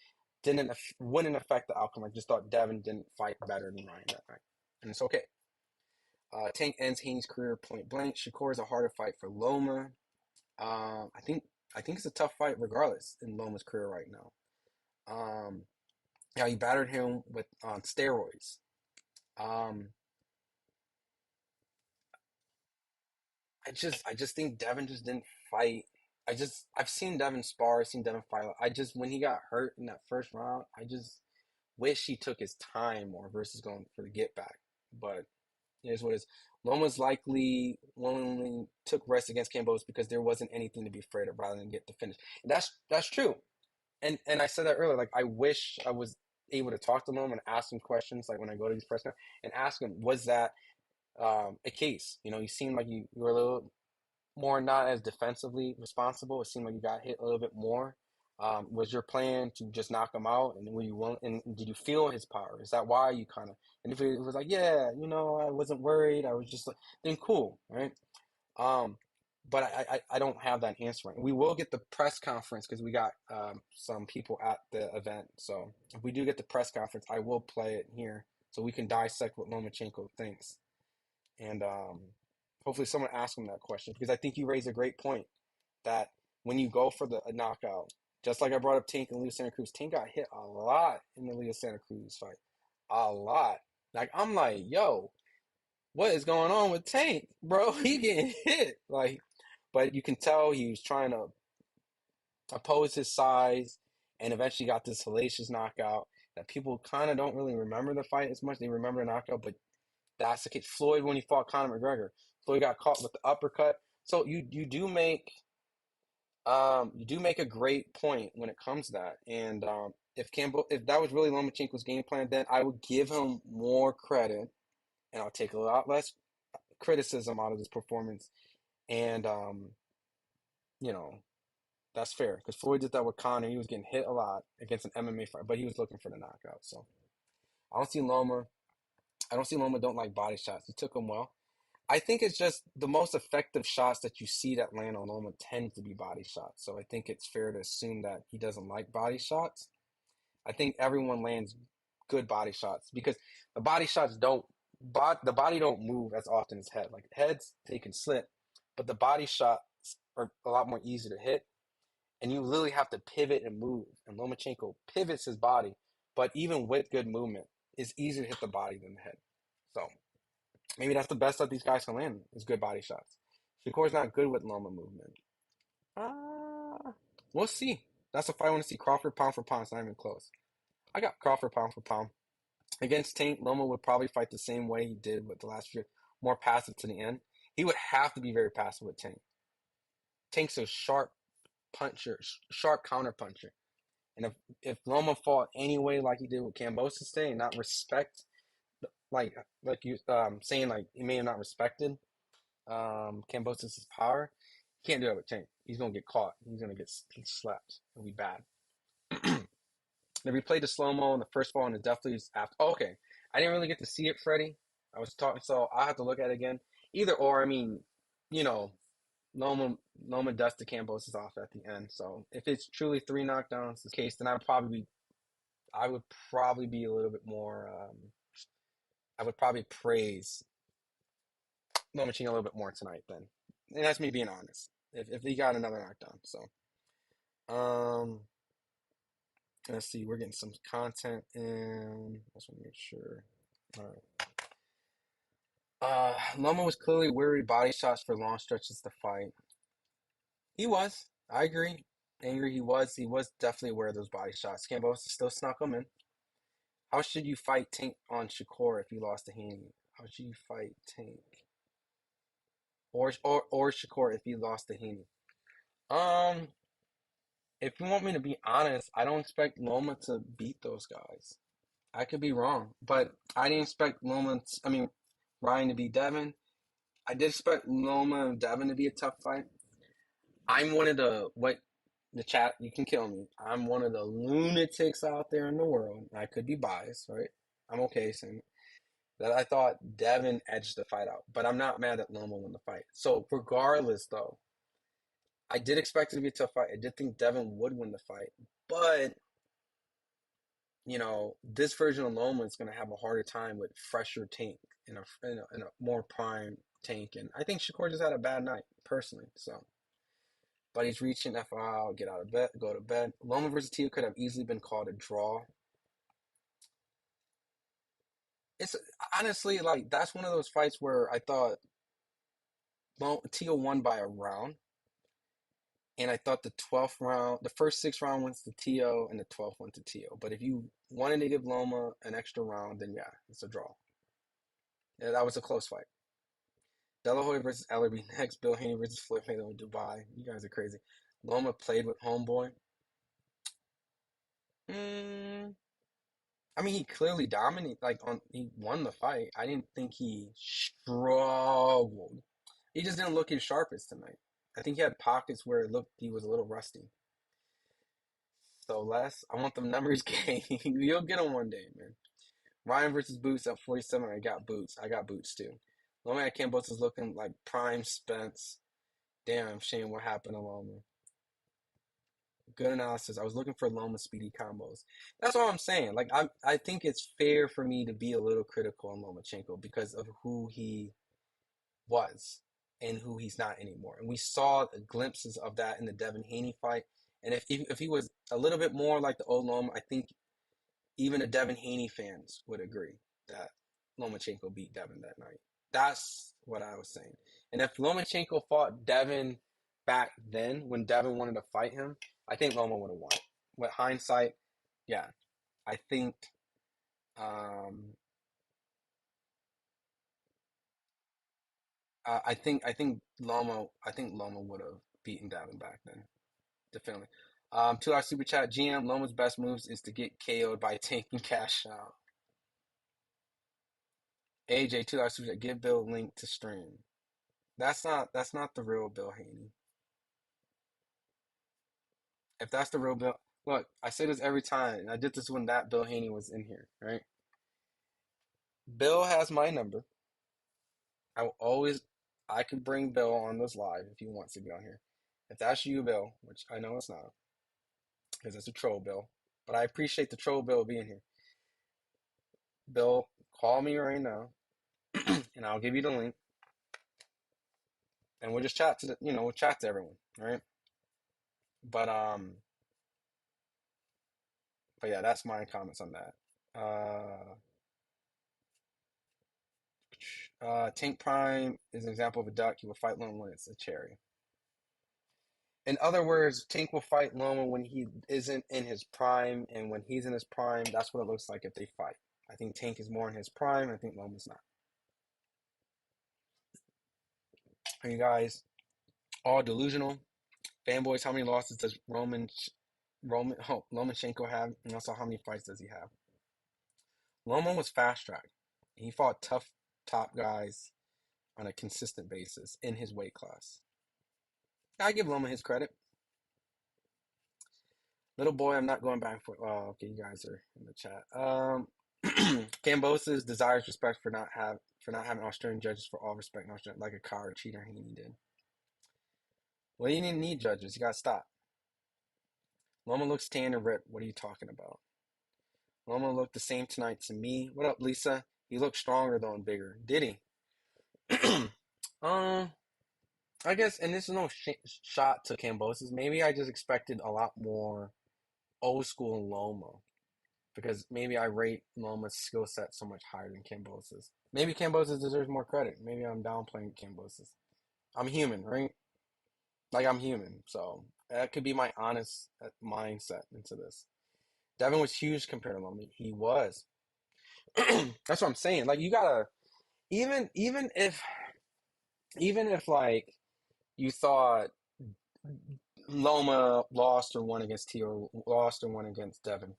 wouldn't affect the outcome. I just thought Devin didn't fight better than Ryan that night, and it's okay. Tank ends Haney's career point blank. Shakur is a harder fight for Loma. I think it's a tough fight regardless in Loma's career right now. Um, yeah, he battered him with on steroids. Um, I just think Devin just didn't fight. I've seen Devin spar, I've seen Devin fight. I just when he got hurt in that first round, I just wish he took his time more versus going for the get back. But here's what it is. Loma's likely willingly took rest against Kambosos because there wasn't anything to be afraid of rather than get the finish. And that's true. And I said that earlier, like I wish I was able to talk to Loma and ask him questions, like when I go to these press conferences, and ask him, was that a case? You seemed like you were a little more not as defensively responsible. It seemed like you got hit a little bit more. Was your plan to just knock him out? And were you willing, and did you feel his power? Is that why you kind of? And if it was like, yeah, I wasn't worried. I was just like, then cool, right? Um, but I don't have that answer right. We will get the press conference because we got some people at the event. So if we do get the press conference, I will play it here so we can dissect what Lomachenko thinks. And hopefully someone asks him that question because I think you raise a great point that when you go for a knockout, just like I brought up Tank and Leo Santa Cruz, Tank got hit a lot in the Leo Santa Cruz fight. A lot. Like, I'm like, yo, what is going on with Tank, bro? He getting hit. Like, but you can tell he was trying to oppose his size and eventually got this hellacious knockout that people kind of don't really remember the fight as much. They remember the knockout, but that's the case. Floyd, when he fought Conor McGregor, Floyd got caught with the uppercut. So you do make a great point when it comes to that. And if that was really Lomachenko's game plan, then I would give him more credit, and I'll take a lot less criticism out of this performance. And you know that's fair because Floyd did that with Conor. He was getting hit a lot against an MMA fight, but he was looking for the knockout. So I don't see Loma. I don't see Loma don't like body shots. He took them well. I think it's just the most effective shots that you see that land on Loma tend to be body shots. So I think it's fair to assume that he doesn't like body shots. I think everyone lands good body shots because the body shots the body don't move as often as head. Like heads, they can slip, but the body shots are a lot more easy to hit. And you literally have to pivot and move. And Lomachenko pivots his body, but even with good movement, it's easier to hit the body than the head. So maybe that's the best that these guys can land is good body shots. Shakur's not good with Loma movement. We'll see. That's a fight I want to see. Crawford pound for pound. It's not even close. I got Crawford pound for pound. Against Tank, Loma would probably fight the same way he did with the last year, more passive to the end. He would have to be very passive with Tank. Tank's a sharp puncher, sharp counter puncher. And if Loma fought anyway like he did with Kambosos today and not respect, like you saying like he may have not respected Kambosos' power, he can't do that with Tank. He's gonna get caught. He's gonna get slapped. It'll be bad. They replayed the slow mo in the first fall and it definitely is after. Oh, okay, I didn't really get to see it, Freddie. I was talking, so I'll have to look at it again. Either or, I mean, you know, Loma dusted Kambosos off at the end. So if it's truly three knockdowns, the case, then I would probably be a little bit more. I would probably praise Lomachenko a little bit more tonight. Then, and that's me being honest. If he got another knockdown, so um, let's see. We're getting some content in. I just want to make sure. All right. Loma was clearly weary body shots for long stretches to fight. He was. I agree. Angry he was. He was definitely aware of those body shots. Campbell still snuck them in. How should you fight Tank on Shakur if he lost to Haney? How should you fight Tank or Shakur if he lost to Haney? Um, if you want me to be honest, I don't expect Loma to beat those guys. I could be wrong, but I didn't expect Ryan to beat Devin. I did expect Loma and Devin to be a tough fight. I'm one of the chat, you can kill me. I'm one of the lunatics out there in the world. I could be biased, right? I'm okay saying that I thought Devin edged the fight out, but I'm not mad that Loma won the fight. So regardless, though, I did expect it to be a tough fight. I did think Devin would win the fight, but this version of Loma is going to have a harder time with fresher Tank in a more prime Tank, and I think Shakur just had a bad night personally. So, but he's reaching FIL, get out of bed, go to bed. Loma versus Tio could have easily been called a draw. It's honestly like that's one of those fights where I thought Tio won by a round. And I thought the 12th round, the first six round went to Tio and the 12th went to Tio. But if you wanted to give Loma an extra round, then yeah, it's a draw. Yeah, that was a close fight. De La Hoya versus Ellerby next. Bill Haney versus Floyd Mayweather in Dubai. You guys are crazy. Loma played with Homeboy. Mm, I mean, he clearly dominated. He won the fight. I didn't think he struggled. He just didn't look his sharpest tonight. I think he had pockets where it looked he was a little rusty. So Les, I want them numbers game. You'll get them one day, man. Ryan versus Boots at 47. I got Boots. I got Boots too. Loma at Kambosos is looking like prime Spence. Damn, shame what happened to Loma. Good analysis. I was looking for Loma speedy combos. That's all I'm saying. Like I think it's fair for me to be a little critical on Lomachenko because of who he was and who he's not anymore. And we saw glimpses of that in the Devin Haney fight. And if he was a little bit more like the old Loma, I think even the Devin Haney fans would agree that Lomachenko beat Devin that night. That's what I was saying. And if Lomachenko fought Devin back then, when Devin wanted to fight him, I think Loma would have won. With hindsight, yeah, I think. Um, I think Loma would have beaten Devin back then, definitely. 2 hour super chat. GM Loma's best moves is to get KO'd by taking cash out. AJ 2 hour super chat. Give Bill link to stream. That's not the real Bill Haney. If that's the real Bill, look, I say this every time, and I did this when that Bill Haney was in here, right? Bill has my number. I will always, I could bring Bill on this live if he wants to be on here. If that's you, Bill, which I know it's not, because it's a troll Bill, but I appreciate the troll Bill being here. Bill, call me right now, and I'll give you the link, and we'll just chat to we'll chat to everyone, all right? But but yeah, that's my comments on that. Uh, Tank Prime is an example of a duck. He will fight Loma when it's a cherry. In other words, Tank will fight Loma when he isn't in his prime, and when he's in his prime, that's what it looks like if they fight. I think Tank is more in his prime. I think Loma's not. Are you guys all delusional? Fanboys, how many losses does Lomachenko have? And also, how many fights does he have? Loma was fast track. He fought tough top guys on a consistent basis in his weight class. I give Loma his credit. Little boy, I'm not going back for. Oh, okay, you guys are in the chat. Kambosos desires respect for not having Australian judges for all respect in Australia, like a coward cheater he did. Well, you didn't need judges. You gotta stop. Loma looks tan and ripped. What are you talking about? Loma looked the same tonight to me. What up, Lisa? He looked stronger though and bigger. Did he? um, I guess, and this is no shot to Kambosos. Maybe I just expected a lot more old school Loma. Because maybe I rate Loma's skill set so much higher than Kambosos. Maybe Kambosos deserves more credit. Maybe I'm downplaying Kambosos. I'm human, right? Like I'm human, so that could be my honest mindset into this. Devin was huge compared to Loma. He was. That's what I'm saying. Like you gotta even if like you thought Loma lost or won against T or lost or won against Devin.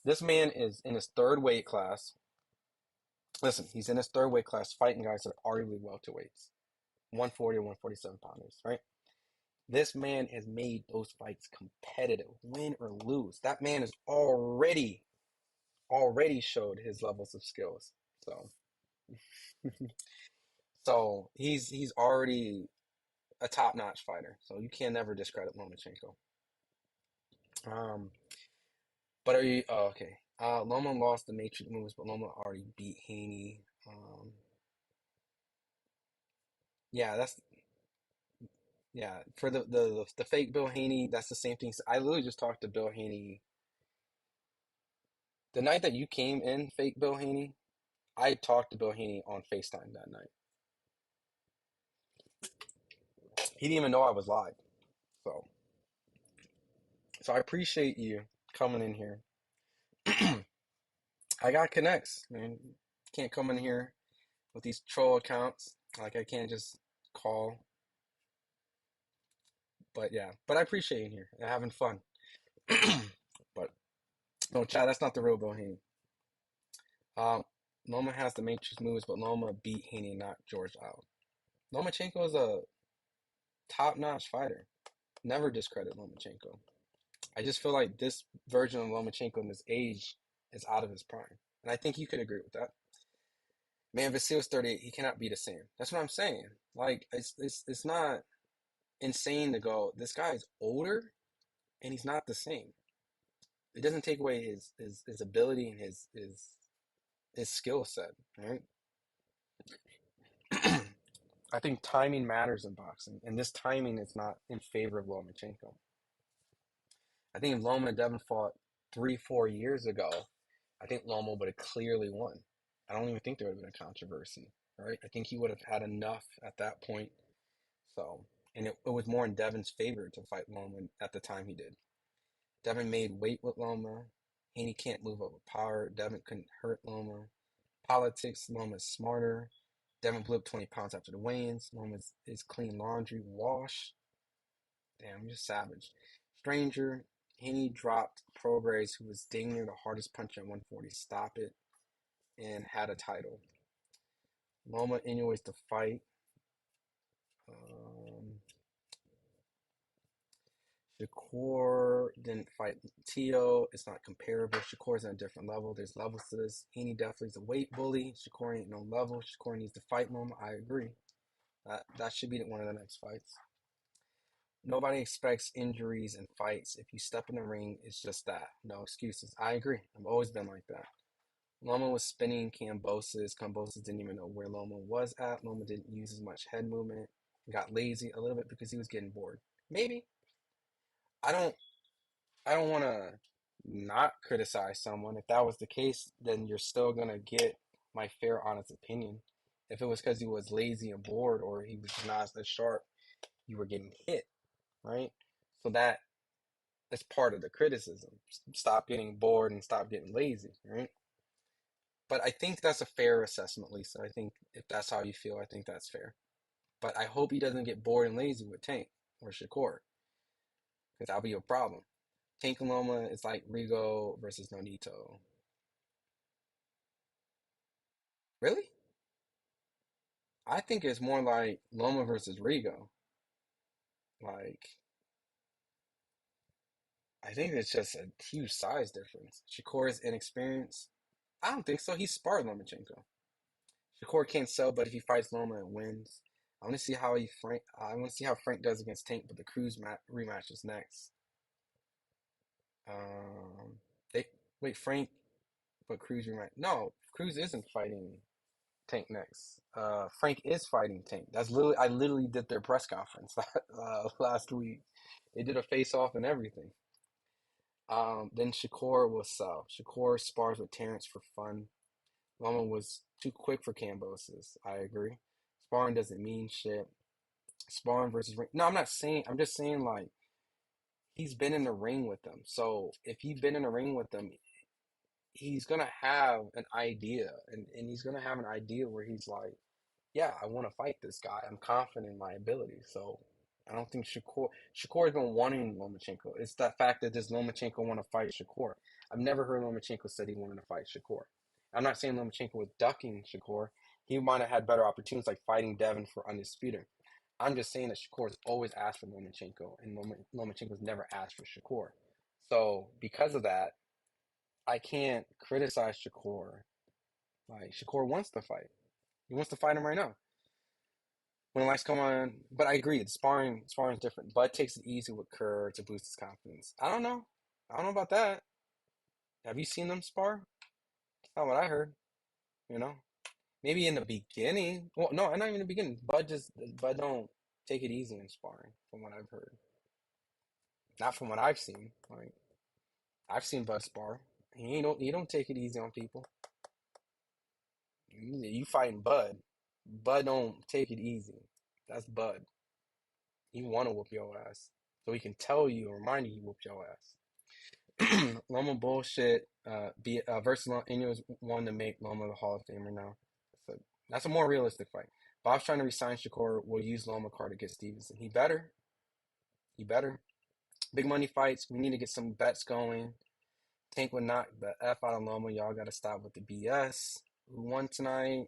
This man is in his third weight class. Listen, he's in his third weight class fighting guys that are arguably welterweights, 140 or 147 pounders, right? This man has made those fights competitive, win or lose. That man has already showed his levels of skills. So, so he's already a top-notch fighter. So you can never discredit Lomachenko. Um, but are you? Oh, okay. Loma lost the Matrix moves, but Loma already beat Haney. Yeah, for the fake Bill Haney, that's the same thing. I literally just talked to Bill Haney the night that you came in, fake Bill Haney. I talked to Bill Haney on FaceTime that night. He didn't even know I was live. So, so I appreciate you coming in here. I got connects, man. Can't come in here with these troll accounts. Like I can't just call. But yeah, but I appreciate you here and having fun. But No, Chad, that's not the real Bill Haney. Um, Loma has the matrix moves, but Loma beat Haney, not George out. Lomachenko is a top-notch fighter. Never discredit Lomachenko. I just feel like this version of Lomachenko in this age is out of his prime. And I think you could agree with that. Man, Vasil's 38. He cannot be the same. That's what I'm saying. Like, it's not insane to go, this guy is older and he's not the same. It doesn't take away his ability and his skill set, right? I think timing matters in boxing, and this timing is not in favor of Lomachenko. I think if Loma and Devin fought 3, 4 years ago, I think Loma would have clearly won. I don't even think there would have been a controversy, right? I think he would have had enough at that point. So, and it was more in Devin's favor to fight Loma at the time he did. Devin made weight with Loma. Haney can't move up with power. Devin couldn't hurt Loma. Politics, Loma's smarter. Devin blew up 20 pounds after the weigh-ins. Loma is clean laundry, wash. Damn, you're savage. Stranger, Haney dropped Prograis, who was dang near the hardest puncher at 140. Stop it. And had a title. Loma anyways to fight. Shakur didn't fight Tio. It's not comparable. Shakur's on a different level. There's levels to this. Haney definitely is a weight bully. Shakur ain't no level. Shakur needs to fight Loma. I agree. That should be one of the next fights. Nobody expects injuries and fights. If you step in the ring, it's just that. No excuses. I agree. I've always been like that. Loma was spinning Kambosos. Kambosos didn't even know where Loma was at. Loma didn't use as much head movement. Got lazy a little bit because he was getting bored. Maybe. I don't I don't want to not criticize someone. If that was the case, then you're still gonna get my fair, honest opinion. If it was because he was lazy and bored or he was not as sharp, you were getting hit, right? So that's part of the criticism. Stop getting bored and stop getting lazy, right? But I think that's a fair assessment, Lisa. I think if that's how you feel, I think that's fair. But I hope he doesn't get bored and lazy with Tank or Shakur, because that'll be a problem. Tank and Loma is like Rigo versus Nonito. Really? I think it's more like Loma versus Rigo. Like, I think it's just a huge size difference. Shakur is inexperienced. I don't think so. He sparred Lomachenko. Shakur can't sell, but if he fights Loma and wins, I want to see how Frank. I want to see how Frank does against Tank. But the rematch is next. Um, they wait Frank, but Cruz rematch. No, Cruz isn't fighting Tank next. Frank is fighting Tank. I literally did their press conference last week. They did a face off and everything. Then Shakur will sell. Shakur spars with Terrence for fun. Loma was too quick for Kambosos. I agree. Sparring doesn't mean shit. Sparring versus ring. No, I'm not saying. I'm just saying like he's been in the ring with them. So if he's been in the ring with them, he's gonna have an idea, and he's gonna have an idea where he's like, yeah, I want to fight this guy. I'm confident in my ability. So I don't think Shakur's been wanting Lomachenko. It's the fact that does Lomachenko want to fight Shakur? I've never heard Lomachenko said he wanted to fight Shakur. I'm not saying Lomachenko was ducking Shakur. He might have had better opportunities like fighting Devin for Undisputed. I'm just saying that Shakur's always asked for Lomachenko, and Lomachenko's never asked for Shakur. So because of that, I can't criticize Shakur. Like Shakur wants to fight. He wants to fight him right now. When the lights come on, but I agree, the sparring is different. Bud takes it easy with Kerr to boost his confidence. I don't know. I don't know about that. Have you seen them spar? That's not what I heard, you know? Maybe in the beginning. Well, no, not even in the beginning. Bud don't take it easy in sparring, from what I've heard. Not from what I've seen. Like I've seen Bud spar. He don't take it easy on people. You fighting Bud. Bud don't take it easy. That's Bud. He want to whoop your ass. So he can tell you or remind you he whooped your ass. Loma bullshit. Versus Inu's one to make Loma the Hall of Famer now. That's a more realistic fight. Bob's trying to resign Shakur. Will use Loma card against Stevenson. He better. He better. Big money fights. We need to get some bets going. Tank would knock the F out of Loma. Y'all got to stop with the BS. Who won tonight?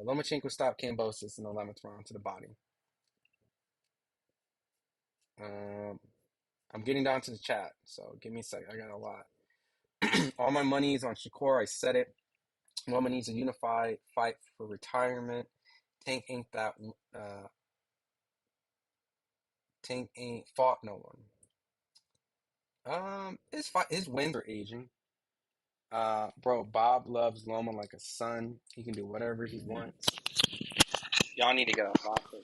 Lomachenko stopped Kambosos in the 11th round to the body. Um, I'm getting down to the chat, so give me a second. I got a lot. All my money is on Shakur. I said it. Loma needs a unified fight for retirement. Tank ain't that. Tank ain't fought no one. His wins are aging. Bro, Bob loves Loma like a son. He can do whatever he wants. Y'all need to get a lot of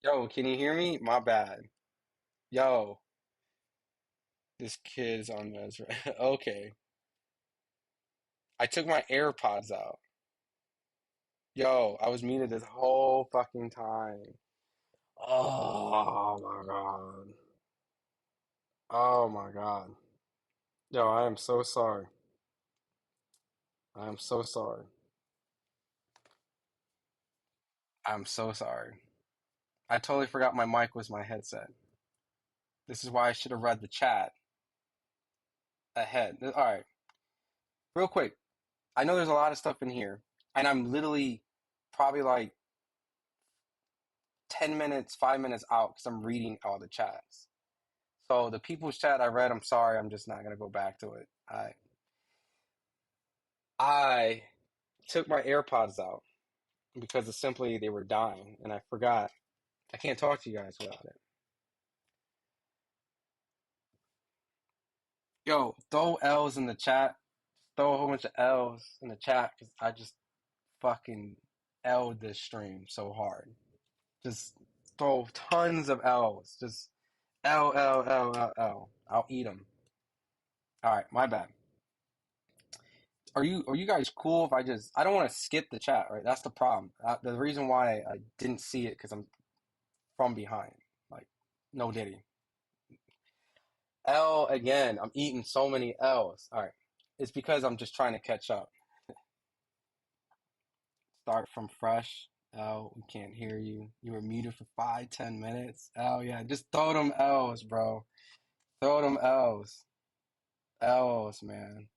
Yo, can you hear me? My bad. Yo, this kid's on meds, right? Okay. I took my AirPods out. Yo, I was muted this whole fucking time. Oh my God. Oh my God. Yo, I am so sorry. I am so sorry. I'm so sorry. I totally forgot my mic was my headset. This is why I should have read the chat ahead. All right, real quick. I know there's a lot of stuff in here, and I'm literally probably like 10 minutes, 5 minutes out because I'm reading all the chats. So the people's chat I read, I'm sorry, I'm just not gonna go back to it. I took my AirPods out because of simply they were dying, and I forgot. I can't talk to you guys without it. Yo, throw L's in the chat. Throw a whole bunch of L's in the chat because I just fucking L'd this stream so hard. Just throw tons of L's. Just L L L L L. I'll eat them. All right, my bad. Are you guys cool if I don't want to skip the chat, right? That's the problem. The reason why I didn't see it because I'm from behind. Like no Diddy. L again. I'm eating so many L's. All right. It's because I'm just trying to catch up. Start from fresh. L, we can't hear you. You were muted for 5, 10 minutes. Oh yeah, just throw them L's, bro. Throw them L's. L's, man.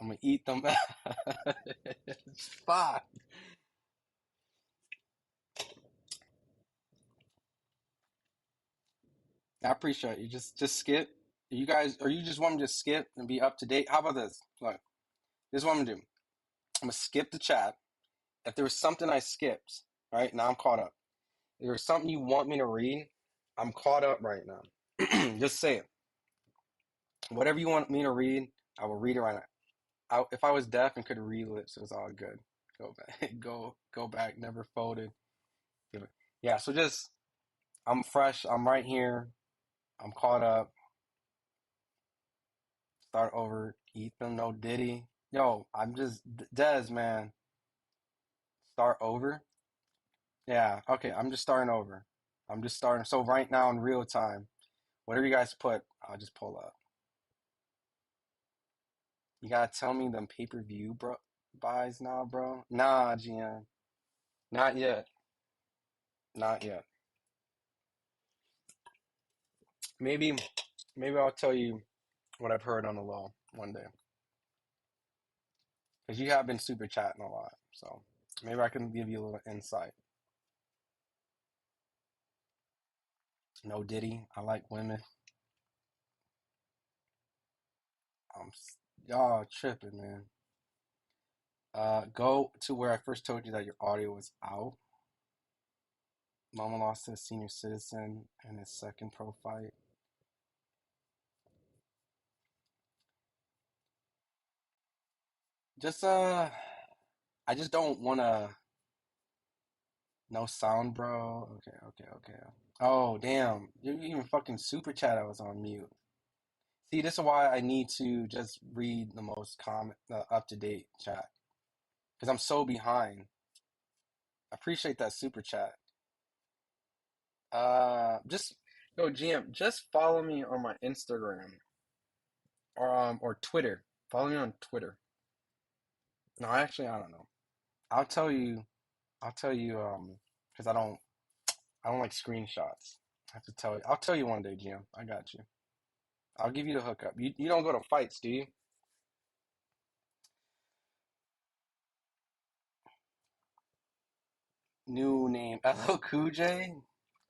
I'm gonna eat them. Fuck. I appreciate you. Just skip. You guys, or you just want me to skip and be up to date? How about this? Look, this is what I'm gonna do. I'm gonna skip the chat. If there was something I skipped, right now I'm caught up. If there's something you want me to read, I'm caught up right now. Just say it. Whatever you want me to read, I will read it right now. If I was deaf and could read lips, it was all good. Go back, go back. Never folded. Yeah. So just, I'm fresh. I'm right here. I'm caught up. Start over. Ethan, no Diddy. Yo, I'm just Dez, man. Start over. Yeah. Okay. I'm just starting over. I'm just starting. So right now in real time, whatever you guys put, I'll just pull up. You gotta tell me them pay-per-view bro buys now, bro. Nah, GM. Not yet. Not yet. Maybe, maybe I'll tell you what I've heard on the low one day. Because you have been super chatting a lot. So maybe I can give you a little insight. No Diddy. I like women. Um, y'all tripping, man. Go to where I first told you that your audio was out. Mama lost to a senior citizen in his second pro fight. Just I just don't wanna no sound, bro. Okay, okay, okay. Oh damn. You even fucking super chat I was on mute. See, this is why I need to just read the most common up to date chat. Because I'm so behind. I appreciate that super chat. Just yo, GM, just follow me on my Instagram or Twitter. Follow me on Twitter. No, actually, I don't know. I'll tell you. I'll tell you. Because I don't like screenshots. I have to tell you. I'll tell you one day, GM. I got you. I'll give you the hookup. You don't go to fights, do you? New name, LL Cool J.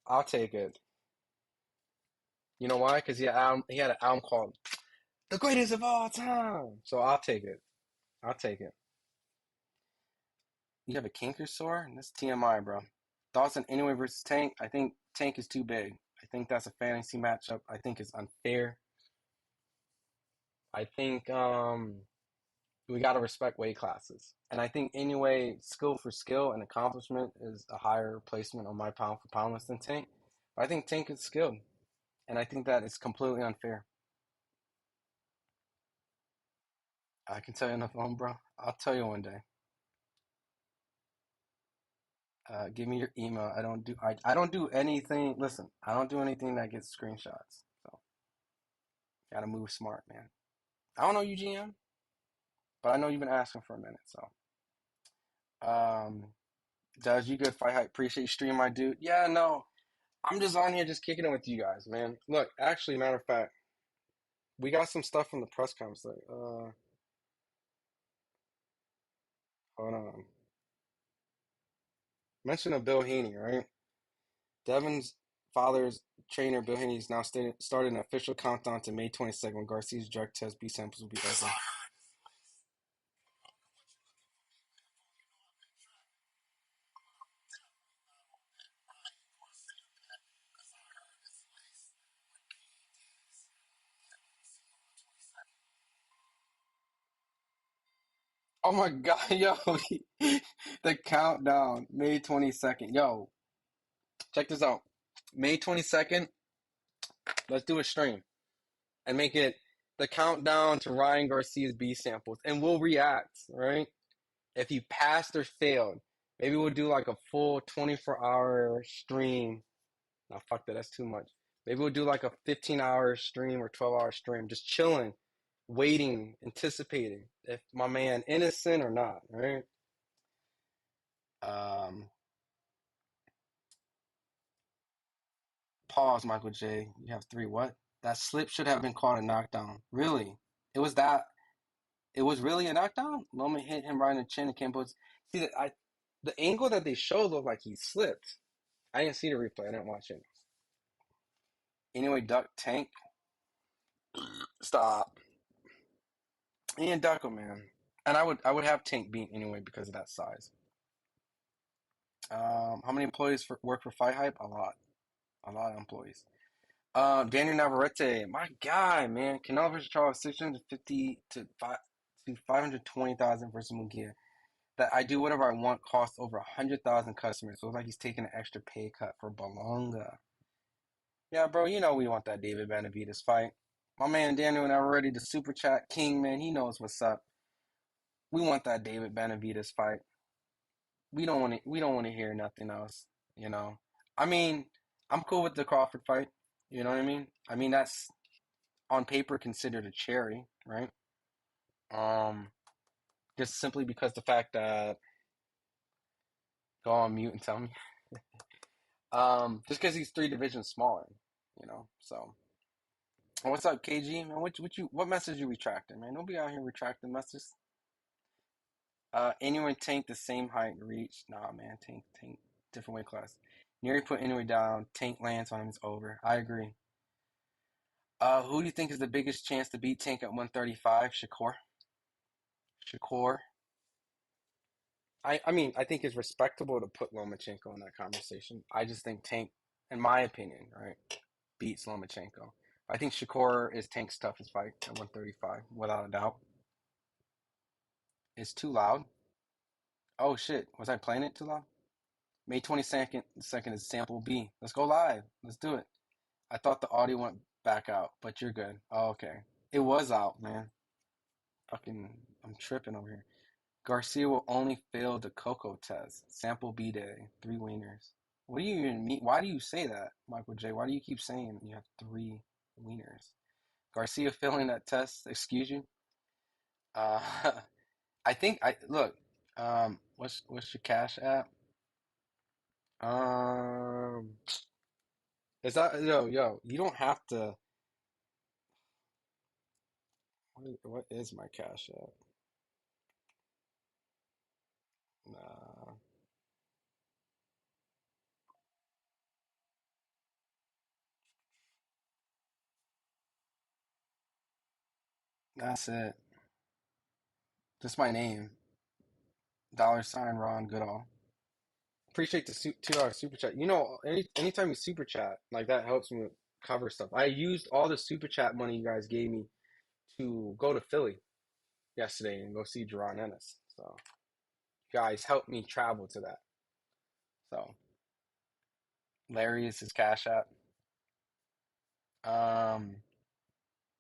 I'll take it. You know why? Because he had an album called "The Greatest of All Time." So I'll take it. I'll take it. You have a kinker sore? That's TMI, bro. Thoughts on Anyway versus Tank? I think Tank is too big. I think that's a fantasy matchup. I think it's unfair. I think we got to respect weight classes. And I think anyway, skill for skill and accomplishment is a higher placement on my pound for pound list than Tank. I think Tank is skilled, and I think that it's completely unfair. I can tell you on the phone, bro. I'll tell you one day. Give me your email. I don't do anything. Listen, I don't do anything that gets screenshots. So gotta move smart, man. I don't know UGM, but I know you've been asking for a minute. So um, does you good fight hype? Appreciate you stream, my dude. Yeah, no, I'm just on here just kicking it with you guys, man. Look, actually, matter of fact, we got some stuff from the press conference. Like, hold on. Mention of Bill Haney, right? Devin's father's trainer, Bill Haney, is now started an official countdown to May 22nd when Garcia's drug test B samples will be open. Oh my God, yo, the countdown, May 22nd. Yo, check this out. May 22nd, let's do a stream and make it the countdown to Ryan Garcia's B samples, and we'll react, right? If he passed or failed, maybe we'll do like a full 24-hour stream. No, fuck that, that's too much. Maybe we'll do like a 15-hour stream or 12-hour stream, just chilling, waiting, anticipating if my man innocent or not, right? Um, Pause, Michael J. You have three. What? That slip should have been called a knockdown. Really? It was that. It was really a knockdown. Loma hit him right in the chin and Kambosos. See that the angle that they showed looked like he slipped. I didn't see the replay. I didn't watch it. Anyway, Duck Tank. Stop. Ian Duck him, man. And I would have Tank beat anyway because of that size. How many employees work for FightHype? A lot of employees. Daniel Navarrete, my guy, man. Canelo versus Charles, 650 to 520,000 versus Munguia. That I do whatever I want costs over 100,000 customers. So it's like he's taking an extra pay cut for Balonga. Yeah, bro, you know we want that David Benavidez fight. My man Daniel Navarrete, the super chat king, man, he knows what's up. We want that David Benavidez fight. We don't want to hear nothing else, you know. I mean, I'm cool with the Crawford fight. You know what I mean? I mean that's on paper considered a cherry, right? Um, just simply because the fact that go on mute and tell me. Just because he's three divisions smaller, you know. So, what's up, KG man? What message you retracting, man? Don't be out here retracting messages. Anyone tank the same height and reach? Nah, man. Tank, different weight class. Neri put anyway down. Tank lands on him. It's over. I agree. Who do you think is the biggest chance to beat Tank at 135? Shakur. Shakur. I mean, I think it's respectable to put Lomachenko in that conversation. I just think Tank, in my opinion, right, beats Lomachenko. I think Shakur is Tank's toughest fight at 135, without a doubt. It's too loud. Oh shit, was I playing it too loud? May 22nd, second is sample B. Let's go live. Let's do it. I thought the audio went back out, but you're good. Oh, okay. It was out, man. Fucking, I'm tripping over here. Garcia will only fail the Coco test. Sample B day. Three wieners. What do you even mean? Why do you say that, Michael J? Why do you keep saying you have three wieners? Garcia failing that test? Excuse you? Uh, I think I look. What's your cash app? Um, is that yo? You don't have to. What is my cash app? Nah, that's it. Just my name. $ Ron Goodall. Appreciate the $2 super chat. You know, anytime you super chat, like that helps me cover stuff. I used all the super chat money you guys gave me to go to Philly yesterday and go see Jerron Ennis. So you guys helped me travel to that. So Larry is his cash app. Um,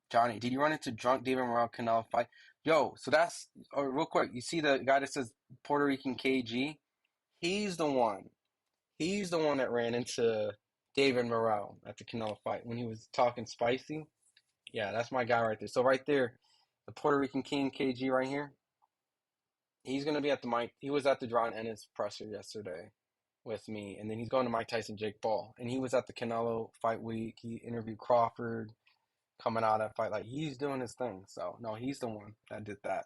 Johnny, did you run into drunk David Morrell Canelo fight? Yo, so that's real quick. You see the guy that says Puerto Rican KG? He's the one. He's the one that ran into David Morrell at the Canelo fight when he was talking spicy. Yeah, that's my guy right there. So right there, the Puerto Rican King KG right here. He's gonna be at the Mike. He was at the John Ennis presser yesterday with me, and then he's going to Mike Tyson, Jake Paul, and he was at the Canelo fight week. He interviewed Crawford coming out of that fight. Like he's doing his thing. So no, he's the one that did that.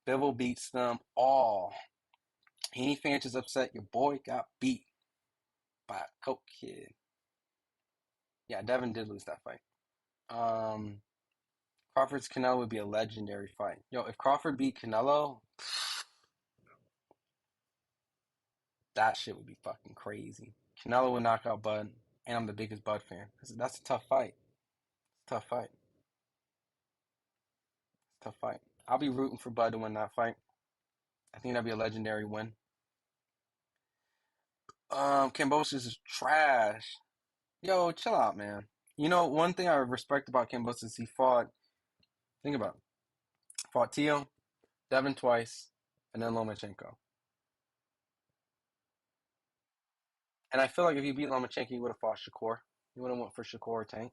Bivol beats them all. Any fans is upset. Your boy got beat by a coke kid. Yeah, Devin did lose that fight. Um, Crawford's Canelo would be a legendary fight. Yo, if Crawford beat Canelo, that shit would be fucking crazy. Canelo would knock out Bud, and I'm the biggest Bud fan. That's a tough fight. Tough fight. Tough fight. I'll be rooting for Bud to win that fight. I think that'd be a legendary win. Kambosos is trash. Yo, chill out, man. You know, one thing I respect about Kambosos is he fought, think about it, fought Tio, Devin twice, and then Lomachenko. And I feel like if he beat Lomachenko, he would have fought Shakur. He would have went for Shakur or Tank.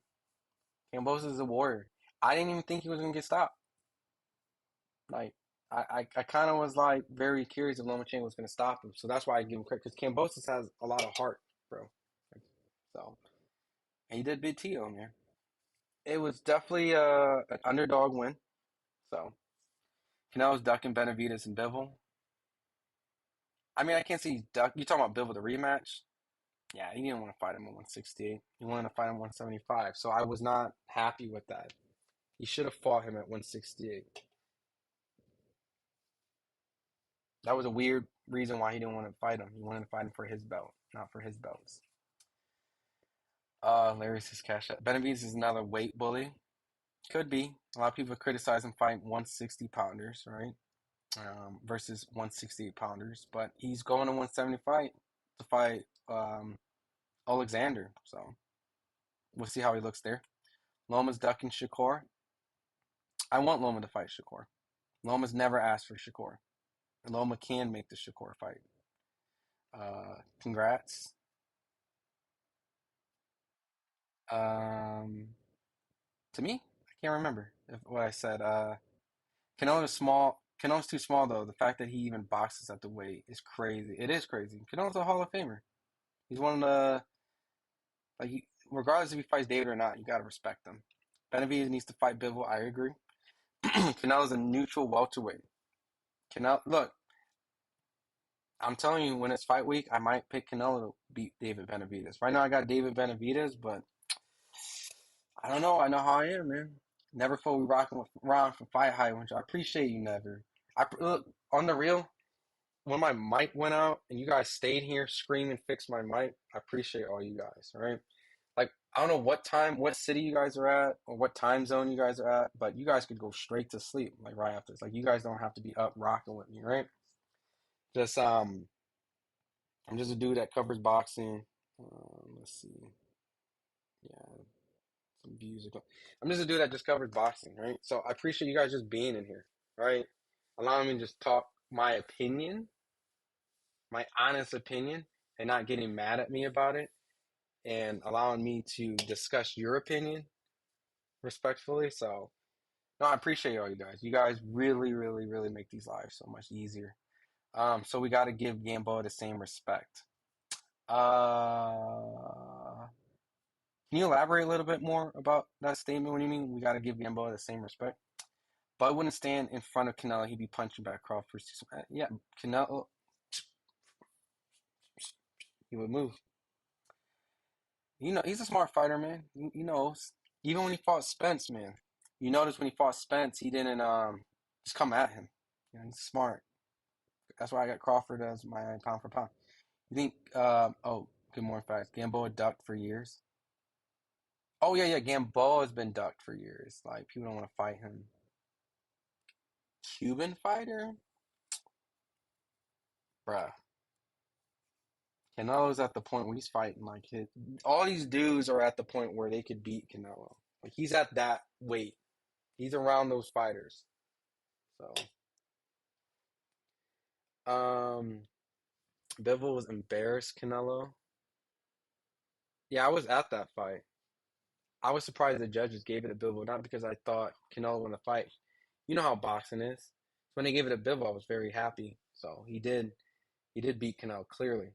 Kambosos is a warrior. I didn't even think he was gonna get stopped. Like, I kind of was like very curious if Lomachenko was gonna stop him. So that's why I give him credit because Kambosos has a lot of heart, bro. Like, so and he did beat Tio, man. It was definitely an underdog win. So Canelo's ducking Benavidez and Bivol. I mean, I can't see duck. You talking about Bivol the rematch? Yeah, he didn't want to fight him at 168. He wanted to fight him 175. So I was not happy with that. He should have fought him at 168. That was a weird reason why he didn't want to fight him. He wanted to fight him for his belt, not for his belts. Larry's his cash out. Benavidez is another weight bully. Could be. A lot of people criticize him fighting 160 pounders, right? Versus 168 pounders, but he's going to 175 to fight Alexander. So we'll see how he looks there. Loma's ducking Shakur. I want Loma to fight Shakur. Loma's never asked for Shakur. Loma can make the Shakur fight. Congrats. Um, to me, I can't remember what I said. Canelo's small. Canelo's too small though. The fact that he even boxes at the weight is crazy. It is crazy. Canelo's a Hall of Famer. He's one of the regardless if he fights David or not, you gotta respect him. Benavidez needs to fight Bivol. I agree. Canelo's a neutral welterweight. Canelo, look, I'm telling you, when it's fight week, I might pick Canelo to beat David Benavidez. Right now, I got David Benavidez, but I don't know. I know how I am, man. Never thought we rocking with Ron from FightHype, which I appreciate you. Never. Look on the real. When my mic went out and you guys stayed here, screaming, and fixed my mic, I appreciate all you guys. All right. Like I don't know what time, what city you guys are at, or what time zone you guys are at, but you guys could go straight to sleep like right after this. Like you guys don't have to be up rocking with me, right? Just I'm just a dude that covers boxing. Let's see, yeah, some views. I'm just a dude that just covers boxing, right? So I appreciate you guys just being in here, right? Allowing me to just talk my opinion, my honest opinion, and not getting mad at me about it, and allowing me to discuss your opinion respectfully. So no, I appreciate all you guys. You guys really, really, really make these lives so much easier. So we got to give Gamboa the same respect. Uh, can you elaborate a little bit more about that statement? What do you mean we got to give Gamboa the same respect? Bud wouldn't stand in front of Canelo. He'd be punching back Crawford. Yeah, Canelo, he would move. You know, he's a smart fighter, man. He knows. Even when he fought Spence, man, you notice when he fought Spence, he didn't just come at him. You know, he's smart. That's why I got Crawford as my pound for pound. You think? Oh, good morning, facts. Gamboa ducked for years. Oh yeah, yeah. Gamboa has been ducked for years. Like people don't want to fight him. Cuban fighter, bruh. Canelo's at the point where he's fighting like all these dudes are at the point where they could beat Canelo. Like he's at that weight. He's around those fighters. So, um, Bivol was embarrassed Canelo. Yeah, I was at that fight. I was surprised the judges gave it a Bivol, not because I thought Canelo won the fight. You know how boxing is. When they gave it a Bivol, I was very happy. So he did beat Canelo clearly.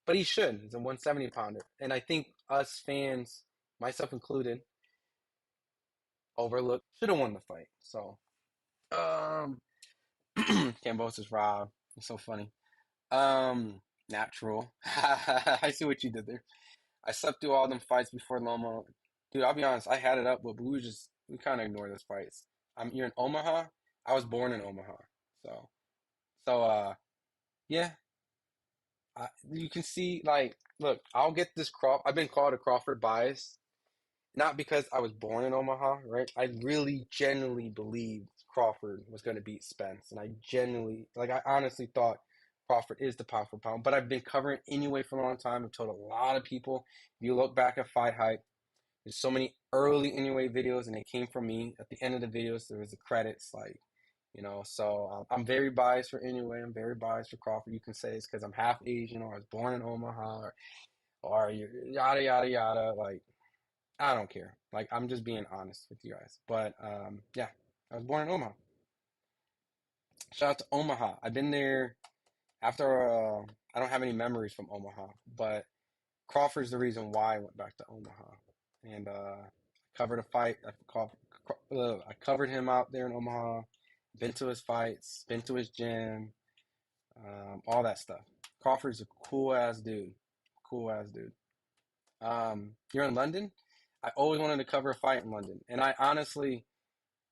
But he should. He's a 170 pounder. And I think us fans, myself included, overlooked, should have won the fight. So, um, Kambosos Rob. It's so funny. Natural. I see what you did there. I slept through all them fights before Loma. Dude, I'll be honest, I had it up, but we kind of ignore those fights. You're in Omaha. I was born in Omaha. So, so, yeah, you can see, like, look, I'll get this I've been called a Crawford bias, not because I was born in Omaha, right? I really genuinely believed Crawford was going to beat Spence, and I honestly thought Crawford is the pound for pound. But I've been covering anyway for a long time. I've told a lot of people. If you look back at FightHype, there's so many early anyway videos, and they came from me. At the end of the videos, there was the credits, like, So I'm very biased for anyway. I'm very biased for Crawford. You can say it's because I'm half Asian, or I was born in Omaha, or yada yada yada. Like, I don't care. Like, I'm just being honest with you guys. But yeah, I was born in Omaha. Shout out to Omaha. I've been there after. I don't have any memories from Omaha, but Crawford's the reason why I went back to Omaha, and covered a fight. I covered him out there in Omaha. Been to his fights. Been to his gym. All that stuff. Crawford's a cool ass dude. Cool ass dude. You're in London. I always wanted to cover a fight in London, and I honestly,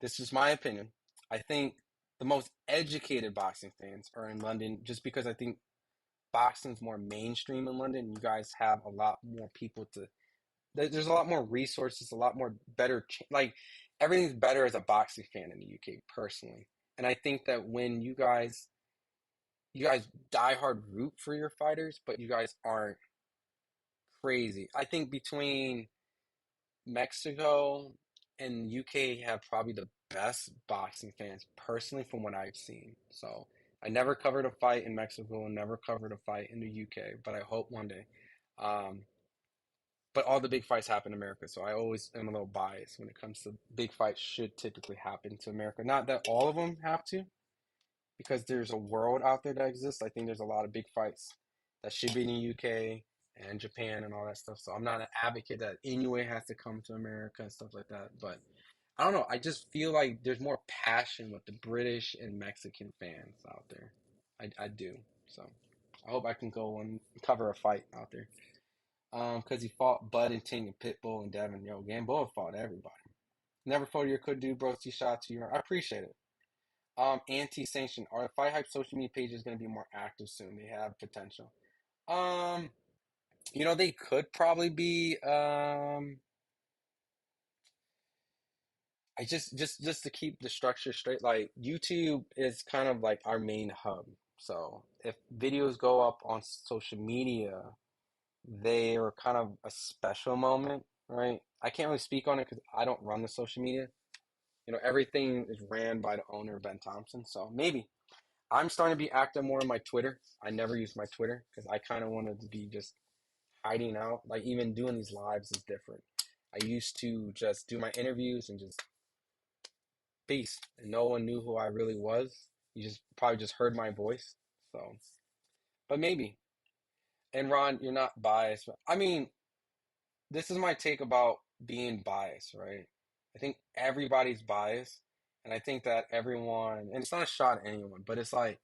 this is my opinion. I think the most educated boxing fans are in London, just because I think boxing's more mainstream in London. You guys have a lot more people to. There's a lot more resources, a lot more better. Like, everything's better as a boxing fan in the UK, personally. And I think that when you guys die hard root for your fighters, but you guys aren't crazy. I think between Mexico and UK have probably the best boxing fans, personally, from what I've seen. So I never covered a fight in Mexico and never covered a fight in the UK, but I hope one day. Um, but all the big fights happen in America, so I always am a little biased when it comes to big fights should typically happen to America. Not that all of them have to, because there's a world out there that exists. I think there's a lot of big fights that should be in the UK and Japan and all that stuff. So I'm not an advocate that anyway has to come to America and stuff like that. But I don't know. I just feel like there's more passion with the British and Mexican fans out there. I do. So I hope I can go and cover a fight out there. Because he fought Bud and Ting and Pitbull and Devin. Yo, Gamboa fought everybody. Never fought your could do, bro. He shot to you. I appreciate it. Anti-sanction. Our Fight Hype social media page is going to be more active soon. They have potential. Um, they could probably be. I just to keep the structure straight. Like, YouTube is kind of like our main hub. So if videos go up on social media, they are kind of a special moment, right? I can't really speak on it because I don't run the social media. Everything is ran by the owner, Ben Thompson. So maybe. I'm starting to be active more on my Twitter. I never use my Twitter because I kind of wanted to be just hiding out. Like, even doing these lives is different. I used to just do my interviews and just peace, and no one knew who I really was. You just probably just heard my voice. So, but maybe. And Ron, you're not biased. I mean, this is my take about being biased, right? I think everybody's biased, and I think that everyone, and it's not a shot at anyone, but it's like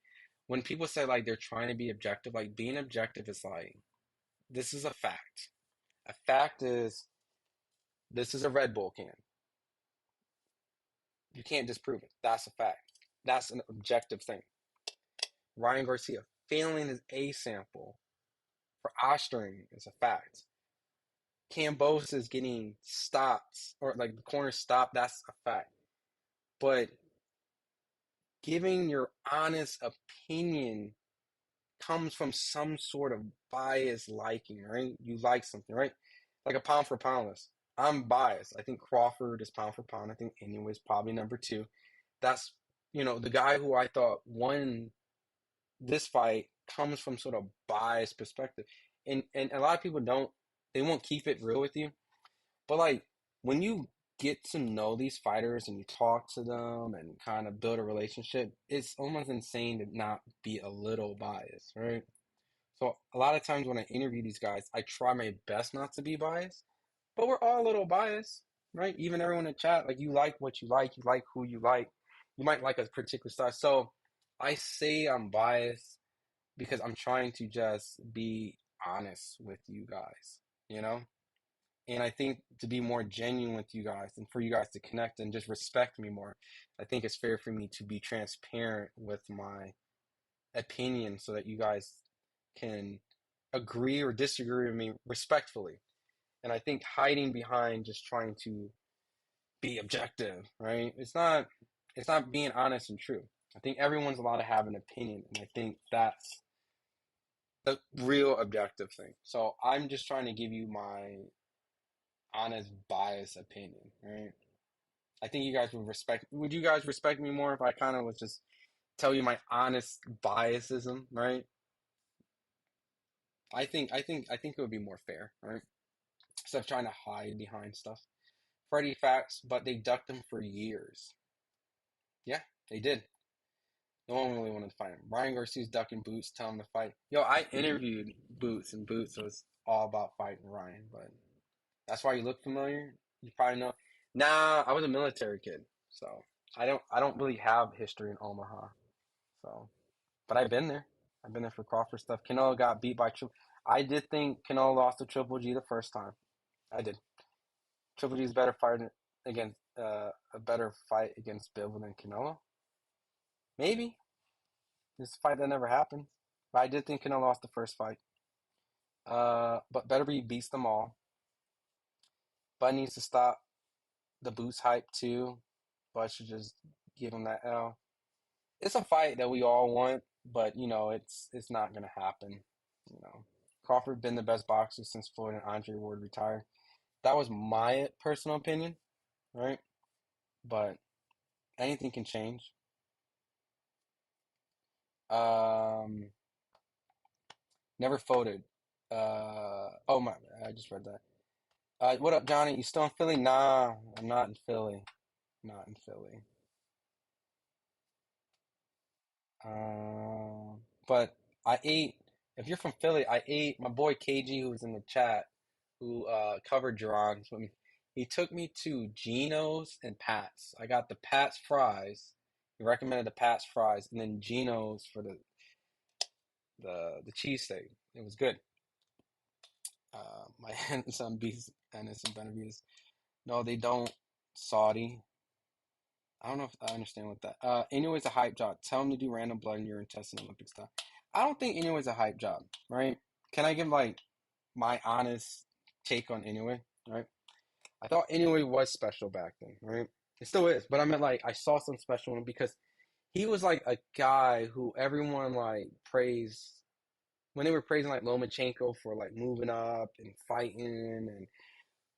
when people say like they're trying to be objective, like, being objective is like, this is a fact. A fact is, this is a Red Bull can. You can't disprove it. That's a fact. That's an objective thing. Ryan Garcia failing his A sample for Ostring is a fact. Kambosos is getting stopped, or like the corner stopped, that's a fact. But giving your honest opinion comes from some sort of bias liking, right? You like something, right? Like a pound for pound list. I'm biased. I think Crawford is pound for pound. I think Inouye is probably number two. That's, the guy who I thought won this fight comes from sort of biased perspective. And a lot of people they won't keep it real with you. But like when you get to know these fighters and you talk to them and kind of build a relationship, it's almost insane to not be a little biased, right? So a lot of times when I interview these guys, I try my best not to be biased, but we're all a little biased, right? Even everyone in chat, like you like who you like. You might like a particular style. So I say I'm biased because I'm trying to just be honest with you guys, you know? And I think to be more genuine with you guys and for you guys to connect and just respect me more, I think it's fair for me to be transparent with my opinion so that you guys can agree or disagree with me respectfully. And I think hiding behind just trying to be objective, right? It's not being honest and true. I think everyone's allowed to have an opinion, and I think that's the real objective thing. So I'm just trying to give you my honest, biased opinion, right? I think you guys would you guys respect me more if I kind of was just tell you my honest biasism, right? I think it would be more fair, right? Instead of trying to hide behind stuff. Freddie facts, but they ducked him for years. Yeah, they did. No one really wanted to fight him. Ryan Garcia's ducking Boots, telling him to fight. Yo, I interviewed Boots, and Boots was all about fighting Ryan, but that's why you look familiar. You probably know. Nah, I was a military kid, so I don't really have history in Omaha. So, but I've been there. I've been there for Crawford stuff. Canelo got beat by Triple. I did think Canelo lost to Triple G the first time. I did. Triple G's better fight against a better fight against Bivol than Canelo. Maybe this fight that never happened. But I did think Canelo lost the first fight. But better be beats them all. Bud needs to stop the boost hype too. Bud should just give him that L. It's a fight that we all want, but it's not gonna happen. You know, Crawford been the best boxer since Floyd and Andre Ward retired. That was my personal opinion, right? But anything can change. Um, Never folded. Oh my, I just read that. What up, Johnny? You still in Philly? Nah, I'm not in Philly. Not in Philly. But I ate. If you're from Philly, I ate my boy KG, who was in the chat, who covered Jerron's with me. He took me to Geno's and Pat's. I got the Pat's fries. He recommended the Pat's fries, and then Geno's for the cheesesteak. It was good. My son beats Ennis and Benavides. No, they don't. Saudi. I don't know if I understand what that. Anyway's a hype job. Tell him to do random blood and urine tests in Olympic style. I don't think Anyway's a hype job, right? Can I give like my honest take on Anyway, right? I thought Anyway was special back then, right? It still is, but I meant like I saw some special in him because he was like a guy who everyone like praised when they were praising like Lomachenko for like moving up and fighting and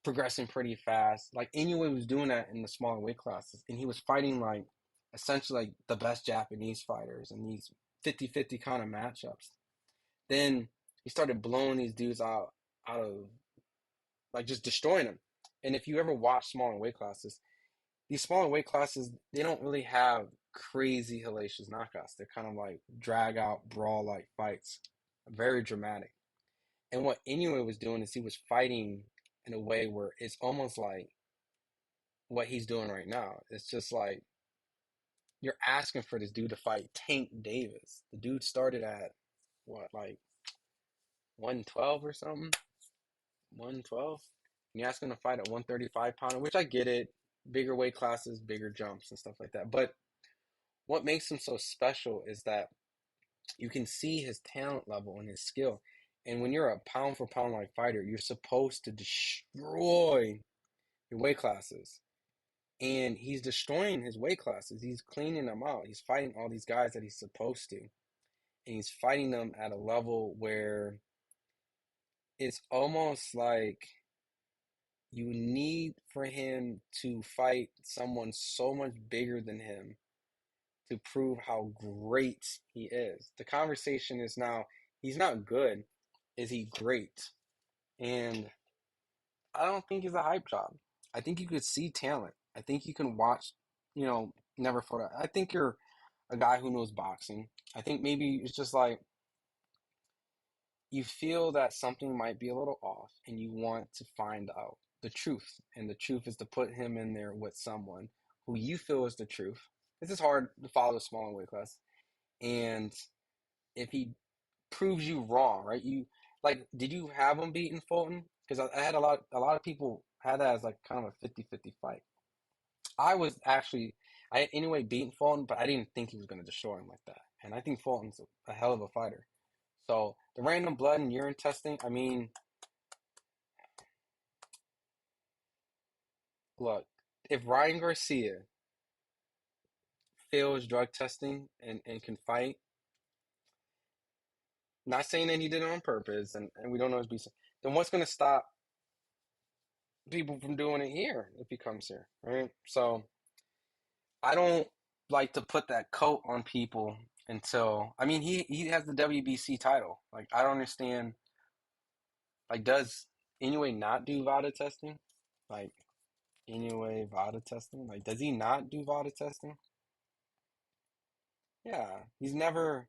progressing pretty fast. Like Inoue was doing that in the smaller weight classes, and he was fighting like essentially like the best Japanese fighters in these 50-50 kind of matchups. Then he started blowing these dudes out of like just destroying them. And if you ever watch smaller weight classes, these smaller weight classes they don't really have crazy hellacious knockouts. They're kind of like drag out brawl like fights, very dramatic. And what Inoue was doing is he was fighting in a way where it's almost like what he's doing right now. It's just like you're asking for this dude to fight Tank Davis. The dude started at what, like 112 or something? 112? And you're asking him to fight at 135 pounder, which I get it. Bigger weight classes, bigger jumps and stuff like that. But what makes him so special is that you can see his talent level and his skill. And when you're a pound for pound like fighter, you're supposed to destroy your weight classes. And he's destroying his weight classes. He's cleaning them out. He's fighting all these guys that he's supposed to. and he's fighting them at a level where it's almost like you need for him to fight someone so much bigger than him to prove how great he is. The conversation is now, he's not good, is he great? And I don't think he's a hype job. I think you could see talent. I think you can watch, never photo. I think you're a guy who knows boxing. I think maybe it's just like you feel that something might be a little off and you want to find out the truth. And the truth is to put him in there with someone who you feel is the truth. This is hard to follow a smaller weight class. And if he proves you wrong, right? You like, did you have him beating Fulton? Because I had a lot of people had that as like kind of a 50-50 fight. I was actually, I had anyway beaten Fulton, but I didn't think he was going to destroy him like that. And I think Fulton's a hell of a fighter. So the random blood and urine testing, I mean, look, if Ryan Garcia fails drug testing and can fight, not saying that he did it on purpose and we don't know his beast, then what's going to stop people from doing it here if he comes here, right? So I don't like to put that coat on people until, I mean, he has the WBC title. Like, I don't understand. Like, does Inoue not do VADA testing? Like, Inoue VADA testing? Like, does he not do VADA testing? Yeah, he's never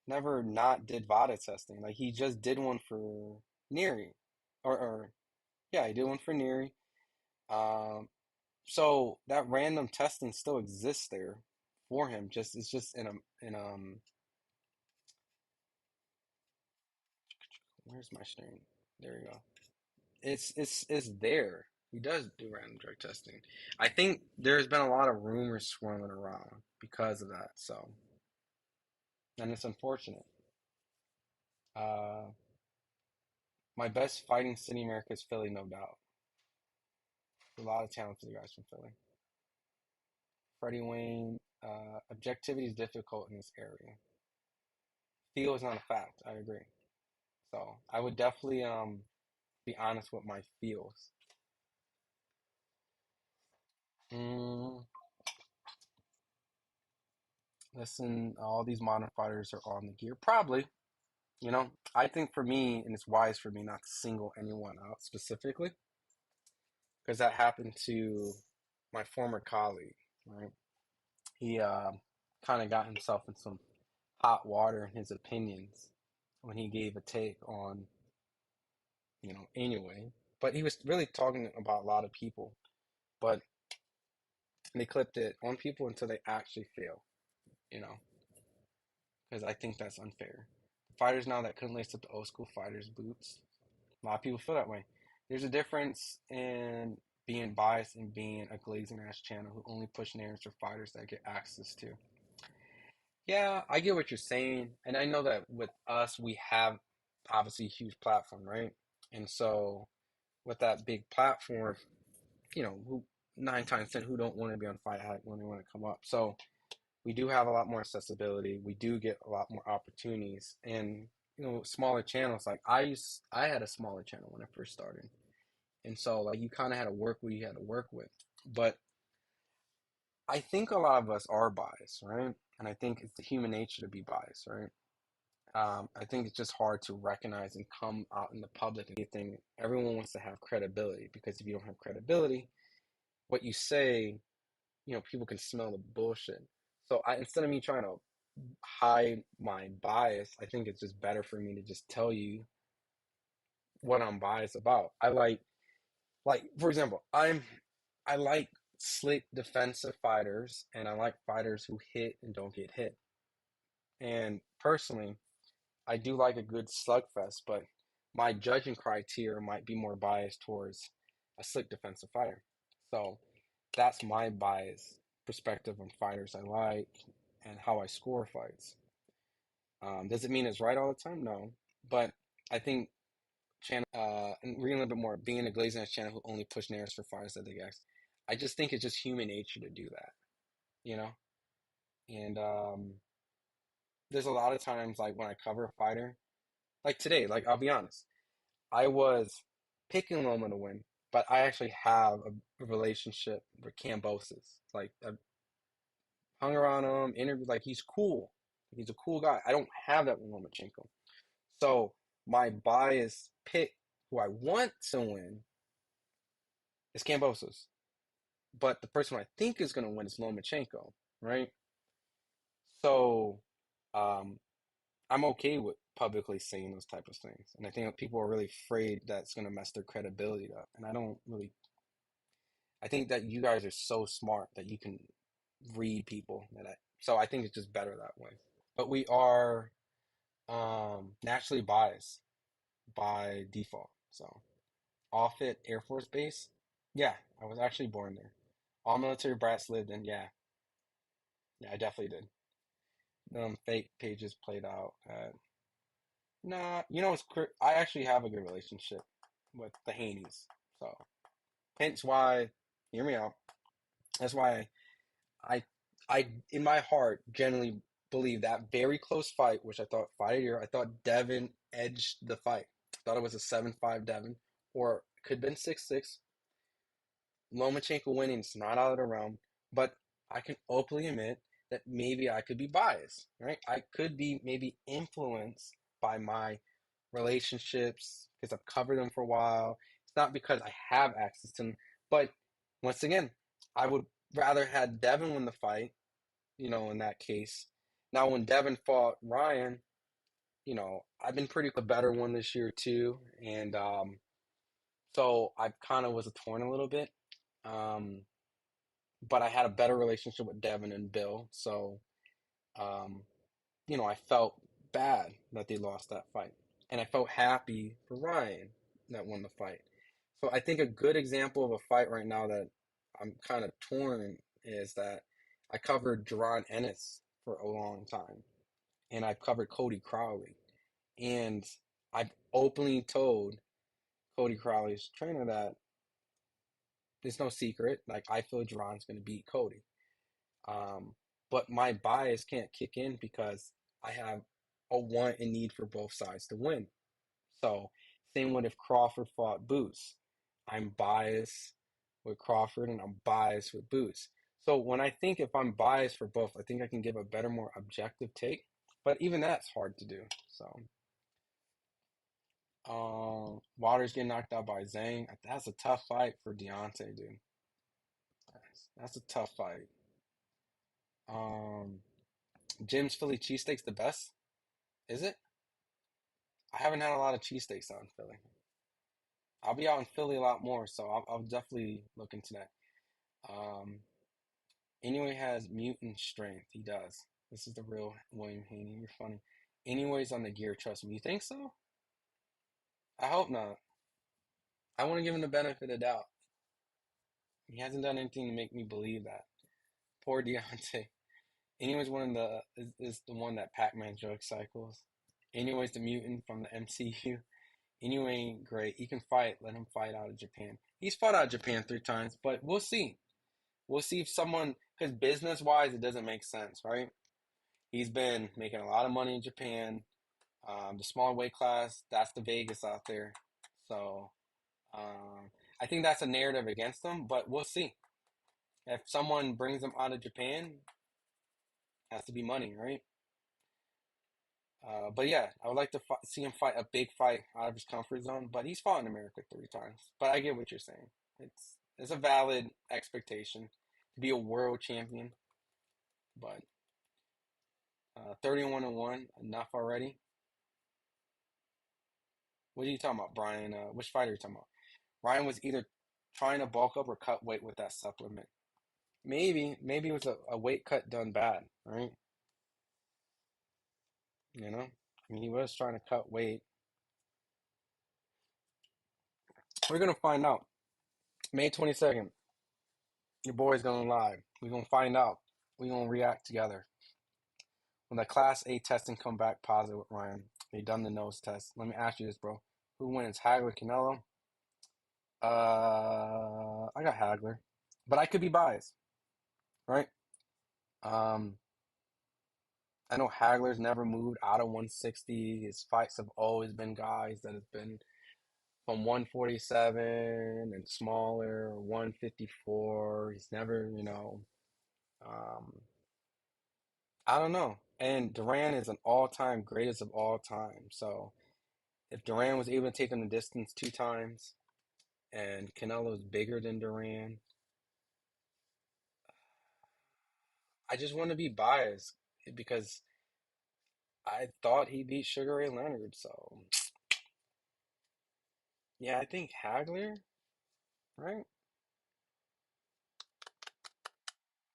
not did VADA testing. Like, he just did one for Neri, or yeah, he did one for Neri. Um, so that random testing still exists there for him. Just it's just in where's my screen? There you go. It's there. He does do random drug testing. I think there's been a lot of rumors swirling around because of that. So, and it's unfortunate. Uh, my best fighting city in America is Philly, no doubt. A lot of talented guys from Philly. Freddie Wayne. Objectivity is difficult in this area. Feel is not a fact. I agree. So I would definitely be honest with my feels. Mm, listen, all these modern fighters are on the gear. Probably. I think for me, and it's wise for me not to single anyone out specifically, because that happened to my former colleague, right? He kind of got himself in some hot water in his opinions when he gave a take on, anyway. But he was really talking about a lot of people, but they clipped it on people until they actually fail, you know, because I think that's unfair. Fighters now that couldn't lace up the old school fighters' boots. A lot of people feel that way. There's a difference in being biased and being a glazing ass channel who only push narratives for fighters that get access to. Yeah, I get what you're saying, and I know that with us, we have obviously a huge platform, right? And so with that big platform, who 9 times 10 who don't want to be on FightHype when they want to come up. So we do have a lot more accessibility. We do get a lot more opportunities, and smaller channels. Like I had a smaller channel when I first started. And so, like, you kind of had to work what you had to work with. But I think a lot of us are biased, right? And I think it's the human nature to be biased, right? I think it's just hard to recognize and come out in the public and think everyone wants to have credibility because if you don't have credibility, what you say, people can smell the bullshit. So instead of me trying to hide my bias, I think it's just better for me to just tell you what I'm biased about. Like for example, I like slick defensive fighters and I like fighters who hit and don't get hit. And personally, I do like a good slugfest, but my judging criteria might be more biased towards a slick defensive fighter. So that's my bias perspective on fighters I like and how I score fights. Does it mean it's right all the time? No. But I think and reading a little bit more, being a glazing edge channel who only push narratives for fighters that they get. I just think it's just human nature to do that, you know? And there's a lot of times like when I cover a fighter, like today, like I'll be honest, I was picking Loma to win, but I actually have a relationship with Kambosos. Like I hung around him, interviewed, like he's cool. He's a cool guy. I don't have that with Lomachenko. So my bias pick, who I want to win, is Kambosos. But the person I think is going to win is Lomachenko, right? So um, I'm okay with publicly saying those type of things, and I think that people are really afraid that's going to mess their credibility up. And I don't really. I think that you guys are so smart that you can read people so I think it's just better that way. But we are naturally biased by default. So Offutt Air Force Base, yeah, I was actually born there. All military brats lived in, yeah, yeah, I definitely did. Fake pages played out. Nah, I actually have a good relationship with the Haneys. So hence why, hear me out. That's why I in my heart generally believe that very close fight, which I thought fight of the year, I thought Devin edged the fight. I thought it was a 7-5 Devin, or it could have been 6-6. Lomachenko winning is not out of the realm, but I can openly admit that maybe I could be biased, right? I could be maybe influenced by my relationships because I've covered them for a while. It's not because I have access to them, but once again, I would rather had Devin win the fight, in that case. Now, when Devin fought Ryan, I've been pretty the better one this year too, and so I kind of was a torn a little bit. Um, but I had a better relationship with Devin and Bill, so um, I felt bad that they lost that fight, and I felt happy for Ryan that won the fight. So I think a good example of a fight right now that I'm kind of torn is that I covered Jaron Ennis for a long time, and I've covered Cody Crowley, and I've openly told Cody Crowley's trainer that there's no secret. Like I feel Jaron's going to beat Cody. Um, but my bias can't kick in because I have a want and need for both sides to win. So, same with if Crawford fought Boots. I'm biased with Crawford and I'm biased with Boots. So, when I think if I'm biased for both, I think I can give a better, more objective take. But even that's hard to do. So, Waters getting knocked out by Zhang. That's a tough fight for Deontay, dude. That's a tough fight. Um, Jim's Philly cheesesteaks the best? Is it? I haven't had a lot of cheesesteaks out in Philly. I'll be out in Philly a lot more, so I'll definitely look into that. Um, Anyway has mutant strength. He does. This is the real William Haney. You're funny. Anyways, on the gear, trust me. You think so? I hope not. I want to give him the benefit of the doubt. He hasn't done anything to make me believe that. Poor Deontay. Anyways, one of the is the one that Pac-Man joke cycles. Anyways, the mutant from the MCU. Anyway, ain't great. He can fight. Let him fight out of Japan. He's fought out of Japan 3 times, but we'll see. We'll see if someone, because business wise, it doesn't make sense, right? He's been making a lot of money in Japan. The smaller weight class, that's the Vegas out there. So I think that's a narrative against him, but we'll see. If someone brings him out of Japan, has to be money, right? But yeah, I would like to see him fight a big fight out of his comfort zone. But he's fought in America 3 times. But I get what you're saying. It's a valid expectation to be a world champion. But 31-1, enough already. What are you talking about, Brian? Which fighter are you talking about? Ryan was either trying to bulk up or cut weight with that supplement. Maybe it was a weight cut done bad, right? I mean, he was trying to cut weight. We're gonna find out. May 22nd. Your boy's gonna live. We're gonna find out. We're gonna react together. When the Class A testing come back positive with Ryan, they done the nose test. Let me ask you this, bro. Who wins, Hagler, Canelo? I got Hagler, but I could be biased, right? Um, I know Hagler's never moved out of 160. His fights have always been guys that have been from 147 and smaller, or 154. He's never, um, I don't know. And Duran is an all-time greatest of all time. So if Duran was able to take him the distance 2 times and Canelo's bigger than Duran, I just want to be biased because I thought he beat Sugar Ray Leonard. So yeah, I think Hagler, right?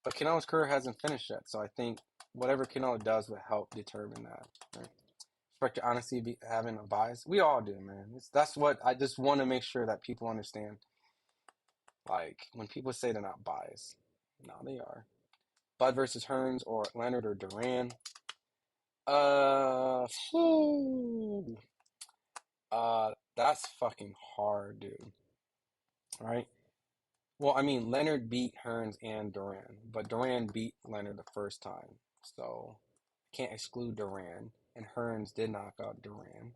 But Canelo's career hasn't finished yet. So I think whatever Canelo does will help determine that. Right? Respect your honesty, having a bias. We all do, man. That's what I just want to make sure that people understand. Like when people say they're not biased, no, they are. Bud versus Hearns or Leonard or Duran. Phew. That's fucking hard, dude. All right. Well, I mean, Leonard beat Hearns and Duran, but Duran beat Leonard the first time, so I can't exclude Duran. And Hearns did knock out Duran,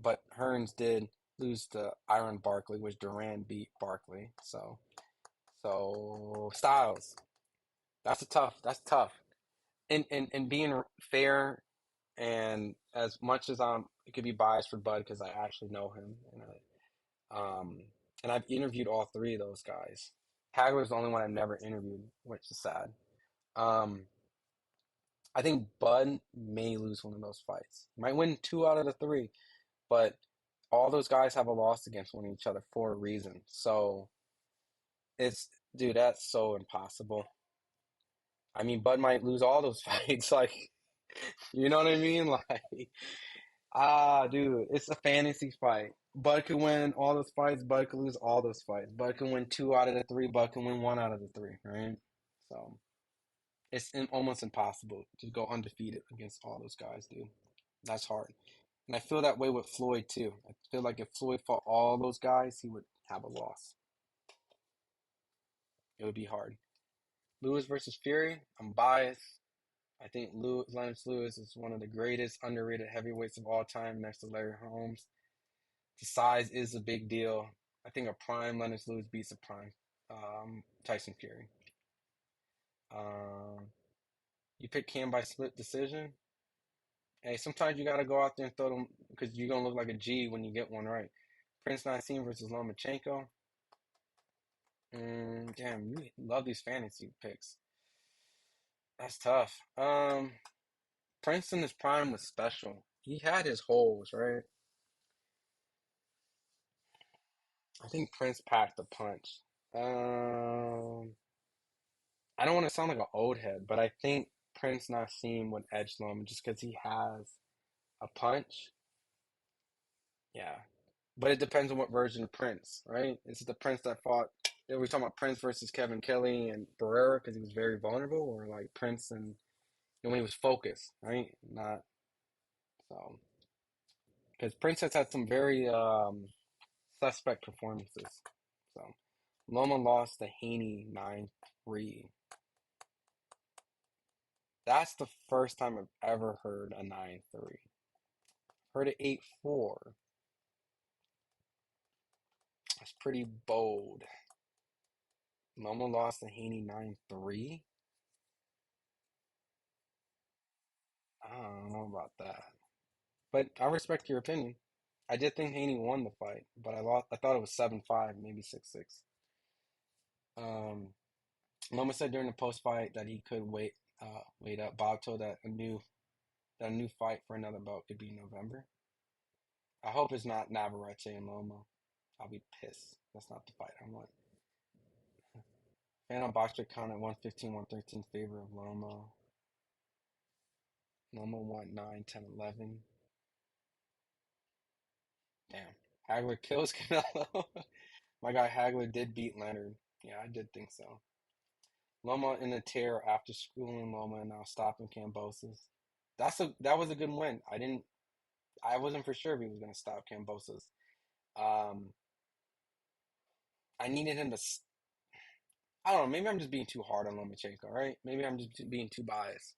but Hearns did lose to Iron Barkley, which Duran beat Barkley. So Styles. That's a tough. That's tough. And being fair and as much as it could be biased for Bud because I actually know him and I've interviewed all three of those guys. Hagler's the only one I've never interviewed, which is sad. Um, I think Bud may lose one of those fights. He might win 2 out of the 3, but all those guys have a loss against one of each other for a reason. So dude, that's so impossible. I mean, Bud might lose all those fights. Like, you know what I mean? Like, dude, it's a fantasy fight. Bud could win all those fights. Bud could lose all those fights. Bud can win 2 out of the 3. Bud can win 1 out of the 3, right? So it's almost impossible to go undefeated against all those guys, dude. That's hard. And I feel that way with Floyd too. I feel like if Floyd fought all those guys, he would have a loss. It would be hard. Lewis versus Fury. I'm biased. I think Lennox Lewis is one of the greatest underrated heavyweights of all time, next to Larry Holmes. The size is a big deal. I think a prime Lennox Lewis beats a prime Tyson Fury. Um, you pick Cam by split decision. Hey, sometimes you gotta go out there and throw them because you're gonna look like a G when you get one right. Prince 19 versus Lomachenko. Damn, you love these fantasy picks. That's tough. Prince in his prime was special. He had his holes, right? I think Prince packed a punch. Um, I don't want to sound like an old head, but I think Prince Nassim would edge Loma just because he has a punch. Yeah, but it depends on what version of Prince, right? Is it the Prince that fought? Are we talking about Prince versus Kevin Kelly and Barrera because he was very vulnerable, or like Prince and when he was focused, right? Not so because Prince has had some very suspect performances. So Loma lost to Haney 9-3. That's the first time I've ever heard a 9-3. Heard it 8-4. That's pretty bold. Loma lost to Haney 9-3. I don't know about that. But I respect your opinion. I did think Haney won the fight, but I thought it was 7-5, maybe 6-6. Um, Loma said during the post fight that he could wait up. Bob told that a new fight for another belt could be November. I hope it's not Navarrete and Loma. I'll be pissed. That's not the fight I want. Fan on boxer count at 115, 113 favor of Loma. Loma won 9, 10, 11. Damn. Hagler kills Canelo. My guy Hagler did beat Leonard. Yeah, I did think so. Loma in the tear after schooling Loma and now stopping Kambosos. That was a good win. I wasn't for sure if he was gonna stop Kambosos. Um I needed him to I don't know, maybe I'm just being too hard on Lomachenko, right? Maybe I'm just being too biased.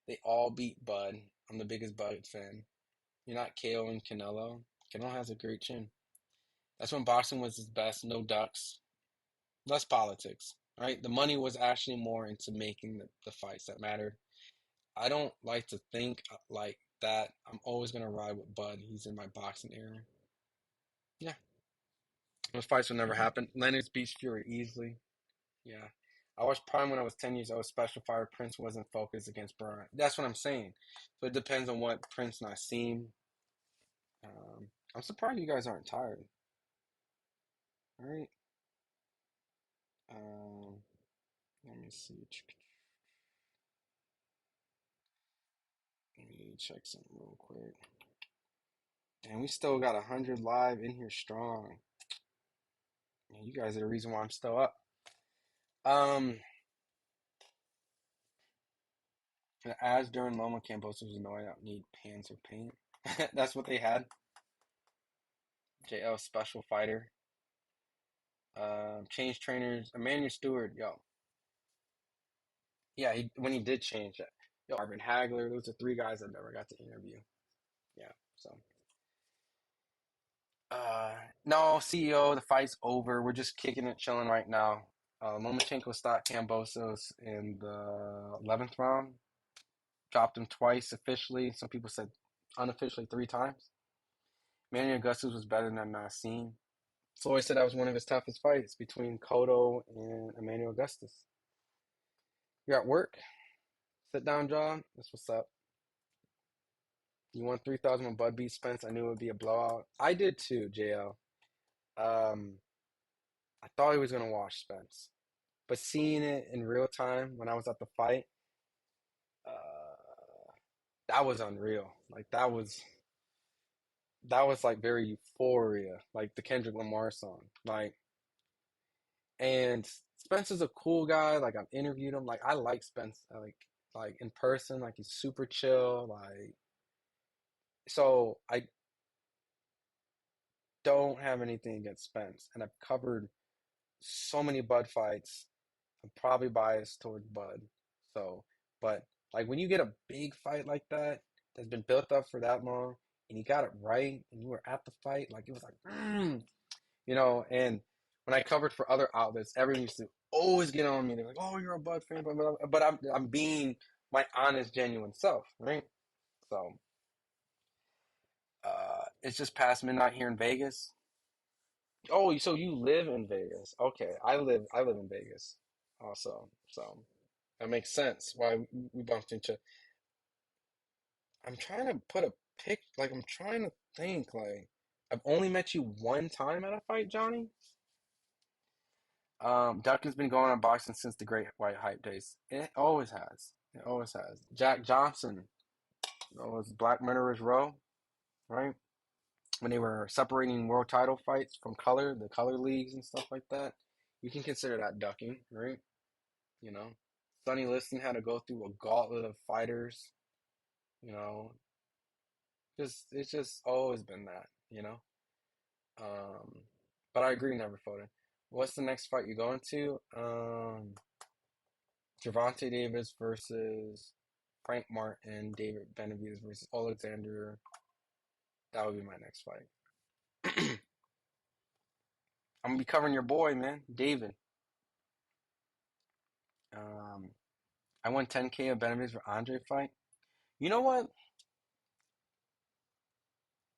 They all beat Bud. I'm the biggest Bud fan. You're not KO and Canelo. Canelo has a great chin. That's when boxing was its best. No ducks, less politics. Right? The money was actually more into making the fights that mattered. I don't like to think like that. I'm always gonna ride with Bud. He's in my boxing era. Yeah, those fights will never happen. Lennox beats Fury easily. Yeah. I watched Prime when I was 10 years old. Special Fire Prince wasn't focused against Burn. That's what I'm saying. So it depends on what Prince and I seen. I'm surprised you guys aren't tired. All right. Um, Let me see. Let me check something real quick. And we still got 100 live in here strong. Man, you guys are the reason why I'm still up. Um, as during Loma Kambosos was annoying, I don't need pans or paint. That's what they had. JL Special Fighter. Change trainers. Emmanuel Stewart, yo. Yeah, when he did change it. Yo, Marvin Hagler, those are three guys I never got to interview. Yeah, so. No, CEO, the fight's over. We're just kicking it, chilling right now. Lomachenko stopped Kambosos in the 11th round. Dropped him twice officially. Some people said unofficially three times. Manny Augustus was better than Nassim. So I said that was one of his toughest fights between Cotto and Emmanuel Augustus. You're at work? Sit down, John. That's what's up. You won 3,000 when Bud beat Spence. I knew it would be a blowout. I did too, JL. Um, I thought he was gonna wash Spence, but seeing it in real time when I was at the fight, uh, that was unreal. Like that was like very euphoria, like the Kendrick Lamar song. And Spence is a cool guy. Like I've interviewed him. Like I like Spence. Like in person. Like he's super chill. Like so I don't have anything against Spence, and I've covered so many Bud fights. I'm probably biased towards Bud. So, but like when you get a big fight like that that's been built up for that long, and you got it right, and you were at the fight, like it was like, And when I covered for other outlets, everyone used to always get on me. They're like, "Oh, you're a Bud fan," but I'm being my honest, genuine self, right? So, it's just past midnight here in Vegas. Oh, so you live in Vegas? Okay, I live in Vegas also, so that makes sense why we bumped into. I'm trying to put a like I'm trying to think like I've only met you one time at a fight, Johnny. Duncan's been going on boxing since the Great White Hype days. It always has. It always has. Jack Johnson, that was Black Murderers Row, right? When they were separating world title fights from color, the color leagues and stuff like that. You can consider that ducking, right? You know, Sonny Liston had to go through a gauntlet of fighters. You know, just it's just always been that. Um, but I agree, never voted. What's the next fight you're going to? Gervonta Davis versus Frank Martin, David Benavidez versus Alexander. That would be my next fight. I'm gonna be covering your boy, man, David. Um, I won 10K of Benavidez for Andre fight. You know what?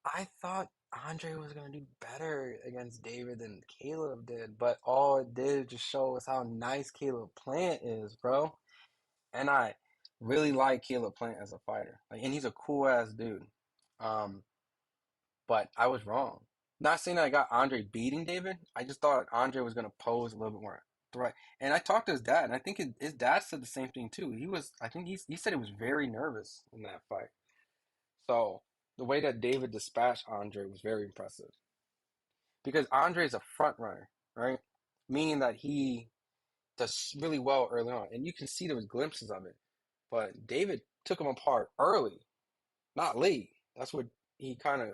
I thought Andre was gonna do better against David than Caleb did, but all it did just show us how nice Caleb Plant is, bro. And I really like Caleb Plant as a fighter. Like, and he's a cool ass dude. Um, but I was wrong. Not saying that I got Andre beating David. I just thought Andre was gonna pose a little bit more threat. And I talked to his dad, and I think his dad said the same thing too. I think he said he was very nervous in that fight. So the way that David dispatched Andre was very impressive because Andre is a front runner, right? Meaning that he does really well early on, and you can see there was glimpses of it. But David took him apart early, not late. That's what he kind of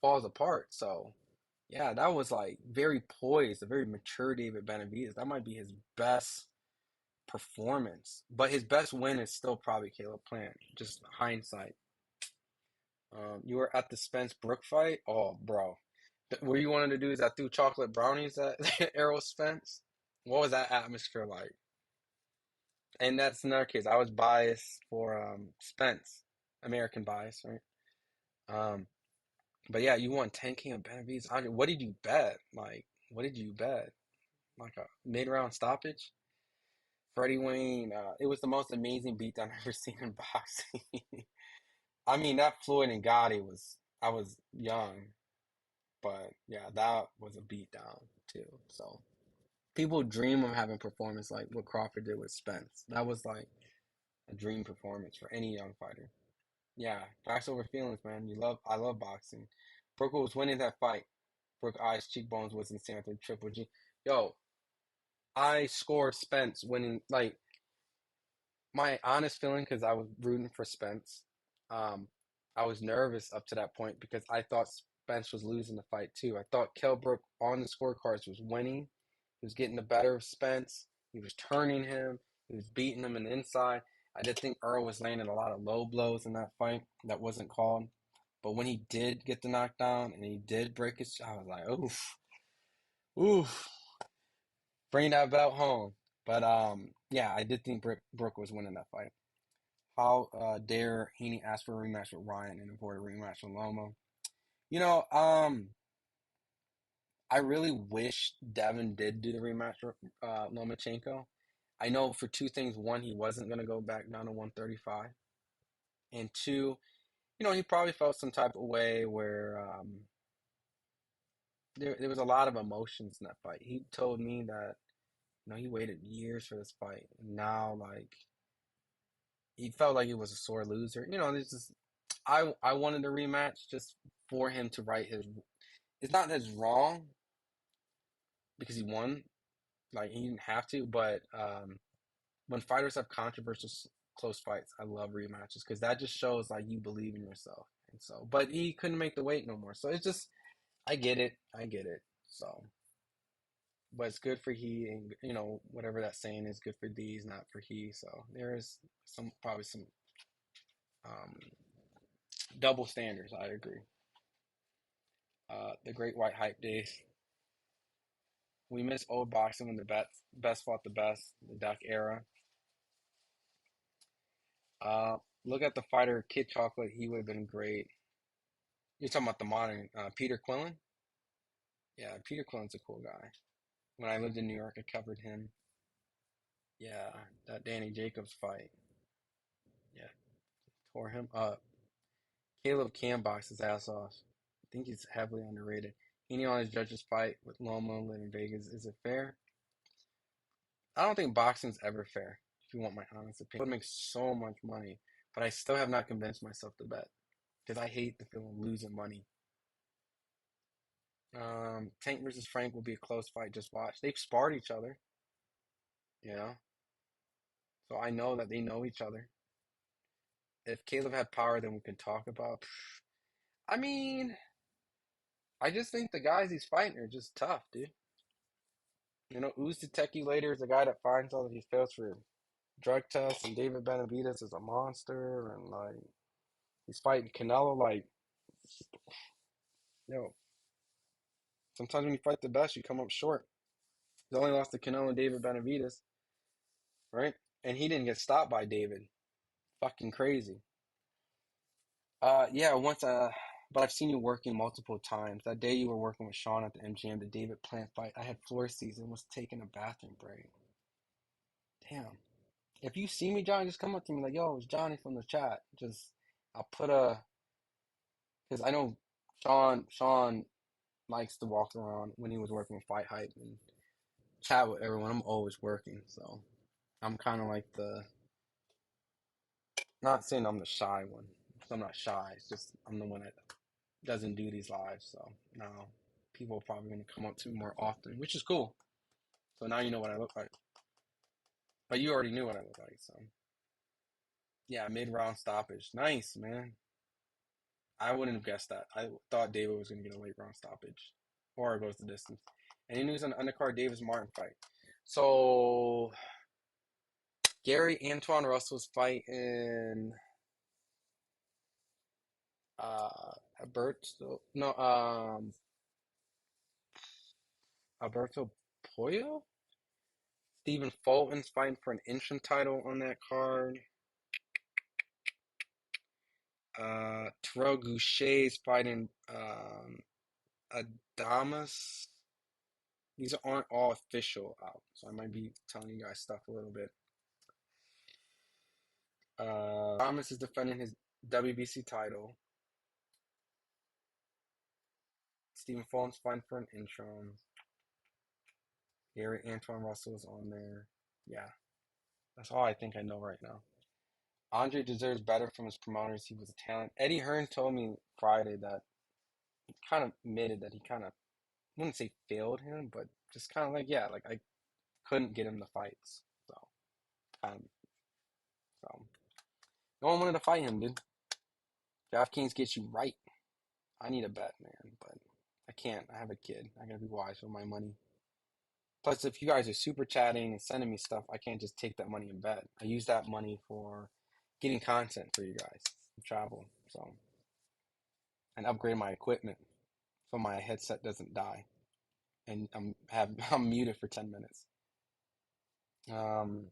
falls apart. So yeah, that was like very poised, a very mature David Benavidez. That might be his best performance. But his best win is still probably Caleb Plant. Just hindsight. You were at the Spence Brook fight? Oh, bro. What you wanted to do is I threw chocolate brownies at Errol Spence. What was that atmosphere like? And that's another case. I was biased for Spence, American bias, right? Um, but yeah, you won 10K on Benavidez. Andre, what did you bet? Like, what did you bet? Like a mid-round stoppage? Freddie Wayne, it was the most amazing beatdown I've ever seen in boxing. I mean, that Floyd and Gotti was, I was young, but yeah, that was a beatdown too. So people dream of having performance like what Crawford did with Spence. That was like a dream performance for any young fighter. Yeah, facts over feelings, man. I love boxing. Brooke was winning that fight. Brooke eyes, cheekbones was insane after Triple G. Yo, I scored Spence winning. Like my honest feeling, because I was rooting for Spence. Um, I was nervous up to that point because I thought Spence was losing the fight too. I thought Kell Brook on the scorecards was winning. He was getting the better of Spence. He was turning him. He was beating him in the inside. I did think Earl was landing a lot of low blows in that fight that wasn't called. But when he did get the knockdown and he did break his, I was like, oof, oof, bring that belt home. But yeah, I did think Brooke was winning that fight. How dare Heaney ask for a rematch with Ryan and avoid a rematch with Loma? You know, I really wish Devin did do the rematch with Lomachenko. I know for two things. One, he wasn't going to go back down to 135. And two, he probably felt some type of way where there was a lot of emotions in that fight. He told me that, he waited years for this fight. And now, like, he felt like he was a sore loser. There's just, I wanted a rematch just for him to right his, it's not his wrong because he won. Like, he didn't have to, but when fighters have controversial close fights, I love rematches because that just shows like you believe in yourself. And so, but he couldn't make the weight no more. So it's just, I get it. I get it. So, but it's good for he, and whatever that saying is, good for these, not for he. So there is probably some um, double standards. I agree. The great white hype days. We miss old boxing when the best fought the best, the Duck era. Look at the fighter Kid Chocolate. He would have been great. You're talking about the modern Peter Quillen? Yeah, Peter Quillen's a cool guy. When I lived in New York, I covered him. Yeah, that Danny Jacobs fight. Yeah, tore him up. Caleb can box his ass off. I think he's heavily underrated. Any on his judges fight with Loma live in Vegas. Is it fair? I don't think boxing's ever fair, if you want my honest opinion. It would make so much money, but I still have not convinced myself to bet because I hate the feeling of losing money. Tank versus Frank will be a close fight. Just watch. They've sparred each other, you know, so I know that they know each other. If Caleb had power, then we can talk about. I mean, I just think the guys he's fighting are just tough, dude. Uzdeteki later is the guy that finds out that he fails for drug tests, and David Benavidez is a monster, and like he's fighting Canelo. Like, yo, sometimes when you fight the best, you come up short. He's only lost to Canelo and David Benavidez, right? And he didn't get stopped by David. Fucking crazy. Yeah, once but I've seen you working multiple times. That day you were working with Sean at the MGM, the David Plant fight. I had floor season, was taking a bathroom break. Damn. If you see me, Johnny, just come up to me like, yo, it's Johnny from the chat. Just I'll put a because I know Sean likes to walk around when he was working with FightHype and chat with everyone. I'm always working, so I'm kind of like not saying I'm the shy one. 'Cause I'm not shy. It's just I'm the one that doesn't do these lives. So now people are probably going to come up to me more often, which is cool. So now you know what I look like. But you already knew what I look like. So yeah, mid-round stoppage. Nice, man. I wouldn't have guessed that. I thought David was going to get a late round stoppage or it goes the distance. And he knew it was an undercard Davis Martin fight. So Gary Antoine Russell's fighting Alberto no Alberto Pollo? Stephen Fulton's fighting for an interim title on that card. Terrell Goucher's fighting Adamas. These aren't all official out, so I might be telling you guys stuff a little bit. Thomas is defending his WBC title. Stephen Fulton's fighting for an interim. Gary Antoine Russell's on there. Yeah, that's all I think I know right now. Andre deserves better from his promoters. He was a talent. Eddie Hearn told me Friday that he kind of admitted that he kind of, I wouldn't say failed him, but just kind of like, yeah, like I couldn't get him the fights. So, um, so no one wanted to fight him, dude. DraftKings gets you right. I need a bet, man, but I can't. I have a kid. I gotta be wise with my money. Plus, if you guys are super chatting and sending me stuff, I can't just take that money and bet. I use that money for getting content for you guys, travel, so and upgrade my equipment so my headset doesn't die. And I'm muted for 10 minutes. I'm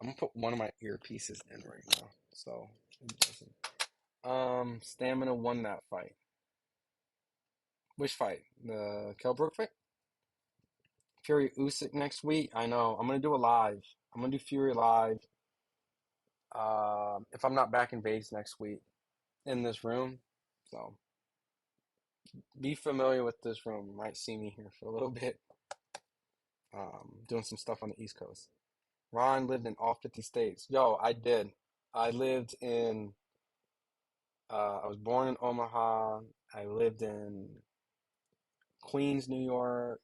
gonna put one of my earpieces in right now, so it doesn't. Stamina won that fight. Which fight? The Kell Brook fight? Fury Usyk next week. I know. I'm gonna do a live. I'm gonna do Fury live. If I'm not back in Vegas next week in this room, so be familiar with this room. You might see me here for a little bit. Doing some stuff on the East Coast. Ron lived in all 50 states. Yo, I did. I lived in. I was born in Omaha. I lived in Queens, New York,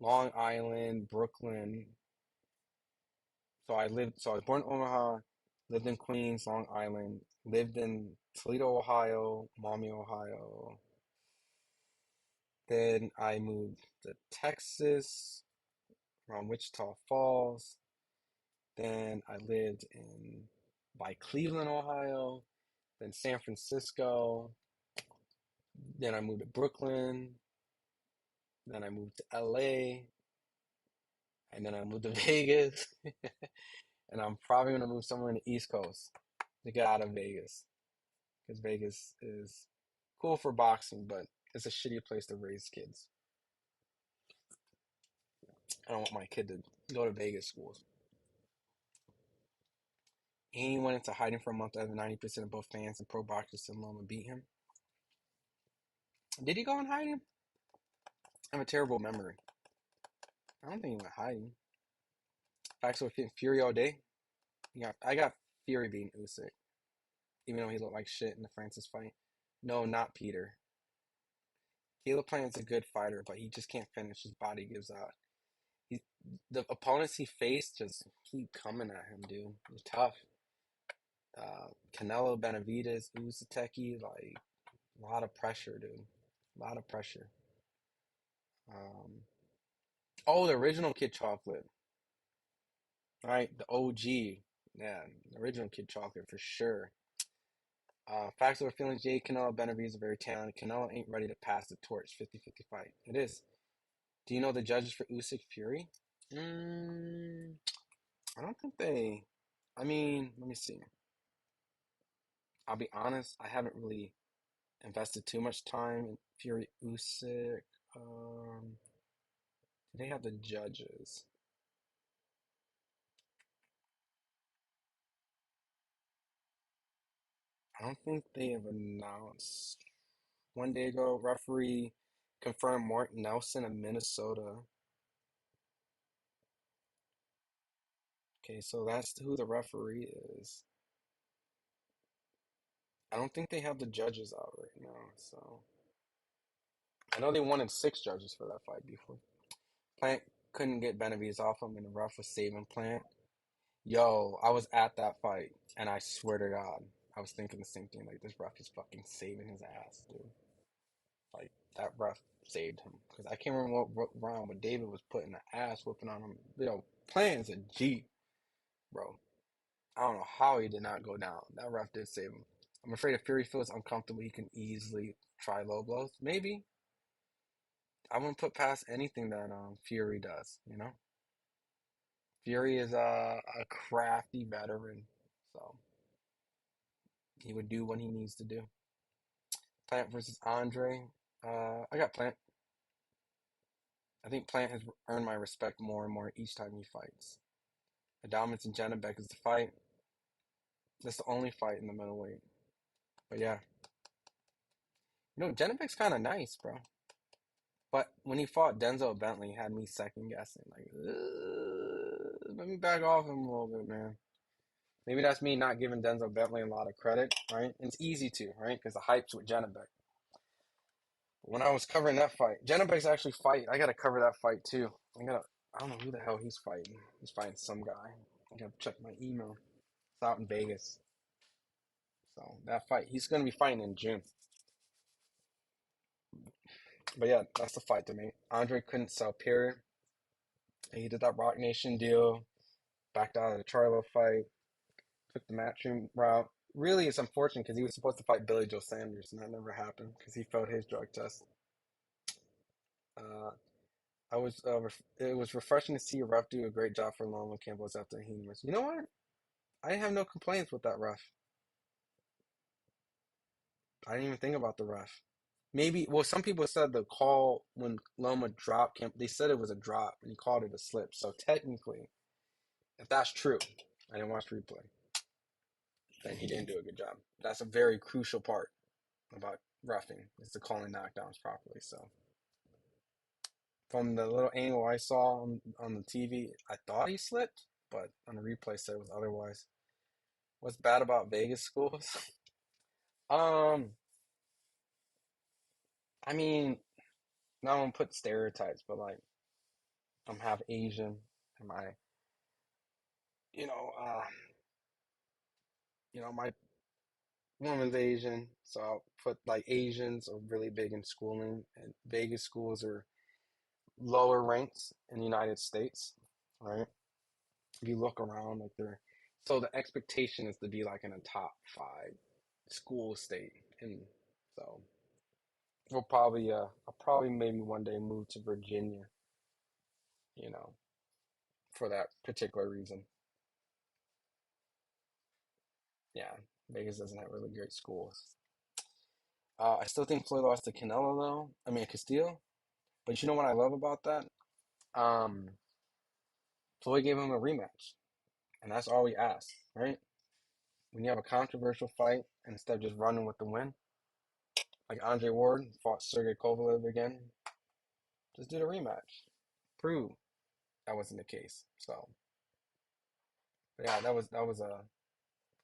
Long Island, Brooklyn. So I was born in Omaha, lived in Queens, Long Island, lived in Toledo, Ohio, Maumee, Ohio. Then I moved to Texas, around Wichita Falls. Then I lived in by Cleveland, Ohio, then San Francisco. Then I moved to Brooklyn. Then I moved to LA. And then I moved to Vegas. And I'm probably going to move somewhere in the East Coast to get out of Vegas. Because Vegas is cool for boxing, but it's a shitty place to raise kids. I don't want my kid to go to Vegas schools. He went into hiding for a month after 90% of both fans and pro boxers in Loma beat him. Did he go in hiding? I have a terrible memory. I don't think he went hiding. Facts were Fury all day. I got Fury beating Usyk, even though he looked like shit in the Francis fight. No, not Peter. Caleb Plant's a good fighter, but he just can't finish. His body gives out. He, the opponents he faced just keep coming at him, dude. It's tough. Canelo, Benavidez, Uzateki, like a lot of pressure, dude. A lot of pressure. Um, oh, the original Kid Chocolate, right? The OG, yeah, the original Kid Chocolate for sure. Facts over feelings, Jay Canelo Benavidez is very talented. Canelo ain't ready to pass the torch. 50-50 fight. It is. Do you know the judges for Usyk Fury? Mm, I don't think they. I mean, let me see. I'll be honest. I haven't really invested too much time in Fury Usyk. Do they have the judges? I don't think they have announced. One day ago, referee confirmed Mark Nelson of Minnesota. Okay, so that's who the referee is. I don't think they have the judges out right now, so I know they wanted six judges for that fight before. Plant couldn't get Benavidez off him, and the ref was saving Plant. Yo, I was at that fight, and I swear to God, I was thinking the same thing. Like, this ref is fucking saving his ass, dude. Like, that ref saved him. Because I can't remember what round, but David was putting the ass whooping on him. Yo, Plant's a G. bro. I don't know how he did not go down. That ref did save him. I'm afraid if Fury feels uncomfortable, he can easily try low blows. Maybe. I wouldn't put past anything that Fury does, you know? Fury is a crafty veteran, so he would do what he needs to do. Plant versus Andre. I got Plant. I think Plant has earned my respect more and more each time he fights. Adamas and Janabek is the fight. That's the only fight in the middleweight. But yeah, Janabek's kind of nice, bro. But when he fought Denzel Bentley, he had me second guessing. Like, let me back off him a little bit, man. Maybe that's me not giving Denzel Bentley a lot of credit, right? And it's easy to, right? Because the hype's with Janabek. When I was covering that fight, Janabek's actually fight. I gotta cover that fight too. I don't know who the hell he's fighting. He's fighting some guy. I gotta check my email. It's out in Vegas. So that fight, he's gonna be fighting in June. But yeah, that's the fight to me. Andre couldn't sell period. He did that Rock Nation deal, backed out of the Charlo fight, took the matchroom route. Really, it's unfortunate because he was supposed to fight Billy Joe Sanders, and that never happened because he failed his drug test. Uh, it was refreshing to see a ref do a great job for Lomachenko after he missed. You know what? I have no complaints with that ref. I didn't even think about the ref. Maybe, well, some people said the call when Loma dropped him, they said it was a drop and he called it a slip. So technically, if that's true, I didn't watch the replay, then he didn't do a good job. That's a very crucial part about roughing is to calling knockdowns properly. So from the little angle I saw on the TV, I thought he slipped, but on the replay said it was otherwise. What's bad about Vegas schools? Um, I mean, not gonna put stereotypes, but like I'm half Asian, and you know, uh, my woman's Asian, so I'll put like Asians are really big in schooling, and Vegas schools are lower ranked in the United States, right? If you look around, like so the expectation is to be like in a top five school state, and so I'll probably maybe one day move to Virginia, you know, for that particular reason. Yeah, Vegas doesn't have really great schools. I still think Floyd lost to Canelo though. I mean Castillo. But you know what I love about that? Um, Floyd gave him a rematch, and that's all we ask, right? When you have a controversial fight, and instead of just running with the win, like Andre Ward fought Sergey Kovalev again, just do the rematch. Prove that wasn't the case. So, but yeah, that was a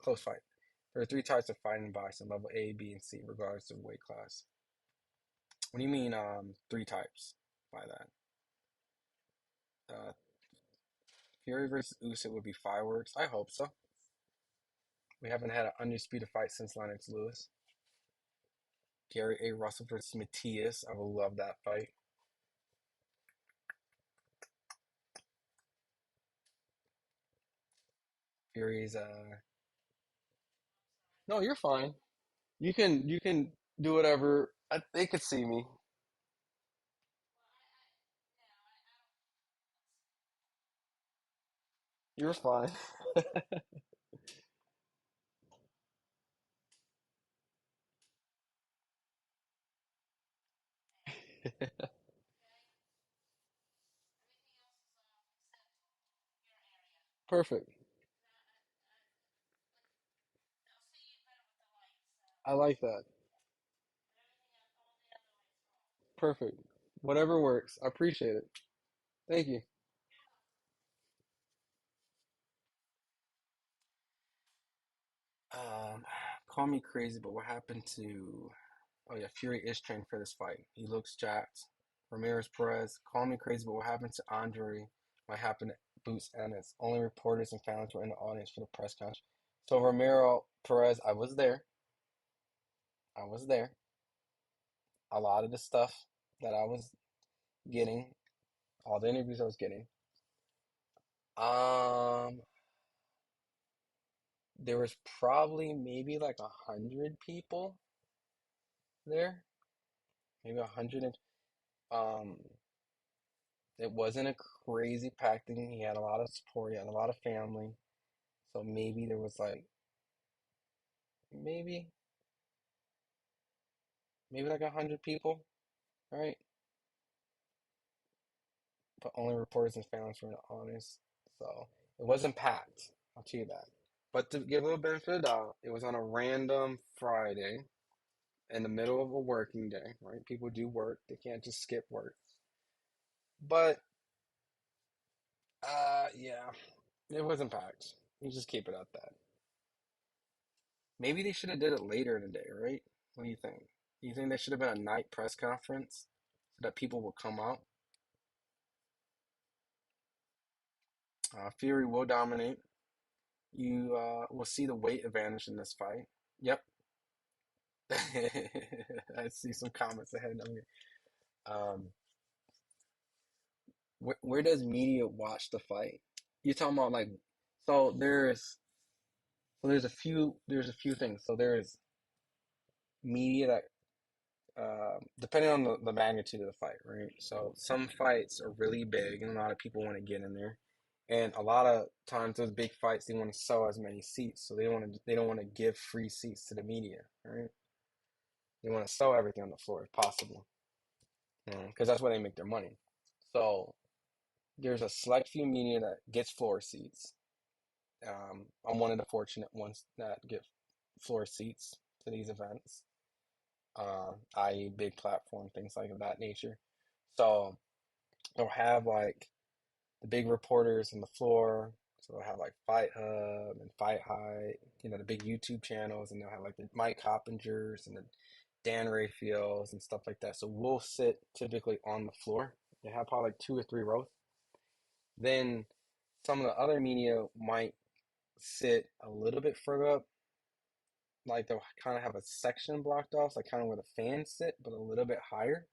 close fight. There are three types of fighting in boxing: level A, B, and C, regardless of weight class. What do you mean, three types by that? Uh, Fury versus Usyk would be fireworks. I hope so. We haven't had an undisputed fight since Lennox Lewis. Gary A. Russell versus Matias. I will love that fight. Fury's no, you're fine. You can do whatever. They could see me. You're fine. Perfect. I like that. Perfect. Whatever works. I appreciate it. Thank you. Um, call me crazy, but what happened to? Oh yeah, Fury is trained for this fight. He looks jacked. Ramirez Perez. Call me crazy, but what happened to Andre? What happened to Boots Ennis? Only reporters and fans were in the audience for the press conference. So Ramiro Perez, I was there. I was there. A lot of the stuff that I was getting, all the interviews I was getting. Um, there was probably maybe like 100 people there, maybe 100. Um, it wasn't a crazy packed thing. He had a lot of support. He had a lot of family. So maybe there was like maybe maybe like 100 people, right? But only reporters and families were honest. So it wasn't packed. I'll tell you that. But to give a little benefit of the doubt, it was on a random Friday in the middle of a working day, right? People do work. They can't just skip work. But yeah, it wasn't packed. You just keep it at that. Maybe they should have did it later in the day, right? What do you think? You think there should have been a night press conference so that people would come out? Fury will dominate. You will see the weight advantage in this fight. Yep. I see some comments ahead of me. Um, where does media watch the fight? You're talking about like, so there's a few things. So there's media that depending on the magnitude of the fight, right? So some fights are really big and a lot of people want to get in there. And a lot of times those big fights they want to sell as many seats. So they don't want to give free seats to the media, right? They want to sell everything on the floor if possible. Because that's where they make their money. So there's a select few media that gets floor seats. I'm one of the fortunate ones that get floor seats to these events, i.e., big platform, things like of that nature. So they'll have like the big reporters on the floor. So they'll have like FightHub and FightHype, the big YouTube channels, and they'll have like the Mike Hoppingers and the Dan Rafaels and stuff like that. So we'll sit typically on the floor. They have probably like 2 or 3 rows. Then some of the other media might sit a little bit further up, like they'll kind of have a section blocked off, like kind of where the fans sit, but a little bit higher.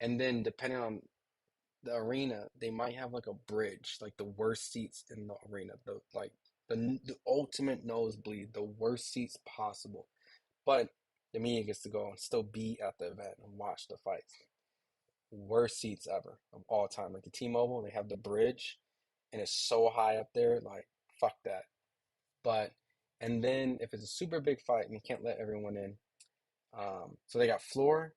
And then depending on the arena, they might have like a bridge, like the worst seats in the arena, the ultimate nosebleed, the worst seats possible. But the media gets to go and still be at the event and watch the fights. Worst seats ever of all time. Like the T-Mobile, they have the bridge, and it's so high up there, like fuck that. But and then if it's a super big fight and you can't let everyone in, so they got floor,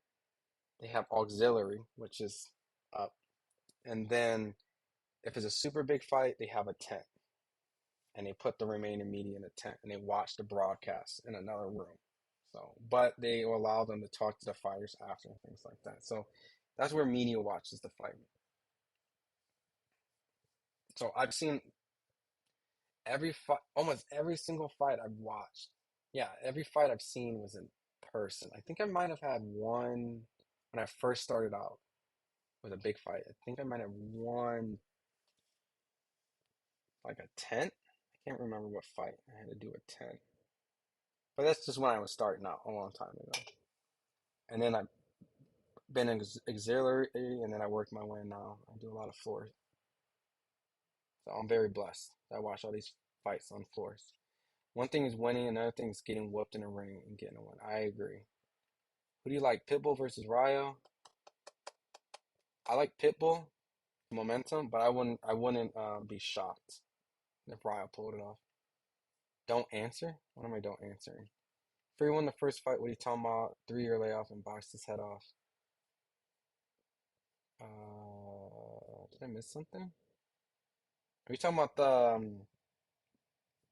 they have auxiliary, which is up, and then if it's a super big fight, they have a tent, and they put the remaining media in a tent, and they watch the broadcast in another room. So, but they will allow them to talk to the fighters after and things like that. So that's where media watches the fight. So I've seen every fight, almost every single fight I've watched. Yeah, every fight I've seen was in person. I think I might have had one when I first started out with a big fight. I think I might have won like a tent. I can't remember what fight I had to do a tent. But that's just when I was starting out a long time ago. And then I've been in auxiliary and then I work my way now. I do a lot of floors. So I'm very blessed. I watch all these fights on floors. One thing is winning, another thing is getting whooped in the ring and getting a win. I agree. Who do you like, Pitbull versus Ryo? I like Pitbull momentum, but I wouldn't be shocked if Ryo pulled it off. Don't answer? What am I don't answering? Fury won the first fight. What are you talking about? 3-year layoff and boxed his head off. Did I miss something? Are you talking about the?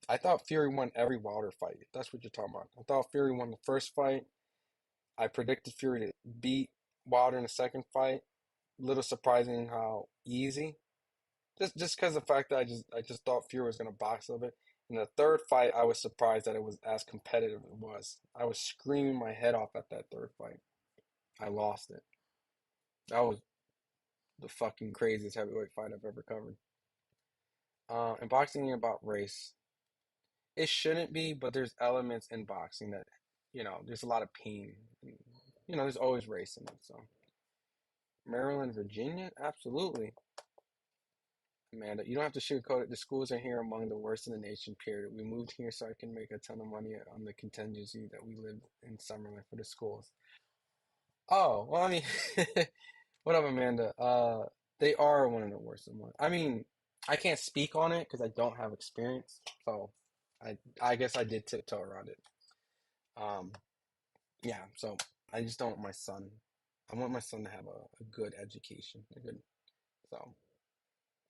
I thought Fury won every Wilder fight. If that's what you're talking about. I thought Fury won the first fight. I predicted Fury to beat Wilder in the second fight. Little surprising how easy. Just because of the fact that I just thought Fury was gonna box a little bit. In the third fight, I was surprised that it was as competitive as it was. I was screaming my head off at that third fight. I lost it. That was the fucking craziest heavyweight fight I've ever covered. And boxing ain't about race. It shouldn't be, but there's elements in boxing that, there's a lot of pain. And, there's always race in it. So Maryland, Virginia, absolutely. Amanda, you don't have to sugarcoat it. The schools are here among the worst in the nation, period. We moved here so I can make a ton of money on the contingency that we lived in Summerlin for the schools. Oh, well, I mean, what up, Amanda? They are one of the worst of one. I mean, I can't speak on it because I don't have experience, so I guess I did tiptoe around it. Um, yeah, so I just don't want my son. I want my son to have a good education, a good so.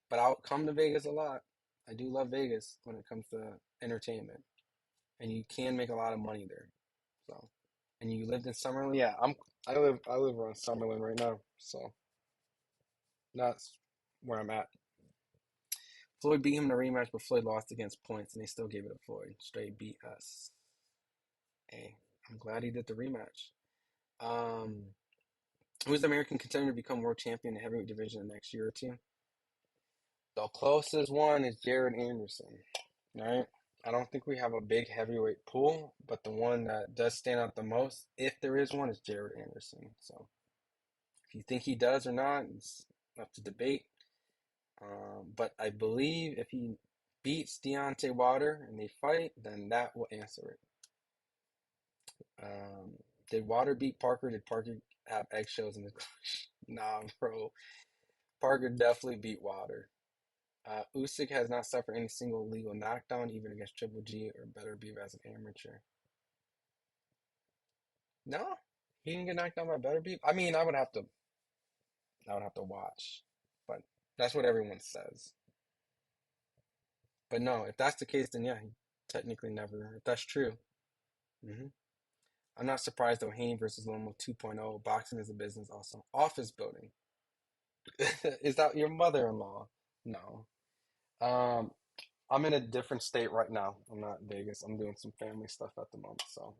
But I'll come to Vegas a lot. I do love Vegas when it comes to entertainment, and you can make a lot of money there. So, and you lived in Summerlin? Yeah, I live around Summerlin right now, so that's where I'm at. Floyd beat him in a rematch, but Floyd lost against points, and they still gave it to Floyd. Straight BS. Hey, I'm glad he did the rematch. Um, who's the American contender to become world champion in the heavyweight division the next year or two? The closest one is Jared Anderson, right? I don't think we have a big heavyweight pool, but the one that does stand out the most, if there is one, is Jared Anderson. So if you think he does or not, it's up to debate. But I believe if he beats Deontay Wilder and they fight, then that will answer it. Did Wilder beat Parker? Did Parker have eggshells in the clutch? Nah, bro. Parker definitely beat Wilder. Usyk has not suffered any single legal knockdown, even against Triple G or Better Beef as an amateur. No, he didn't get knocked down by Better Beef. I mean, I would have to watch, but that's what everyone says. But no, if that's the case, then yeah, he technically never. If that's true, hmm I'm not surprised though. Hayne versus Lomo 2.0. Boxing is a business, also. Office building. Is that your mother-in-law? No. Um, I'm in a different state right now. I'm not in Vegas. I'm doing some family stuff at the moment. So,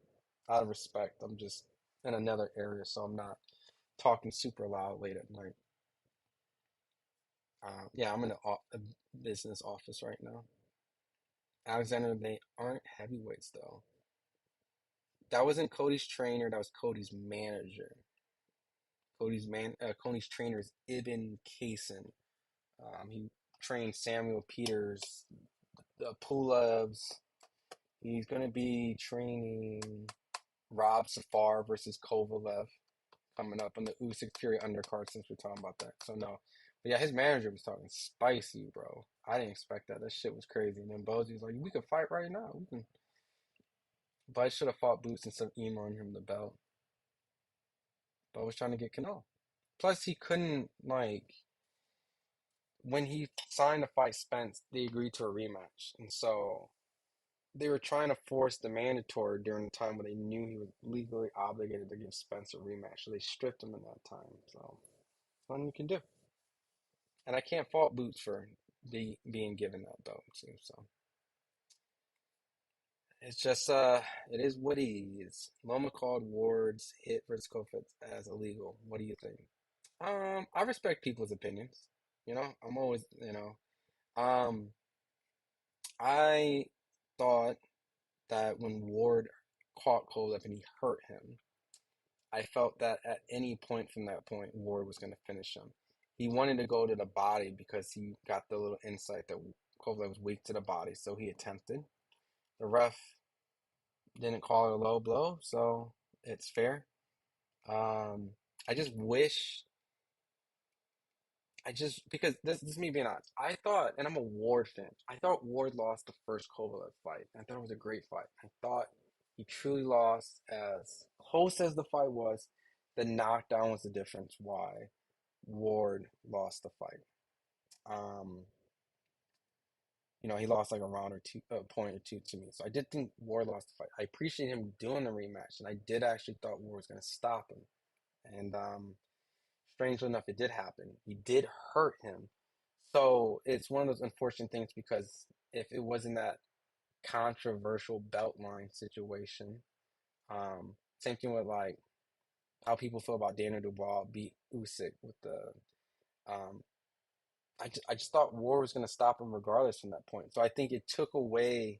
out of respect, I'm just in another area, so I'm not talking super loud late at night. Yeah, I'm in a business office right now. Alexander, they aren't heavyweights though. That wasn't Cody's trainer. That was Cody's manager. Cody's trainer is Ibn Kaysen. He trained Samuel Peters, the Pulevs. He's going to be training Rob Safar versus Kovalev coming up on the Usyk Fury undercard since we're talking about that. So no. But yeah, his manager was talking spicy, bro. I didn't expect that. That shit was crazy. And then Bozy was like, we could fight right now. We can. But I should have fought Boots instead of emailing him the belt. But I was trying to get Canelo. Plus, he couldn't, like, when he signed to fight Spence, they agreed to a rematch. And so they were trying to force the mandatory during the time when they knew he was legally obligated to give Spence a rematch. So they stripped him in that time. So, nothing you can do. And I can't fault Boots for being given that belt too. So it's just it is what it is. Loma called Ward's hit versus Kofit as illegal. What do you think? I respect people's opinions. I'm always, um, I thought that when Ward caught Kovalev and he hurt him, I felt that at any point from that point, Ward was going to finish him. He wanted to go to the body because he got the little insight that Kovalev was weak to the body, so he attempted. The ref didn't call it a low blow, so it's fair. Um, I just wish, because this is me being honest. I thought, and I'm a Ward fan, I thought Ward lost the first Kovalev fight. I thought it was a great fight. I thought he truly lost. As close as the fight was, the knockdown was the difference why Ward lost the fight. Um, he lost like a round or two, a point or two to me. So I did think Ward lost the fight. I appreciate him doing the rematch, and I did actually thought Ward was going to stop him. And strangely enough, it did happen. He did hurt him. So it's one of those unfortunate things because if it wasn't that controversial belt line situation, same thing with like how people feel about Daniel Dubois beat Usyk with the um, I just thought Ward was going to stop him regardless from that point. So I think it took away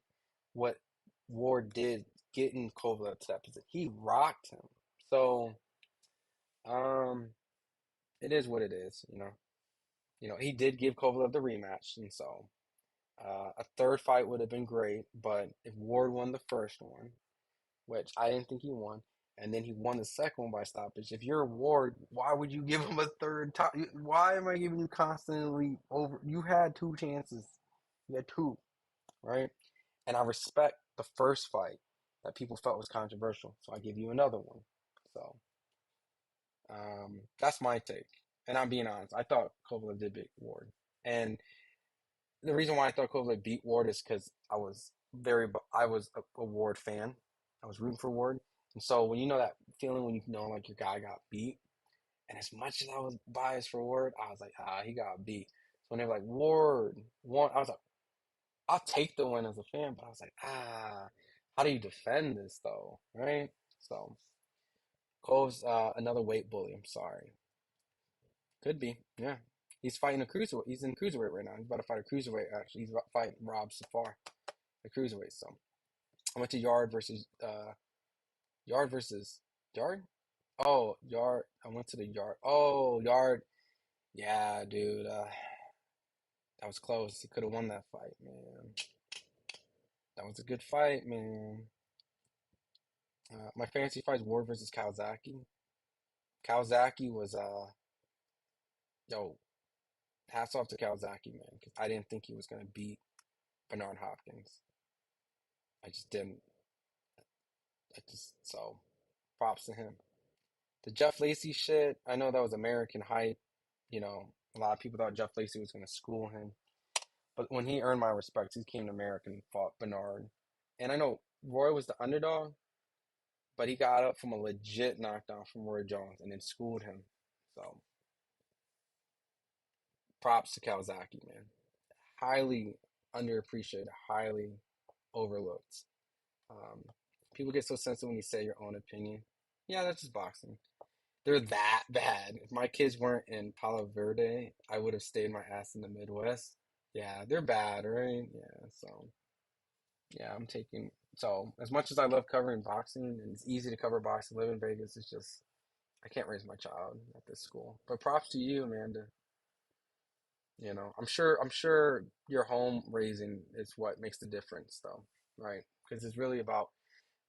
what Ward did getting Kovalev to that position. He rocked him. So um, it is what it is. He did give Kovalev the rematch, and so a third fight would have been great. But if Ward won the first one, which I didn't think he won, and then he won the second one by stoppage, if you're Ward, why would you give him a third time? Why am I giving you constantly over? You had two chances. You had two, right? And I respect the first fight that people felt was controversial, so I give you another one. So that's my take. And I'm being honest. I thought Kovalev did beat Ward, and the reason why I thought Kovalev beat Ward is because I was a Ward fan. I was rooting for Ward, and so when you know that feeling when you know like your guy got beat, and as much as I was biased for Ward, I was like, he got beat. So when they were like Ward won, I was like, I'll take the win as a fan, but I was like, how do you defend this though, right? So Cove's another weight bully. I'm sorry, could be, yeah. He's fighting a cruiserweight. He's in cruiserweight right now. He's about to fight a cruiserweight. Actually, he's fighting Rob Safar, the cruiserweight. So I went to Yard versus Yard. Oh, Yard. I went to the Yard. Oh, Yard. Yeah, dude. That was close. He could have won that fight, man. That was a good fight, man. My fantasy fights Ward versus Kawasaki. Kawasaki was yo, hats off to Kawasaki, man, because I didn't think he was gonna beat Bernard Hopkins. I just didn't. So props to him. The Jeff Lacey shit, I know that was American hype. A lot of people thought Jeff Lacey was gonna school him. But when he earned my respect, he came to America and fought Bernard. And I know Roy was the underdog, but he got up from a legit knockdown from Roy Jones and then schooled him. So props to Kawasaki, man. Highly underappreciated, highly overlooked. Um, People get so sensitive when you say your own opinion. Yeah, that's just boxing. They're that bad. If my kids weren't in Palo Verde, I would have stayed my ass in the Midwest. Yeah, they're bad, right? Yeah, so yeah, I'm taking. So as much as I love covering boxing, and it's easy to cover boxing, live in Vegas, it's just I can't raise my child at this school. But props to you, Amanda. I'm sure your home raising is what makes the difference, though, right? Because it's really about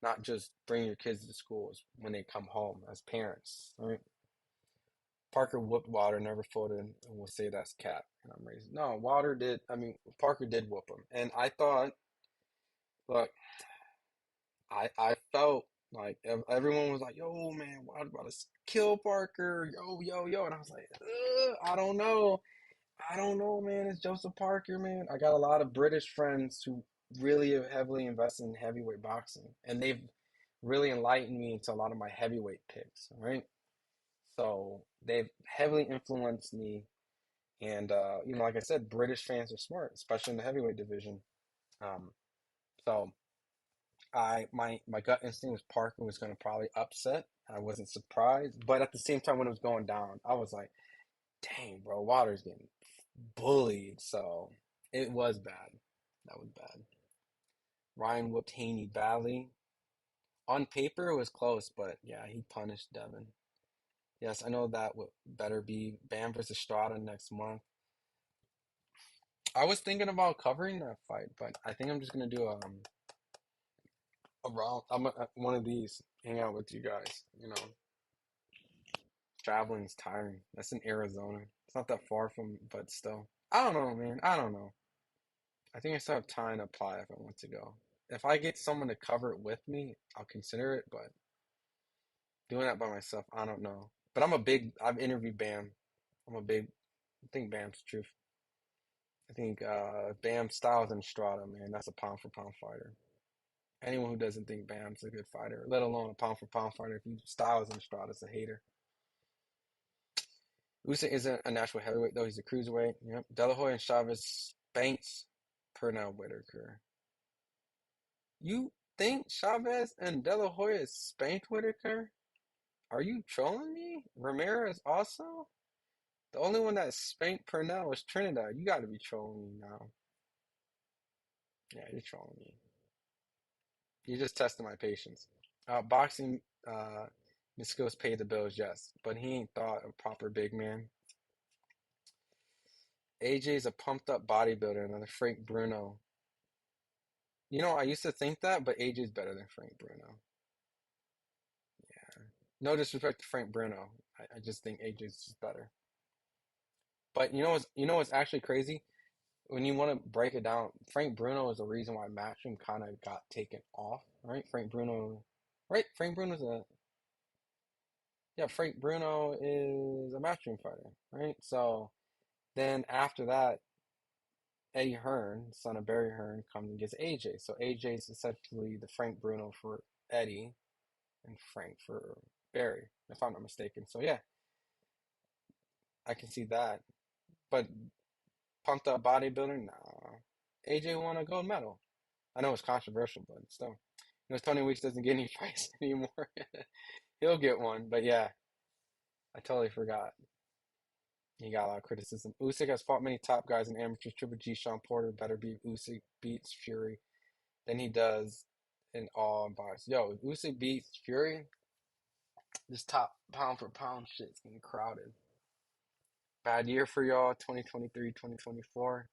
not just bringing your kids to school, it's when they come home as parents, right? Parker whooped Wilder, never folded, and we'll say that's cap. And I'm raising. No, Wilder did. I mean, Parker did whoop him, and I thought, look, I felt like everyone was like, "Yo, man, Wilder about to kill Parker." Yo, yo, yo, and I was like, I don't know. I don't know, man. It's Joseph Parker, man. I got a lot of British friends who really have heavily invested in heavyweight boxing, and they've really enlightened me into a lot of my heavyweight picks, right? So they've heavily influenced me, and like I said, British fans are smart, especially in the heavyweight division. Um, so my gut instinct was Parker was going to probably upset. I wasn't surprised, but at the same time, when it was going down, I was like, "Dang, bro, Wilder's getting bullied." So it was bad. That was bad. Ryan whooped Haney badly. On paper, it was close, but yeah, he punished Devin. Yes, I know that would better be Bam versus Strada next month. I was thinking about covering that fight, but I think I'm just gonna do a round. One of these, hang out with you guys. Traveling is tiring. That's in Arizona. It's not that far from, but still. I don't know, man. I don't know. I think I still have time to apply if I want to go. If I get someone to cover it with me, I'll consider it, but doing that by myself, I don't know. But I've interviewed Bam. I think Bam's the truth. I think Bam Styles and Strada, man, that's a pound for pound fighter. Anyone who doesn't think Bam's a good fighter, let alone a pound for pound fighter, if you Styles and Strada's a hater. Usyk isn't a natural heavyweight though; he's a cruiserweight. Yep. De La Hoya and Chavez Banks, Pernell Whitaker. You think Chavez and De La Hoya spanked Whitaker? Are you trolling me? Ramirez also? The only one that spanked Pernell was Trinidad. You got to be trolling me now. Yeah, you're trolling me. You're just testing my patience. Boxing, Myskos paid the bills, yes, but he ain't thought a proper big man. AJ's a pumped up bodybuilder, and then Frank Bruno. You know, I used to think that, but AJ's better than Frank Bruno. Yeah. No disrespect to Frank Bruno. I just think AJ's just better. But you know what's actually crazy? When you want to break it down, Frank Bruno is the reason why Matchroom kind of got taken off, right? Frank Bruno, right? Frank Bruno is a Matchroom fighter, right? So then after that, Eddie Hearn, son of Barry Hearn, comes and gets AJ. So AJ is essentially the Frank Bruno for Eddie and Frank for Barry, if I'm not mistaken. So yeah, I can see that. But pumped up bodybuilder, nah. AJ won a gold medal. I know it's controversial, but still. Tony Weeks doesn't get any fights anymore. He'll get one, but yeah, I totally forgot. He got a lot of criticism. Usyk has fought many top guys in amateurs. Triple G, Sean Porter better be Usyk beats Fury than he does in all bars. Yo, if Usyk beats Fury, this top pound for pound shit's getting crowded. Bad year for y'all, 2023, 2024.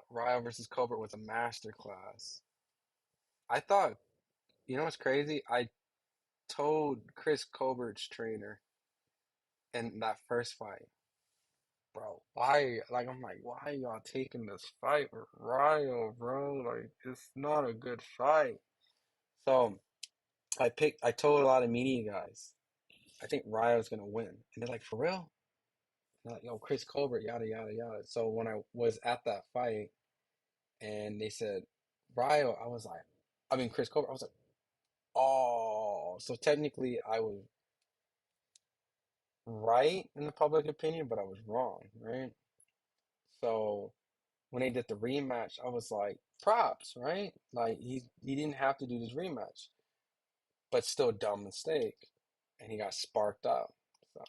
Ryo versus Colbert was a masterclass. I thought, you know what's crazy? I told Chris Colbert's trainer in that first fight, bro, I'm like, why are y'all taking this fight with Ryo, bro? Like, it's not a good fight. So I told a lot of media guys, I think Ryo's gonna win. And they're like, for real? And they're like, yo, Chris Colbert, yada, yada, yada. So when I was at that fight and they said, Ryo, Chris Colbert, I was like, oh, so technically I was right in the public opinion, but I was wrong, right? So when they did the rematch, I was like, props, right? Like he didn't have to do this rematch, but still dumb mistake, and he got sparked up. So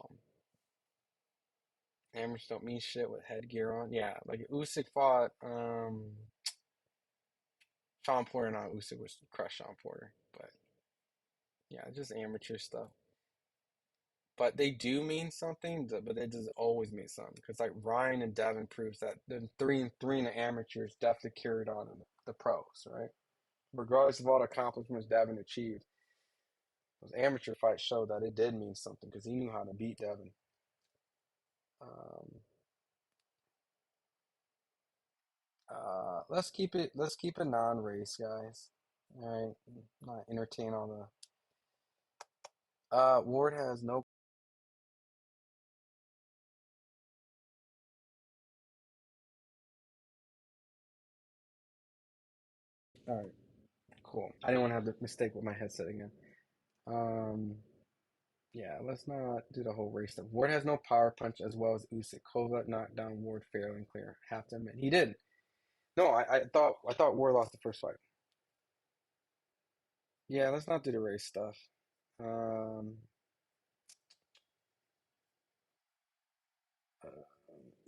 amateurs don't mean shit with headgear on. Yeah, like Usyk fought Sean Porter, not Usyk was crushed Sean Porter, but yeah, just amateur stuff. But they do mean something, but it doesn't always mean something because like Ryan and Devin proves that the 3-3 in the amateurs definitely carried on in the pros, right? Regardless of all the accomplishments Devin achieved, those amateur fights showed that it did mean something because he knew how to beat Devin. Um, let's keep it non-race, guys. All right, not entertain all the. Ward has no. All right, cool. I didn't want to have the mistake with my headset again. Um, yeah, let's not do the whole race stuff. Ward has no power punch as well as Usyk. Kovalev knocked down Ward fairly and clear. Have to admit he did. No, I thought Ward lost the first fight. Yeah, let's not do the race stuff. Um, uh,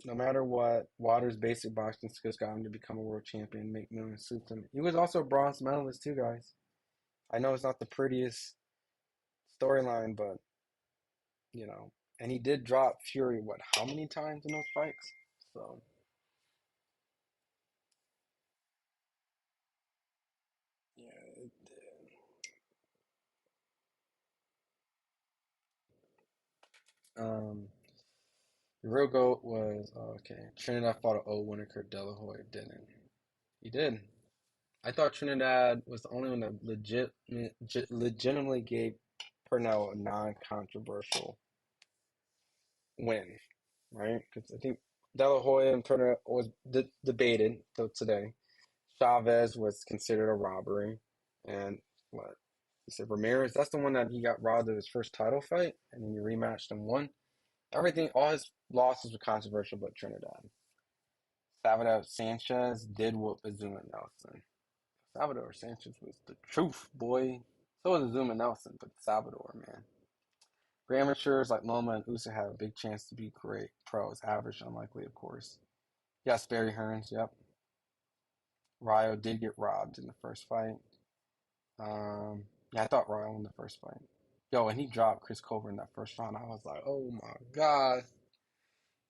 no matter what, Waters' basic boxing skills got him to become a world champion, make millions suits him. He was also a bronze medalist too, guys. I know it's not the prettiest storyline, but and he did drop Fury what, how many times in those fights? So, yeah. Um, the real GOAT was okay. Trinidad fought an old winner, Kurt De La Hoya didn't. He did. I thought Trinidad was the only one that legitimately gave Purnell a non-controversial win, right? Because I think De La Hoya and Purnell was debated till today. Chavez was considered a robbery, and what he said Ramirez. That's the one that he got robbed of his first title fight, and then he rematched and won. Everything, all his losses were controversial, but Trinidad. Salvador Sanchez did whoop Azuma Nelson. Salvador Sanchez was the truth, boy. So was Azuma Nelson, but Salvador, man. Great amateurs like Loma and Usa have a big chance to be great pros. Average, unlikely, of course. Yes, Barry Hearns, yep. Ryo did get robbed in the first fight. Yeah, I thought Ryo won the first fight. Yo, and he dropped Chris Colbert in that first round. I was like, oh my God.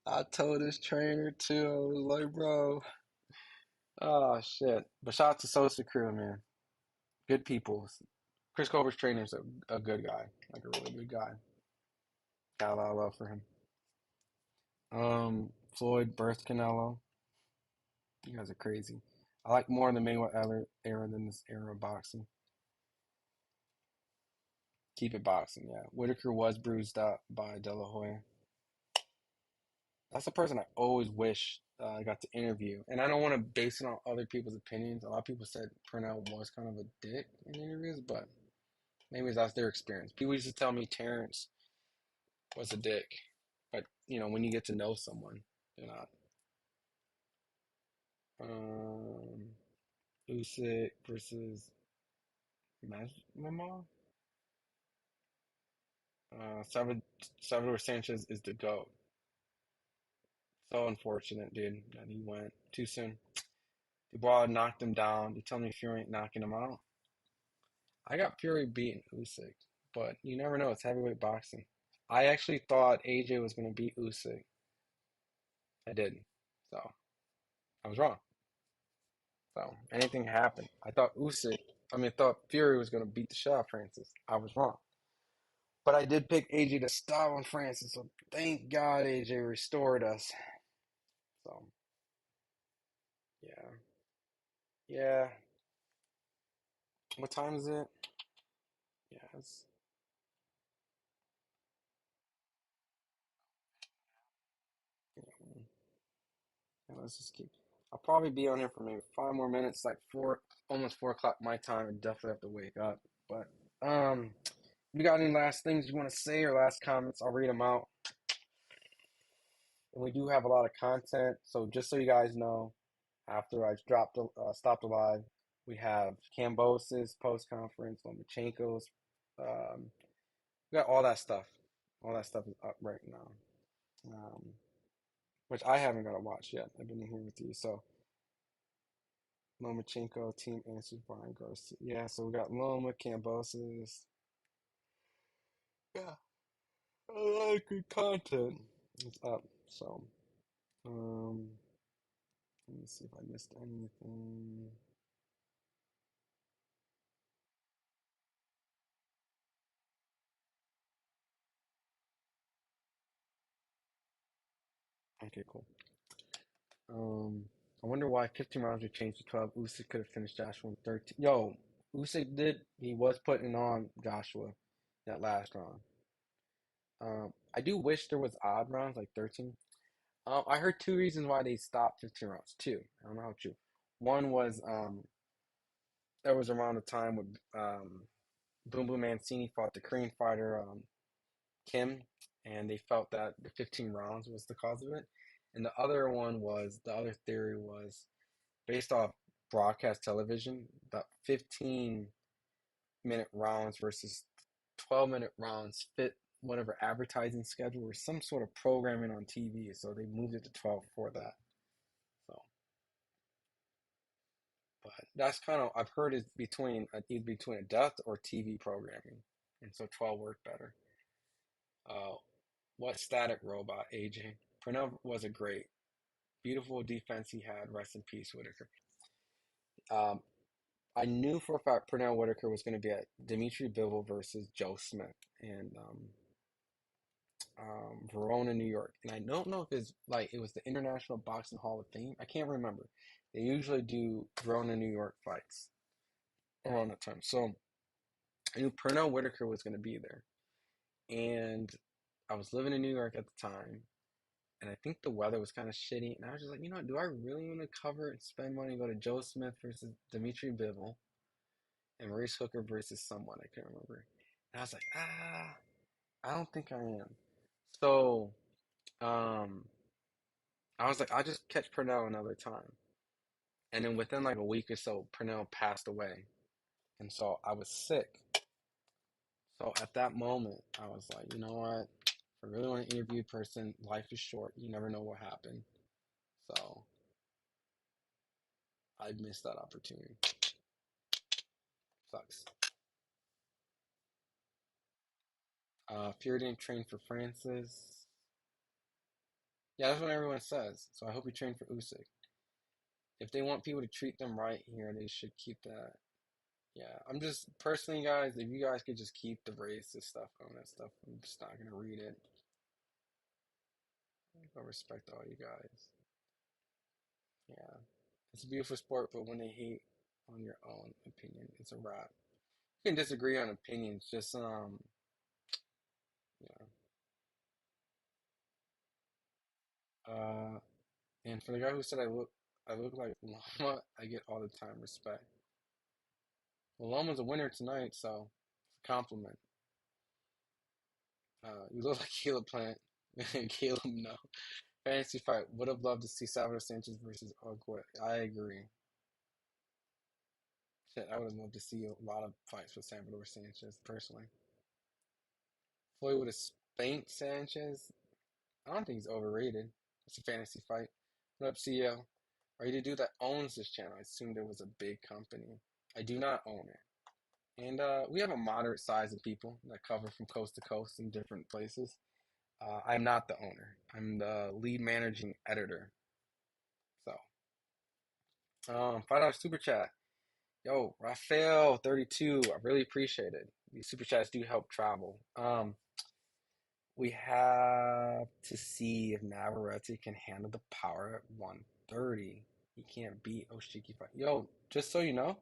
I told his trainer too. I was like, bro, oh shit. But shout out to Sosa Crew, man. Good people. Chris Colbert's trainer's a good guy, like a really good guy. Got a lot of love for him. Floyd birthed Canelo. You guys are crazy. I like more the Mayweather era than this era of boxing. Keep it boxing, yeah. Whitaker was bruised up by De La Hoya. That's the person I always wish I got to interview. And I don't want to base it on other people's opinions. A lot of people said Purnell was kind of a dick in interviews, but maybe that's their experience. People used to tell me Terrence was a dick. But, when you get to know someone, they're not. Um, Usyk versus Masvidal. Salvador Sanchez is the GOAT. So unfortunate, dude, that he went too soon. Dubois knocked him down. You tell me Fury ain't knocking him out? I got Fury beating Usyk, but you never know. It's heavyweight boxing. I actually thought AJ was going to beat Usyk. I didn't. So I was wrong. So anything happened. I thought Fury was going to beat the shit out of Francis. I was wrong. But I did pick AJ to stop on Francis, so thank God AJ restored us. So yeah, yeah. What time is it? Yeah, yeah, let's just keep. I'll probably be on here for maybe 5 more minutes, like almost 4 o'clock my time. I definitely have to wake up. But you got any last things you want to say or last comments? I'll read them out. And we do have a lot of content, so just so you guys know, after I stopped alive, we have Kambosos post conference, Lomachenko's. We got all that stuff. All that stuff is up right now, um, which I haven't got to watch yet. I've been in here with you, so Lomachenko team answers Ryan Garcia. Yeah, so we got Loma, Kambosos. Yeah, a lot of good content is up. So, um, let me see if I missed anything. Okay, cool. I wonder why 15 rounds were changed to 12. Usyk could have finished Joshua in 13. Yo, Usyk did. He was putting on Joshua that last round. I do wish there was odd rounds like 13. I heard two reasons why they stopped 15 rounds. Two. I don't know how true. One was there was around the time when Boom Boom Mancini fought the Korean fighter Kim, and they felt that the 15 rounds was the cause of it. And the other theory was based off broadcast television, the 15-minute rounds versus 12-minute rounds fit whatever advertising schedule or some sort of programming on TV. So they moved it to 12 for that. So, but that's kind of I've heard it's either between a death or TV programming, and so 12 worked better. Uh, what static robot, AJ? Pranav was a great, beautiful defense he had. Rest in peace, Whitaker. Um, I knew for a fact Pernell Whitaker was going to be at Dimitri Bivol versus Joe Smith in Verona, New York. And I don't know if it's like it was the International Boxing Hall of Fame. I can't remember. They usually do Verona, New York fights around that time. So I knew Pernell Whitaker was going to be there. And I was living in New York at the time. And I think the weather was kind of shitty. And I was just like, do I really want to cover and spend money and go to Joe Smith versus Dimitri Bivol and Maurice Hooker versus someone? I can't remember. And I was like, I don't think I am. So, um, I was like, I'll just catch Purnell another time. And then within like a week or so, Purnell passed away. And so I was sick. So at that moment, I was like, you know what? If I really want to interview a person, life is short. You never know what happened. So I missed that opportunity. Sucks. Fury didn't train for Francis. Yeah, that's what everyone says. So I hope he trained for Usyk. If they want people to treat them right here, they should keep that. Yeah, I'm just personally, guys. If you guys could just keep the racist stuff on that stuff, I'm just not gonna read it. I respect all you guys. Yeah, it's a beautiful sport, but when they hate on your own opinion, it's a wrap. You can disagree on opinions, just yeah. Uh, and for the guy who said I look like Lama, I get all the time respect. Well, Lama's a winner tonight, so it's a compliment. You look like Caleb Plant. Caleb, no. Fantasy fight. Would have loved to see Salvador Sanchez versus Ogwe. I agree. Shit, I would have loved to see a lot of fights with Salvador Sanchez, personally. Floyd would have spanked Sanchez. I don't think he's overrated. It's a fantasy fight. What up, CEO? Are you the dude that owns this channel? I assumed it was a big company. I do not own it. And we have a moderate size of people that cover from coast to coast in different places. I'm not the owner. I'm the lead managing editor. So, $5 super chat. Yo, Raphael 32. I really appreciate it. These super chats do help travel. We have to see if Navarrete can handle the power at 130. He can't beat Oshiki fight. Yo, just so you know,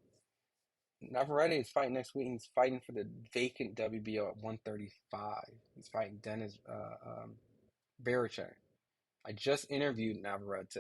Navarrete is fighting next week. He's fighting for the vacant WBO at 135. He's fighting Dennis Baricek. I just interviewed Navarrete.